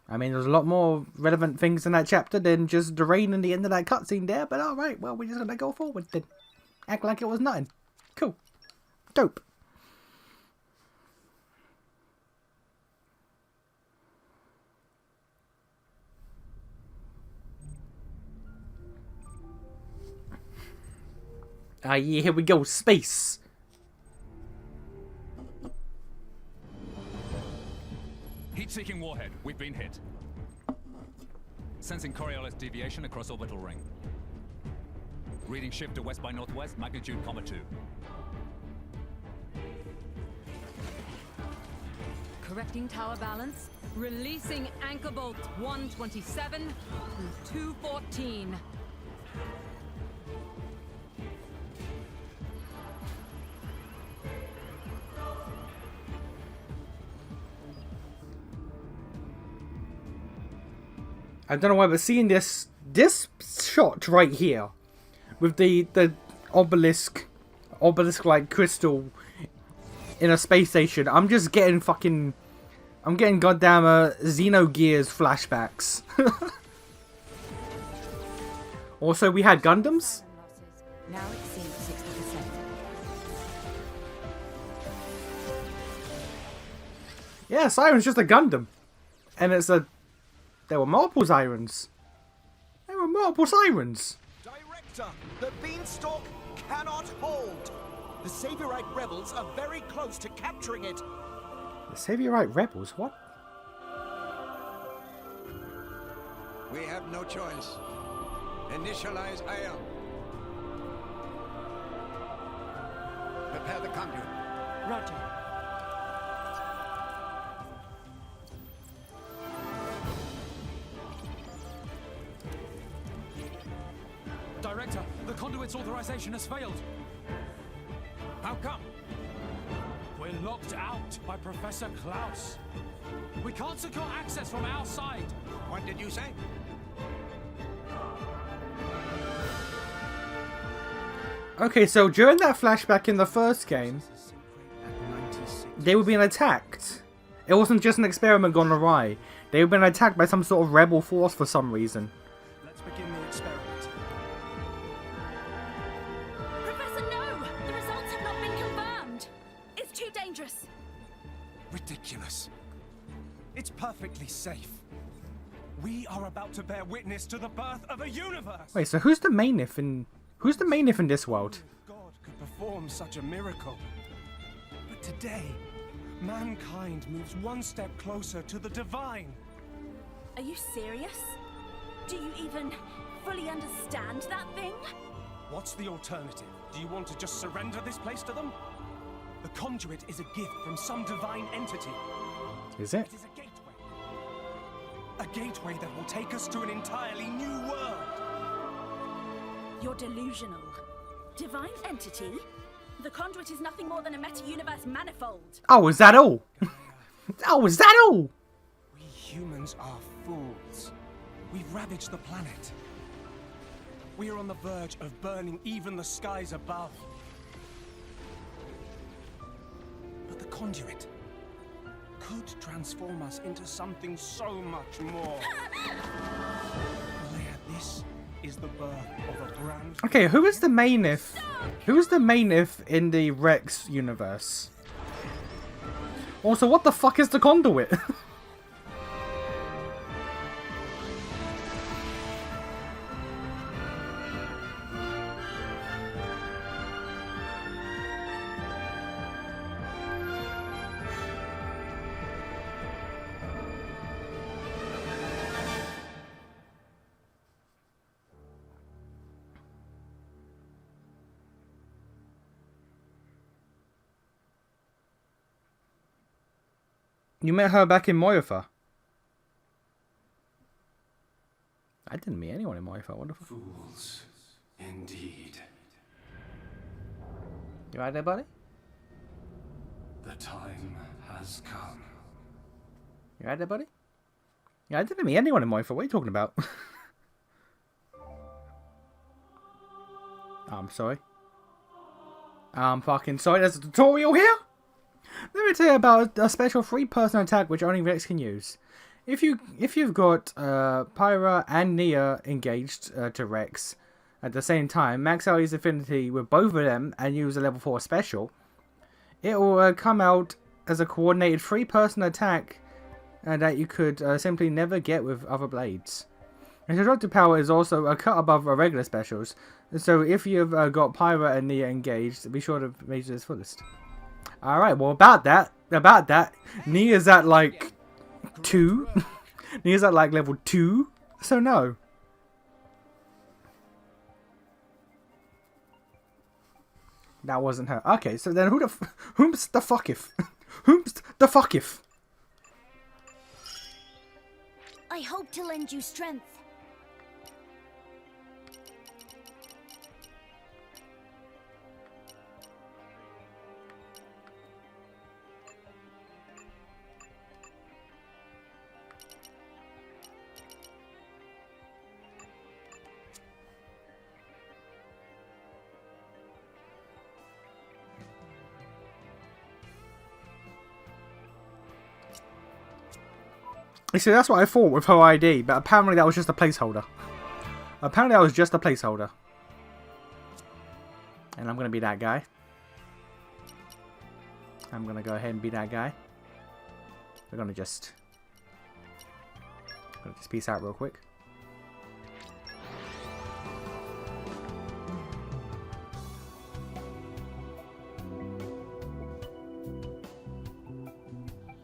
I mean, there's a lot more relevant things in that chapter than just the rain and the end of that cutscene there, but alright, well, we're just gonna go forward then. Act like it was nothing. Cool. Dope. Ah, yeah, here we go. Space. Heat-seeking warhead. We've been hit. Sensing Coriolis deviation across orbital ring. Reading shift to west by northwest, magnitude, 2. Correcting tower balance. Releasing anchor bolt 127 through 214. I don't know why, but seeing this shot right here with the obelisk like crystal in a space station, I'm just getting goddamn Xenogears flashbacks. Also, we had Gundams. Now exceeds 60%. Yeah, Siren's just a Gundam, and there were multiple sirens. There were multiple sirens. Director, the beanstalk cannot hold. The Saviorite rebels are very close to capturing it. The Saviorite rebels? What? We have no choice. Initialize Ion. Prepare the conduit. Roger. Director, the conduit's authorization has failed. How come? We're locked out by Professor Klaus. We can't secure access from our side. What did you say? Okay, so during that flashback in the first game, they were being attacked. It wasn't just an experiment gone awry. They were being attacked by some sort of rebel force for some reason. Let's begin the experiment. Professor, no! The results have not been confirmed. It's too dangerous. Ridiculous. It's perfectly safe. We are about to bear witness to the birth of a universe. Wait, so who's the Maynif in this world? God could perform such a miracle. But today, mankind moves one step closer to the divine. Are you serious? Do you even fully understand that thing? What's the alternative? Do you want to just surrender this place to them? The conduit is a gift from some divine entity. Is it? It is a gateway. A gateway that will take us to an entirely new world. You're delusional. Divine entity? The conduit is nothing more than a meta-universe manifold. Oh, is that all? Oh, is that all? We humans are fools. We've ravaged the planet. We are on the verge of burning even the skies above. But the conduit could transform us into something so much more. Leia, this is the birth of a brand. Okay, who is the Maynif? Who is the Maynif in the Rex universe? Also, what the fuck is the conduit? You met her back in Moifa. I didn't meet anyone in Moifa. What the fuck? Fools, indeed. You right there, buddy? The time has come. You right there, buddy? Yeah, I didn't meet anyone in Moifa. What are you talking about? I'm sorry. I'm fucking sorry. There's a tutorial here? Let me tell you about a special 3-person attack which only Rex can use. If you've got Pyra and Nia engaged to Rex at the same time, max out his affinity with both of them and use a level 4 special, it will come out as a coordinated 3-person attack that you could simply never get with other blades. And destructive power is also a cut above regular specials, so if you've got Pyra and Nia engaged, be sure to make this fullest. Alright, well about that, Nia's at like 2. Nia's at like level 2, so no. That wasn't her. Okay, so then whom's the fuckif? Whom's the fuckif? I hope to lend you strength. You see, that's what I thought with her ID, but apparently that was just a placeholder. Apparently that was just a placeholder. And I'm going to be that guy. I'm going to go ahead and be that guy. We're going to just peace out real quick.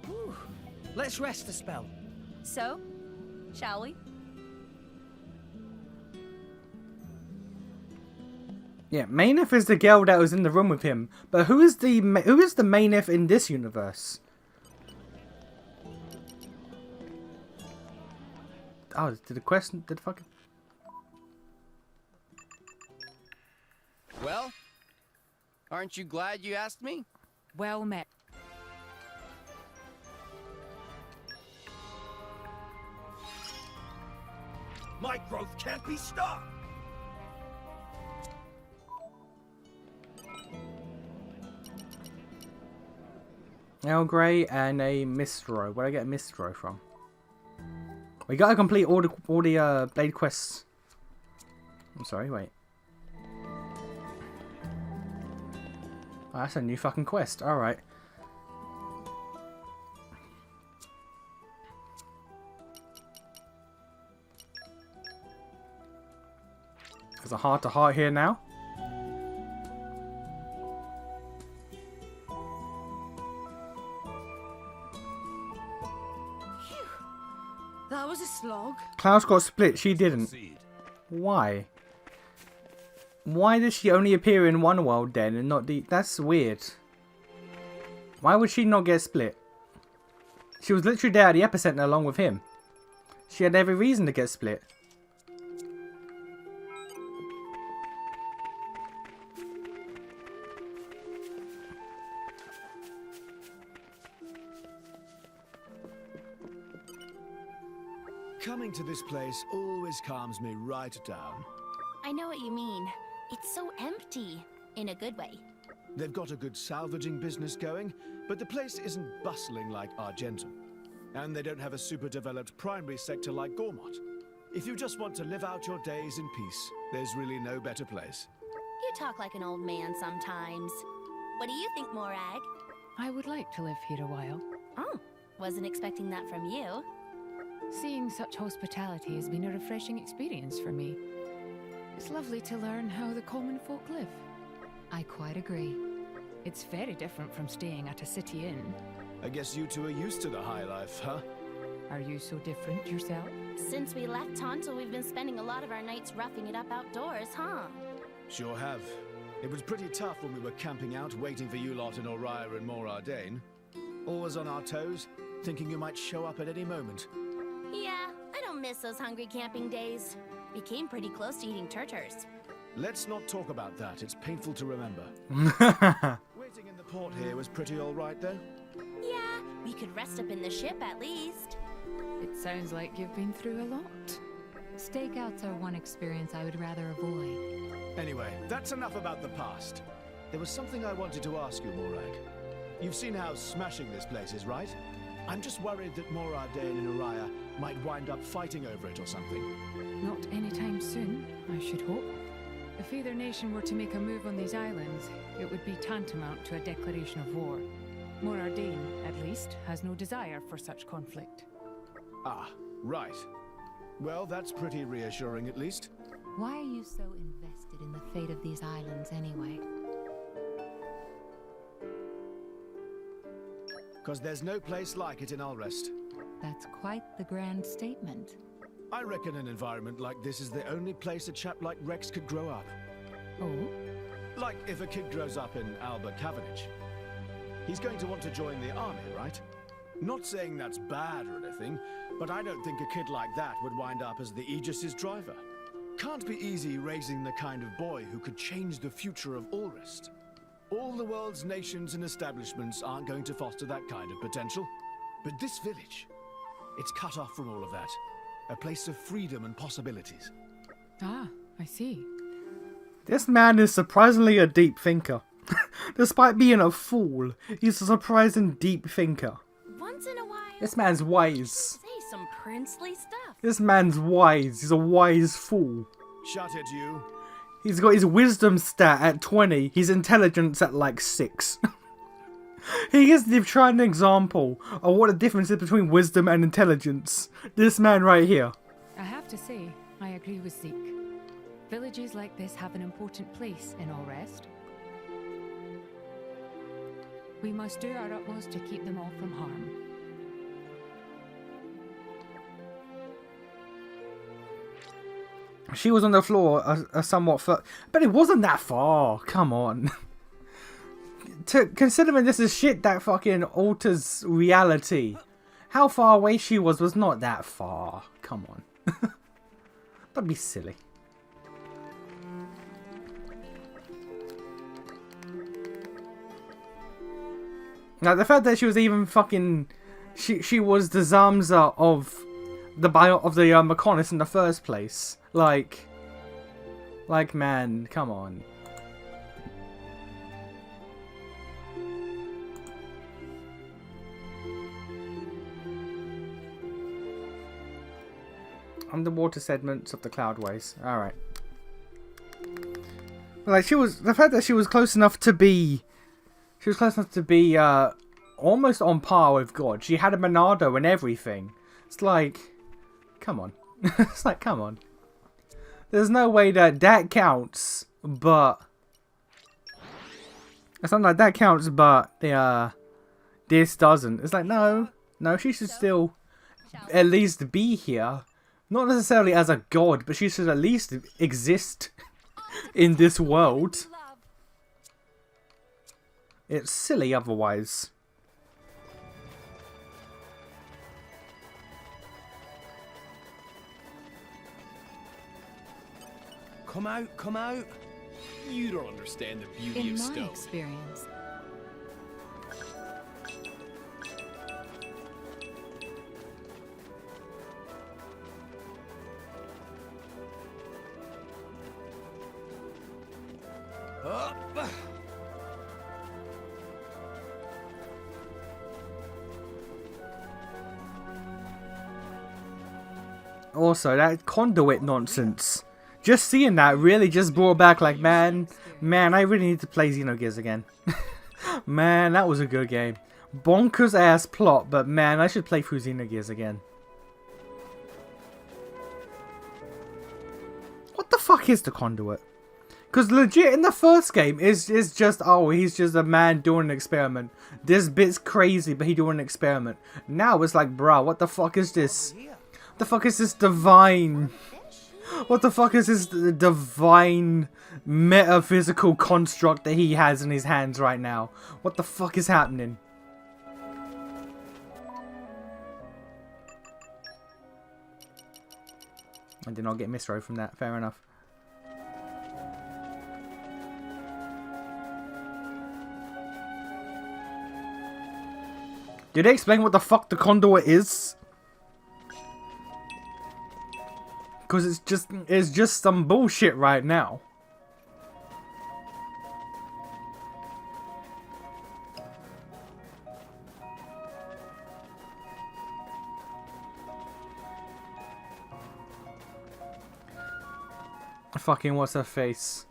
Whew. Let's rest a spell. So, shall we? Yeah, Maynif is the girl that was in the room with him, but who is the Maynif in this universe? Oh, did the fucking... Well, aren't you glad you asked me? Well met. My growth can't be stopped! Earl Grey and a Mistro. Where'd I get a Mistro from? We gotta complete all the Blade quests. I'm sorry, wait. Oh, that's a new fucking quest. Alright. There's a heart-to-heart here now. That was a slog. Klaus got split, she didn't. Why? Why does she only appear in one world then and not the... That's weird. Why would she not get split? She was literally there at the epicenter along with him. She had every reason to get split. Coming to this place always calms me right down. I know what you mean. It's so empty, in a good way. They've got a good salvaging business going, but the place isn't bustling like Argentum. And they don't have a super developed primary sector like Gormott. If you just want to live out your days in peace, there's really no better place. You talk like an old man sometimes. What do you think, Morag? I would like to live here a while. Oh, wasn't expecting that from you. Seeing such hospitality has been a refreshing experience for me. It's lovely to learn how the common folk live. I quite agree. It's very different from staying at a city inn. I guess you two are used to the high life, huh? Are you so different yourself? Since we left Tonto, we've been spending a lot of our nights roughing it up outdoors, huh? Sure have. It was pretty tough when we were camping out, waiting for you lot in Oriah and Morardane. Always on our toes, thinking you might show up at any moment. Yeah, I don't miss those hungry camping days. We came pretty close to eating turturs. Let's not talk about that. It's painful to remember. Waiting in the port here was pretty all right, though? Yeah, we could rest up in the ship at least. It sounds like you've been through a lot. Stakeouts are one experience I would rather avoid. Anyway, that's enough about the past. There was something I wanted to ask you, Morag. You've seen how smashing this place is, right? I'm just worried that Morardane and Oriah might wind up fighting over it or something. Not anytime soon, I should hope. If either nation were to make a move on these islands, it would be tantamount to a declaration of war. Morardane, at least, has no desire for such conflict. Ah, right. Well, that's pretty reassuring at least. Why are you so invested in the fate of these islands anyway? Because there's no place like it in Alrest. That's quite the grand statement. I reckon an environment like this is the only place a chap like Rex could grow up. Oh? Like if a kid grows up in Alba Cavendish. He's going to want to join the army, right? Not saying that's bad or anything, but I don't think a kid like that would wind up as the Aegis's driver. Can't be easy raising the kind of boy who could change the future of Alrest. All the world's nations and establishments aren't going to foster that kind of potential. But this village, it's cut off from all of that. A place of freedom and possibilities. Ah, I see. This man is surprisingly a deep thinker. Despite being a fool, he's a surprising deep thinker. Once in a while, This man's wise. say some princely stuff. This man's wise. He's a wise fool. Shut it, you. He's got his wisdom stat at 20. His intelligence at like 6. He is the shining example of what the difference is between wisdom and intelligence. This man right here. I have to say, I agree with Zeke. Villages like this have an important place in Alrest. We must do our utmost to keep them all from harm. She was on the floor a somewhat far, but it wasn't that far. Come on. Considering this is shit that fucking alters reality, how far away she was not that far. Come on. Don't be silly. Now the fact that she was even fucking, she was the Zamza of the bio of the Mechonis in the first place. Like, man, come on. Underwater sediments of the Cloudways. All right. Like, the fact that she was close enough to be, almost on par with God. She had a Monado and everything. It's like, come on. It's like, come on. There's no way that counts, but something like that counts, but this doesn't. It's like, no, she should still at least be here. Not necessarily as a god, but she should at least exist in this world. It's silly otherwise. Come out, come out. You don't understand the beauty of stone. In my experience, Up. Also, that conduit nonsense. Just seeing that really just brought back, like, man, I really need to play Xenogears again. Man, that was a good game. Bonkers ass plot, but man, I should play through Xenogears again. What the fuck is the conduit? Because legit, in the first game, is just, oh, he's just a man doing an experiment. This bit's crazy, but he doing an experiment. Now it's like, bruh, what the fuck is this? What the fuck is this divine? What the fuck is this divine metaphysical construct that he has in his hands right now? What the fuck is happening? I did not get misro from that, fair enough. Did they explain what the fuck the conduit is? Because it's just some bullshit right now. Fucking what's her face?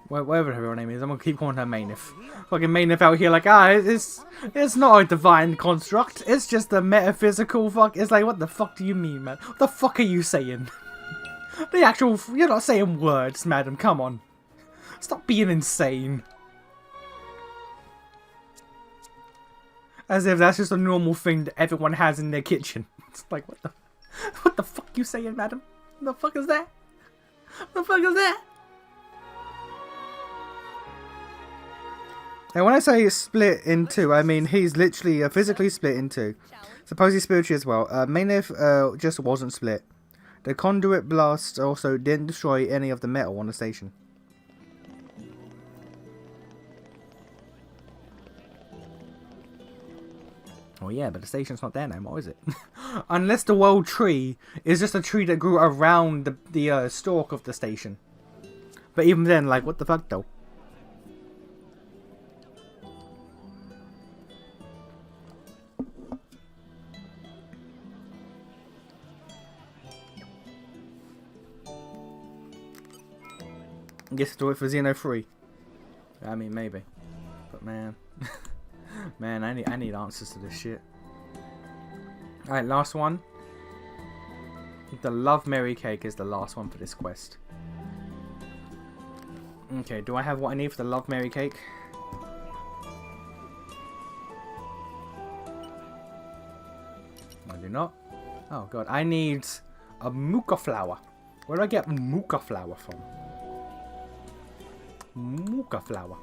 Whatever her name is, I'm gonna keep calling her Mainif. Fucking Mainif out here like, it's not a divine construct, it's just a metaphysical fuck. It's like, what the fuck do you mean, man? What the fuck are you saying? The actual, you're not saying words, madam, come on. Stop being insane. As if that's just a normal thing that everyone has in their kitchen. It's like, what the fuck you saying, madam? What the fuck is that? What the fuck is that? And when I say split in two, I mean he's literally physically split in two. Supposedly spiritually as well. Mainif just wasn't split. The conduit blast also didn't destroy any of the metal on the station. Oh yeah, but the station's not there no more, is it? Unless the world tree is just a tree that grew around the stalk of the station. But even then, like, what the fuck though? I guess do it for Xeno 3. I mean, maybe. But man. Man, I need answers to this shit. Alright, last one. The Love Mary Cake is the last one for this quest. Okay, do I have what I need for the Love Mary Cake? I do not. Oh god, I need a Muka flower. Where do I get Muka flower from? Muka flower.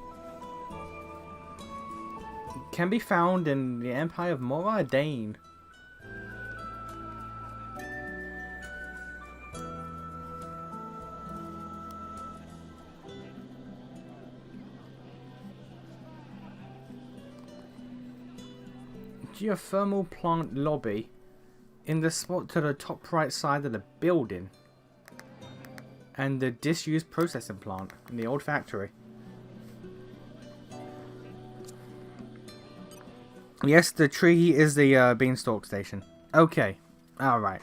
Can be found in the Empire of Mora Dane. Geothermal plant lobby In the spot to the top right side of the building. And the disused processing plant in the old factory. Yes, the tree is the beanstalk station. Okay, alright.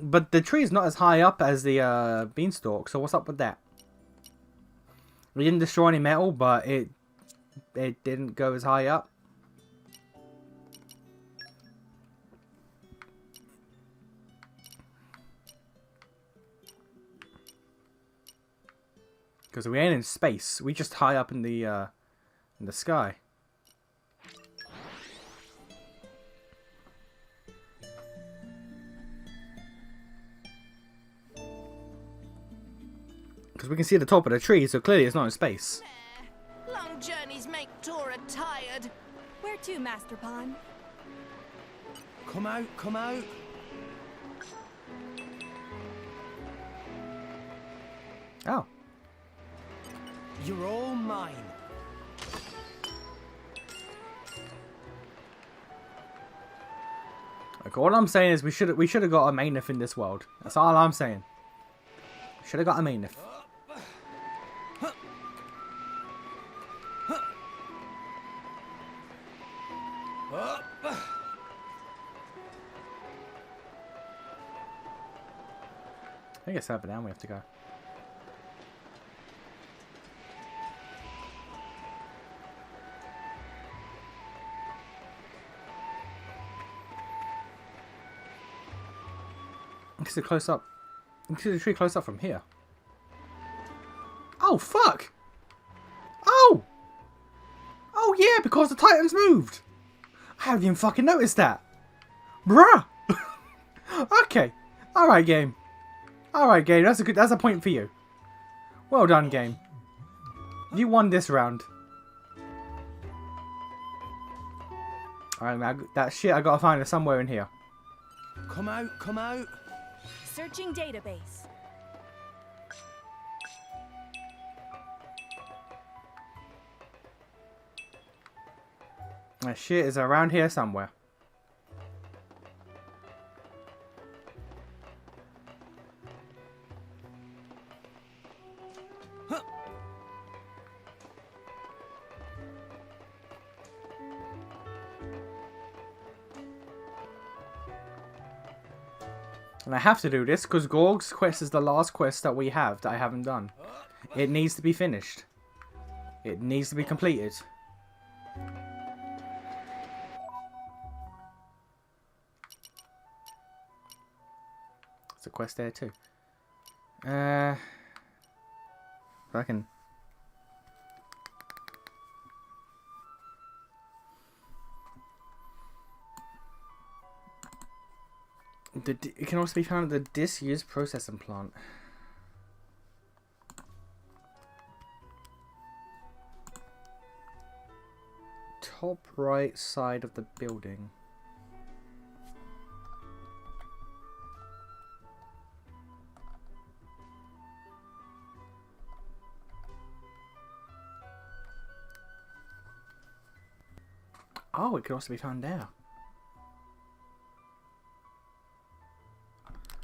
But the tree is not as high up as the beanstalk, so what's up with that? We didn't destroy any metal, but it didn't go as high up. Because we ain't in space, we just high up in the sky. Because we can see the top of the tree, so clearly it's not in space. Long journeys make Tora tired. Where to, Master Pawn? Come out, come out. Oh. You're all mine. Like, all I'm saying is we should have got a Maineth in this world. That's all I'm saying. Should have got a Maineth. I think it's further down we have to go. You can see close up. You can see the tree close up from here. Oh fuck! Oh! Oh yeah, because the Titans moved! I haven't even fucking noticed that! Bruh! Okay. Alright game. Alright game, that's a point for you. Well done game. You won this round. Alright man, that shit I gotta find it somewhere in here. Come out, come out. Searching database. That shit is around here somewhere. And I have to do this because Gorg's quest is the last quest that we have that I haven't done. It needs to be finished. It needs to be completed. There's a quest there too. I can... It can also be found at the disused processing plant. Top right side of the building. Oh, it can also be found there.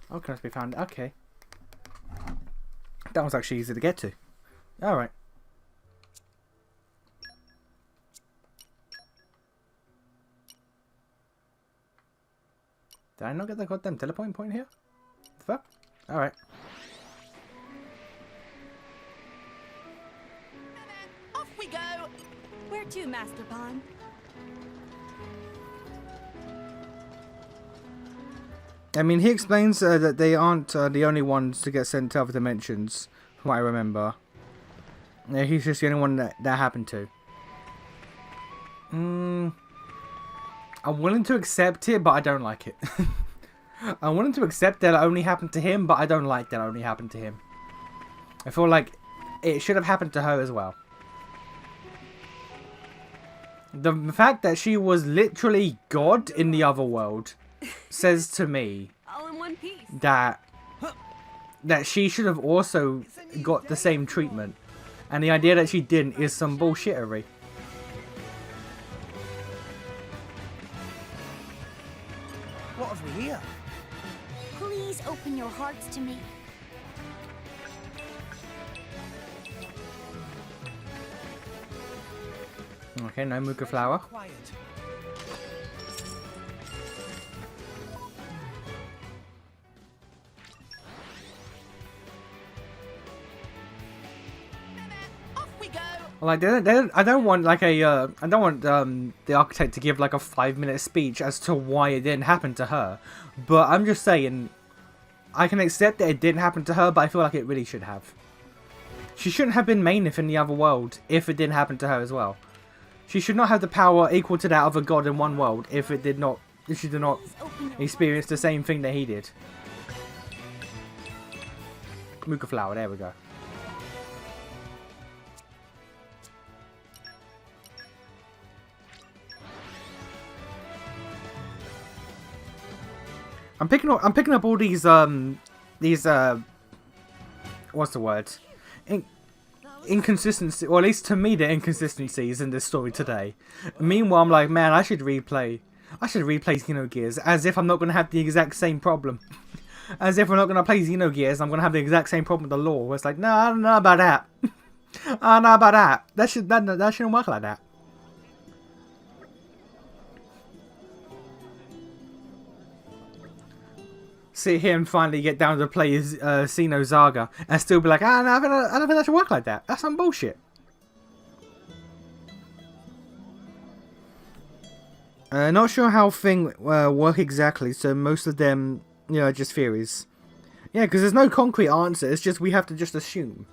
Oh, can also be found. Okay. That was actually easy to get to. Alright. Did I not get the goddamn teleporting point here? The fuck? Alright. Off we go! Where to, Master Pawn? I mean, he explains that they aren't the only ones to get sent to other dimensions, from what I remember. Yeah, he's just the only one that happened to. I'm willing to accept it, but I don't like it. I'm willing to accept that it only happened to him, but I don't like that it only happened to him. I feel like it should have happened to her as well. The fact that she was literally God in the other world says to me all in one piece. that she should have also got the same treatment, and the idea that she didn't is some bullshittery. What have we here? open your hearts to me. Okay, no Muka flower. Like I don't want like a I don't want the architect to give like a 5-minute speech as to why it didn't happen to her, but I'm just saying I can accept that it didn't happen to her, but I feel like it really should have. She shouldn't have been Mainith in the other world if it didn't happen to her as well. She should not have the power equal to that of a god in one world if she did not experience the same thing that he did. Muka flower, there we go. I'm picking up all these what's the word? Inconsistency, or at least to me, the inconsistencies in this story today. Meanwhile, I'm like, man, I should replay Xenogears, as if I'm not going to have the exact same problem. As if we're not going to play Xenogears, I'm going to have the exact same problem with the lore. Where it's like, no, I don't know about that. I don't know about that. That shouldn't work like that. Sit here and finally get down to play Xenozaga and still be like, no, I don't think that should work like that. That's some bullshit. Not sure how things work exactly, so most of them, you know, are just theories. Yeah, because there's no concrete answer, it's just we have to just assume.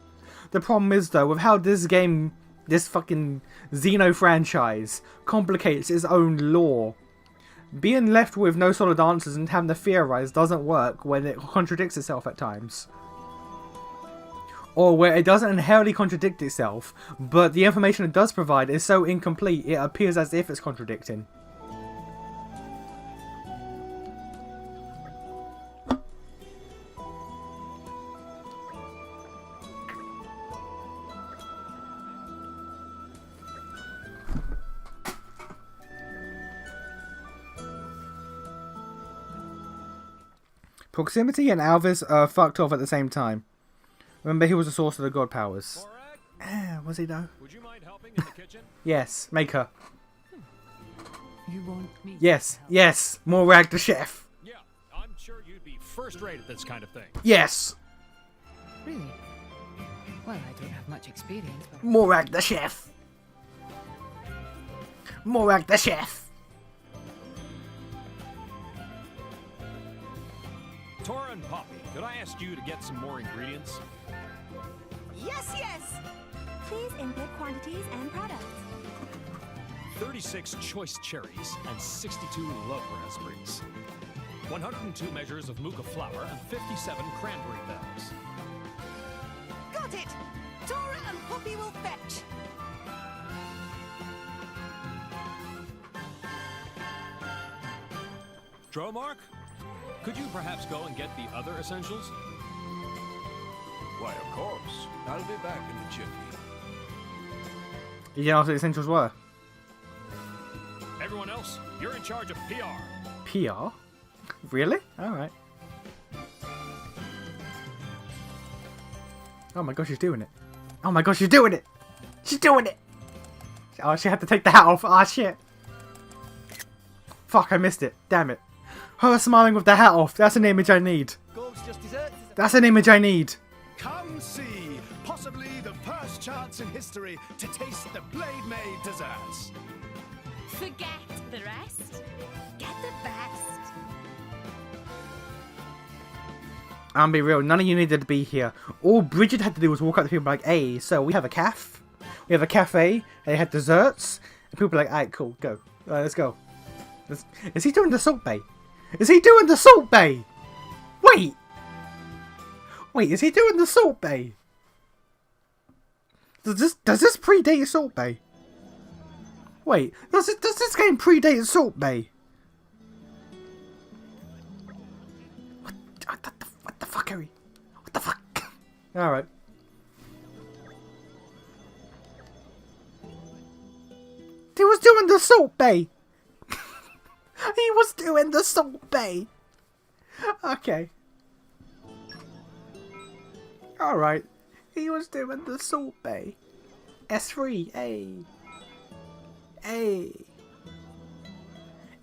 The problem is, though, with how this game, this fucking Xeno franchise, complicates its own lore, being left with no solid answers and having to theorize doesn't work when it contradicts itself at times. Or where it doesn't inherently contradict itself, but the information it does provide is so incomplete it appears as if it's contradicting. Proximity and Alvis are fucked off at the same time. Remember, he was the source of the god powers. Was he though? Would you mind helping in the kitchen? Yes, make her. You want me? Yes, yes, Morag the chef. Yeah, I'm sure you'd be first rate at this kind of thing. Yes. Really? Well, I don't have much experience, but... Morag the chef. Morag the chef. Tora and Poppy, could I ask you to get some more ingredients? Yes, yes! Please input quantities and products. 36 choice cherries and 62 love raspberries. 102 measures of Muka flour and 57 cranberry bells. Got it! Tora and Poppy will fetch. Dromark, could you perhaps go and get the other essentials? Why, of course. I'll be back in a jiffy. You know what the essentials were? Everyone else, you're in charge of PR. PR? Really? Alright. Oh my gosh, she's doing it. Oh my gosh, she's doing it! She's doing it! Oh, she had to take the hat off. Ah, shit. Fuck, I missed it. Damn it. Her smiling with the hat off. That's an image I need. That's an image I need. Come see, possibly the first chance in history to taste the Blade Maid desserts. Forget the rest. Get the best. I'll be real, none of you needed to be here. All Bridget had to do was walk up to people like, hey, so we have a cafe. We have a cafe. They had desserts. And people were like, alright, cool, go. Let's go. Is he doing the Salt Bay? Is he doing the Salt Bay? Wait! Wait, is he doing the Salt Bay? Does this predate Salt Bay? Wait, does this game predate Salt Bay? What the fuck, Harry? What the fuck? Alright. He was doing the Salt Bay! He was doing the Salt Bay! Okay. Alright. He was doing the Salt Bay. S3, hey. Hey.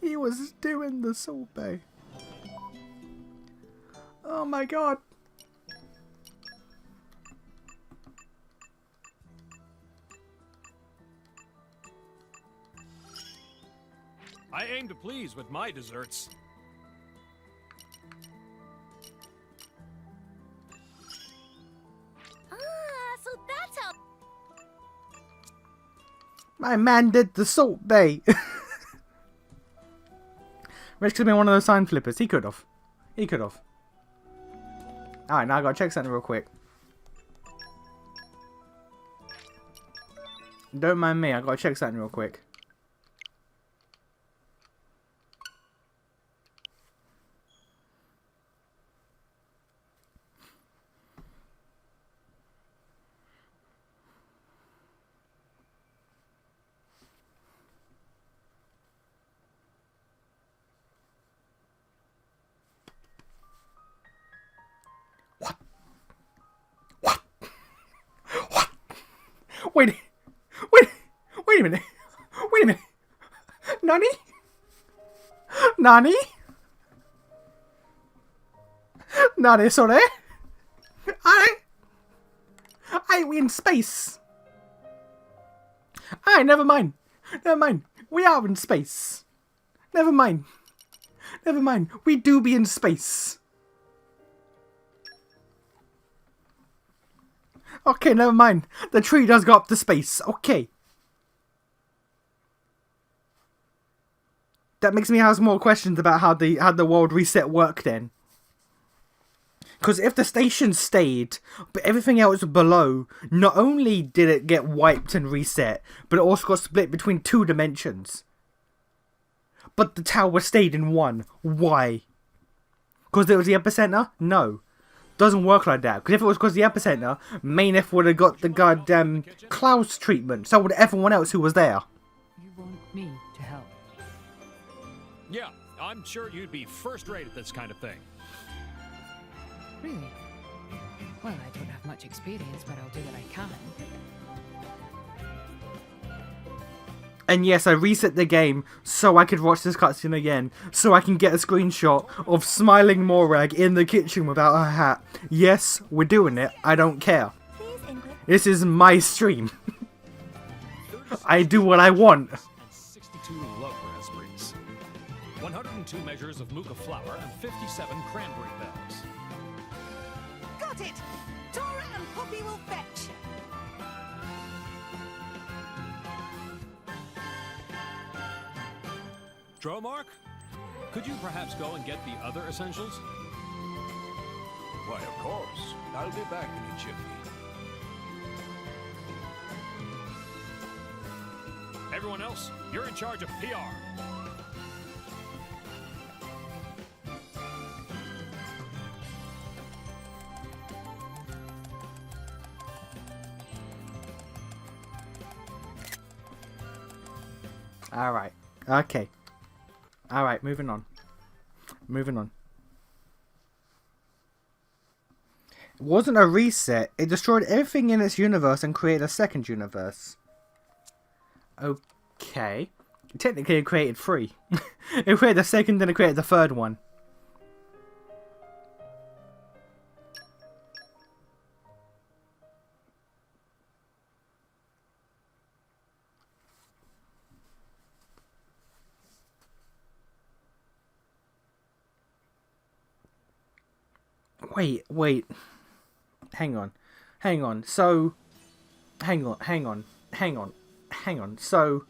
He was doing the Salt Bay. Oh my god. I aim to please with my desserts. So that's how... My man did the Salt Bay. Rich could have been one of those sign flippers. He could have. He could have. Alright, now I gotta check something real quick. Don't mind me, I gotta check something real quick. Wait a minute. Wait a minute. Nani? Nani? Nani, sorry? We in space. Never mind. Never mind. We are in space. Never mind. Never mind. We do be in space. Okay, never mind. The tree does go up to space. Okay. That makes me ask more questions about how the world reset worked then. Because if the station stayed, but everything else below, not only did it get wiped and reset, but it also got split between 2 dimensions. But the tower stayed in one. Why? Because it was the epicenter? No. Doesn't work like that. Because if it was because the epicenter, Mainef would have got the goddamn Klaus treatment. So would everyone else who was there. You want me to help? Yeah, I'm sure you'd be first rate at this kind of thing. Really? Well, I don't have much experience, but I'll do what I can. And yes, I reset the game so I could watch this cutscene again, so I can get a screenshot of smiling Morag in the kitchen without her hat. Yes, we're doing it. I don't care. This is my stream. I do what I want. 62 love raspberries. 102 measures of Muka flour and 57 cranberry bells. Got it! Tora and Poppy will fetch. Dromark, could you perhaps go and get the other essentials? Why, of course. I'll be back in a jiffy. Everyone else, you're in charge of PR. Alright. Okay. Alright, moving on. Moving on. It wasn't a reset. It destroyed everything in its universe and created a second universe. Okay. Technically it created 3. It created the second, then it created the third one. Wait. Hang on. So, hang on. So,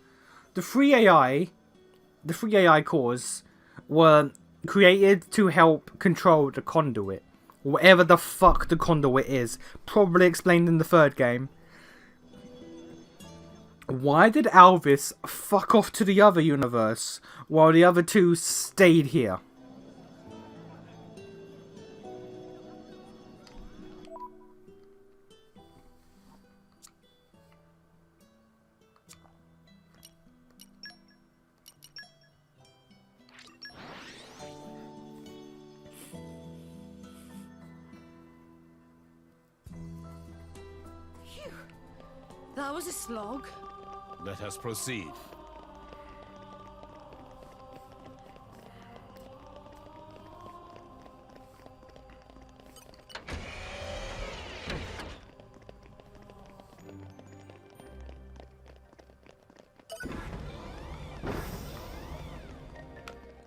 the 3 AI cores were created to help control the conduit. Whatever the fuck the conduit is. Probably explained in the 3rd game. Why did Alvis fuck off to the other universe while the other 2 stayed here? Phew. That was a slog. Let us proceed.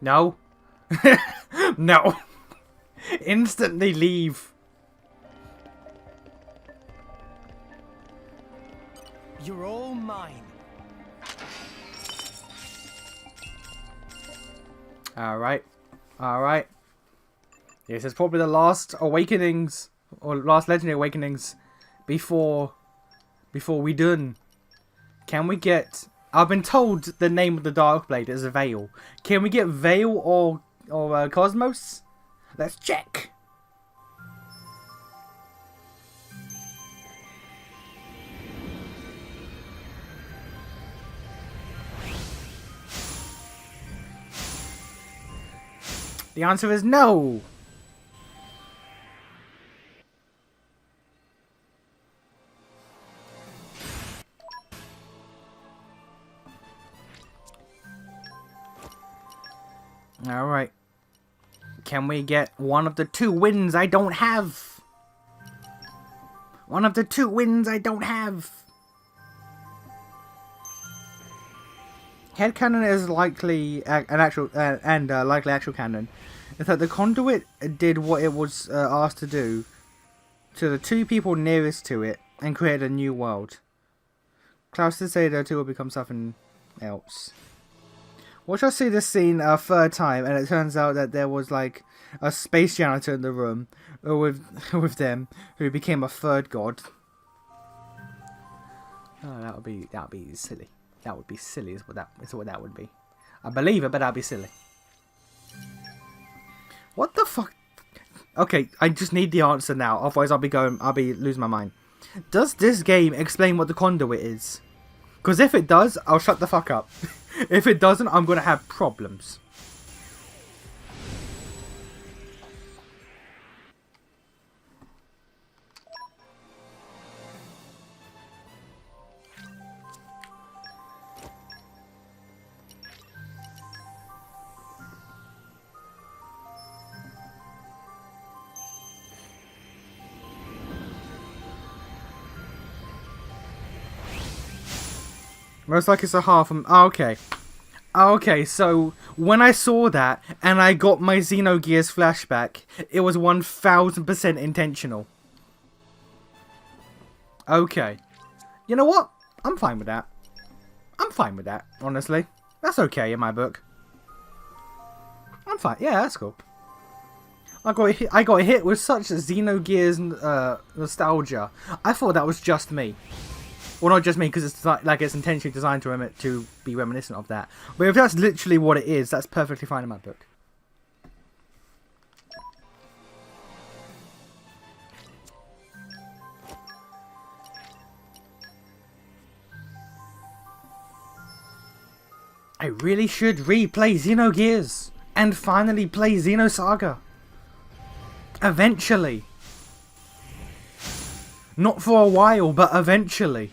No. No. Instantly leave. You're all mine. Alright. Alright. This is probably the last awakenings, or last legendary awakenings, before we done. Can we get... I've been told the name of the Darkblade is Veil. Can we get Veil or Cosmos? Let's check. The answer is no. Alright. Can we get one of the 2 wins I don't have? One of the 2 wins I don't have. Headcanon is likely likely actual canon. Is that the conduit did what it was asked to do to the 2 people nearest to it and created a new world. Klaus did say the 2 will become something else. Watch us see this scene a 3rd time, and it turns out that there was like a space janitor in the room with them who became a 3rd god. Oh, that would be silly. That would be silly. Is what that would be. I believe it, but that'd be silly. What the fuck? Okay, I just need the answer now. Otherwise, I'll be losing my mind. Does this game explain what the conduit is? Because if it does, I'll shut the fuck up. If it doesn't, I'm going to have problems. Most like it's a half. Oh, okay. Okay, so when I saw that and I got my Xenogears flashback, it was 1000% intentional. Okay. You know what? I'm fine with that. I'm fine with that, honestly. That's okay in my book. I'm fine. Yeah, that's cool. I got hit with such Xenogears nostalgia. I thought that was just me. Well, not just me, because it's like it's intentionally designed to be reminiscent of that. But if that's literally what it is, that's perfectly fine in my book. I really should replay Xenogears and finally play Xenosaga. Eventually. Not for a while, but eventually.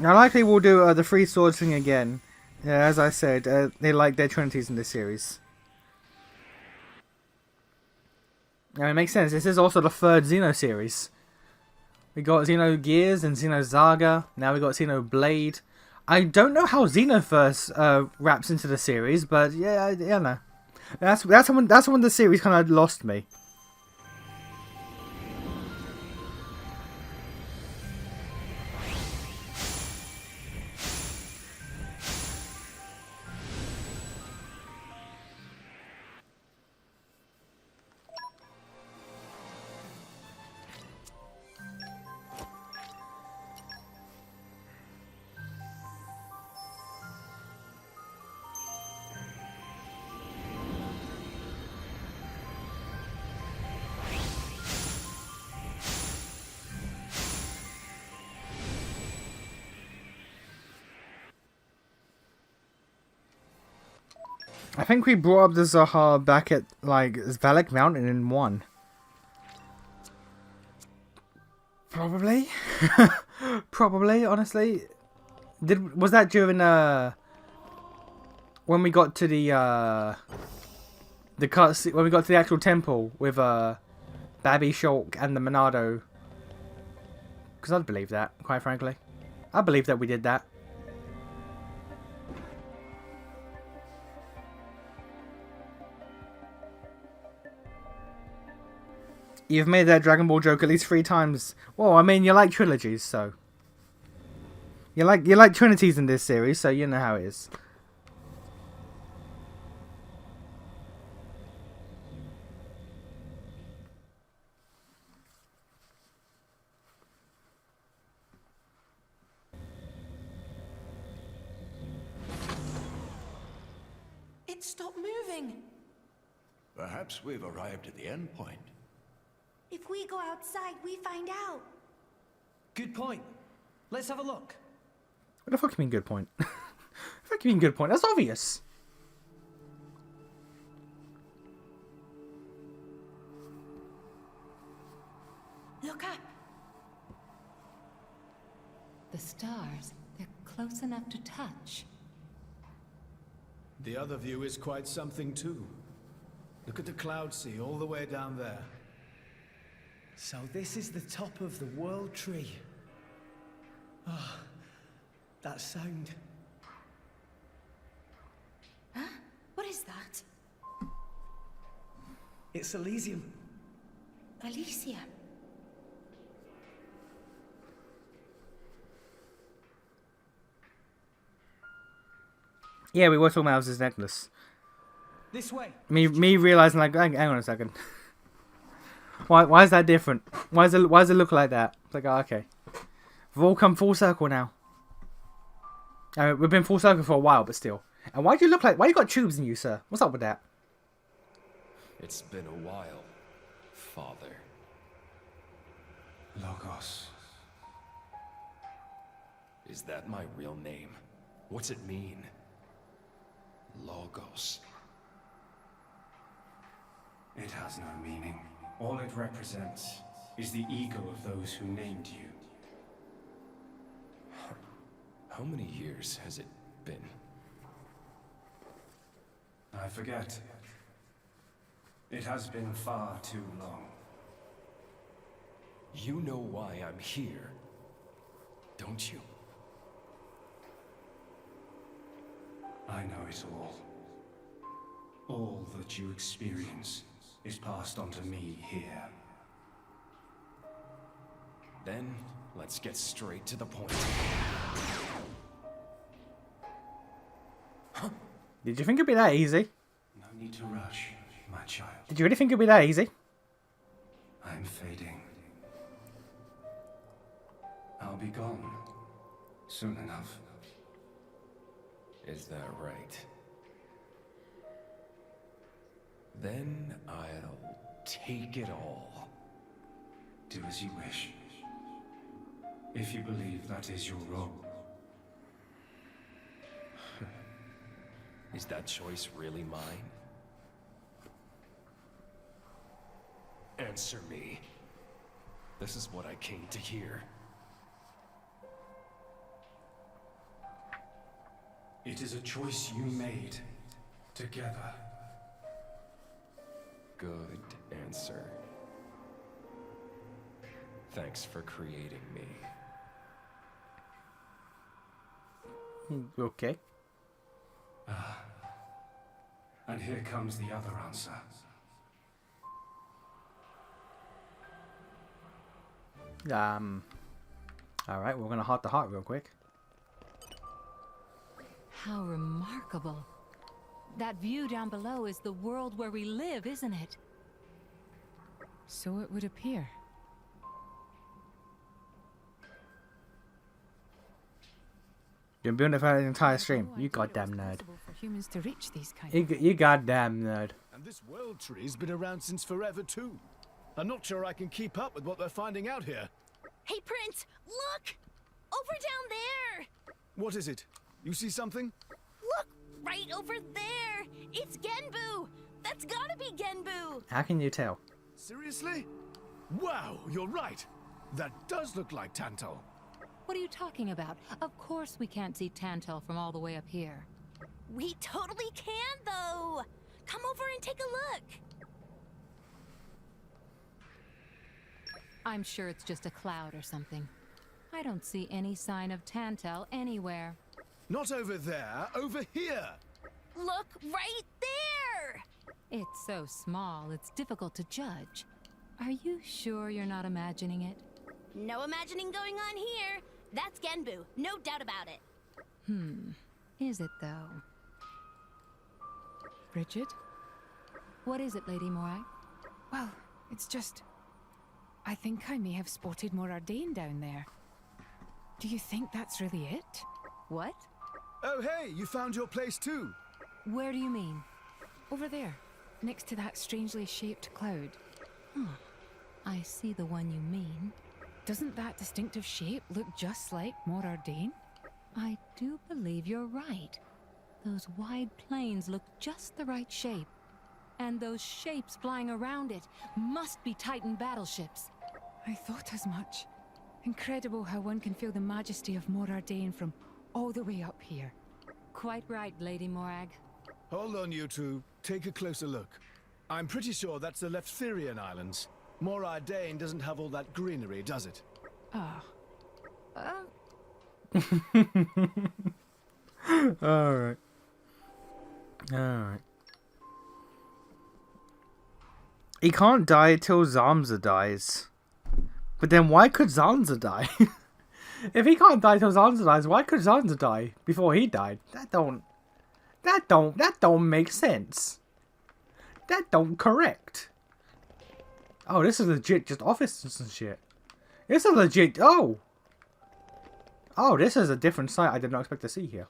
Now, likely we'll do the 3 swords thing again. As I said, they like their trinities in this series. Now, it makes sense. This is also the 3rd Xeno series. We got Xenogears and Xenosaga. Now we got Xenoblade. I don't know how Xenoverse wraps into the series, but yeah, no. That's when the series kind of lost me. I think we brought up the Zahar back at, like, Valak Mountain in 1. Probably. Probably, honestly. Was that during, when we got to the cutscene, when we got to the actual temple with, Babby Shulk and the Monado? Because I'd believe that, quite frankly. I believe that we did that. You've made that Dragon Ball joke at least 3 times. Well, I mean, you like trilogies, so you like trinities in this series, so you know how it is. It stopped moving. Perhaps we've arrived at the end point. If we go outside, we find out. Good point. Let's have a look. What the fuck you mean good point? What the fuck you mean good point? That's obvious. Look up. The stars, they're close enough to touch. The other view is quite something too. Look at the cloud sea all the way down there. So this is the top of the World Tree. Ah, that sound. Huh? What is that? It's Elysium. Elysium. Yeah, we were talking about his necklace. This way. Me realizing, like, hang on a second. Why is that different? Why does it look like that? It's like, oh, okay. We've all come full circle now. We've been full circle for a while, but still. And why do you look like... Why you got tubes in you, sir? What's up with that? It's been a while, Father. Logos. Is that my real name? What's it mean? Logos. It has no meaning. All it represents is the ego of those who named you. How many years has it been? I forget. It has been far too long. You know why I'm here, don't you? I know it all. All that you experience is passed on to me here. Then, let's get straight to the point. Did you think it'd be that easy? No need to rush, my child. Did you really think it'd be that easy? I'm fading. I'll be gone soon enough. Is that right? Then I'll take it all. Do as you wish. If you believe that is your role. Is that choice really mine? Answer me. This is what I came to hear. It is a choice you made together. Good answer. Thanks for creating me. Okay. And here comes the other answer. Alright, we're gonna heart to heart real quick. How remarkable. That view down below is the world where we live, isn't it? So it would appear. You've been doing it for the entire stream. You goddamn nerd. For humans to reach these kinds You goddamn nerd. And this world tree's been around since forever too. I'm not sure I can keep up with what they're finding out here. Hey, Prince, look! Over down there! What is it? You see something? Look, right over there! It's That's gotta be Genbu! How can you tell? Seriously? Wow, you're right. That does look like Tantal. What are you talking about? Of course we can't see Tantal from all the way up here. We totally can, though! Come over and take a look! I'm sure it's just a cloud or something. I don't see any sign of Tantal anywhere. Not over there, over here! Look right there! It's so small, it's difficult to judge. Are you sure you're not imagining it? No imagining going on here. That's Genbu, no doubt about it. Is it though? Bridget? What is it, Lady Morag? Well, it's just... I think I may have spotted more Ardain down there. Do you think that's really it? What? Oh hey, you found your place too. Where do you mean? Over there, next to that strangely shaped cloud. I see the one you mean. Doesn't that distinctive shape look just like Mor Ardain? I do believe you're right. Those wide plains look just the right shape. And those shapes flying around it must be Titan battleships. I thought as much. Incredible how one can feel the majesty of Mor Ardain from all the way up here. Quite right, Lady Morag. Hold on, you two. Take a closer look. I'm pretty sure that's the Leftherian Islands. Mor Ardain doesn't have all that greenery, does it? Alright. Alright. He can't die till Zamza dies. But then why could Zanza die? If he can't die till Zanza dies, why could Zanza die before he died? That don't make sense. That don't correct. Oh, this is legit just offices and shit. This is legit. Oh, this is a different site I did not expect to see here.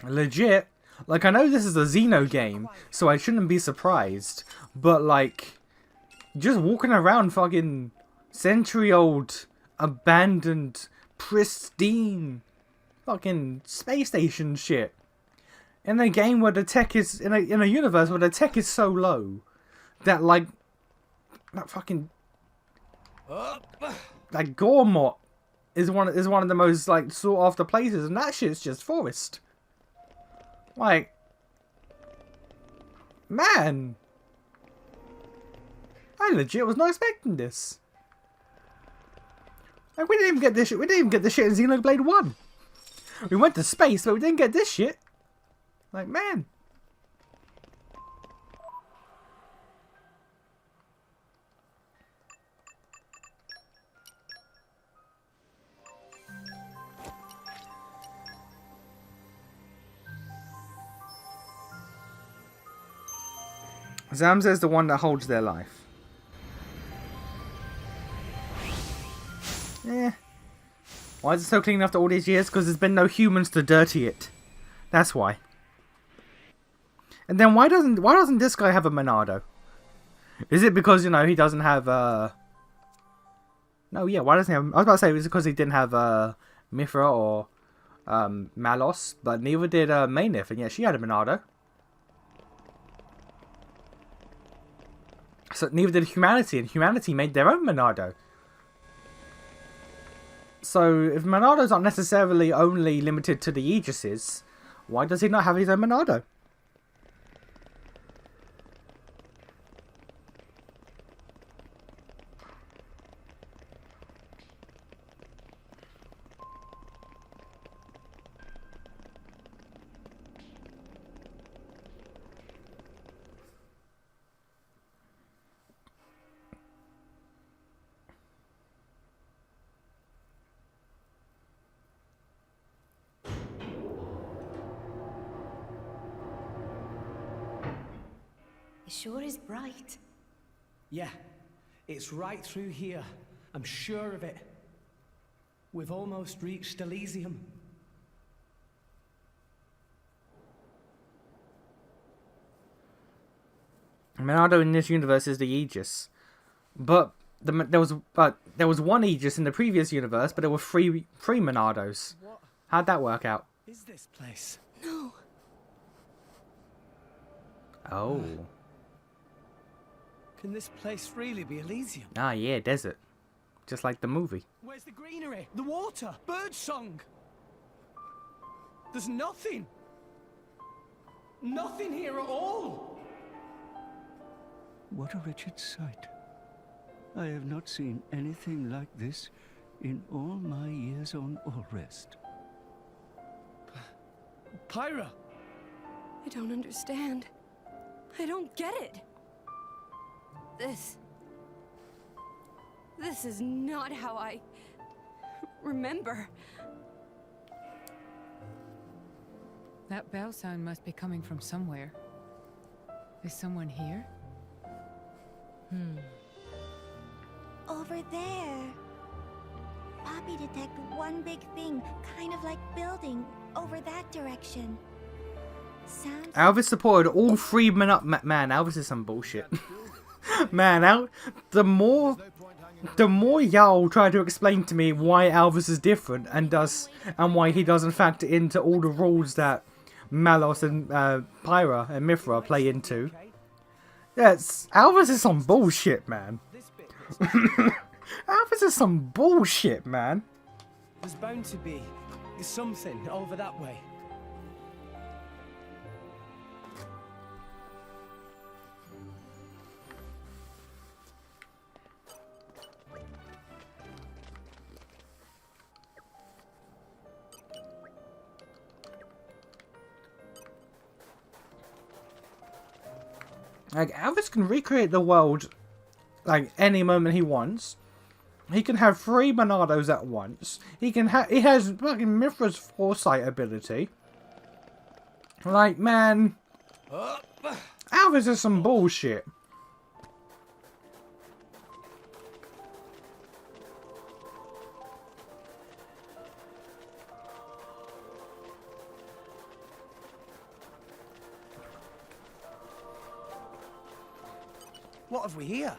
Legit. Like, I know this is a Xeno game, so I shouldn't be surprised. But, like, just walking around fucking century-old, abandoned, pristine, fucking space station shit. In a game where the tech is, in a universe where the tech is so low, that, like, that fucking, like, Gormott is one of the most, like, sought after places, and that shit's just forest. Like, man, I legit was not expecting this. Like, we didn't even get this shit. We didn't even get this shit in Xenoblade 1. We went to space, but we didn't get this shit. Like, man. Zamza is the one that holds their life. Yeah. Why is it so clean after all these years? Because there's been no humans to dirty it. That's why. And then why doesn't this guy have a Monado? Is it because, you know, he doesn't have No, yeah, why doesn't he have... I was about to say it was because he didn't have Mithra or Malos, but neither did Maynith, and yet she had a Monado. So neither did Humanity, and Humanity made their own Monado. So if Monados aren't necessarily only limited to the Aegises, why does he not have his own Monado? It sure is bright. Yeah, it's right through here. I'm sure of it. We've almost reached Elysium. Monado in this universe is the Aegis, but there was one Aegis in the previous universe, but there were three Monados. How'd that work out? Is this place? No. Oh. Can this place really be Elysium? Ah, yeah, desert. Just like the movie. Where's the greenery? The water? Birdsong? There's nothing. Nothing here at all. What a wretched sight. I have not seen anything like this in all my years on Allrest. Pyra! I don't understand. I don't get it. This is not how I remember. That bell sound must be coming from somewhere. Is someone here? Over there. Poppy detected one big thing, kind of like building, over that direction. Sounds. Alvis supported all three man up. Man, Alvis is some bullshit. Man, the more y'all try to explain to me why Alvis is different and why he doesn't factor into all the rules that Malos and Pyra and Mithra play into. Yes, Alvis is some bullshit, man. Alvis is some bullshit, man. There's bound to be something over that way. Like, Alvis can recreate the world, like, any moment he wants. He can have 3 Monados at once. He has fucking Mithra's foresight ability. Like, man, Alvis is some bullshit. What have we here?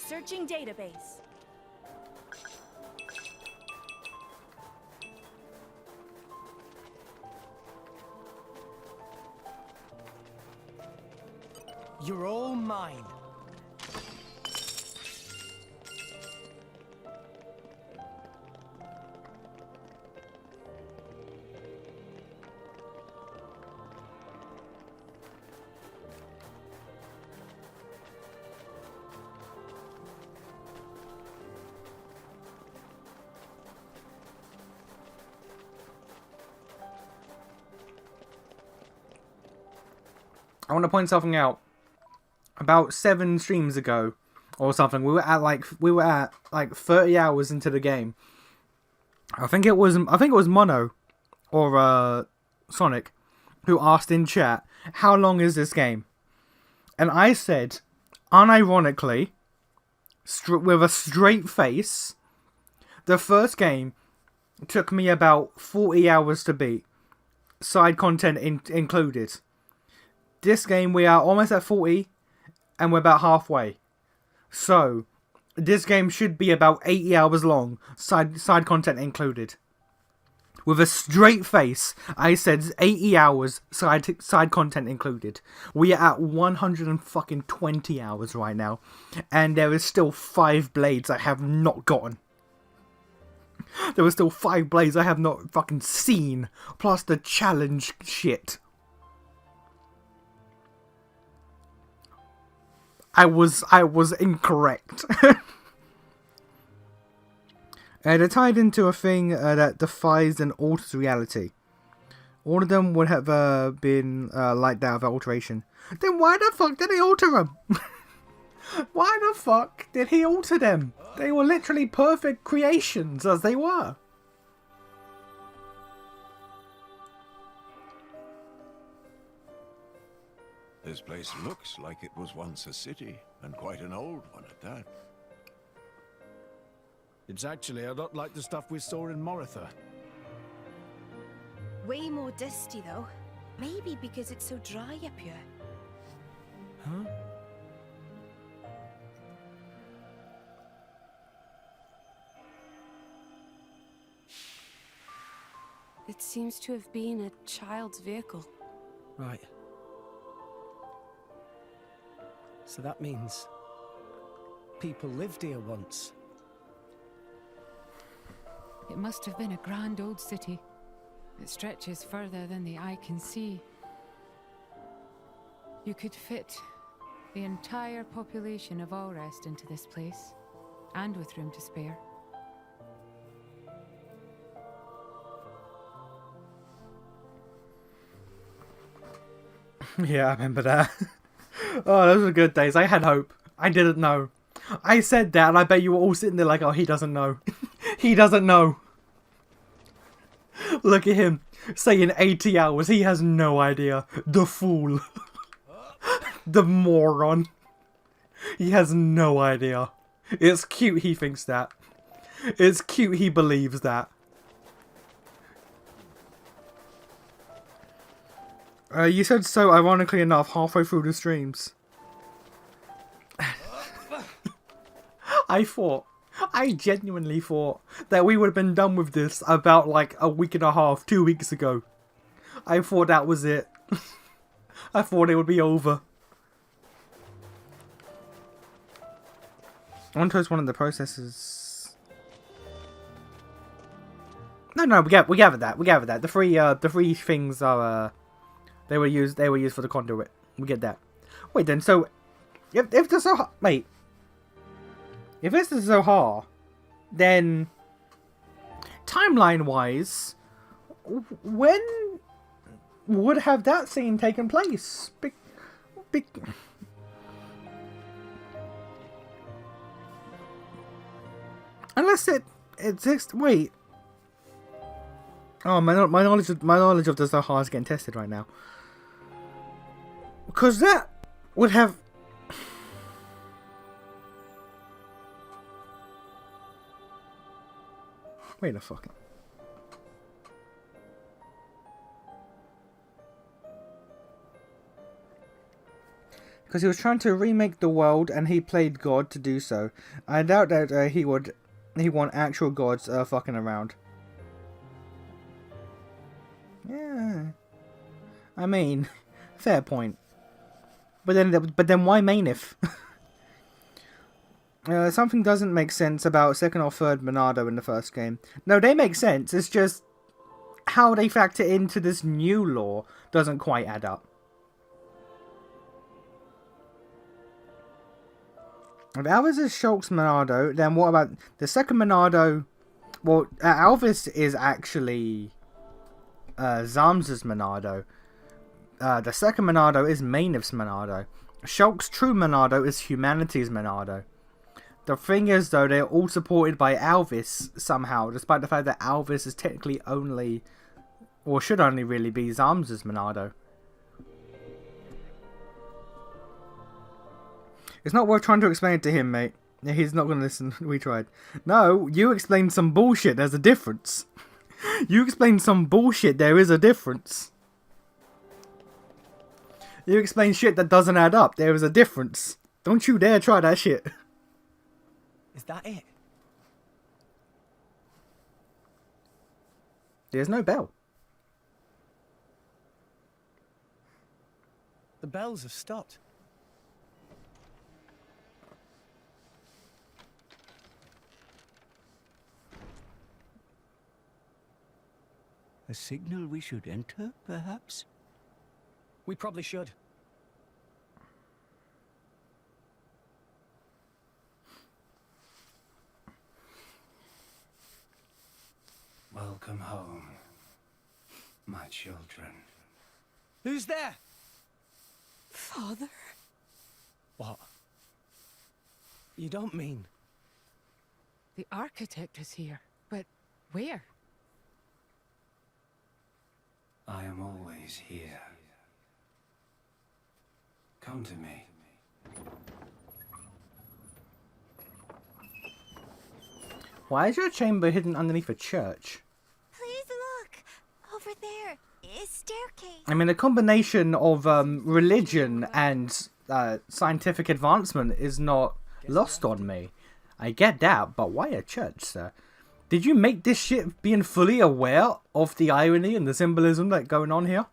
Searching database. You're all mine. I want to point something out. About 7 streams ago, or something, we were at like 30 hours into the game. I think it was Mono or Sonic who asked in chat, "How long is this game?" And I said, unironically, with a straight face, the first game took me about 40 hours to beat, side content included. This game we are almost at 40. And we're about halfway. So, this game should be about 80 hours long, side content included. With a straight face, I said 80 hours, side content included. We are at 120 hours right now. And there is still 5 blades I have not gotten. There are still 5 blades I have not fucking seen. Plus the challenge shit. I was incorrect. They're tied into a thing that defies and alters reality. All of them would have been like that without alteration. Then why the fuck did he alter them? Why the fuck did he alter them? They were literally perfect creations as they were. This place looks like it was once a city, and quite an old one at that. It's actually a lot like the stuff we saw in Moritha. Way more dusty, though. Maybe because it's so dry up here. Huh? It seems to have been a child's vehicle. Right. So that means people lived here once. It must have been a grand old city. It stretches further than the eye can see. You could fit the entire population of Allrest into this place, and with room to spare. Yeah, I remember that. Oh, those were good days. I had hope. I didn't know. I said that, and I bet you were all sitting there like, oh, he doesn't know. He doesn't know. Look at him, saying 80 hours. He has no idea. The fool. The moron. He has no idea. It's cute he thinks that. It's cute he believes that. You said so, ironically enough, halfway through the streams. I genuinely thought that we would have been done with this about like a week and a half, 2 weeks ago. I thought that was it. I thought it would be over. I want to is one of the processes. No, we gathered that. We gathered that. The three things are they were used for the conduit. We get that. Wait then, so if this so wait. If this is so hard, then timeline-wise, when would have that scene taken place? Unless it exists. Wait. Oh, my knowledge of the Zohar is getting tested right now. Because that would have. Wait a fucking. Because he was trying to remake the world, and he played God to do so. I doubt that he want actual gods fucking around. Yeah, I mean, fair point. But then why Mainif? Something doesn't make sense about second or third Monado in the first game. No, they make sense. It's just how they factor into this new lore doesn't quite add up. If Alvis is Shulk's Monado, then what about the second Monado? Well, Alvis is actually Zamza's Monado. The second Monado is Mainif's Monado. Shulk's true Monado is humanity's Monado. The thing is, though, they're all supported by Alvis somehow, despite the fact that Alvis is technically only, or should only really be, Zamza's Monado. It's not worth trying to explain it to him, mate. He's not going to listen. We tried. No, you explained some bullshit. There's a difference. You explained some bullshit. There is a difference. You explain shit that doesn't add up. There is a difference. Don't you dare try that shit. Is that it? There's no bell. The bells have stopped. A signal we should enter, perhaps? We probably should. Welcome home, my children. Who's there? Father? What? You don't mean... The architect is here, but where? I am always here. Come to me. Why is your chamber hidden underneath a church? Please look! Over there is staircase. I mean, a combination of religion and scientific advancement is not lost on me. I get that, but why a church, sir? Did you make this shit being fully aware of the irony and the symbolism that's going on here?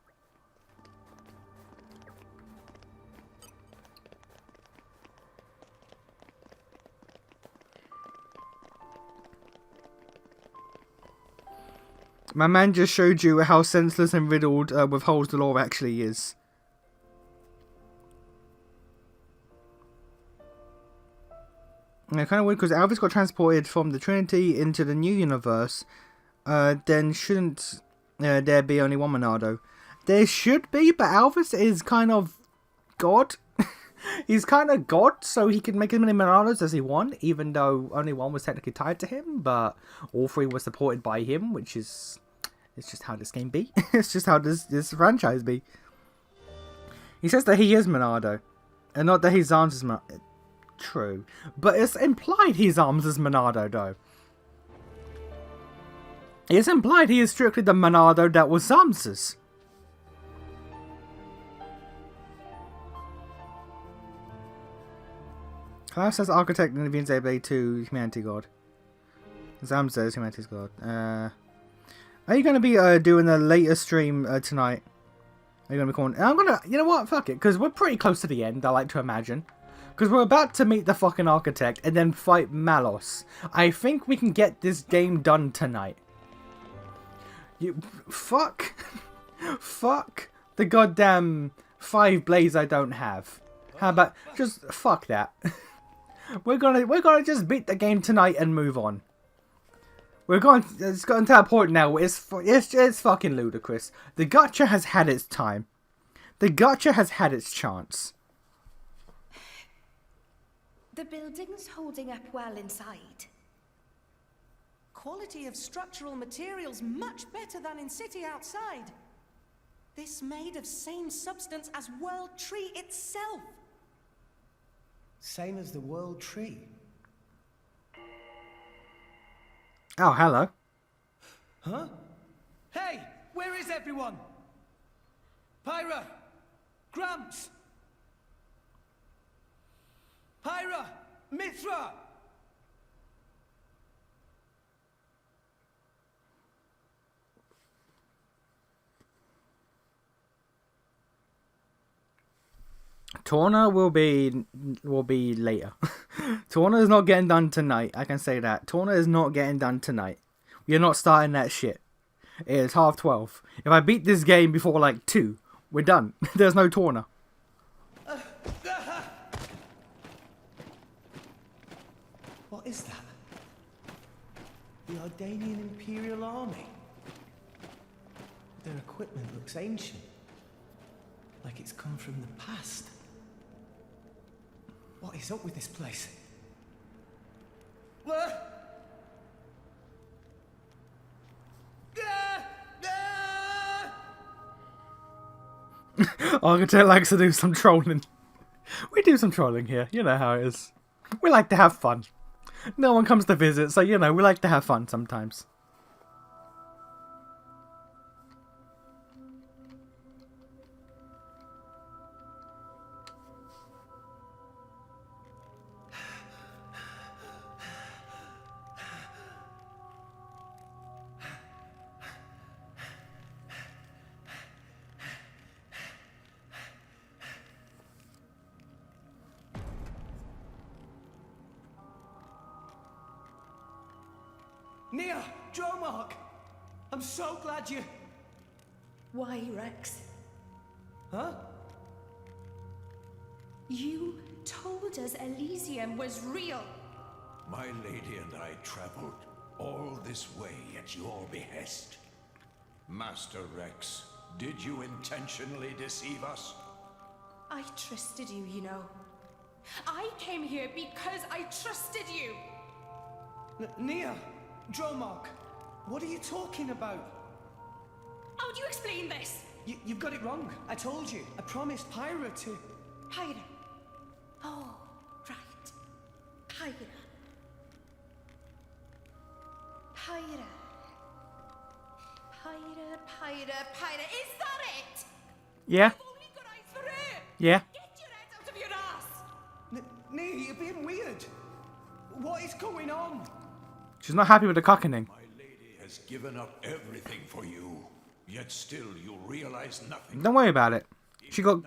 My man just showed you how senseless and riddled with holes the lore actually is. Yeah, kind of weird because Alvis got transported from the Trinity into the new universe. Then shouldn't there be only one Monado? There should be, but Alvis is kind of God. He's kind of God, so he can make as many Monados as he wants, even though only one was technically tied to him, but all three were supported by him, which is... It's just how this game be. It's just how this franchise be. He says that he is Monado, and not that his arms is Monado. True, but it's implied his arms is Monado, though. It's implied he is strictly the Monado that was Zams's. Klaus says Architect in the Xenoblade 2 Humanity God. Zam says Humanity's God. Are you going to be doing a later stream tonight? Are you going to be calling? I'm going to... You know what? Fuck it. Because we're pretty close to the end, I like to imagine. Because we're about to meet the fucking Architect and then fight Malos. I think we can get this game done tonight. You... Fuck. Fuck the goddamn 5 blades I don't have. How about... Just fuck that. We're gonna just beat the game tonight and move on. It's gotten to a point now where it's fucking ludicrous. The gacha has had its time. The gacha has had its chance. The building's holding up well inside. Quality of structural materials much better than in city outside. This made of same substance as World Tree itself. Same as the World Tree. Oh, hello. Huh? Hey, where is everyone? Pyra! Gramps! Pyra! Mithra! Torna will be later. Torna is not getting done tonight. I can say that. Torna is not getting done tonight. We are not starting that shit. It is 12:30. If I beat this game before like 2, we're done. There's no Torna. What is that? The Ardanian Imperial Army. Their equipment looks ancient. Like it's come from the past. What is up with this place? Architect likes to do some trolling. We do some trolling here. You know how it is. We like to have fun. No one comes to visit, so you know, we like to have fun sometimes. Nia! Dromark! I'm so glad you... Why, Rex? Huh? You told us Elysium was real. My lady and I traveled all this way at your behest. Master Rex, did you intentionally deceive us? I trusted you, you know. I came here because I trusted you. Nia! Dromark! What are you talking about? How do you explain this? You've got it wrong. I told you. I promised Pyra to... Pyra. Oh, right. Pyra. Pyra. Pyra. Is that it? Yeah. I've only got eyes for her. Yeah. Get your head out of your ass. Nia, you're being weird. What is going on? She's not happy with the cockening. My lady has given up everything for you, yet still you realize nothing. Don't worry about it. She got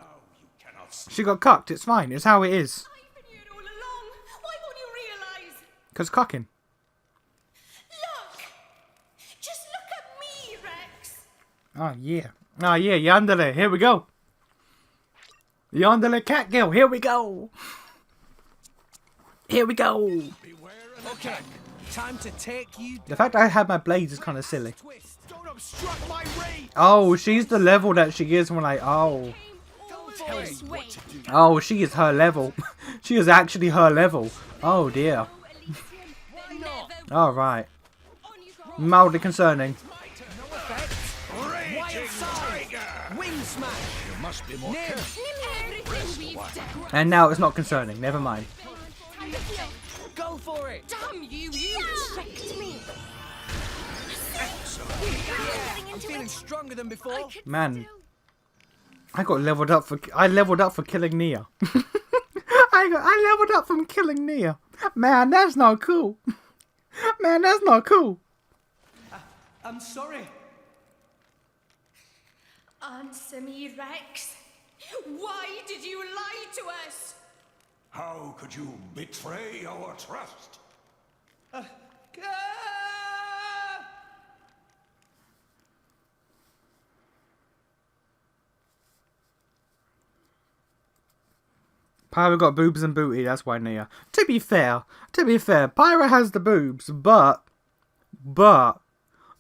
cocked. It's fine. It's how it is. I've been here all along. Why won't you realize? Cause cocking. Look! Just look at me, Oh yeah. Oh yeah, Yandere, here we go. Yandere Catgill, here we go. Here we go. Okay, time to take you. The fact I had my blades is kind of silly. Don't obstruct my raid. Oh, she's the level that she is when I... Oh. Oh, she is her level. She is actually her level. Oh dear. Alright. Mildly concerning. Wing smash. You must be more careful. And now it's not concerning. Never mind. Go for it. Damn you! You tricked me. I'm feeling stronger than before. Man, I leveled up for killing Nia. I leveled up from killing Nia. Man, that's not cool. Man, that's not cool. I'm sorry. Answer me, Rex. Why did you lie to us? How could you betray our trust? Pyra got boobs and booty, that's why Nia. To be fair, Pyra has the boobs, but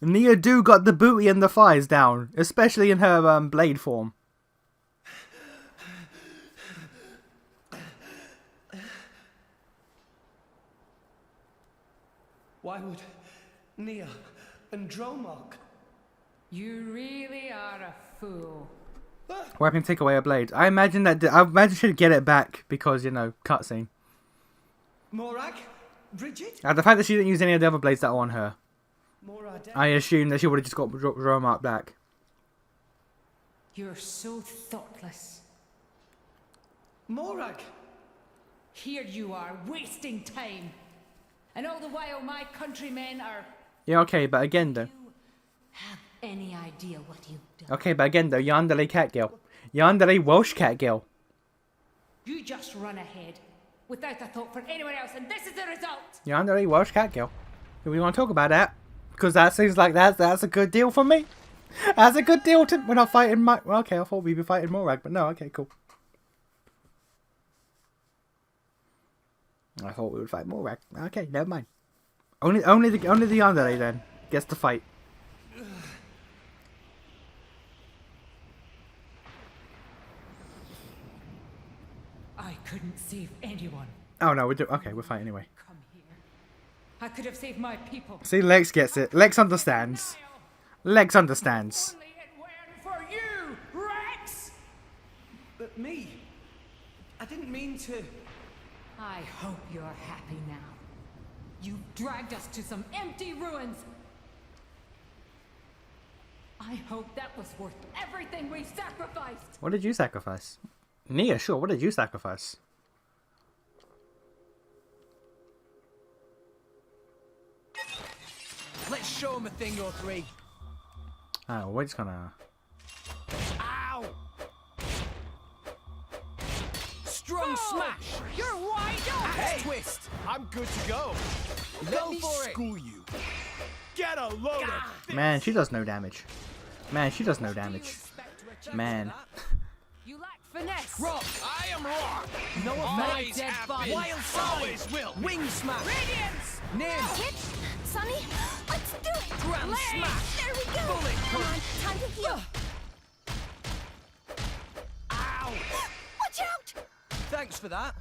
Nia do got the booty and the thighs down, especially in her blade form. Why would Nia and Dromark? You really are a fool. Why can take away a blade? I imagine she'd get it back because, you know, cutscene. Morag? Bridget? And the fact that she didn't use any of the other blades that are on her, Morag. I assume that she would have just got Dromark back. You're so thoughtless. Morag! Here you are, wasting time. And all the while my countrymen are... Yeah, okay, but again though. Have any idea what you've done? Okay, but again though, Yandere Catgill. Yandere Welsh Catgill. You just run ahead, without a thought for anyone else, and this is the result! Yandere Welsh Catgill. Do we want to talk about that? Because that seems like that's a good deal for me. That's a good deal to... We're not fighting well, okay, I thought we'd be fighting Morag, but no, okay, cool. I thought we would fight Morag. Okay, never mind. Only the Yandere then gets to fight. I couldn't save anyone. Oh no, we're fighting anyway. Come here. I could have saved my people. See, Lex gets it. Lex understands. Lex understands. Only it went for you, Rex! But me? I didn't mean to... I hope you're happy now. You dragged us to some empty ruins. I hope that was worth everything we sacrificed. What did you sacrifice? Nia, sure. What did you sacrifice? Let's show him a thing or three. Oh, we're just gonna... Ow! Strong smash! You're wide open! Axe twist! I'm good to go. Go for it! School you. Get a load of... Man, she does no damage. Man, she does no damage. Man. You lack finesse. Rock! I am Rock! No Always effect! have been. Wild side! Always will. Wing smash! Radiance! Nim! Hit! Sonny, let's do it! Grand smash! There we go! Bullet Come on, punch. time to heal. Ow! Watch out! Thanks for that.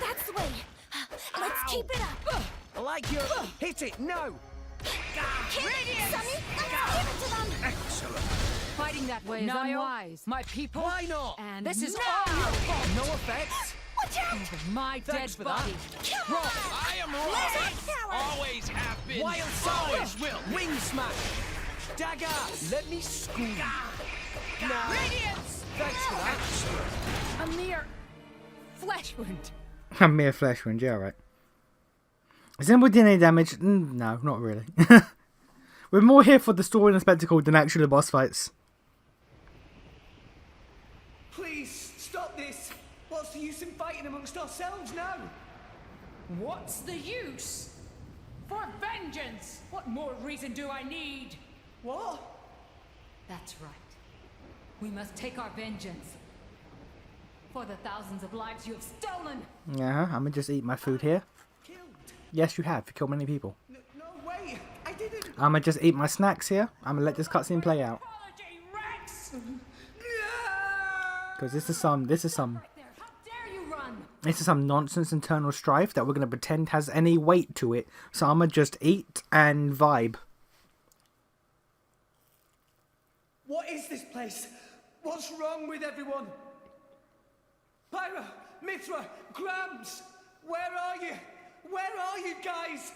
That's the way. Let's Ow. keep it up. I like your... Hit it! No! Hit! Sonny, let's give it to them! Excellent. Fighting that way is Niall, unwise. My people. Why not? And this is now. all your fault. No effect. Watch out! Over my Thanks dead for that. body. Come on! I am Let Rock! it power! Always have been. Wild side! Always will. Wing smash! Dagger! Let me school you. Nah. Radiance! Thanks for that. A mere flesh wound. A mere flesh wound, yeah, right. Is anyone doing any damage? No, not really. We're more here for the story and the spectacle than actually the boss fights. Please, stop this! What's the use in fighting amongst ourselves now? What's the use? For vengeance! What more reason do I need? What? That's right. We must take our vengeance. For the thousands of lives you have stolen! Yeah, I'm gonna just eat my food here. Yes, you have. You killed many people. No way! I didn't! I'm gonna just eat my snacks here. I'm gonna let this cutscene play out. Because this is some nonsense internal strife that we're gonna pretend has any weight to it. So I'm gonna just eat and vibe. What is this place? What's wrong with everyone? Pyra, Mithra, Grams, where are you? Where are you guys?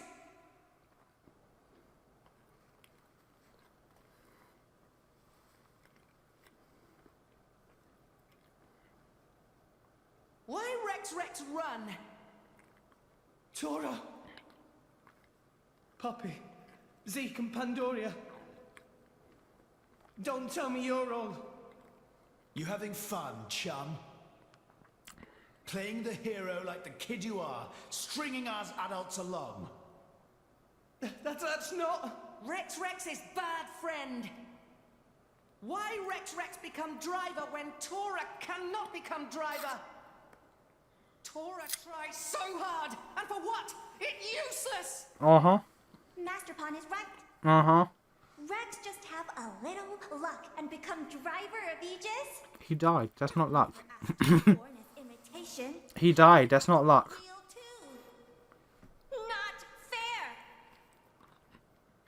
Why Rex run? Tora, Poppy, Zeke and Pandoria. Don't tell me you're all... You having fun, chum? Playing the hero like the kid you are, stringing us adults along. That's not... Rex is bad friend. Why Rex become driver when Tora cannot become driver? Tora tries so hard, and for what? It's useless! Uh-huh. Master Pawn is right. Uh-huh. Rex just have a little luck and become driver of Aegis. He died. That's not luck. Imitation. He died. That's not luck. Not fair.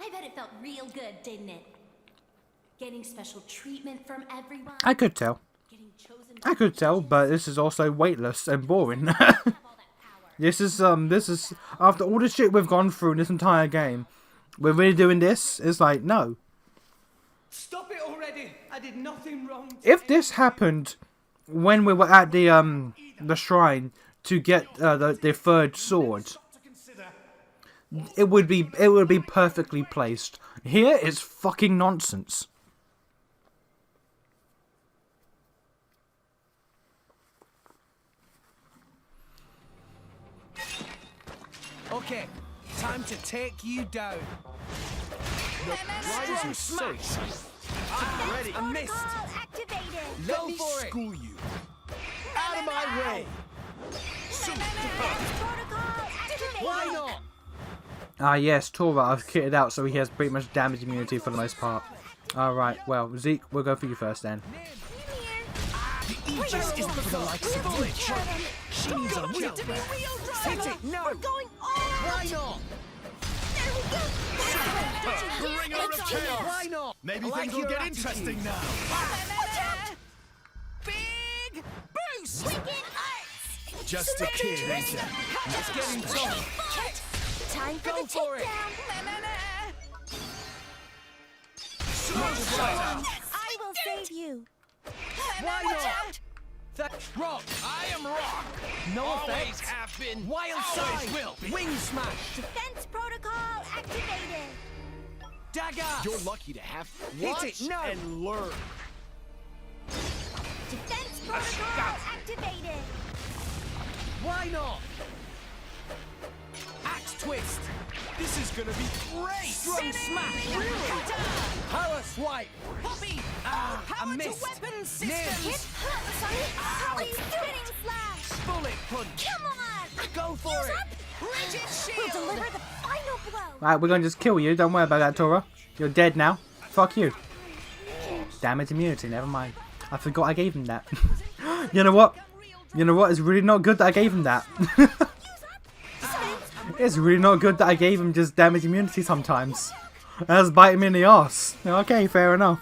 I bet it felt real good, didn't it? Getting special treatment from everyone. I could tell. I could tell, but this is also weightless and boring. This is after all the shit we've gone through in this entire game, we're really doing this? It's like, no. Stop it already! I did nothing wrong. If this happened when we were at the shrine to get the third sword, it would be perfectly placed. Here it's fucking nonsense. Okay, time to take you down. Strong smash! I'm ready. I missed. Activated. Go for it. School you. Out of my way! Why not? Ah yes, Tora, I've kitted out so he has pretty much damage immunity for the most part. Alright, well, Zeke, we'll go for you first then. The Aegis isn't for the likes of you. She needs a real Hit it! No! We're going all Why not? Bringer of chaos! Why not? Maybe I like things will your get attitude. interesting now. big boost! Just a kid, ain't ya? It's getting tough. Time for Go the for it. takedown. I will save you. Why not? That rock. I am rock. No Always effect. have been. Wild Always side. will be. Wing smash. Defense protocol activated. Dagger. You're lucky to have Hit watch it, no. and learn. Defense protocol activated. Why not? Axe twist. This is gonna be great. Strong smash. Power swipe. Poppy! I missed. weapon system! Nails. How are you doing, Slash? Bullet punch. Come on. Go for it. Rigid We'll shield! deliver the final blow. Right, we're gonna just kill you. Don't worry about that, Tora. You're dead now. Fuck you. Damage immunity. Never mind. I forgot I gave him that. You know what? You know what? It's really not good that I gave him that. It's really not good that I gave him just damage immunity sometimes. That's biting me in the ass. Okay, fair enough.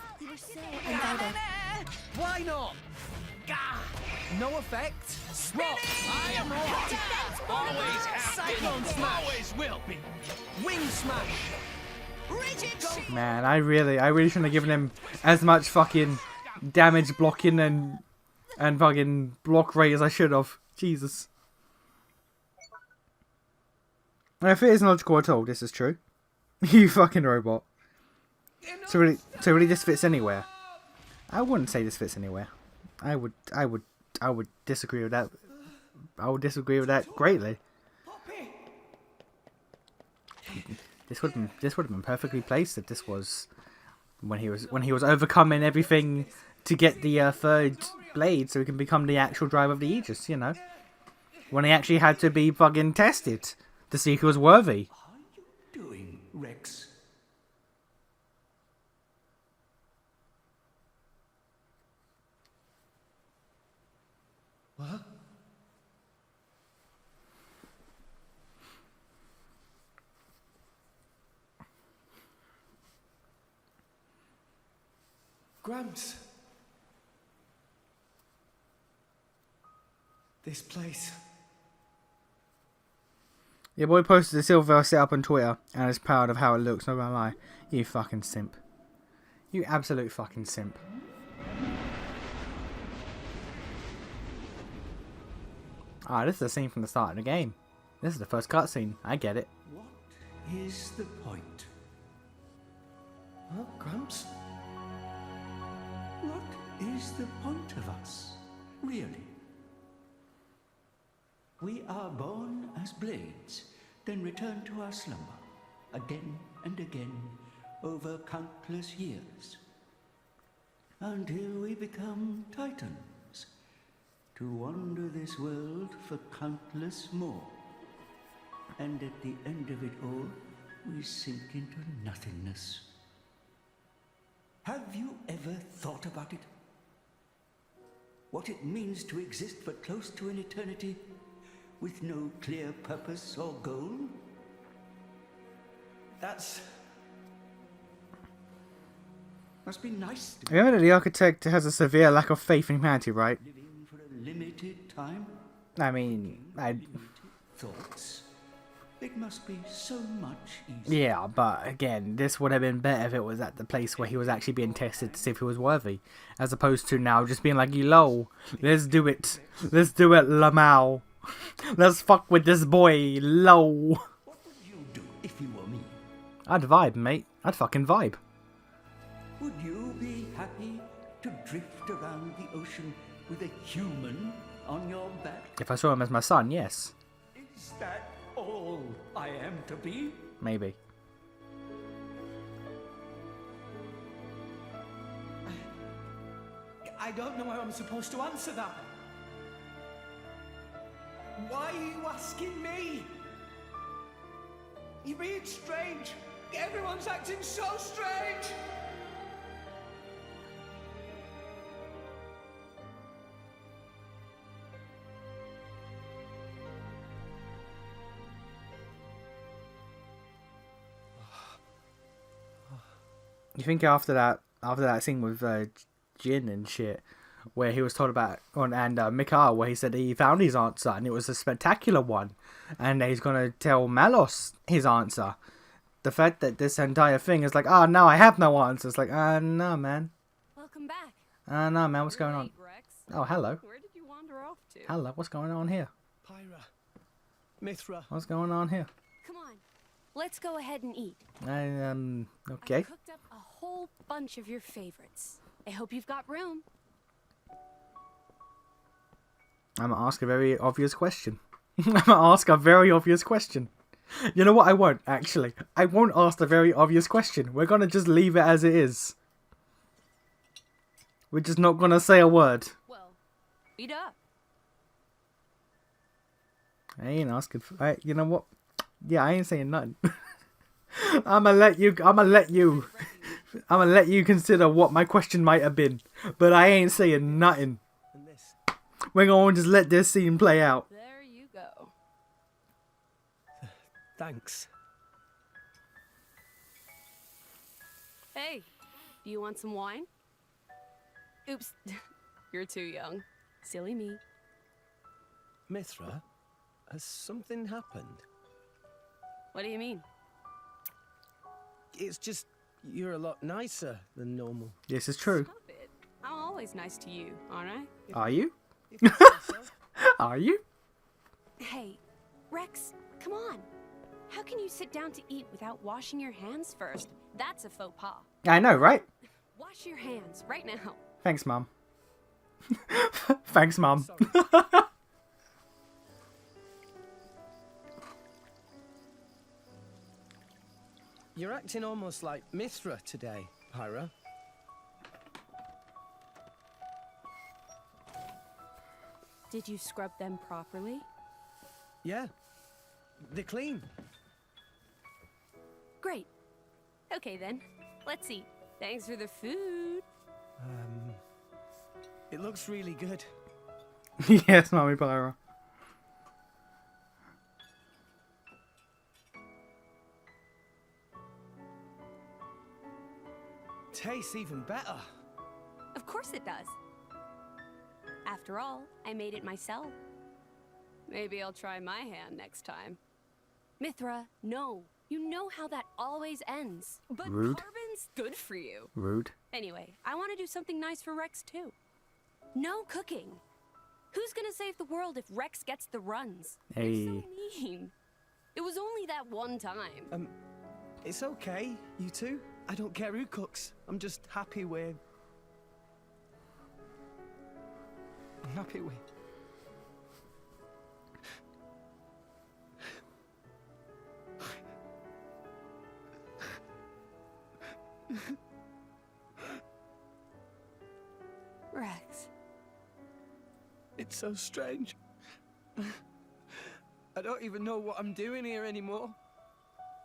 Why not? No effect. Rock. I am rock. Always have been. Cyclone smash. Always will be. Wing smash. Rigid Man, I really shouldn't have given him as much fucking damage blocking and fucking block rate as I should have. Jesus. If it isn't logical at all, this is true. You fucking robot. So really this fits anywhere. I wouldn't say this fits anywhere. I would disagree with that. I would disagree with that greatly. This would have been perfectly placed if this was when he was overcoming everything to get the third blade, so he can become the actual driver of the Aegis. You know, when he actually had to be fucking tested to see if he was worthy. Doing, Rex? What? Gramps. This place. Your boy posted a silver setup on Twitter and is proud of how it looks, not gonna lie. You fucking simp. You absolute fucking simp. Ah, this is a scene from the start of the game. This is the first cutscene. I get it. What is the point? Huh, Gramps? What is the point of us, really? We are born as blades, then return to our slumber, again and again, over countless years, until we become titans, to wander this world for countless more. And at the end of it all, we sink into nothingness. Have you ever thought about it? What it means to exist for close to an eternity with no clear purpose or goal? That's... Must be nice to Remember that the architect has a severe lack of faith in humanity, right? living for a limited time. I mean, Thoughts. It must be so much easier. yeah, but again, this would have been better if it was at the place where he was actually being tested to see if he was worthy, as opposed to now just being like, "Yo, let's do it, Lamau, let's fuck with this boy, lo." What would you do if you were me? I'd vibe, mate. I'd fucking vibe. Would you be happy to drift around the ocean with a human on your back? If I saw him as my son, yes, Is that all I am to be? maybe. I don't know how I'm supposed to answer that. Why are you asking me? You're being strange. Everyone's acting so strange. You think after that scene with Jin and shit, where he was told about and Mikhail, where he said he found his answer and it was a spectacular one, and he's gonna tell Malos his answer. The fact that this entire thing is like, oh no, I have no answer. It's like, no, man. Welcome back. No, man, what's going on? Late, Rex. Oh, hello. Where did you wander off to? Hello, what's going on here? Pyra. Mithra. What's going on here? Come on. Let's go ahead and eat. Okay. I cooked up a whole bunch of your favorites. I hope you've got room. I'm gonna ask a very obvious question. I'm gonna ask a very obvious question. You know what? I won't, actually. I won't ask the very obvious question. We're gonna just leave it as it is. We're just not gonna say a word. Well, eat up. I ain't asking for... you know what? Yeah, I ain't saying nothing. I'ma let you consider what my question might have been. But I ain't saying nothing. We're gonna just let this scene play out. There you go. Thanks. Hey, do you want some wine? Oops, you're too young. Silly me. Mithra, has something happened? What do you mean? It's just you're a lot nicer than normal. This is true. Stop it. I'm always nice to you, aren't I? Are you? Are you? Hey, Rex, come on. How can you sit down to eat without washing your hands first? That's a faux pas. I know, right? Wash your hands right now. Thanks, Mom. Thanks, Mom. You're acting almost like Mithra today. Pyra. Did you scrub them properly? Yeah. They're clean. Great. Okay then, let's eat. Thanks for the food. It looks really good. Yes, Mommy Pyra. Tastes even better. Of course it does. After all, I made it myself. Maybe I'll try my hand next time. Mithra, no. You know how that always ends. But Rude. carbon's good for you. Rude. Anyway, I want to do something nice for Rex too. No cooking. Who's gonna save the world if Rex gets the runs? Hey. You're so mean. It was only that one time. It's okay, you two. I don't care who cooks. I'm just happy with... I'm happy with... Rex. It's so strange. I don't even know what I'm doing here anymore.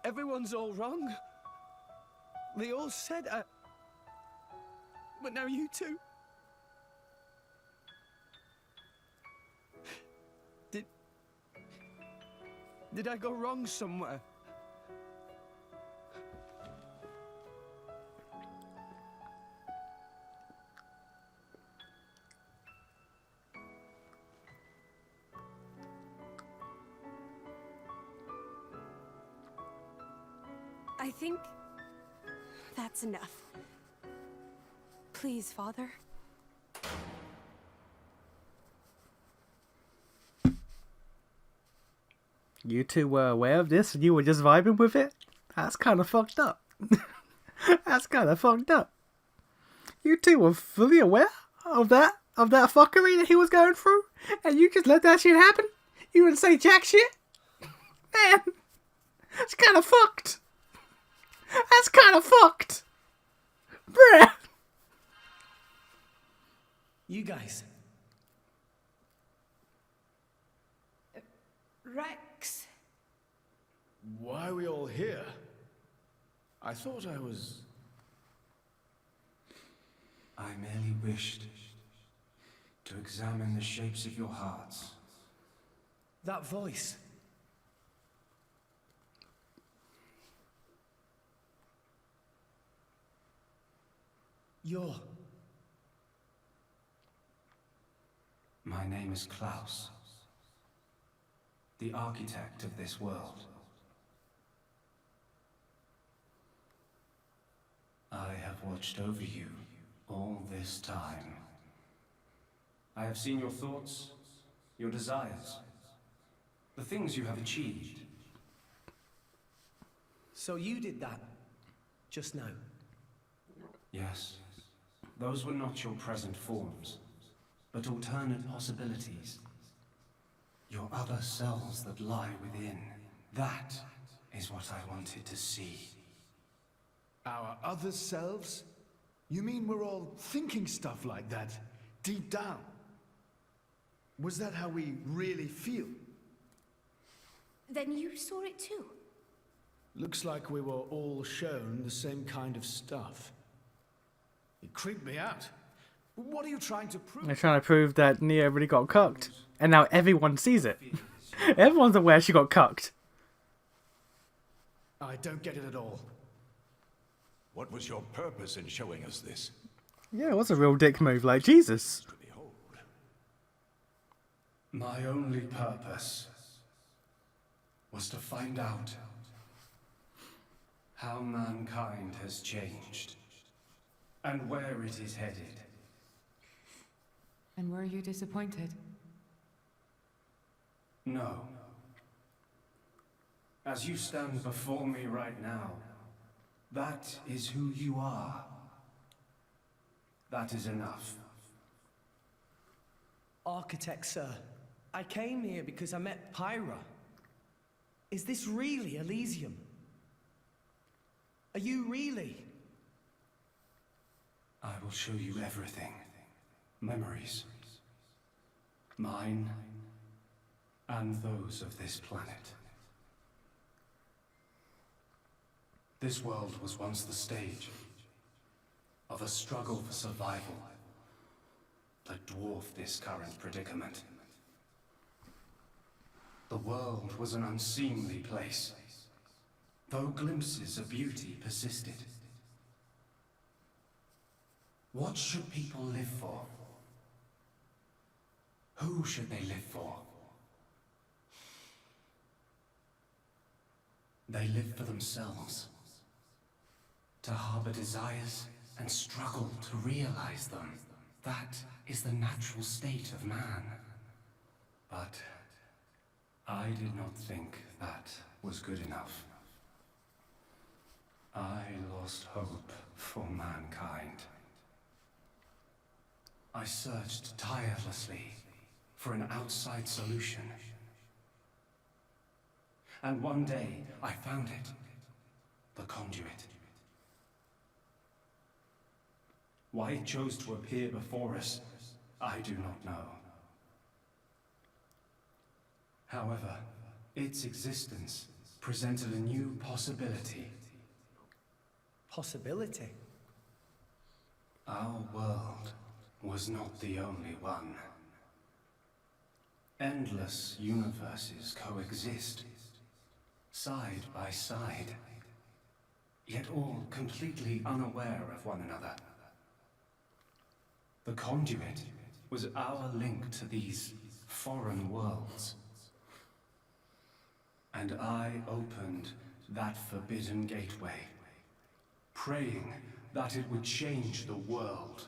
Everyone's all wrong. They all said but now you two. Did I go wrong somewhere? I think that's enough. Please, Father. You two were aware of this and you were just vibing with it? That's kind of fucked up. That's kind of fucked up. You two were fully aware of that fuckery that he was going through? And you just let that shit happen? You didn't say jack shit? Man, that's kind of fucked. That's kind of fucked. Bruh. You guys. Rex. Why are we all here? I thought I was... I merely wished to examine the shapes of your hearts. That voice. You're... My name is Klaus, the architect of this world. I have watched over you all this time. I have seen your thoughts, your desires, the things you have achieved. So you did that just now? Yes, those were not your present forms, but alternate possibilities. Your other selves that lie within. That is what I wanted to see. Our other selves? You mean we're all thinking stuff like that, deep down? Was that how we really feel? Then you saw it too. Looks like we were all shown the same kind of stuff. It creeped me out. What are you trying to prove? They're trying to prove that Nia really got cucked. And now everyone sees it. Everyone's aware she got cucked. I don't get it at all. What was your purpose in showing us this? Yeah, it was a real dick move, like Jesus. My only purpose was to find out how mankind has changed and where it is headed. And were you disappointed? No. As you stand before me right now, that is who you are. That is enough. Architect, sir. I came here because I met Pyra. Is this really Elysium? Are you really I will show you everything. Memories. Mine and those of this planet. This world was once the stage of a struggle for survival that dwarfed this current predicament. The world was an unseemly place, though glimpses of beauty persisted. What should people live for? Who should they live for? They live for themselves, to harbor desires and struggle to realize them. That is the natural state of man. But I did not think that was good enough. I lost hope for mankind. I searched tirelessly for an outside solution. And one day, I found it. The conduit. Why it chose to appear before us, I do not know. However, its existence presented a new possibility. Possibility? Our world was not the only one. Endless universes coexist, side by side, yet all completely unaware of one another. The conduit was our link to these foreign worlds. And I opened that forbidden gateway, praying that it would change the world.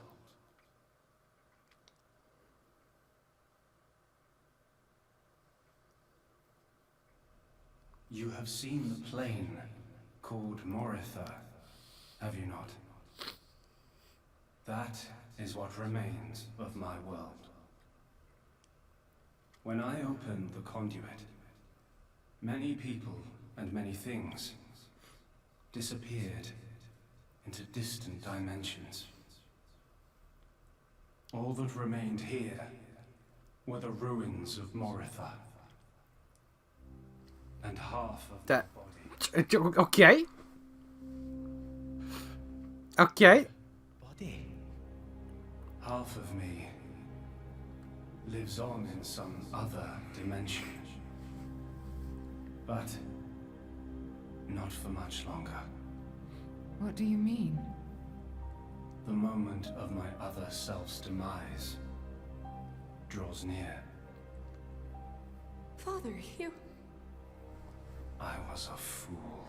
You have seen the plane called Moritha, have you not? That is what remains of my world. When I opened the conduit, many people and many things disappeared into distant dimensions. All that remained here were the ruins of Moritha. And half of that body. Okay. Okay. Body? Half of me lives on in some other dimension. But not for much longer. What do you mean? The moment of my other self's demise draws near. Father, you... I was a fool.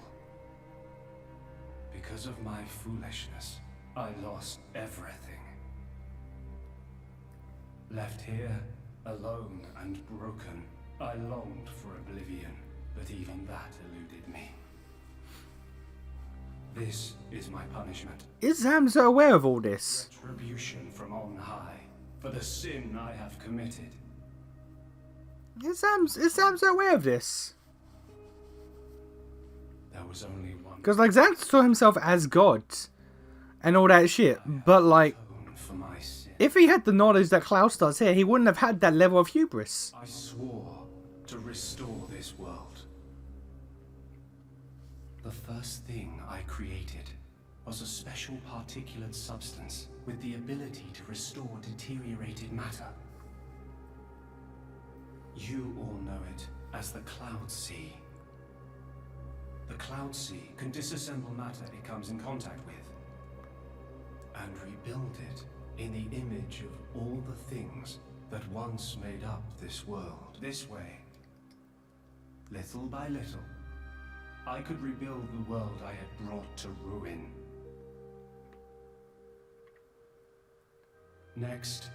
Because of my foolishness, I lost everything. Left here, alone and broken, I longed for oblivion, but even that eluded me. This is my punishment. Is Zamza aware of all this? Retribution from on high, for the sin I have committed. Is Zamza aware of this? There was only one. Because, like, Zamza saw himself as God and all that shit, but, like, for my sin. if he had the knowledge that Klaus does here, he wouldn't have had that level of hubris. I swore to restore this world. The first thing I created was a special particulate substance with the ability to restore deteriorated matter. You all know it as the Cloud Sea. The Cloud Sea can disassemble matter it comes in contact with and rebuild it in the image of all the things that once made up this world. This way, little by little, I could rebuild the world I had brought to ruin. Next,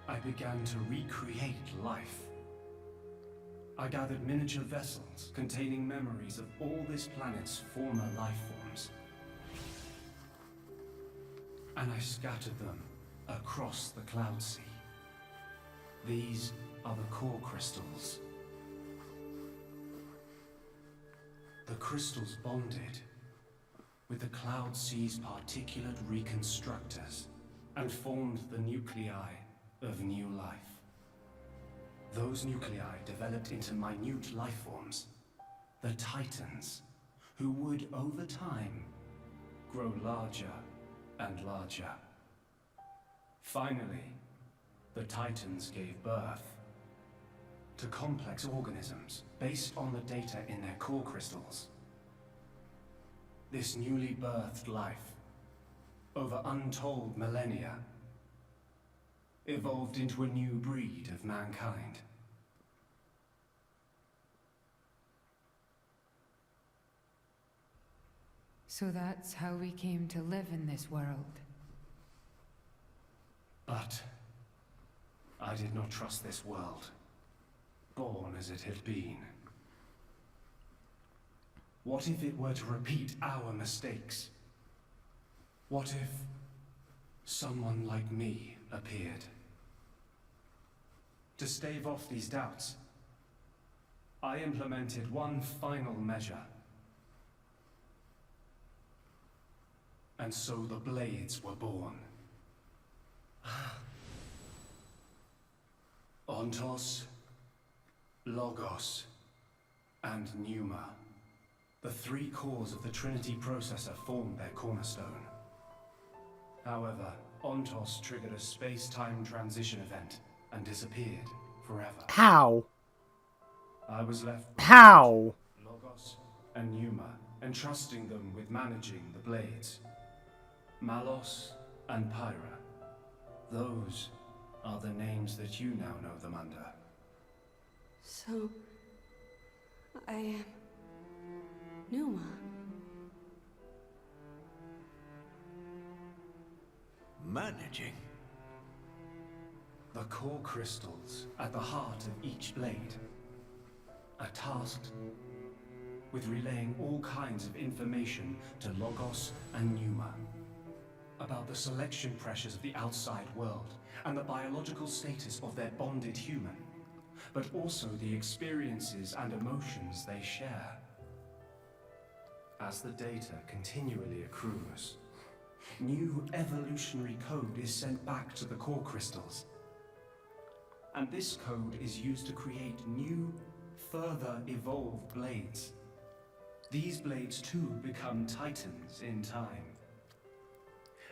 I began to recreate life. I gathered miniature vessels containing memories of all this planet's former life forms. And I scattered them across the Cloud Sea. These are the core crystals. The crystals bonded with the Cloud Sea's particulate reconstructors and formed the nuclei of new life. Those nuclei developed into minute life forms, the Titans, who would, over time, grow larger and larger. Finally, the Titans gave birth to complex organisms based on the data in their core crystals. This newly birthed life, over untold millennia, evolved into a new breed of mankind. So that's how we came to live in this world. But I did not trust this world, born as it had been. What if it were to repeat our mistakes? What if someone like me appeared? To stave off these doubts, I implemented one final measure. And so the Blades were born. Ontos, Logos, and Pneuma. The three cores of the Trinity processor formed their cornerstone. However, Ontos triggered a space-time transition event and disappeared forever. How? I was left with How? Logos and Pneuma, entrusting them with managing the Blades. Malos and Pyra. Those are the names that you now know them under. So, I am Numa. Managing? The core crystals at the heart of each blade are tasked with relaying all kinds of information to Logos and Pneuma about the selection pressures of the outside world and the biological status of their bonded human, but also the experiences and emotions they share. As the data continually accrues, new evolutionary code is sent back to the core crystals. And this code is used to create new, further evolved blades. These blades too become Titans in time,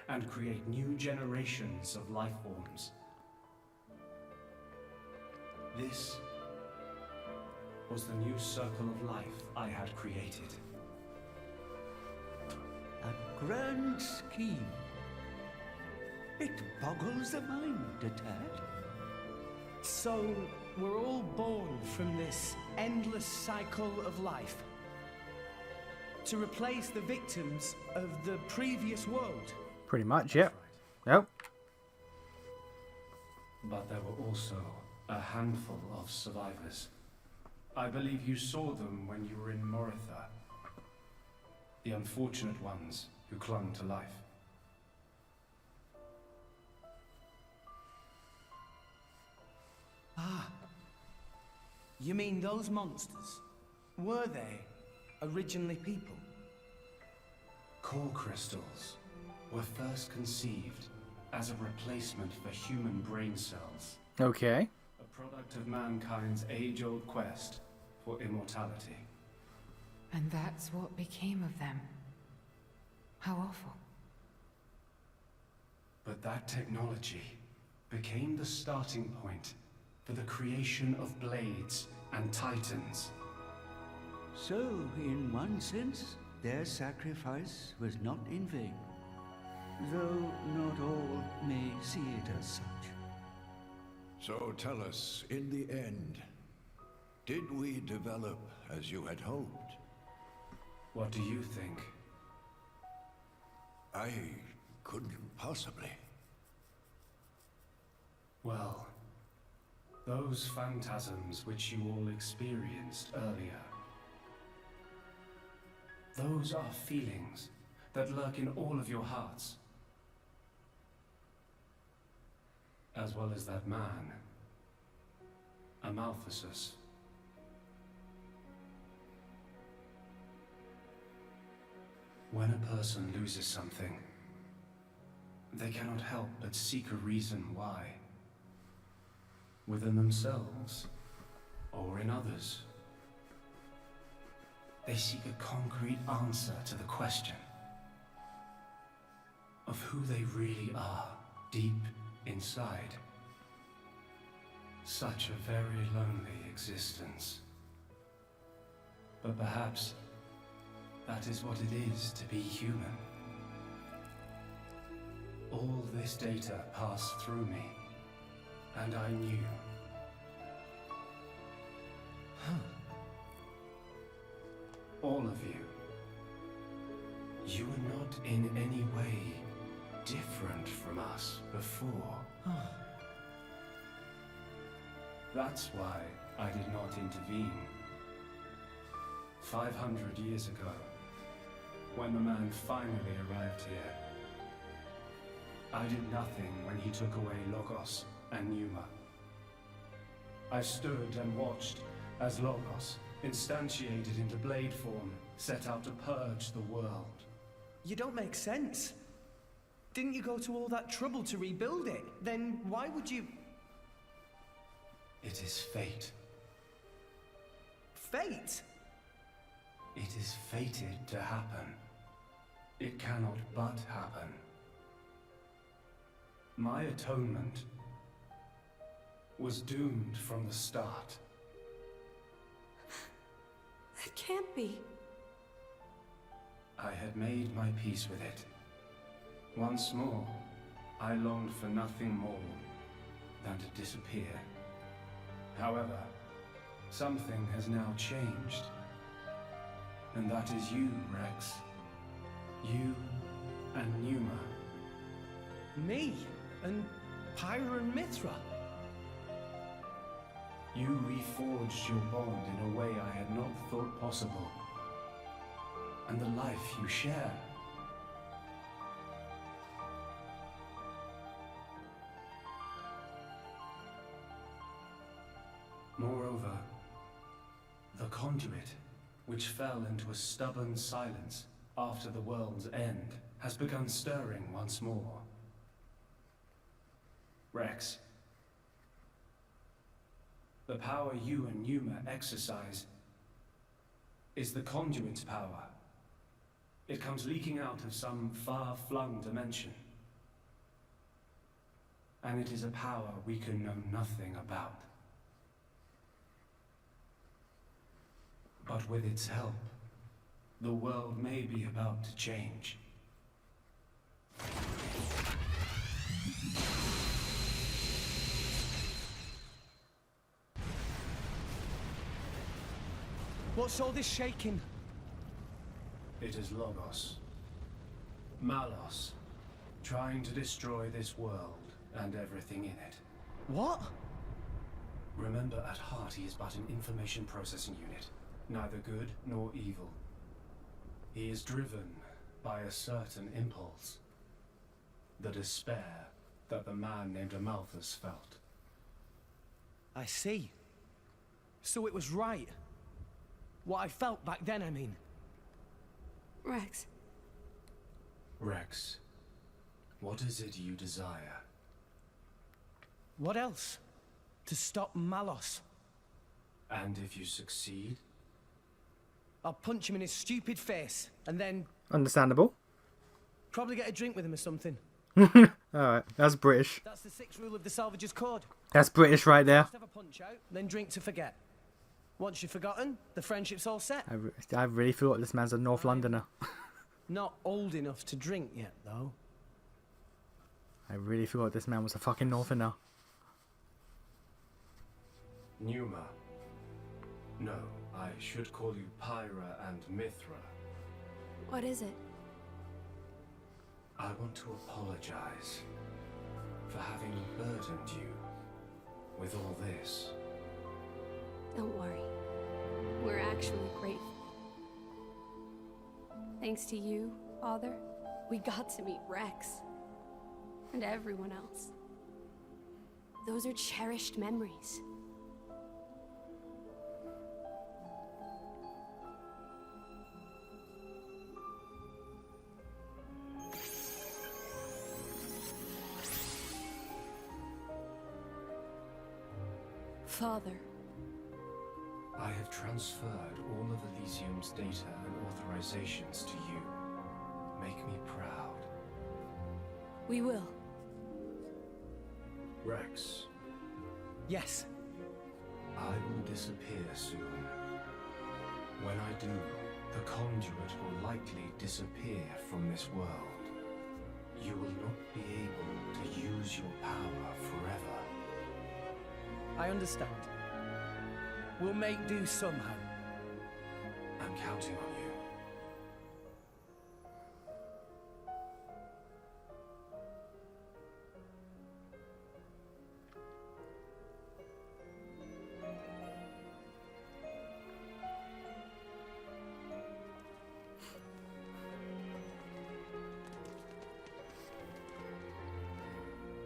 and create new generations of life forms. This was the new circle of life I had created. A grand scheme. It boggles the mind a tad. So, we're all born from this endless cycle of life, to replace the victims of the previous world. Pretty much, yep. Yep. But there were also a handful of survivors. I believe you saw them when you were in Moritha. The unfortunate ones who clung to life. Ah. You mean those monsters? Were they originally people? Core crystals were first conceived as a replacement for human brain cells. Okay. A product of mankind's age-old quest for immortality. And that's what became of them. How awful. But that technology became the starting point for the creation of Blades and Titans. So, in one sense, their sacrifice was not in vain. Though not all may see it as such. So tell us, in the end, did we develop as you had hoped? What do you think? I couldn't possibly. Well, those phantasms which you all experienced earlier, those are feelings that lurk in all of your hearts. As well as that man, Amaltheus. When a person loses something, they cannot help but seek a reason why. Within themselves, or in others. They seek a concrete answer to the question of who they really are deep inside. Such a very lonely existence. But perhaps that is what it is to be human. All this data passed through me, and I knew. All of you. You were not in any way different from us before. That's why I did not intervene. 500 years ago, when the man finally arrived here, I did nothing when he took away Logos and Pneuma. I stood and watched as Logos, instantiated into blade form, set out to purge the world. You don't make sense. Didn't you go to all that trouble to rebuild it? Then why would you... It is fate. Fate? It is fated to happen. It cannot but happen. My atonement was doomed from the start. That can't be. I had made my peace with it. Once more, I longed for nothing more than to disappear. However, something has now changed. And that is you, Rex. You and Pneuma. Me? And Pyra and Mithra? You reforged your bond in a way I had not thought possible. And the life you share. Moreover, the conduit, which fell into a stubborn silence after the world's end, has begun stirring once more. Rex, the power you and Pneuma exercise is the conduit's power. It comes leaking out of some far-flung dimension. And it is a power we can know nothing about. But with its help, the world may be about to change. What's all this shaking? It is Logos. Malos, trying to destroy this world and everything in it. What? Remember, at heart he is but an information processing unit, neither good nor evil. He is driven by a certain impulse. The despair that the man named Amalthus felt. I see. So it was right. What I felt back then, I mean. Rex. Rex, what is it you desire? What else? To stop Malos. And if you succeed? I'll punch him in his stupid face, and then... Understandable. Probably get a drink with him or something. Alright, that's British. That's the 6th rule of the Salvager's Code. That's British right there. Just have a punch out, then drink to forget. Once you've forgotten, the friendship's all set. I really feel like this man's a North Londoner. Not old enough to drink yet, though. I really feel like this man was a fucking Northerner. Pneuma. No, I should call you Pyra and Mithra. What is it? I want to apologize for having burdened you with all this. Don't worry. We're actually grateful. Thanks to you, Father, we got to meet Rex. And everyone else. Those are cherished memories. Father. I have transferred all of Elysium's data and authorizations to you. Make me proud. We will. Rex, Yes. I will disappear soon. When I do, the conduit will likely disappear from this world. You will not be able to use your power forever. I understand. We'll make do somehow. I'm counting on you.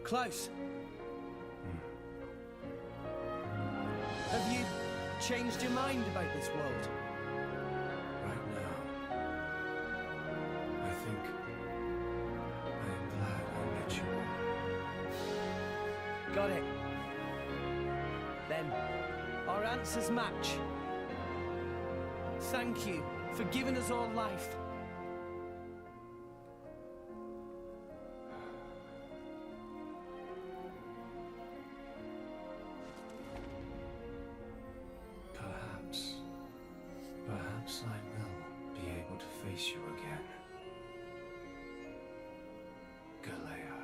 Klaus. Have you changed your mind about this world? Right now, I think I am glad I met you all. Got it. Then, our answers match. Thank you for giving us all life. Perhaps I will be able to face you again. Galea.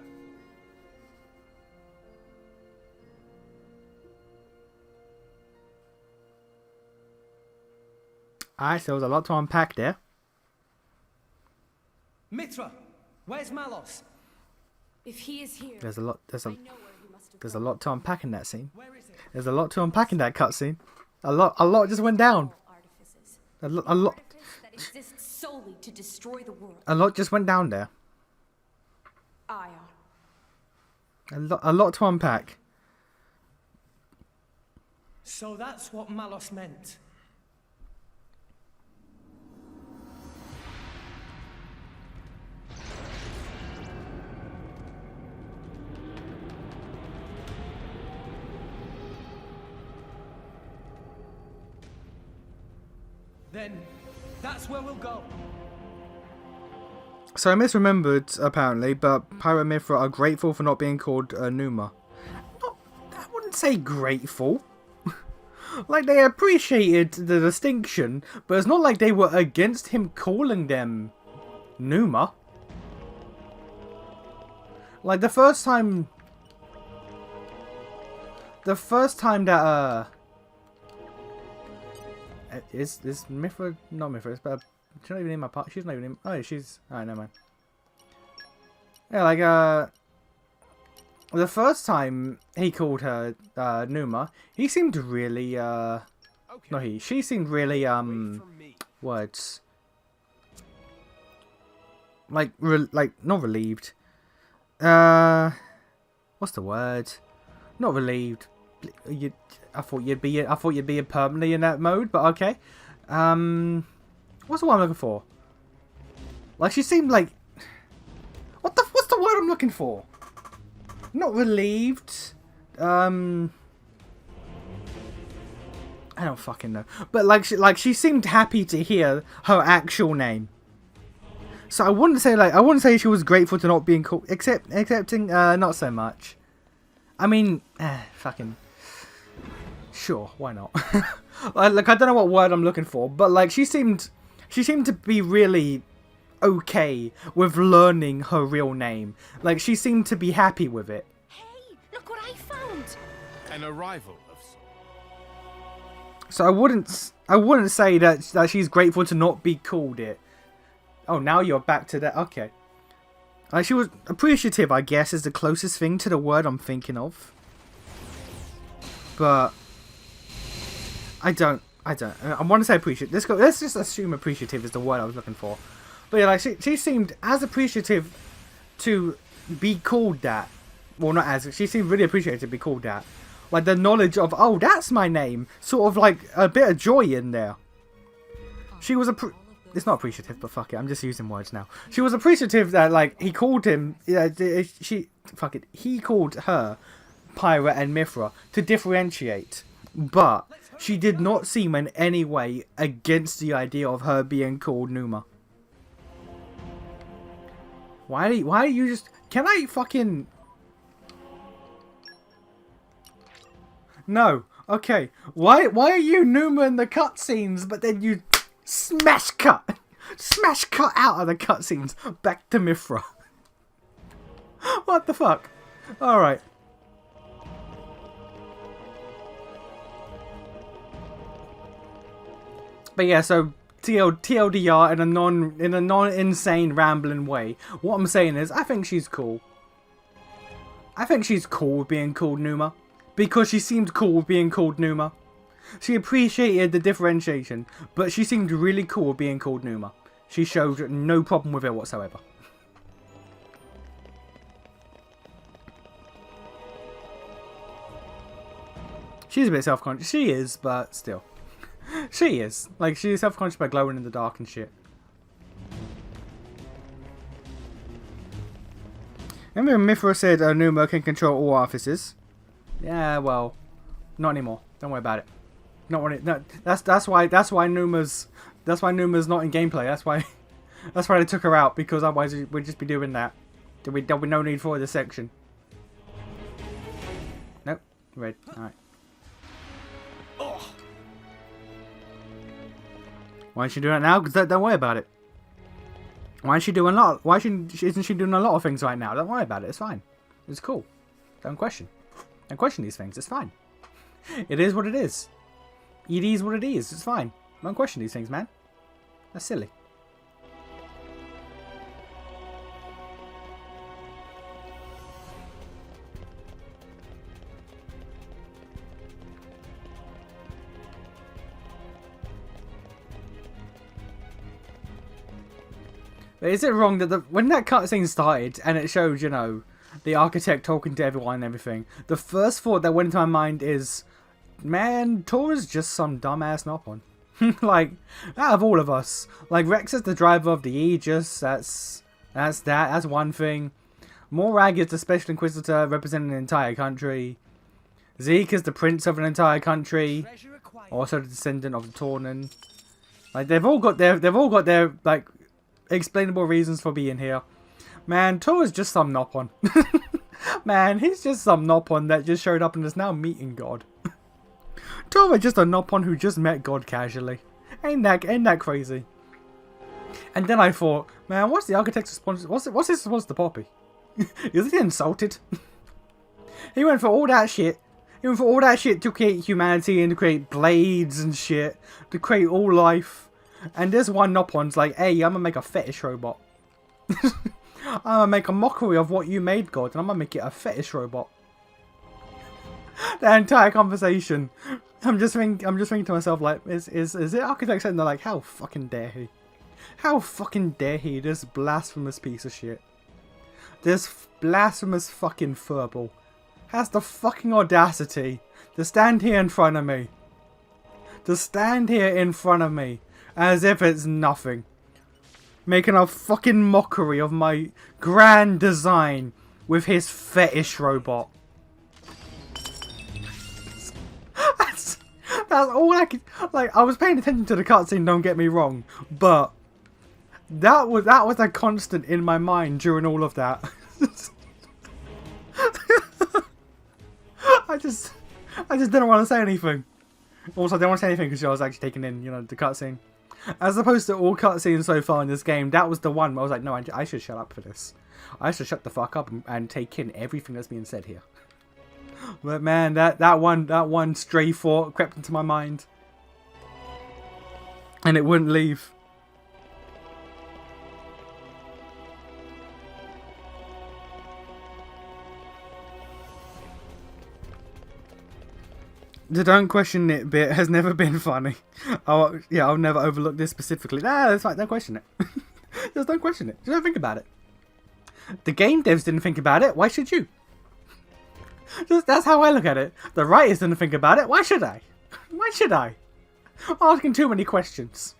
Alright, so there was a lot to unpack there. Mithra, where's Malos? If he is here, There's a lot to unpack in that scene. Where is it? There's a lot to unpack in that cutscene. A lot just went down. A lot that exists solely to destroy the world. a lot just went down there. Ion. A lot to unpack. So that's what Malos meant. Then that's where we'll go. So I misremembered, apparently, but Pyro and Mithra are grateful for not being called Numa. I wouldn't say grateful. Like, they appreciated the distinction, but it's not like they were against him calling them Numa. Like, the first time that, is Mithra, not Mithra, it's better. She's not even in my part. She's not even in. Oh, she's. Alright, never mind. Yeah, like, the first time he called her, Numa, he seemed really, she seemed really, words. Like, not relieved. What's the word? Not relieved. I thought you'd be permanently in that mode, but okay. What's the word I'm looking for? Like, she seemed like... What's the word I'm looking for? Not relieved. I don't fucking know. But she seemed happy to hear her actual name. So I wouldn't say she was grateful to not being called, accepting, not so much. I mean, fucking... Sure, why not? Like, I don't know what word I'm looking for, but like, she seemed to be really okay with learning her real name. Like, she seemed to be happy with it. Hey, look what I found! An arrival of sorts. So I wouldn't say that she's grateful to not be called it. Oh, now you're back to that. Okay. Like, she was appreciative, I guess, is the closest thing to the word I'm thinking of. But I want to say appreciative. Let's just assume appreciative is the word I was looking for. But yeah, like, she seemed as appreciative to be called that. Well, not as. She seemed really appreciative to be called that. Like, the knowledge of, oh, that's my name. Sort of like a bit of joy in there. She was it's not appreciative, but fuck it. I'm just using words now. She was appreciative that, like, he called him. He called her Pyra and Mithra to differentiate. but she did not seem in any way against the idea of her being called Numa. Why do you just... Can I fucking... No. Okay. Why are you Numa in the cutscenes, but then you smash cut out of the cutscenes back to Mithra? What the fuck? Alright. But yeah, so TLDR in a non-insane rambling way. What I'm saying is, I think she's cool. I think she's cool with being called Numa. Because she seemed cool with being called Numa. She appreciated the differentiation, but she seemed really cool with being called Numa. She showed no problem with it whatsoever. She's a bit self-conscious. She is, but still. She is. Like, she's self-conscious by glowing in the dark and shit. Remember Mithra said Numa can control all offices? Yeah, well, not anymore. Don't worry about it. Not when it. No, that's why Numa's not in gameplay. That's why they took her out, because otherwise we'd just be doing that. There'll be no need for this section. Nope. Red. All right. Why is she doing it now? Because don't worry about it. Why is she doing a lot? Why isn't she doing a lot of things right now? Don't worry about it. It's fine. It's cool. Don't question. Don't question these things. It's fine. It is what it is. It is what it is. It's fine. Don't question these things, man. That's silly. But is it wrong that when that cutscene started and it showed, you know, the architect talking to everyone and everything, the first thought that went into my mind is, man, Tora's just some dumbass Nopon. Like, out of all of us, like, Rex is the driver of the Aegis, that's one thing. Morag is the Special Inquisitor representing an entire country. Zeke is the prince of an entire country, also the descendant of the Tornan. Like, they've all got their like, explainable reasons for being here. Man, Tora's just some Nopon. Man, he's just some Nopon that just showed up and is now meeting God. Tora's just a Nopon who just met God casually. Ain't that crazy? And then I thought, man, what's the architect's response? What's his response to Poppy? Is he insulted? He went for all that shit. He went for all that shit to create humanity and to create blades and shit. To create all life. And this one Nopon's like, hey, I'm gonna make a fetish robot. I'm gonna make a mockery of what you made, God, and I'm gonna make it a fetish robot. The entire conversation, I'm just thinking to myself, like, is it architect sitting there like, how fucking dare he? How fucking dare he, this blasphemous piece of shit. This blasphemous fucking furball has the fucking audacity to stand here in front of me. To stand here in front of me as if it's nothing. Making a fucking mockery of my grand design with his fetish robot. That's all I could... Like, I was paying attention to the cutscene, don't get me wrong. But that was a constant in my mind during all of that. I just didn't want to say anything. Also, I didn't want to say anything because I was actually taking in, you know, the cutscene. As opposed to all cutscenes so far in this game, that was the one where I was like, no, I should shut up for this. I should shut the fuck up and take in everything that's being said here. But man, that one stray thought crept into my mind. And it wouldn't leave. The don't question it bit has never been funny. Oh, yeah, I'll never overlook this specifically. Nah, that's fine, don't question it. Just don't question it. Just don't think about it. The game devs didn't think about it, why should you? That's how I look at it. The writers didn't think about it, why should I? Why should I? I'm asking too many questions.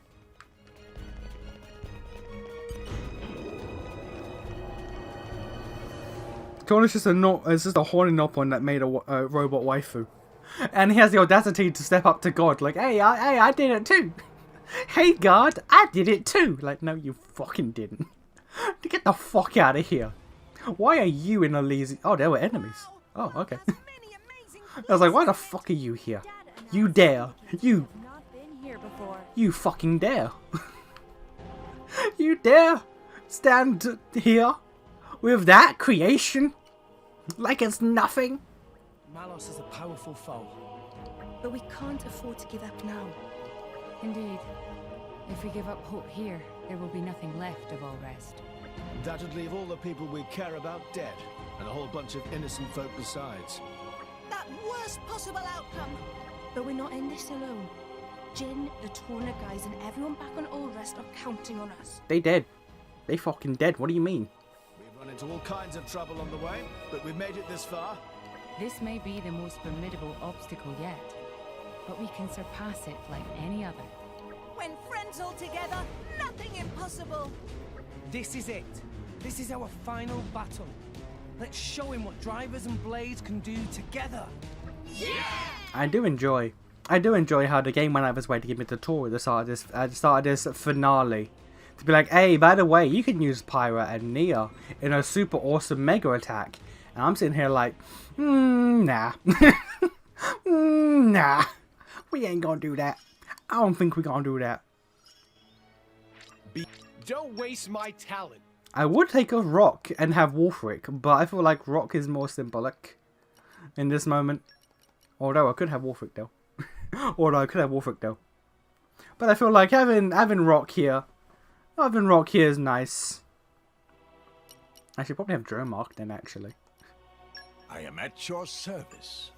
It's just a horny Nopon that made a robot waifu. And he has the audacity to step up to God, like, hey, I did it too. Hey, God, I did it too. Like, no, you fucking didn't. Get the fuck out of here. Why are you in a lazy... Oh, there were enemies. Oh, okay. I was like, why the fuck are you here? You dare. You fucking dare. You dare stand here with that creation like it's nothing. Malos is a powerful foe. But we can't afford to give up now. Indeed. If we give up hope here, there will be nothing left of all rest. That'd leave all the people we care about dead, and a whole bunch of innocent folk besides. That worst possible outcome! But we're not in this alone. Jin, the Torna guys, and everyone back on Ulrest are counting on us. They dead. They fucking dead. What do you mean? We've run into all kinds of trouble on the way, but we've made it this far. This may be the most formidable obstacle yet, but we can surpass it like any other. When friends all together, nothing impossible. This is it. This is our final battle. Let's show him what drivers and blades can do together. Yeah! I do enjoy how the game went out of its way to give me the tour at the start of this finale. To be like, hey, by the way, you can use Pyra and Nia in a super awesome mega attack. And I'm sitting here like, nah. Nah. We ain't gonna do that. I don't think we're gonna do that. Don't waste my talent. I would take a rock and have Wolfric, but I feel like rock is more symbolic in this moment. Although I could have Wolfric though. But I feel like having rock here is nice. I should probably have Dromark then, actually. I am at your service.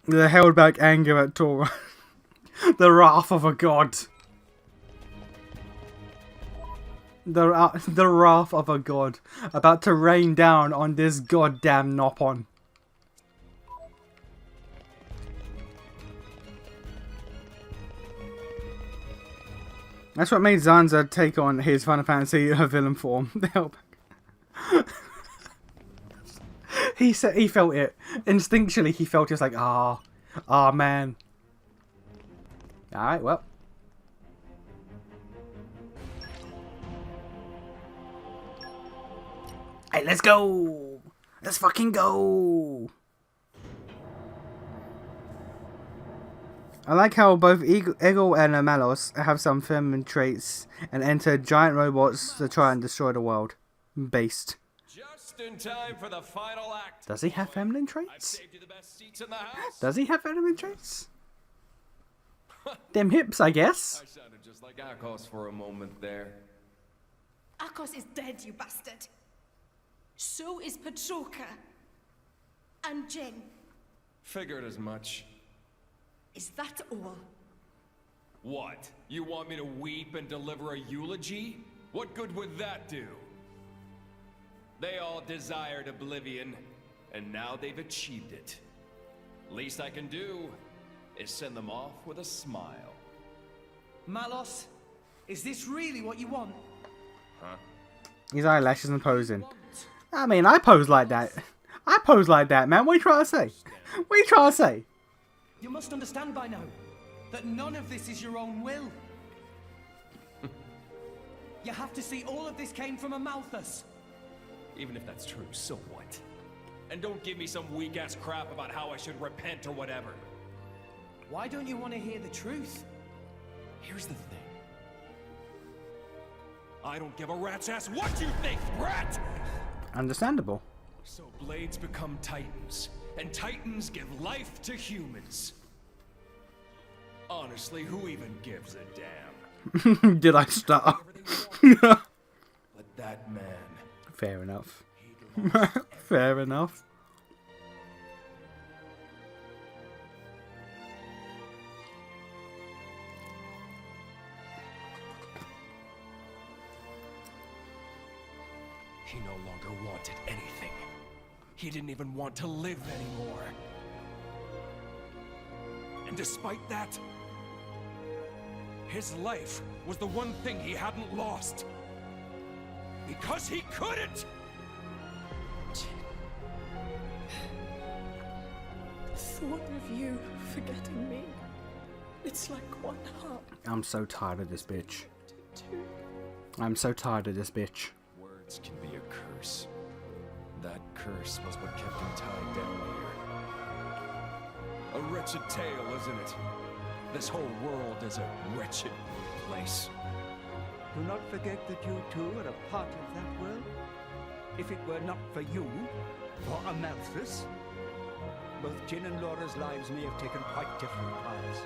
The held back anger at Tora. The wrath of a god. The wrath of a god. About to rain down on this goddamn Nopon. That's what made Zanza take on his Final Fantasy villain form. The held back. He said he felt it. Instinctually he felt just like, man. Alright, well. Hey, let's go! Let's fucking go! I like how both Eagle and Malos have some feminine traits and enter giant robots to try and destroy the world. Based. Just in time for the final act. Does he have feminine traits? I've saved you the best seats in the house. Does he have feminine traits? Them hips, I guess. I sounded just like Akos for a moment there. Akos is dead, you bastard. So is Petroka. And Jin. Figured as much. Is that all? What? You want me to weep and deliver a eulogy? What good would that do? They all desired oblivion, and now they've achieved it. Least I can do is send them off with a smile. Malos, is this really what you want? Huh? His eyelashes and posing. I mean, I pose like that. I pose like that, man. What are you trying to say? What are you trying to say? You must understand by now that none of this is your own will. You have to see all of this came from a Malthus. Even if that's true, so what? And don't give me some weak-ass crap about how I should repent or whatever. Why don't you want to hear the truth? Here's the thing. I don't give a rat's ass what you think, brat! Understandable. So blades become titans, and titans give life to humans. Honestly, who even gives a damn? Did I start? But that man... Fair enough. Fair enough. He no longer wanted anything. He didn't even want to live anymore. And despite that, his life was the one thing he hadn't lost. Because he couldn't! Thought of you forgetting me. It's like one heart. I'm so tired of this bitch. I'm so tired of this bitch. Words can be a curse. That curse was what kept him tied down here. A wretched tale, isn't it? This whole world is a wretched place. Do not forget that you too are a part of that world. If it were not for you, for Amalthus, both Jin and Laura's lives may have taken quite different paths.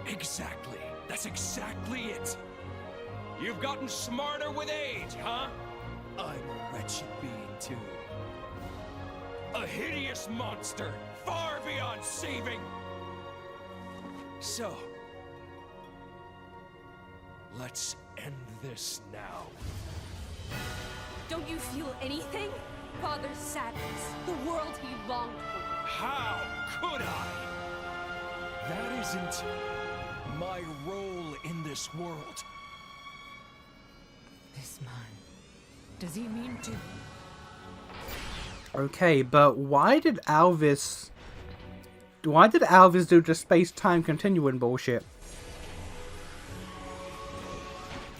Exactly. That's exactly it. You've gotten smarter with age, huh? I'm a wretched being, too. A hideous monster, far beyond saving. So, let's end this now. Don't you feel anything? Father's sadness, the world he longed for. How could I? That isn't my role in this world. This man, does he mean to? Okay, but why did Alvis do the space-time continuing bullshit?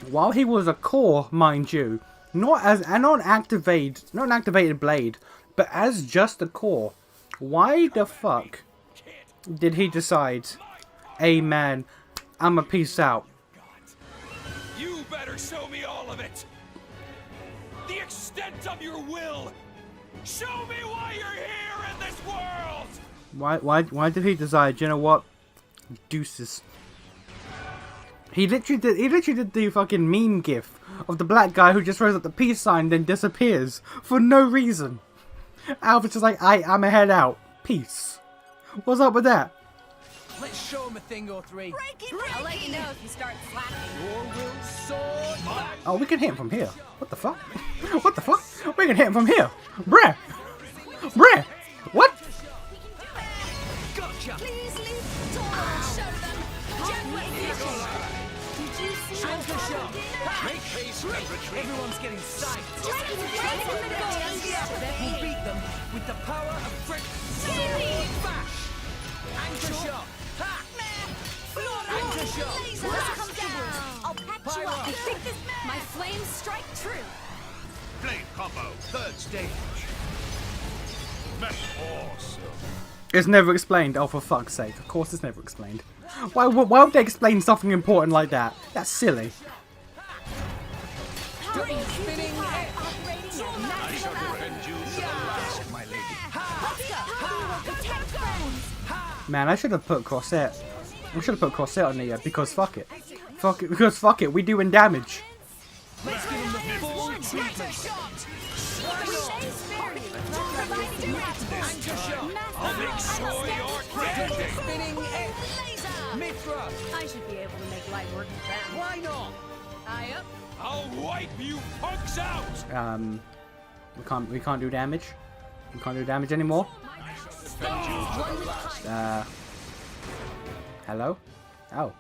While he was a core, mind you, not an activated blade, but as just a core, why the fuck did he decide, hey man, I'ma peace out? You better show me all of it. The extent of your will. Show me why you're here in this world. Why did he decide, you know what? Deuces. He literally did the fucking meme gif of the black guy who just throws up the peace sign then disappears for no reason. Alvin's just like, I'ma head out. Peace. What's up with that? Let's show him a thing or three. I'll let you know if you start slapping. Your will sword. Oh, we can hit him from here. What the fuck? What the fuck? We can hit him from here. Bruh. Bruh. What? Gotcha. Please leave the door and show them. Did you see Anchor shot. Make haste and retreat. Everyone's getting psyched. We'll beat them with the power of frick. Bash. Anchor shot. Ha. Anchor shot. I'll patch you up. My flames strike true. Blade combo, third stage. Awesome. It's never explained. Oh, for fuck's sake. Of course it's never explained. Why would they explain something important like that? That's silly. Spinning head. I shall defend you to the last, my lady. Man, I should have put corset. We should have put corset on here because fuck it. Because fuck it. We doing damage. Let's give him the full treatment. Anchor shot. I'll make sure you're ready. Spinning head. Mithra. I should be able to make light work with them. Why not? Eye up. I'll wipe you punks out. We can't do damage. We can't do damage anymore. Hello? Oh.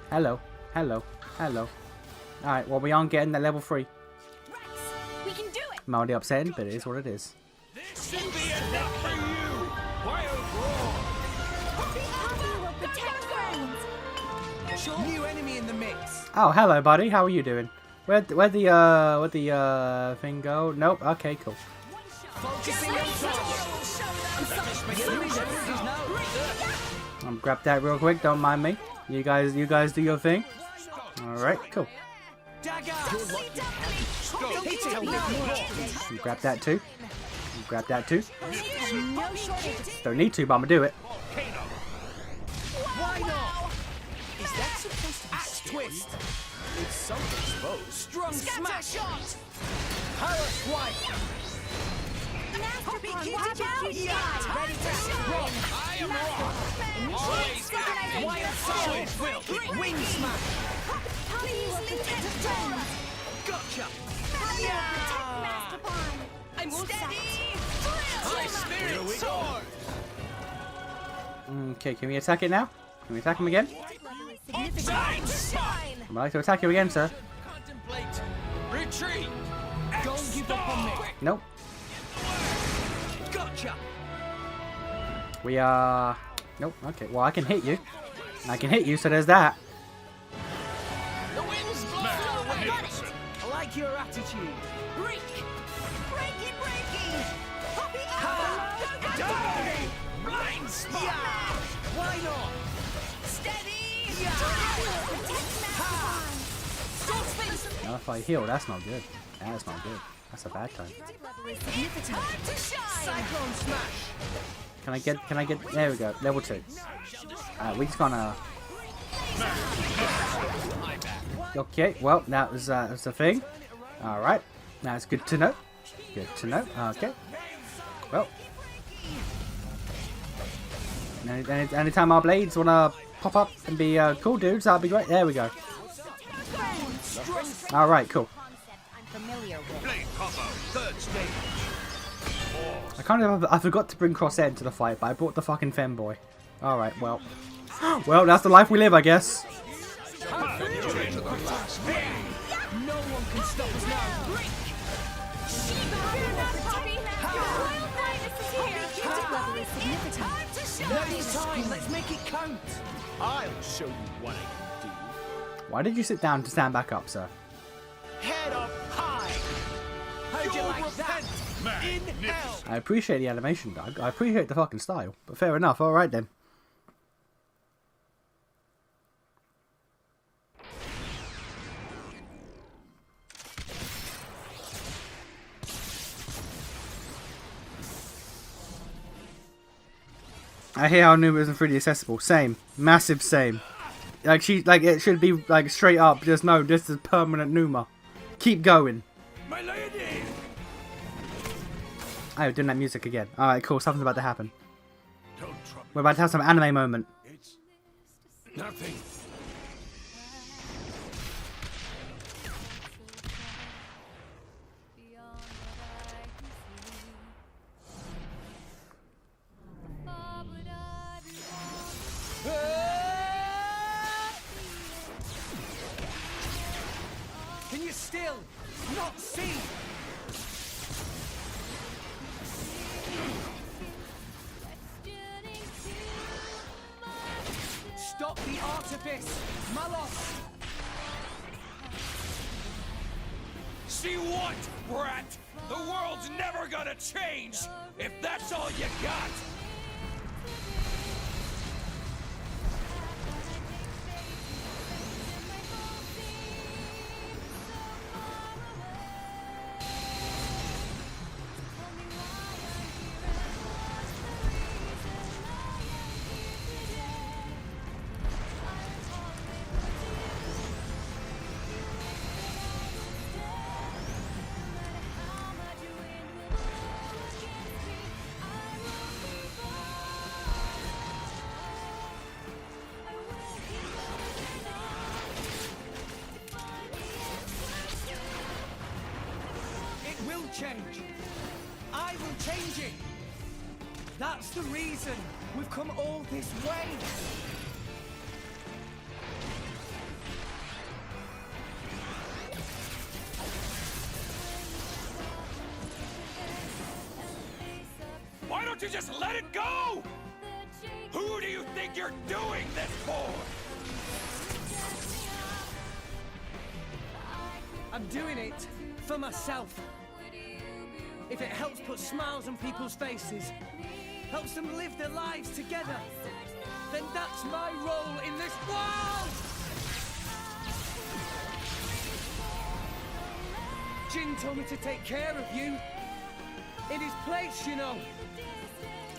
Hello. Hello. Hello. Alright, well we aren't getting that level 3. We can do it. Mildly upsetting, but it is what it is. This should be enough for you. Wild roar. Poppy will protect friends. New enemy in the mix. Oh, hello buddy, how are you doing? Where'd the thing go? Nope, okay, cool. Grab that real quick, don't mind me. You guys do your thing. Alright, cool. Grab that too. Grab that too. Don't need to, but I'm gonna do it. Why not? Is that supposed to be axe twist? It's something supposed. Strong smash. Power swipe. Master Pawn, watch out! Ready to rock. I am wrong. Always wire solid will. Wing smash. Poppy will protect friends. Gotcha. Poppy will protect Master Pawn. I'm steady. High spirit sword. Okay, can we attack it now? Can we attack him again? I'd like to attack you again, sir. Contemplate. Retreat. Don't give up on me. Nope. Gotcha. We are... Nope, okay. Well, I can hit you. I can hit you, so there's that. The wind's blowing. I like your attitude. Break! Breaky, breaky! Poppy out! Die! Blind spot! Yeah! Why not? Steady! Now if I heal, that's not good. That's not good. That's a bad time. Time to shine! Cyclone smash! Can I get, there we go, level 2. We just gonna... Okay, well, that was the thing. Alright, that's good to know. Good to know, okay. Well. Anytime our blades wanna pop up and be cool dudes, that'd be great. There we go. Alright, cool. I forgot to bring Crosshair into the fight, but I brought the fucking femboy. Alright, well. Well, that's the life we live, I guess. No one can stop us now. Next time, let's make it count. I'll show you what I can do. Why did you sit down to stand back up, sir? Head up high. How'd you like that? In hell. I appreciate the animation, Doug. I appreciate the fucking style. But fair enough. Alright then. I hear how Numa isn't freely accessible. Same. Massive same. Like it should be like straight up. Just no, this is permanent Numa. Keep going. My lady! Oh, we're doing that music again. Alright, cool. Something's about to happen. We're about to have some anime moment. It's nothing. Can you still not see? Stop the artifice, Malos! See what, brat? The world's never gonna change if that's all you got. Change. I will change it. That's the reason we've come all this way. Why don't you just let it go? Who do you think you're doing this for? I'm doing it for myself. If it helps put smiles on people's faces, helps them live their lives together, then that's my role in this world! Jin told me to take care of you. In his place, you know.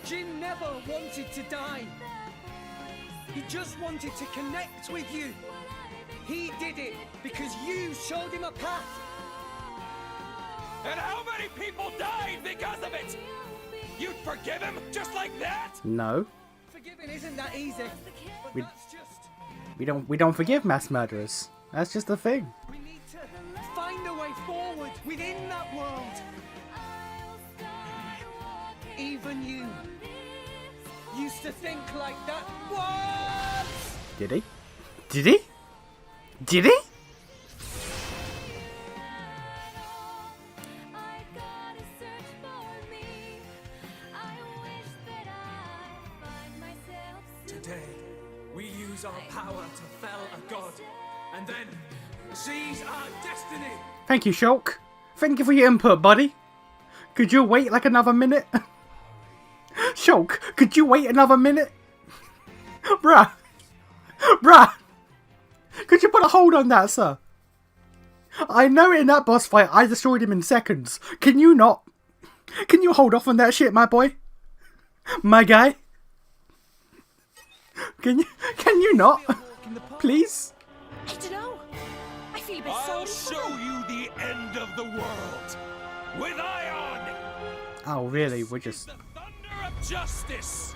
Jin never wanted to die. He just wanted to connect with you. He did it because you showed him a path. And how many people died because of it? You'd forgive him just like that? No. Forgiving isn't that easy. We don't forgive mass murderers. That's just the thing. We need to find a way forward within that world. Even you used to think like that once. Did he? Did he? Did he? Today, we use our power to fell a god, and then seize our destiny. Thank you, Shulk. Thank you for your input, buddy. Could you wait like another minute? Shulk, could you wait another minute? Bruh. Bruh. Could you put a hold on that, sir? I know in that boss fight I destroyed him in seconds. Can you not? Can you hold off on that shit, my boy? My guy? Can you not? Please? I don't know. I feel a bit I'll sorry. show you the end of the world with Ion. Oh, really? We're just... The thunder of justice.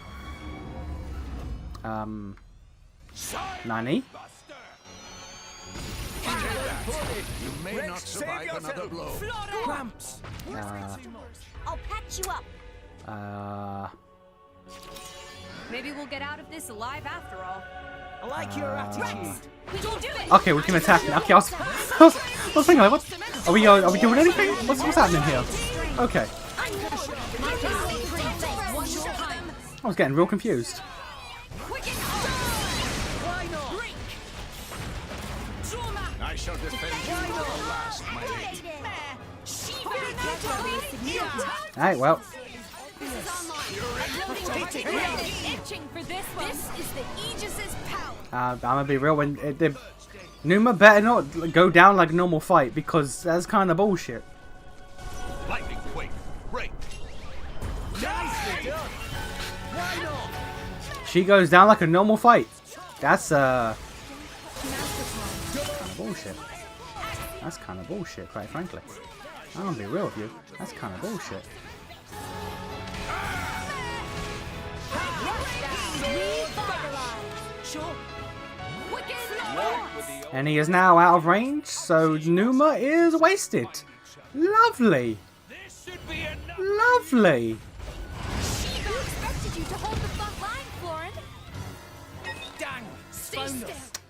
Nani? You may not survive another blow. Clamps. I'll patch you up. Maybe we'll get out of this alive after all. I like your attitude. We can do it. Okay, we can attack now. Okay, I was thinking, like, what? Are we doing anything? What's happening here? Okay. I was getting real confused. I shall defend you to the last, my lady. Alright, well. Itching for this one. This is the Aegis's power. I'm gonna be real. When Numa better not go down like a normal fight, because that's kind of bullshit. Lightning quake. Break. Nicely done. Why not? She goes down like a normal fight. That's kind of bullshit. That's kind of bullshit, quite frankly. I'm gonna be real with you. That's kind of bullshit. And he is now out of range, so Numa is wasted. Lovely. Lovely.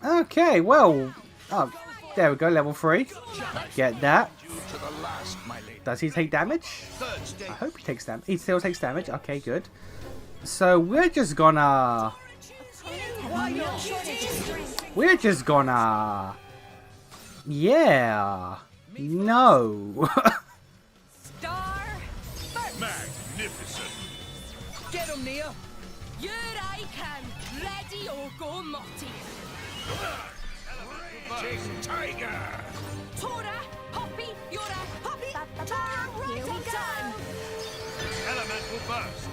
Okay, well, oh, there we go, level 3. Get that. Does he take damage? I hope he takes damage. He still takes damage. Okay, good. So we're just gonna... Yeah. No. Magnificent. Get him, Nia. Here I can. Ready or go, Morty. Tiger. Tora, Poppy, you're a Poppy. Right on time. Elemental burst.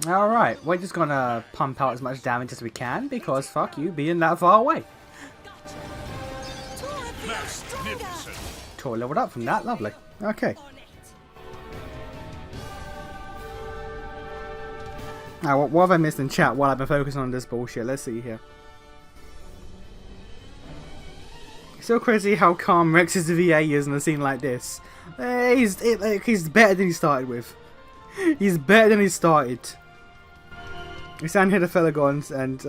Alright, we're just gonna pump out as much damage as we can, because fuck you being that far away. Magnificent. Tor leveled up from that, lovely. Okay. Now, what have I missed in chat while I've been focusing on this bullshit? Let's see here. So crazy how calm Rex's VA is in a scene like this. He's better than he started with. He's better than he started. We stand here the Felagons and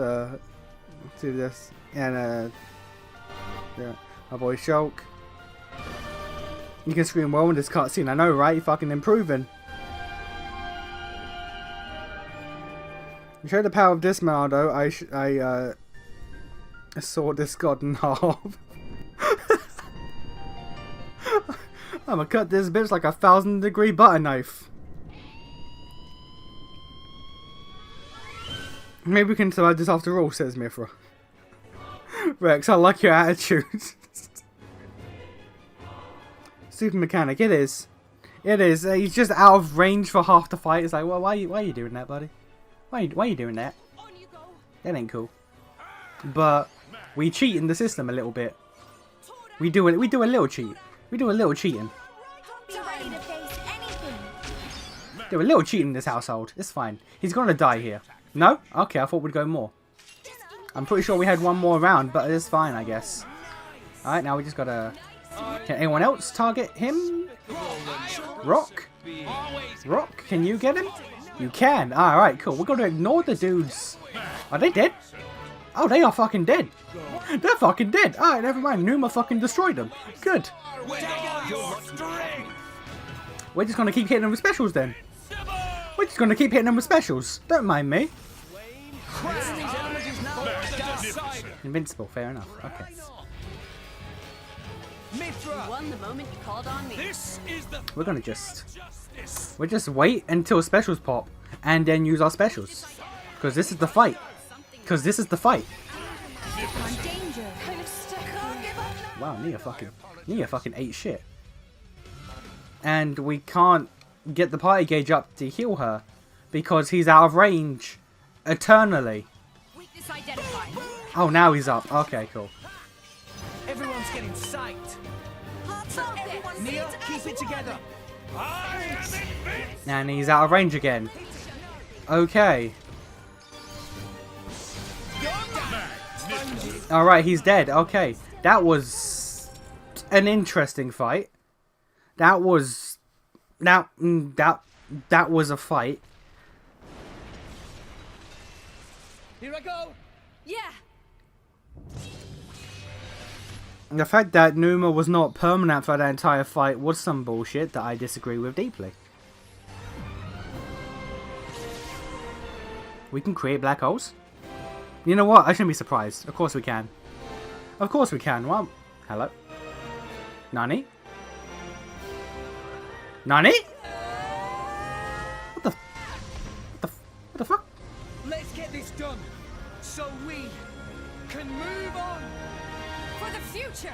do this. And yeah, my boy Shulk. You can scream well in this cutscene, I know, right? You're fucking improving. You show the power of this Maldo. I saw this god in half. I'm gonna cut this bitch like a 1,000-degree butter knife. Maybe we can survive this after all, says Mithra. Rex, I like your attitude. Super mechanic, it is. It is. He's just out of range for half the fight. It's like, well, why are you doing that, buddy? Why are you doing that? That ain't cool. But we cheat in the system a little bit. We do a little cheat. We do a little cheating. Be ready to face anything. Do a little cheating in this household. It's fine. He's gonna die here. No? Okay, I thought we'd go more. I'm pretty sure we had one more round, but it's fine, I guess. Alright, now we just gotta... Can anyone else target him? Rock? Rock, can you get him? You can. Alright, cool. We're gonna ignore the dudes. Are they dead? Oh, they are fucking dead. They're fucking dead. Alright, never mind. Numa fucking destroyed them. Good. We're just gonna keep hitting them with specials then. We're just gonna keep hitting them with specials. Don't mind me. Invincible, fair enough. Okay. You won the moment you called on me. This is the We're gonna just wait until specials pop and then use our specials. Because this is the fight. Because this is the fight. Wow, Nia fucking ate shit. And we can't get the party gauge up to heal her because he's out of range eternally. Weakness identified. Oh, now he's up. Okay, cool. Everyone's getting psyched. Nia, keep it together. And he's out of range again. Okay. Alright, he's dead. Okay. That was an interesting fight. That was that was a fight. Here I go. Yeah. The fact that Numa was not permanent for that entire fight was some bullshit that I disagree with deeply. We can create black holes? You know what? I shouldn't be surprised. Of course we can. Of course we can. Well, hello? Nani? Nani? What the fuck? Let's get this done so we can move on for the future.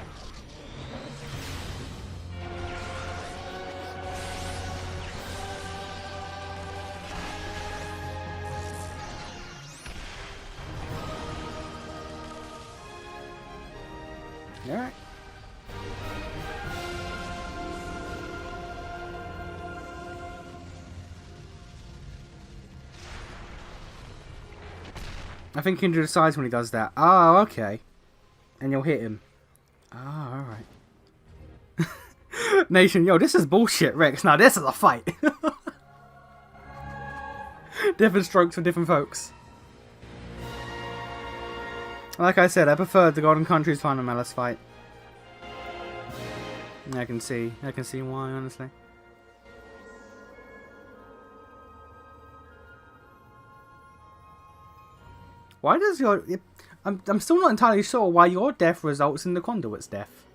All right. I think Kindred decides when he does that. Oh, okay. And you'll hit him. Oh, alright. Nation, yo, this is bullshit, Rex. Now, this is a fight. Different strokes for different folks. Like I said, I prefer the Golden Country's Final Malice fight. I can see why, honestly. Why does your... I'm still not entirely sure why your death results in the Conduit's death.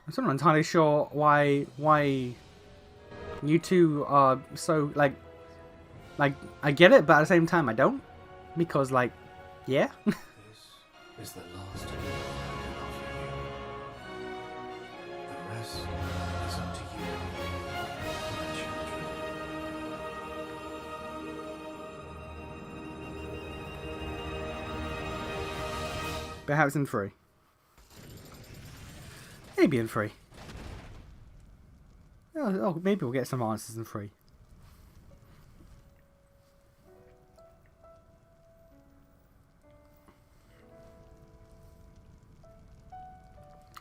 I'm still not entirely sure why you two are so, like, I get it, but at the same time I don't. Because, like, yeah. This is the last of you I can offer you. The rest is up to you, my children. Perhaps in 3. Maybe in 3. Oh, maybe we'll get some answers in 3.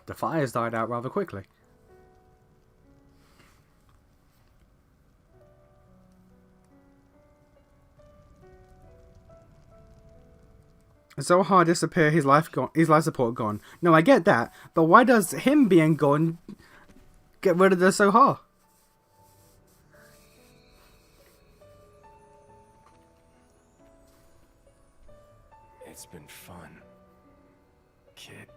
The fires died out rather quickly. So hard to disappear, his life support gone. No, I get that, but why does him being gone get rid of the Sohar? It's been fun, kid.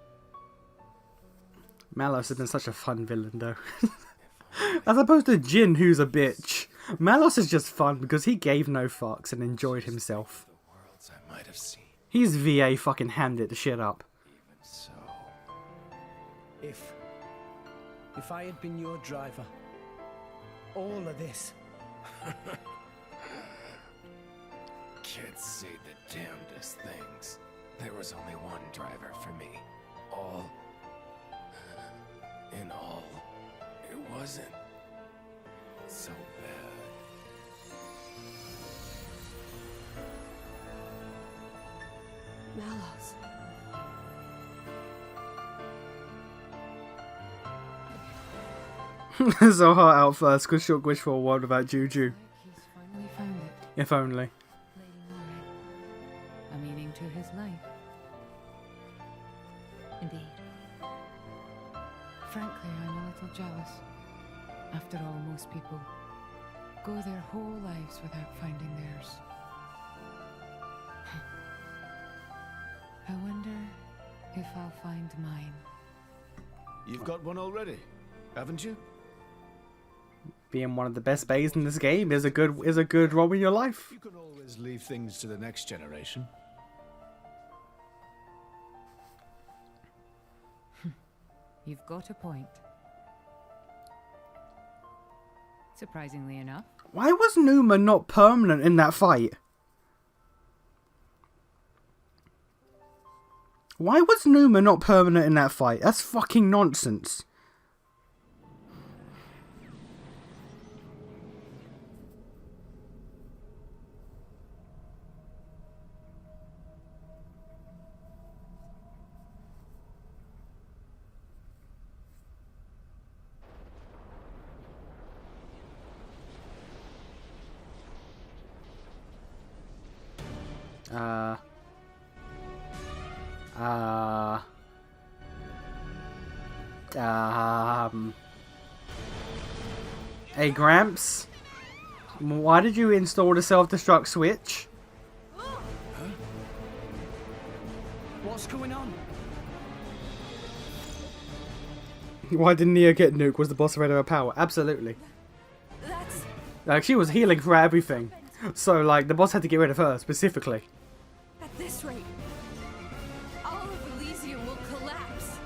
Malos has been such a fun villain, though. As opposed to Jin, who's a bitch. Malos is just fun because he gave no fucks and enjoyed himself. The worlds I might have seen. He's VA fucking hammed the shit up. Even so. If I had been your driver, all of this. Kids say the damnedest things. There was only one driver for me. All in all, it wasn't so bad. Malos. Zohar out first, because she'll wish for a world without Juju. He's finally found it. If only. Lady Moray. A meaning to his life. Indeed. Frankly, I'm a little jealous. After all, most people go their whole lives without finding theirs. I wonder if I'll find mine. You've got one already, haven't you? Being one of the best bays in this game is a good role in your life. You can always leave things to the next generation. You've got a point. Surprisingly enough. Why was Numa not permanent in that fight? Why was Numa not permanent in that fight? That's fucking nonsense. Hey Gramps, why did you install the self-destruct switch? What's going on? Why didn't Nia get nuked? Was the boss afraid of her power? Absolutely. That's... Like, she was healing for everything. So, like, the boss had to get rid of her, specifically. At this rate, all of Elysium will collapse.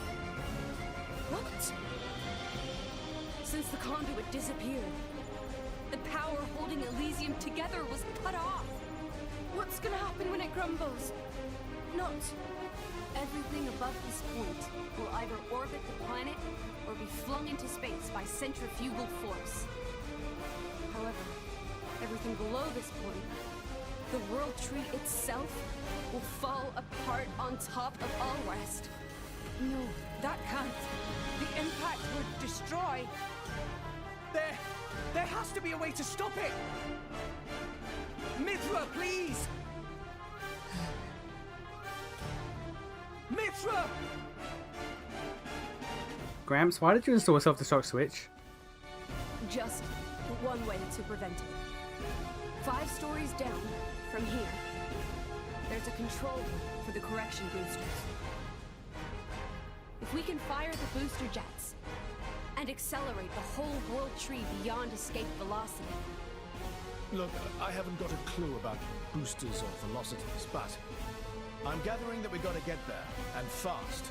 What? Since the conduit disappeared, the power holding Elysium together was cut off. What's gonna happen when it crumbles? Not... Everything above this point will either orbit the planet or be flung into space by centrifugal force. However, everything below this point, the World Tree itself, will fall apart on top of all rest. No, that can't. The impact would destroy. There has to be a way to stop it. Mithra, please. Mithra! Gramps, why did you install a self-destruct switch? Just one way to prevent it. 5 stories down from here, there's a control room for the correction boosters. If we can fire the booster jets and accelerate the whole World Tree beyond escape velocity. Look, I haven't got a clue about boosters or velocities, but I'm gathering that we gotta get there, and fast.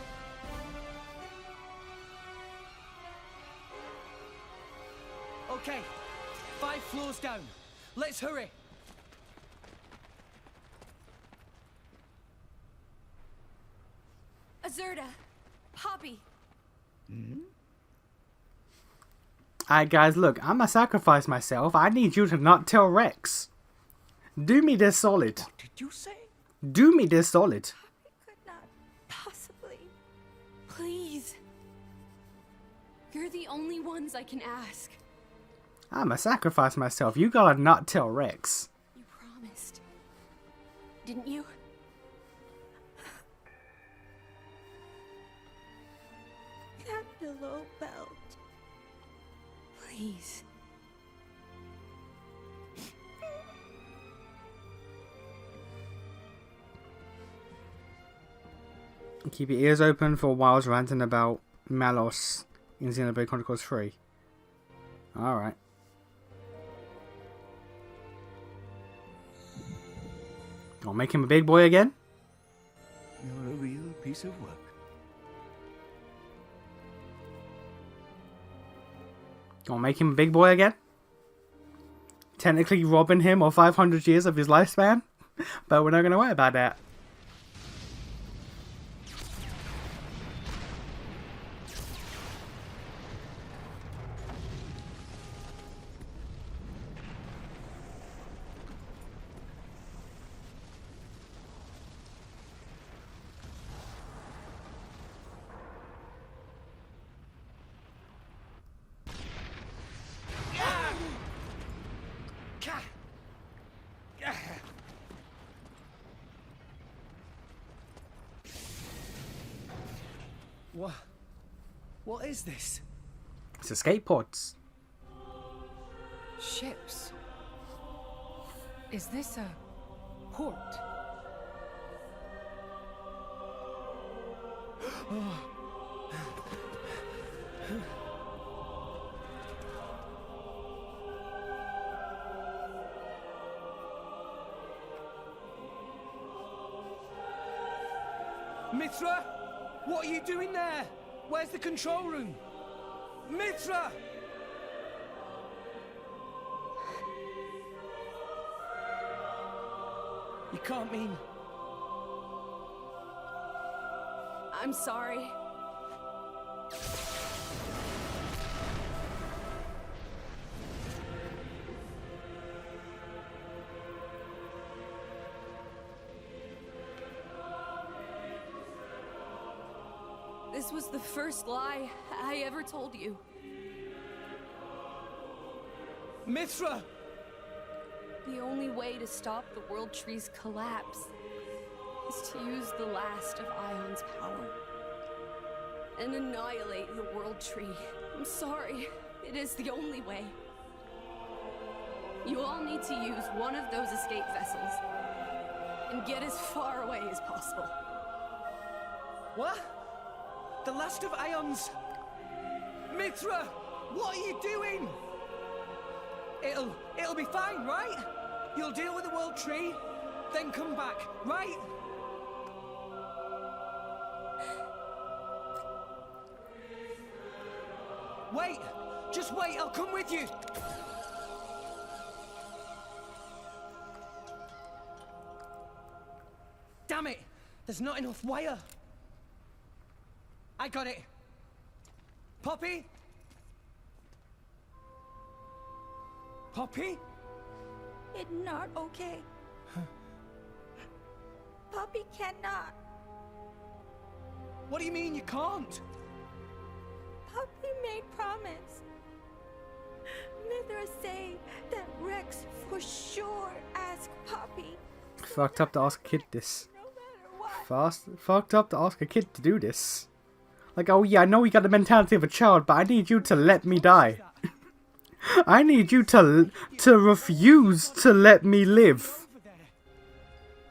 Okay, 5 floors down. Let's hurry. Azurda, Poppy. Alright guys, look, I'ma sacrifice myself. I need you to not tell Rex. Do me this solid. What did you say? Do me this solid. Possibly. Please. You're the only ones I can ask. I'ma sacrifice myself. You gotta not tell Rex. You promised. Didn't you? That below belt. Please. Keep your ears open for Wiles ranting about Malos in Xenoblade Chronicles 3. Alright. I'll make him a big boy again? You're a real piece of work. I'll make him a big boy again? Technically robbing him of 500 years of his lifespan? But we're not going to worry about that. What is this? It's escape pods. Ships. Is this a port? Mithra? What are you doing there? Where's the control room? Mithra! You can't mean... I'm sorry. This was the first lie I ever told you. Mithra! The only way to stop the World Tree's collapse is to use the last of Ion's power and annihilate the World Tree. I'm sorry, it is the only way. You all need to use one of those escape vessels and get as far away as possible. What? The last of Ions? Mithra! What are you doing? It'll be fine, right? You'll deal with the World Tree, then come back, right? Wait! Just wait, I'll come with you! Damn it! There's not enough wire! I got it! Poppy? Poppy? It's not okay. Poppy cannot. What do you mean you can't? Poppy made promise. Mithra say that Rex for sure ask Poppy. Fucked up to ask a kid this. Fucked up to ask a kid to do this. Like, oh yeah, I know you got the mentality of a child, but I need you to let me die. I need you to refuse to let me live.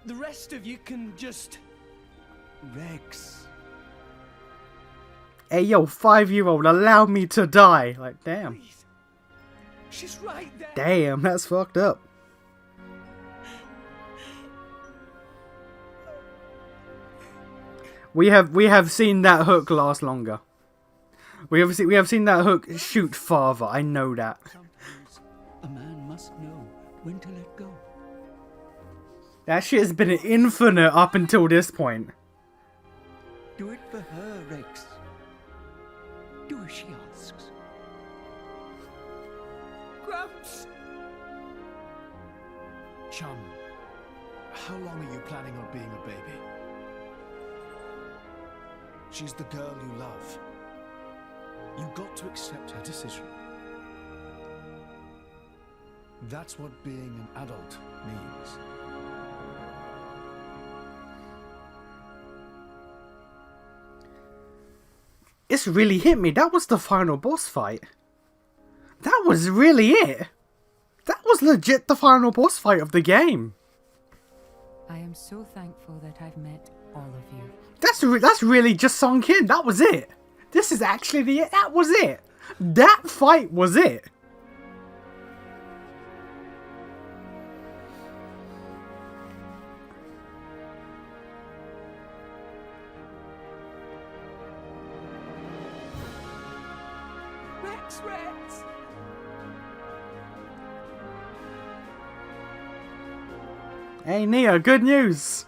The rest of you can just... Rex. Hey yo, 5-year-old, allow me to die. Like, damn. She's right there. Damn, that's fucked up. We have seen that hook last longer. We have seen that hook shoot farther. I know that. Sometimes a man must know when to let go. That shit has been infinite up until this point. Do it for her, Rex. Do as she asks. Gramps! Chum, how long are you planning on being a baby? She's the girl you love. You got to accept her decision. That's what being an adult means. It's really hit me. That was the final boss fight. That was really it. That was legit the final boss fight of the game. I am so thankful that I've met all of you. That's really just sunk in. That was it. This is actually that was it. That fight was it. Rex! Hey Nia, good news.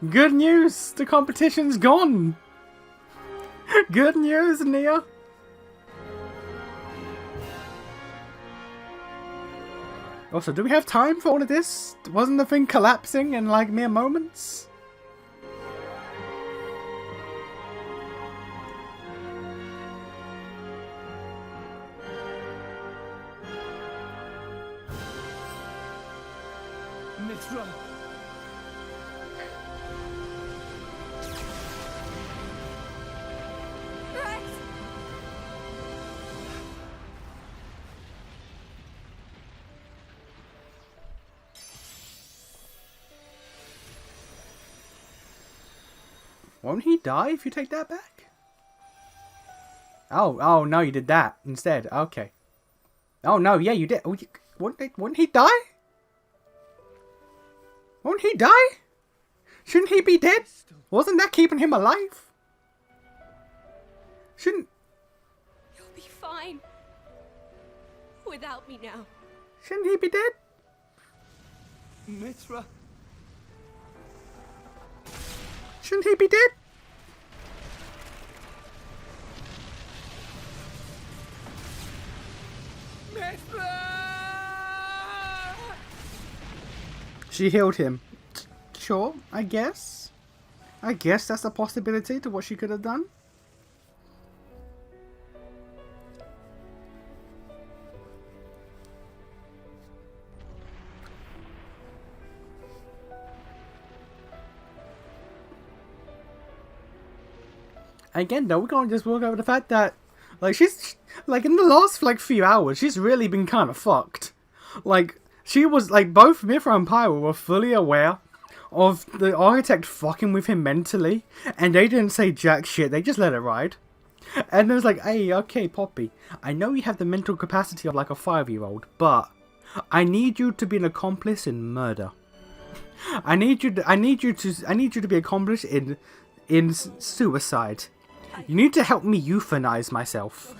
Good news. The competition's gone. Good news, Nia. Also, do we have time for all of this? Wasn't the thing collapsing in like mere moments? Mithra! Rex! Won't he die if you take that back? Oh no, you did that instead. Okay. Oh no, yeah, you did. Wouldn't he die? Won't he die? Shouldn't he be dead? Wasn't that keeping him alive? Shouldn't... You'll be fine. Without me now. Shouldn't he be dead? Mithra. Shouldn't he be dead? She healed him. Sure, I guess. I guess that's a possibility to what she could have done. Again, though, we're gonna just walk over the fact that, like, she's, like, in the last, like, few hours, she's really been kind of fucked. Like, she was, like, both Mithra and Pyro were fully aware of the architect fucking with him mentally, and they didn't say jack shit, they just let it ride. And it was like, hey, okay, Poppy, I know you have the mental capacity of, like, a 5-year-old, but I need you to be an accomplice in murder. I need you to be accomplished in suicide. You need to help me euthanize myself.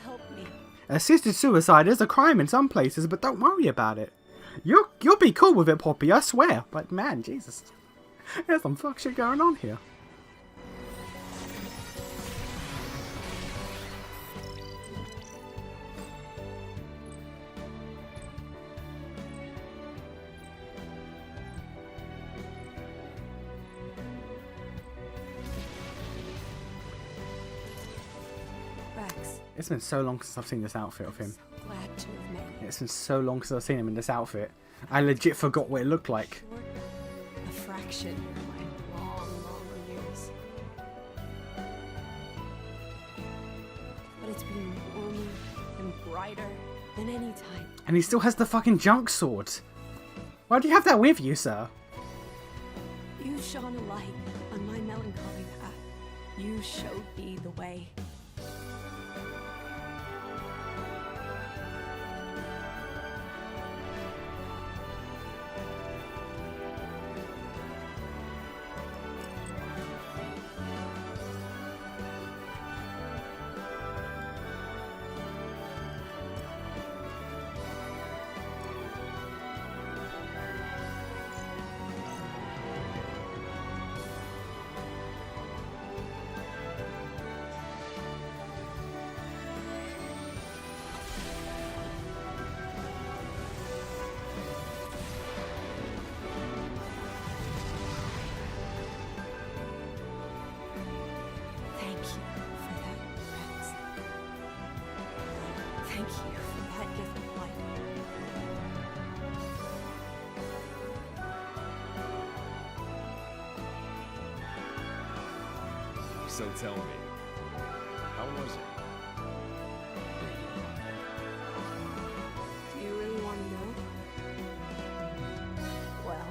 Assisted suicide is a crime in some places, but don't worry about it. You'll be cool with it, Poppy, I swear. But man, Jesus, there's some fuck shit going on here. It's been so long since I've seen this outfit of him. Glad to have met you. It's been so long since I've seen him in this outfit. I legit forgot what it looked like. A fraction of my long years. But it's been warmer and brighter than any time. And he still has the fucking junk sword. Why do you have that with you, sir? You shone a light on my melancholy path. You showed me the way. Thank you for that gift of light. So tell me, how was it? Do you really want to know? Well,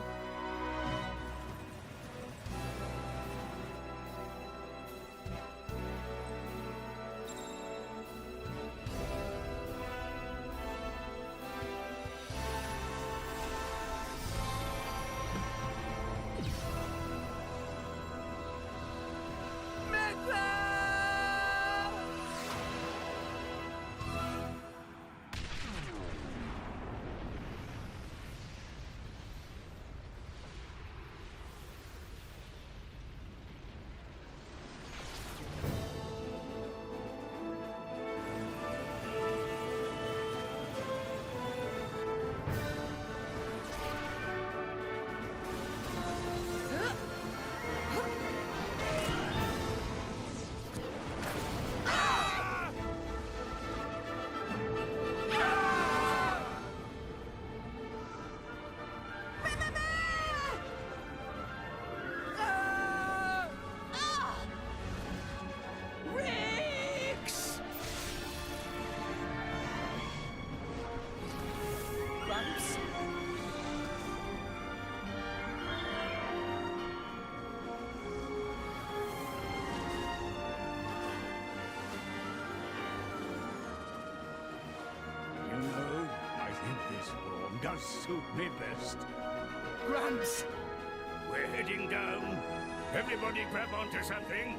does suit me best. Gramps! We're heading down. Everybody grab onto something.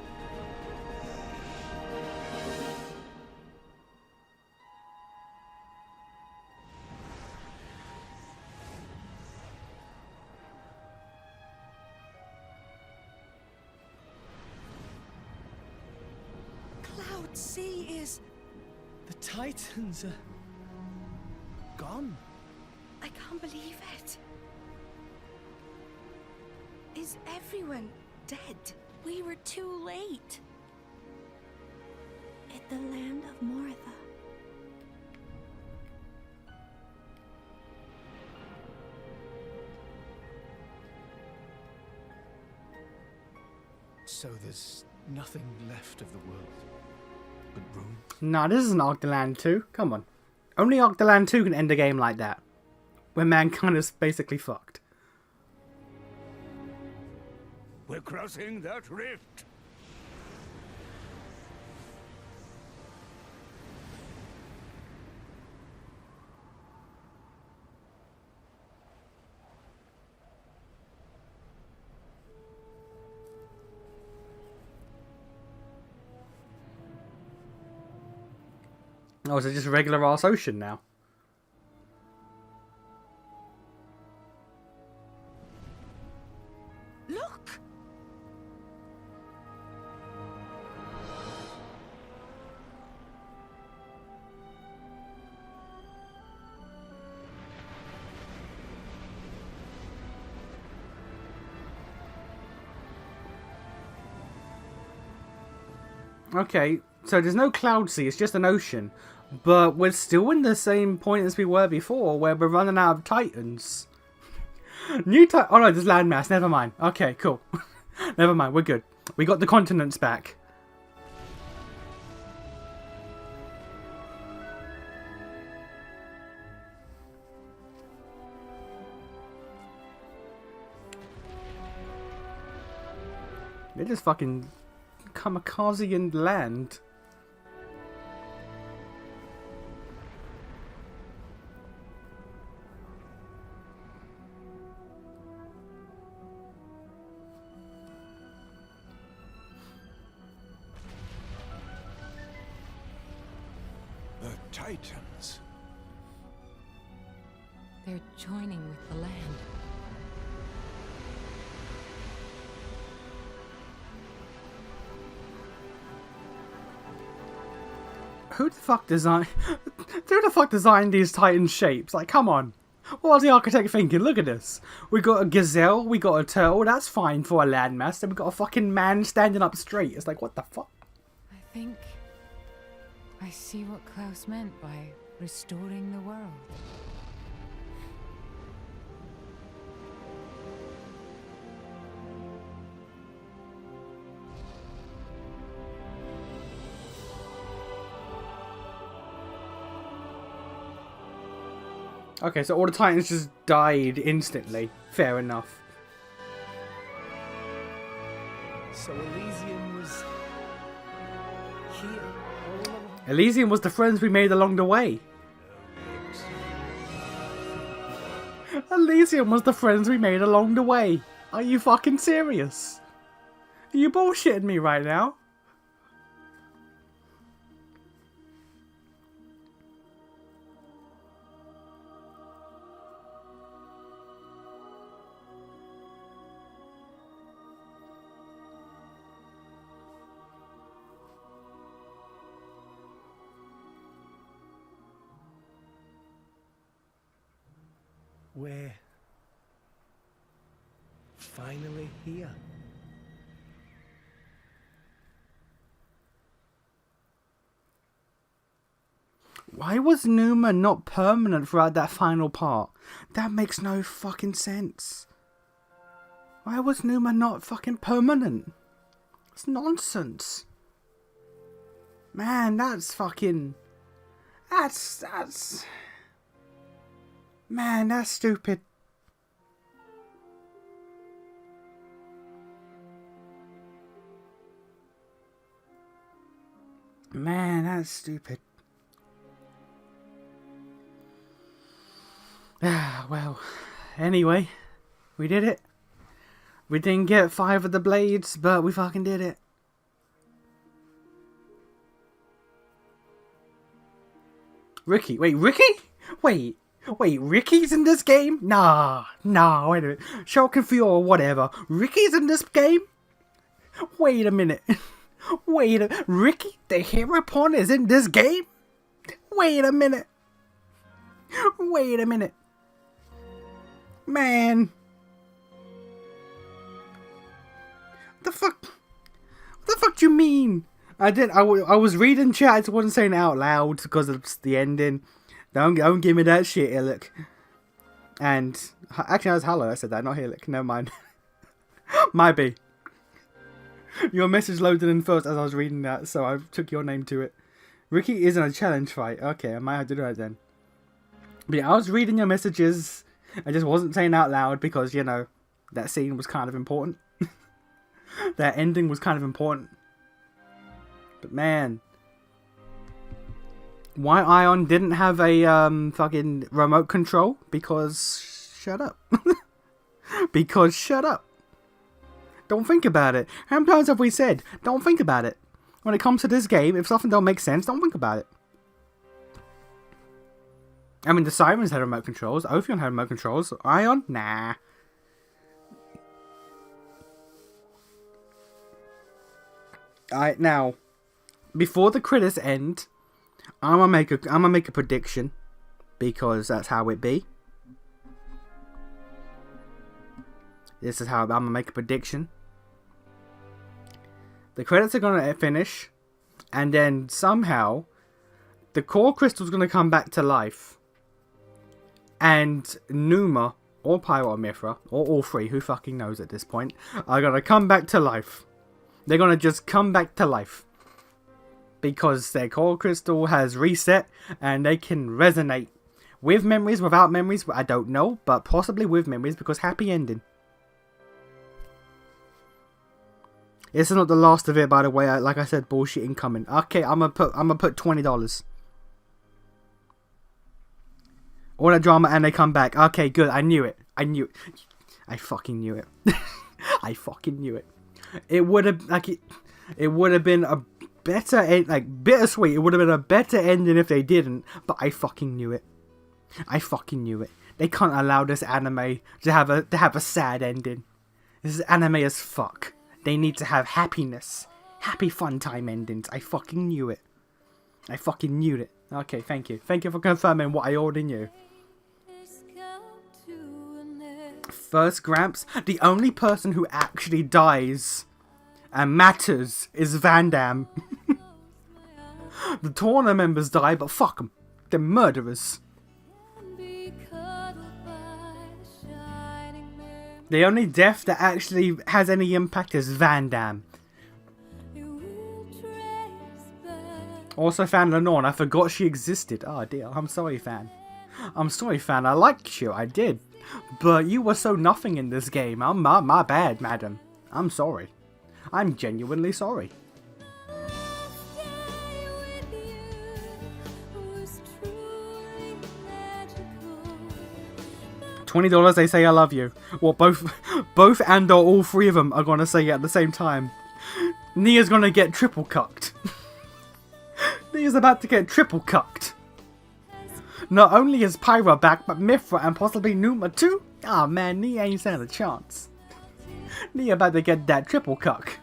Cloud Sea is... The Titans are... gone. I can't believe it. Is everyone dead? We were too late. At the land of Moritha. So there's nothing left of the world but ruins? Nah, this isn't Ogderland 2. Come on. Only Ogderland 2 can end a game like that. Where mankind is basically fucked. We're crossing that rift. Oh, is it just regular ass ocean now? Look! Okay, so there's no Cloud Sea, it's just an ocean. But we're still in the same point as we were before, where we're running out of Titans. New Titan... Oh no, there's landmass, never mind. Okay, cool. Never mind, we're good. We got the continents back. They just fucking kamikaze and land. The Titans. They're joining with the land. Who the fuck designed... Who the fuck designed these Titan shapes? Like, come on. What was the architect thinking? Look at this. We got a gazelle, we got a turtle, that's fine for a landmass. Then we got a fucking man standing up straight. It's like, what the fuck? I think I see what Klaus meant by restoring the world. Okay, so all the Titans just died instantly. Fair enough. So Elysium was... here all along. Elysium was the friends we made along the way. Elysium was the friends we made along the way. Are you fucking serious? Are you bullshitting me right now? We're finally here. Why was Numa not permanent throughout that final part? That makes no fucking sense. Why was Numa not fucking permanent? It's nonsense. Man, that's fucking... That's... Man, that's stupid. Man, that's stupid. Well, anyway, we did it. We didn't get 5 of the blades, but we fucking did it. Ricky. Wait, Ricky? Wait, Ricky's in this game? Nah, wait a minute. Shulkin for you or whatever. Ricky's in this game? Wait a minute. Ricky, the hero pawn is in this game? Wait a minute. Man. What the fuck? What the fuck do you mean? I was reading chat, I just wasn't saying it out loud because of the ending. Don't give me that shit, Illick. And actually, I was hello. I said that, not Illick. Never mind. Might be. Your message loaded in first as I was reading that, so I took your name to it. Ricky is in a challenge fight. Okay, I might have to do that then. But yeah, I was reading your messages. I just wasn't saying out loud because, you know, that scene was kind of important. That ending was kind of important. But man, why Ion didn't have a fucking remote control? Because shut up. Because shut up. Don't think about it. How many times have we said, don't think about it? When it comes to this game, if something don't make sense, don't think about it. I mean, the Sirens had remote controls. Ophion had remote controls. Ion? Nah. Alright, now, before the credits end, I'm gonna make a prediction, because that's how it be. This is how I'm gonna make a prediction. The credits are gonna finish, and then somehow the core crystal's gonna come back to life, and Numa or Pyro or Mithra or all three, who fucking knows at this point, are gonna come back to life. They're gonna just come back to life. Because their core crystal has reset and they can resonate. With memories, without memories, I don't know. But possibly with memories because happy ending. This is not the last of it, by the way. Like I said, bullshit incoming. Okay, I'm gonna put $20. All that drama and they come back. Okay, good. I knew it. I fucking knew it. I fucking knew it. It would have been a better bittersweet. It would have been a better ending if they didn't, but I fucking knew it. They can't allow this anime to have a sad ending. This is anime as fuck. They need to have happiness, happy fun time endings. I fucking knew it. Okay, thank you for confirming what I already knew. First Gramps, the only person who actually dies and matters is Van Damme. The Torna members die, but fuck them. They're murderers. The only death that actually has any impact is Van Damme. Also found Lenore, I forgot she existed. Oh dear, I'm sorry, fan. I liked you, I did. But you were so nothing in this game. My bad, madam. I'm sorry. I'm genuinely sorry. $20, they say I love you. Well, both and or all three of them are gonna say it at the same time. Nia's gonna get triple cucked. Nia's about to get triple cucked. Not only is Pyra back, but Mithra and possibly Numa too? Ah man, Nia ain't stand a chance. Nia about to get that triple cuck.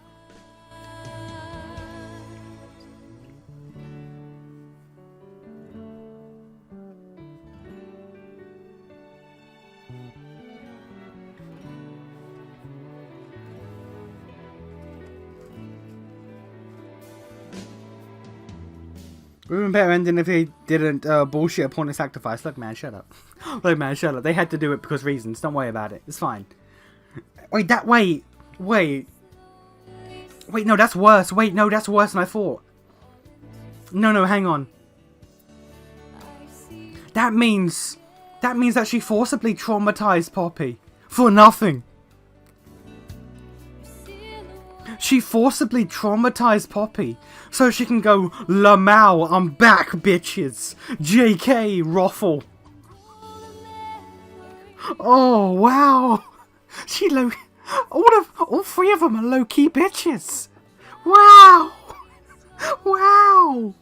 It would have been better ending if they didn't bullshit upon the sacrifice. Look man, shut up. Look man, shut up. They had to do it because reasons. Don't worry about it. It's fine. Wait, Wait, no, that's worse. Wait, no, that's worse than I thought. No, hang on. That means that she forcibly traumatized Poppy. For nothing. She forcibly traumatized Poppy so she can go, Lamau, I'm back, bitches. JK, Roffle. Oh wow. She low. All three of them are low key bitches. Wow. Wow.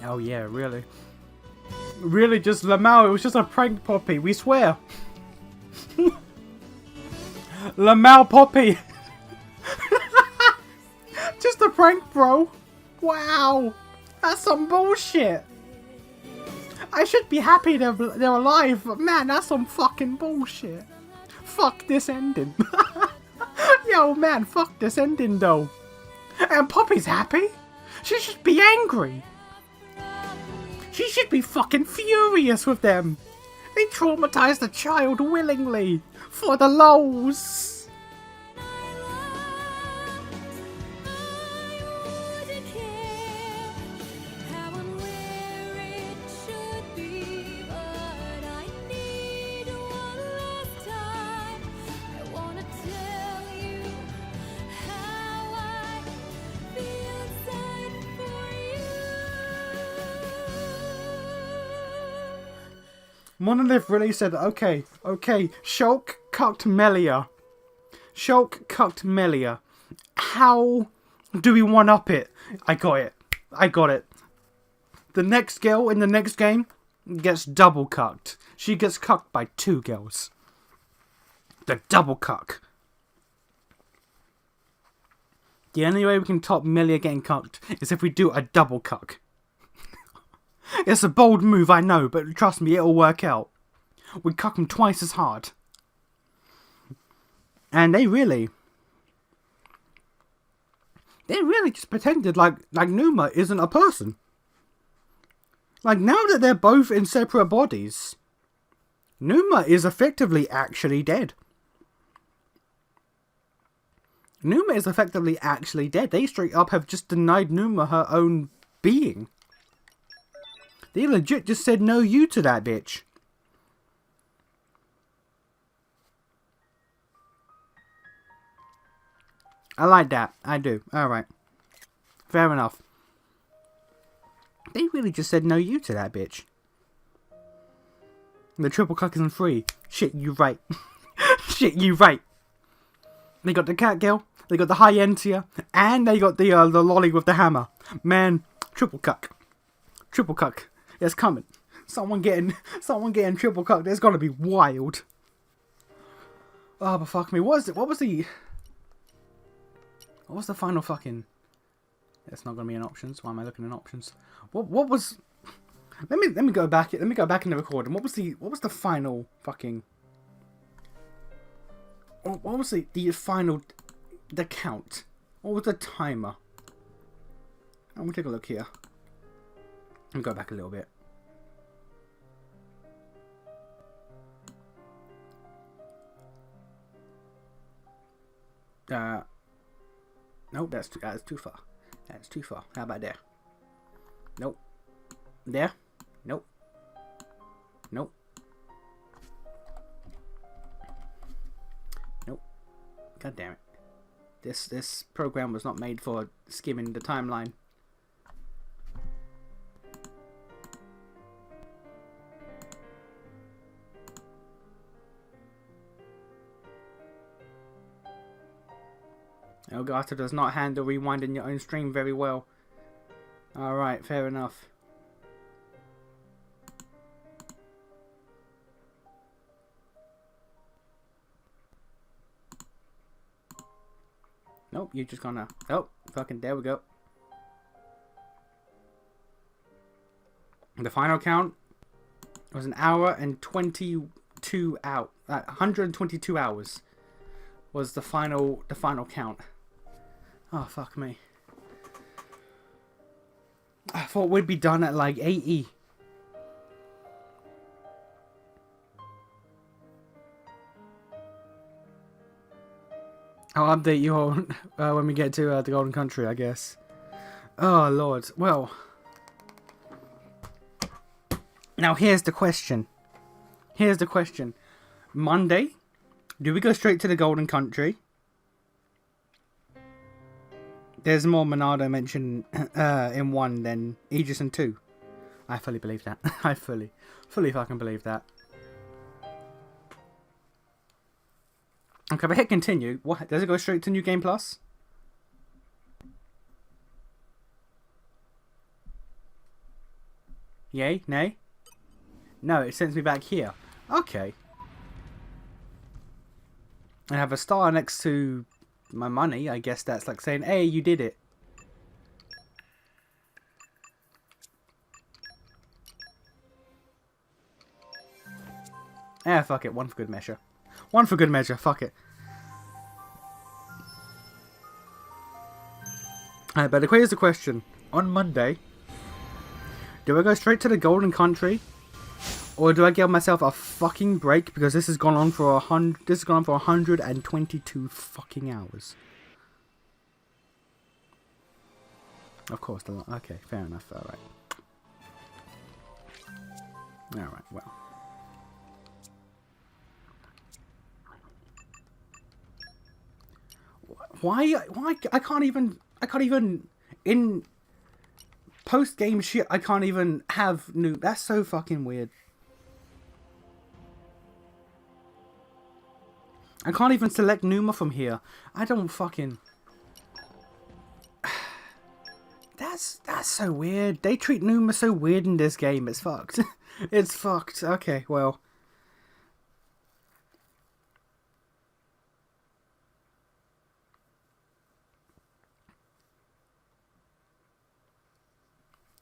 Oh yeah, really. Really just Lamau, it was just a prank, Poppy, we swear. Lamau Poppy. Just a prank, bro. Wow. That's some bullshit. I should be happy they're alive, but man, that's some fucking bullshit. Fuck this ending. Yo, man, fuck this ending, though. And Poppy's happy? She should be angry. She should be fucking furious with them. They traumatized a child willingly. For the lols. Monolith really said, okay, Shulk cucked Melia. Shulk cucked Melia. How do we one-up it? I got it. The next girl in the next game gets double cucked. She gets cucked by 2 girls. The double cuck. The only way we can top Melia getting cucked is if we do a double cuck. It's a bold move, I know, but trust me, it'll work out. We cuck them twice as hard. And they really just pretended like Numa isn't a person. Like, now that they're both in separate bodies, Numa is effectively actually dead. Numa is effectively actually dead. They straight up have just denied Numa her own being. They legit just said no you to that bitch. I like that. I do. Alright. Fair enough. They really just said no you to that bitch. The triple cuck isn't free. Shit, you right. Shit, you right. They got the cat girl, they got the high Entia, and they got the lolly with the hammer. Man, triple cuck. Triple cuck. It's coming. Someone getting triple cuck. That's gotta be wild. Oh, but fuck me. What was the final fucking? It's not gonna be in options. Why am I looking in options? What was? Let me go back. Let me go back in the recording. What was the final fucking? What was the final? The count. What was the timer? I'm gonna take a look here. Let me go back a little bit. Nope, that's too far. That's too far. How about there? Nope. There? Nope. Nope. Nope. God damn it. This program was not made for skimming the timeline. Elgato does not handle rewinding your own stream very well. Alright, fair enough. Nope, you're just gonna... Oh, fucking, there we go. The final count was an hour and 22 out. 122 hours was the final count. Oh, fuck me. I thought we'd be done at like 80. I'll update you all when we get to the Golden Country, I guess. Oh, Lord. Well. Now, here's the question. Here's the question. Monday, do we go straight to the Golden Country? There's more Monado mentioned in 1 than Aegis in 2. I fully believe that. I fully fucking believe that. Okay, but hit continue. What? Does it go straight to New Game Plus? Yay? Nay? No, it sends me back here. Okay. I have a star next to my money. I guess that's like saying, hey, you did it. Ah, fuck it. 1 for good measure. 1 for good measure. Fuck it. Alright, but here's the question. On Monday, do I go straight to the Golden Country? Or do I give myself a fucking break because this has gone on for 122 fucking hours. Of course, okay, fair enough. Alright. Alright, well. Why I can't even in post game shit I can't even have new. That's so fucking weird. I can't even select Numa from here. I don't fucking. That's so weird. They treat Numa so weird in this game. It's fucked. It's fucked. Okay, well.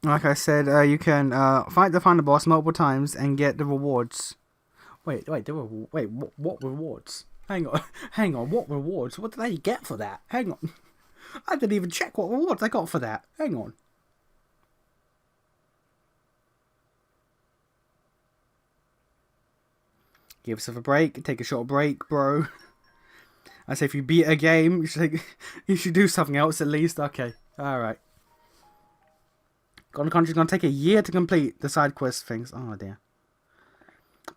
Like I said, you can fight the final boss multiple times and get the rewards. Wait, what rewards? Hang on, what rewards? What did I get for that? Hang on. I didn't even check what rewards I got for that. Hang on. Give yourself a break. Take a short break, bro. I say if you beat a game, you should do something else at least. Okay, alright. Golden Country's gonna take a year to complete the side quest things. Oh dear.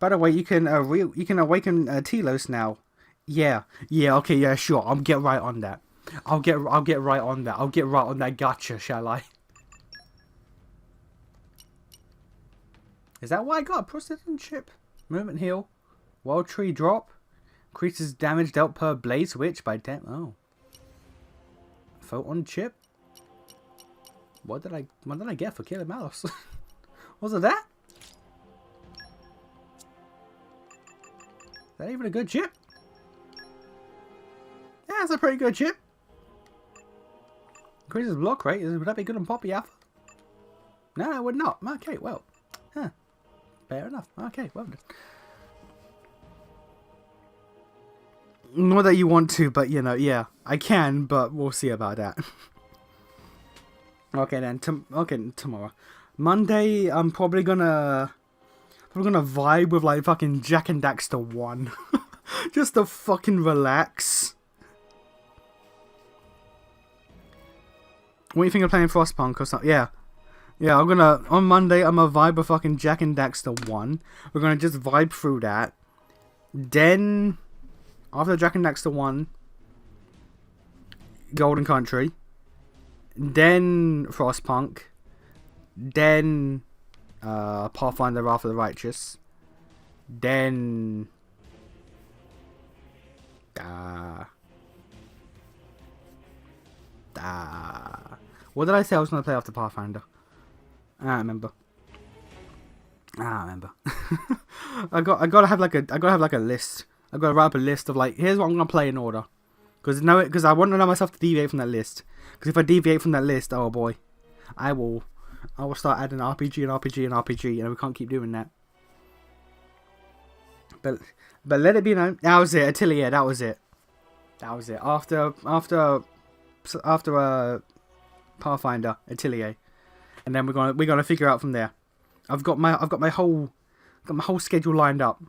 By the way, you can awaken Telos now. Yeah. Okay. Yeah. Sure. I'll get right on that. I'll get right on that. I'll get right on that. Gotcha. Shall I? Is that why I got a precision chip? Movement heal. Wild tree drop. Increases damage dealt per blade switch by 10. Oh. Photon chip. What did I get for killing Malus? Was it that? Is that even a good chip? Yeah, it's a pretty good chip. Increases block rate. Would that be good on Poppy Alpha? No, it would not. Okay, well. Huh. Fair enough. Okay, well done. Not that you want to, but you know, yeah. I can, but we'll see about that. Okay then, tomorrow. Monday, I'm probably gonna vibe with like fucking Jack and Daxter 1. Just to fucking relax. What do you think of playing Frostpunk or something? Yeah. Yeah, on Monday, I'm gonna vibe a fucking Jack and Daxter 1. We're gonna just vibe through that. Then, after Jack and Daxter 1, Golden Country. Then Frostpunk. Then Pathfinder Wrath of the Righteous. Then what did I say I was gonna play after Pathfinder? I don't remember. I gotta have like a list. I gotta write up a list of like, here's what I'm gonna play in order. Because I want to know myself to deviate from that list. Because if I deviate from that list, oh boy, I will start adding RPG and RPG and RPG, and we can't keep doing that. But let it be known, that was it. Atelier, that was it. After Pathfinder, Atelier, and then we're gonna figure out from there. I've got my whole schedule lined up.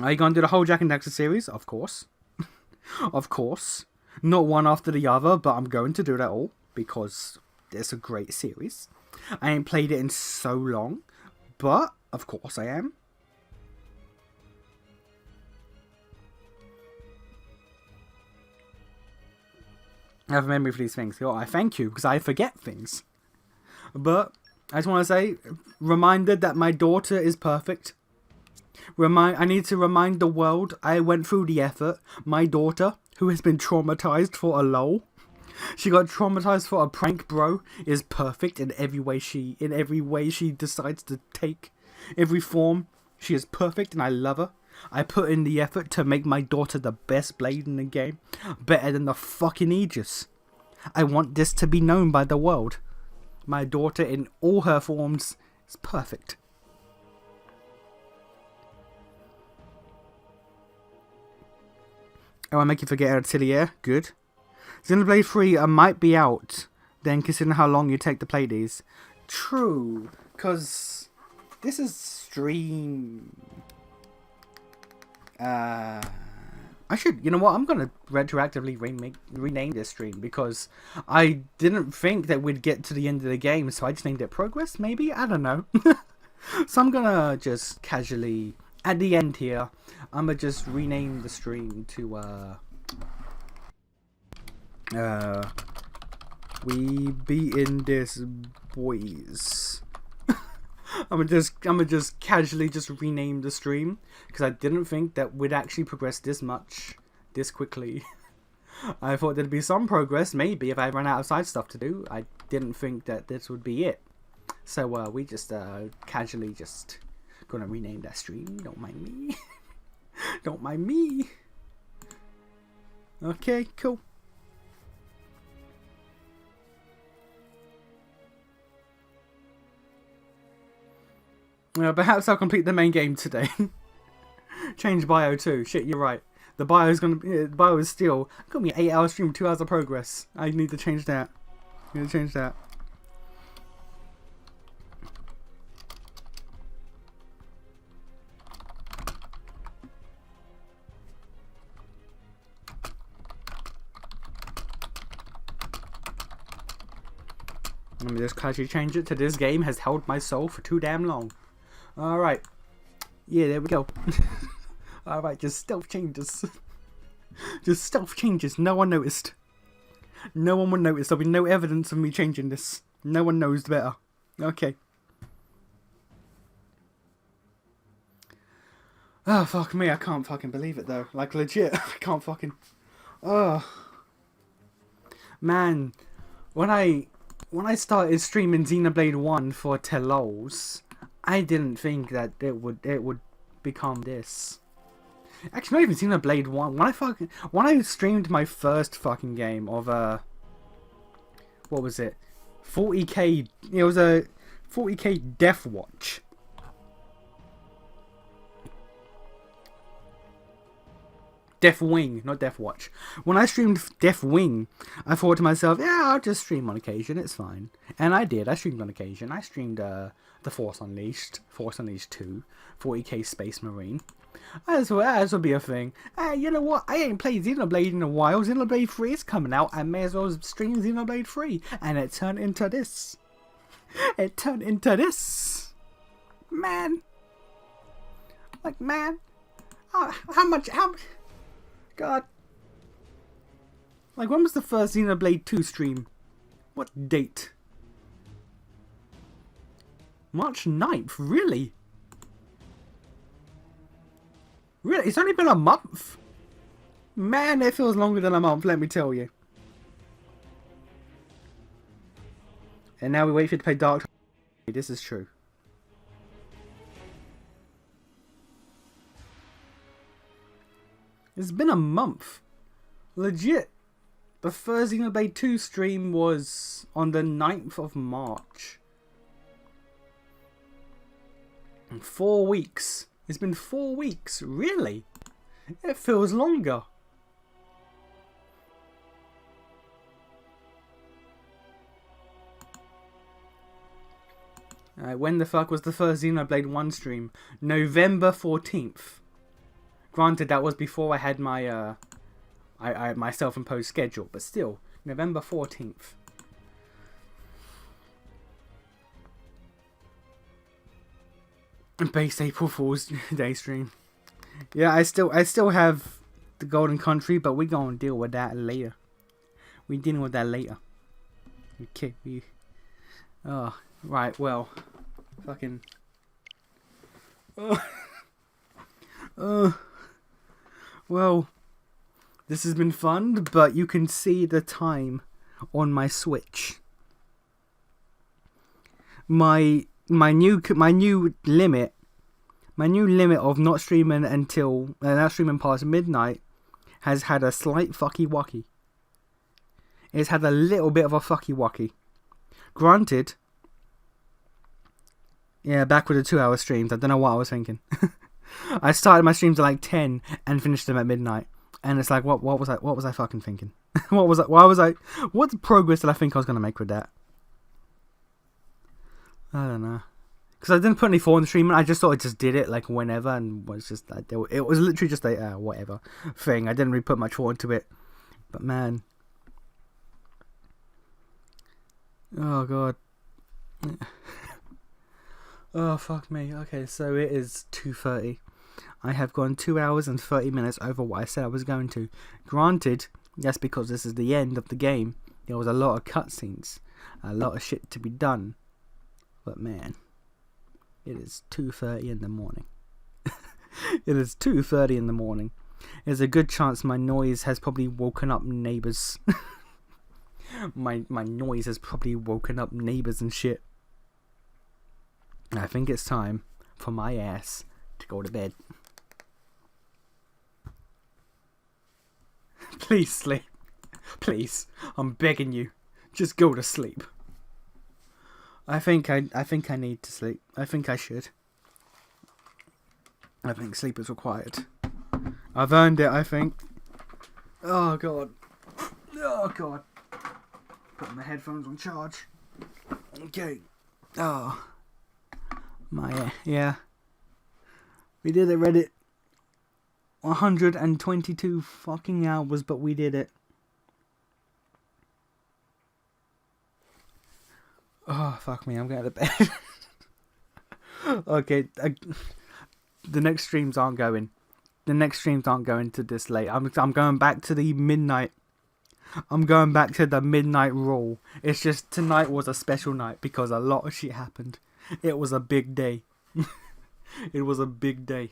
Are you going to do the whole Jack and Daxter series? Of course. Of course. Not one after the other, but I'm going to do that all because it's a great series. I ain't played it in so long, but of course I am. I have a memory for these things. Oh, I thank you because I forget things. But I just want to say, reminded that my daughter is perfect. I need to remind the world I went through the effort. My daughter, who has been traumatized for a lol, she got traumatized for a prank, bro, is perfect in every way she decides to take. Every form, she is perfect and I love her. I put in the effort to make my daughter the best blade in the game. Better than the fucking Aegis. I want this to be known by the world. My daughter in all her forms is perfect. Oh, I make you forget Atelier. Good. Xenoblade 3 might be out then, considering how long you take to play these. True, because this is stream. I should, you know what? I'm gonna retroactively rename this stream because I didn't think that we'd get to the end of the game, so I just named it Progress. Maybe, I don't know. So I'm gonna just casually. At the end here, I'm gonna just rename the stream to we beatin' this boys. I'm gonna just casually just rename the stream because I didn't think that we'd actually progress this much this quickly. I thought there'd be some progress maybe if I ran out of side stuff to do. I didn't think that this would be it. So we just casually just gonna rename that stream. Don't mind me. Don't mind me. Okay, cool. Perhaps I'll complete the main game today. Change bio too. Shit, you're right. The bio is still gonna be an 8-hour stream, 2 hours of progress. I need to change that. Let me just casually change it to this game has held my soul for too damn long. Alright. Yeah, there we go. Alright, just stealth changes. Just stealth changes. No one noticed. No one will notice. There'll be no evidence of me changing this. No one knows better. Okay. Oh, fuck me. I can't fucking believe it, though. Like, legit. I can't fucking... Oh. Man. When I started streaming Xenoblade 1 for Telos, I didn't think that it would become this. Actually, not even Xenoblade 1. When I streamed my first fucking game of what was it? 40k. It was a 40k Death Watch. Death Wing, not Death Watch. When I streamed Death Wing, I thought to myself, yeah, I'll just stream on occasion, it's fine. And I did, I streamed on occasion. I streamed The Force Unleashed, Force Unleashed 2, 40k Space Marine. This will be a thing. You know what? I ain't played Xenoblade in a while. Xenoblade 3 is coming out. I may as well stream Xenoblade 3. And it turned into this. It turned into this. Man. Like, man. How much? God. Like, when was the first Xenoblade 2 stream? What date? March 9th? Really? Really? It's only been a month? Man, it feels longer than a month, let me tell you. And now we wait for you to play Dark. This is true. It's been a month. Legit. The first Xenoblade 2 stream was on the 9th of March. 4 weeks. It's been 4 weeks. Really? It feels longer. Alright, when the fuck was the first Xenoblade 1 stream? November 14th. Granted, that was before I had my my self-imposed schedule, but still, November 14th. Base April Fool's Day stream. Yeah, I still have the Golden Country, but we gonna deal with that later. We dealing with that later. Okay, oh, right, well, fucking. Well, this has been fun, but you can see the time on my Switch. My new limit of not streaming until not streaming past midnight has had a slight fucky wucky. It's had a little bit of a fucky wucky. Granted, yeah, back with the 2-hour streams. I don't know what I was thinking. I started my streams at like 10 and finished them at midnight, and it's like, what was I fucking thinking? What progress did I think I was gonna make with that? I don't know. Because I didn't put any thought in the stream, I just thought I just did it like whenever, and was just like, it was literally just a whatever thing. I didn't really put much thought into it. But man, oh god, oh fuck me. Okay, so it is 2:30. I have gone 2 hours and 30 minutes over what I said I was going to. Granted, that's because this is the end of the game. There was a lot of cutscenes, a lot of shit to be done. But man, it is 2:30 in the morning. It is 2:30 in the morning. There's a good chance my noise has probably woken up neighbors. my noise has probably woken up neighbors and shit. I think it's time for my ass to go to bed. Please sleep. Please, I'm begging you. Just go to sleep. I think I need to sleep. I think I should. I think sleep is required. I've earned it, I think. Oh god. Oh god. Putting my headphones on charge. Okay. Oh. Yeah. We did it, Reddit. 122 fucking hours, but we did it. Oh, fuck me, I'm going to bed. Okay, the next streams aren't going. The next streams aren't going to this late. I'm going back to the midnight. I'm going back to the midnight rule. It's just tonight was a special night because a lot of shit happened. It was a big day. It was a big day.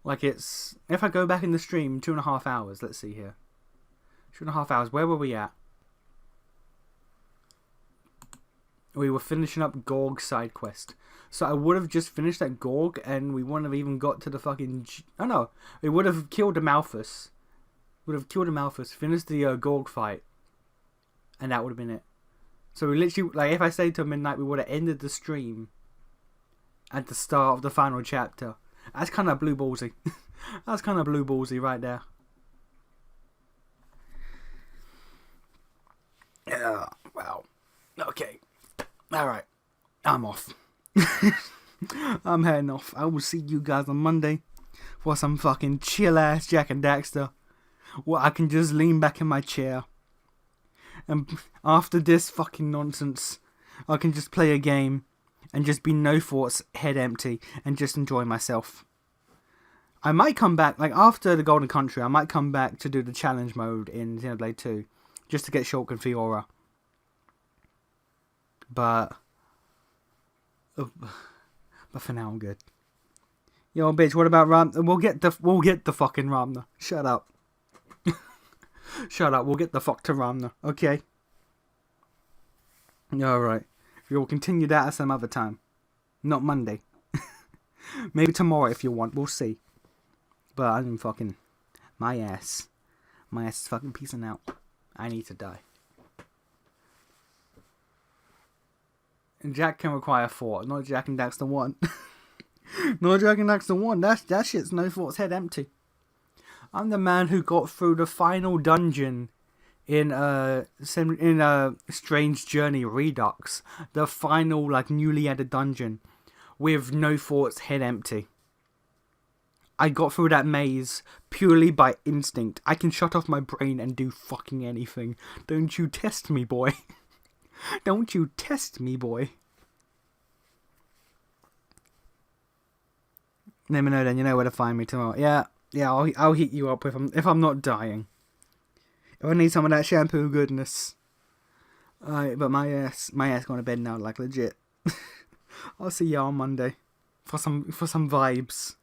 Like it's... If I go back in the stream, 2.5 hours. Let's see here. 2.5 hours. Where were we at? We were finishing up Gorg's side quest. So I would have just finished that Gorg and we wouldn't have even got to the fucking... Oh no. We would have killed Amalthus. Finished the Gorg fight. And that would have been it. So we literally... Like if I stayed till midnight, we would have ended the stream at the start of the final chapter. That's kind of blue ballsy. That's kind of blue ballsy right there. Yeah, wow. Okay. Alright. I'm off. I'm heading off. I will see you guys on Monday. For some fucking chill ass Jack and Daxter. Where I can just lean back in my chair. And after this fucking nonsense, I can just play a game and just be no thoughts, head empty, and just enjoy myself. I might come back, like after the Golden Country, I might come back to do the challenge mode in Xenoblade 2. Just to get Shulk and Fiora. But for now I'm good. Yo, bitch, what about Ram? We'll get the fucking Ramna. Shut up. Shut up. We'll get the fuck to Ramna. Okay. Alright. We'll continue that at some other time. Not Monday. Maybe tomorrow if you want. We'll see. But I'm fucking... My ass is fucking peacing out. I need to die. And Jack can require thought. Not Jack and Daxter 1. Not Jack and Daxter 1. That shit's no thoughts, head empty. I'm the man who got through the final dungeon in Strange Journey Redux, the final like newly added dungeon, with no thoughts, head empty. I got through that maze purely by instinct. I can shut off my brain and do fucking anything. Don't you test me, boy. Don't you test me, boy. Let me know then. You know where to find me tomorrow. Yeah. I'll hit you up if I'm not dying. If I need some of that shampoo goodness. Alright, but my ass going to bed now, like legit. I'll see you on Monday for some vibes.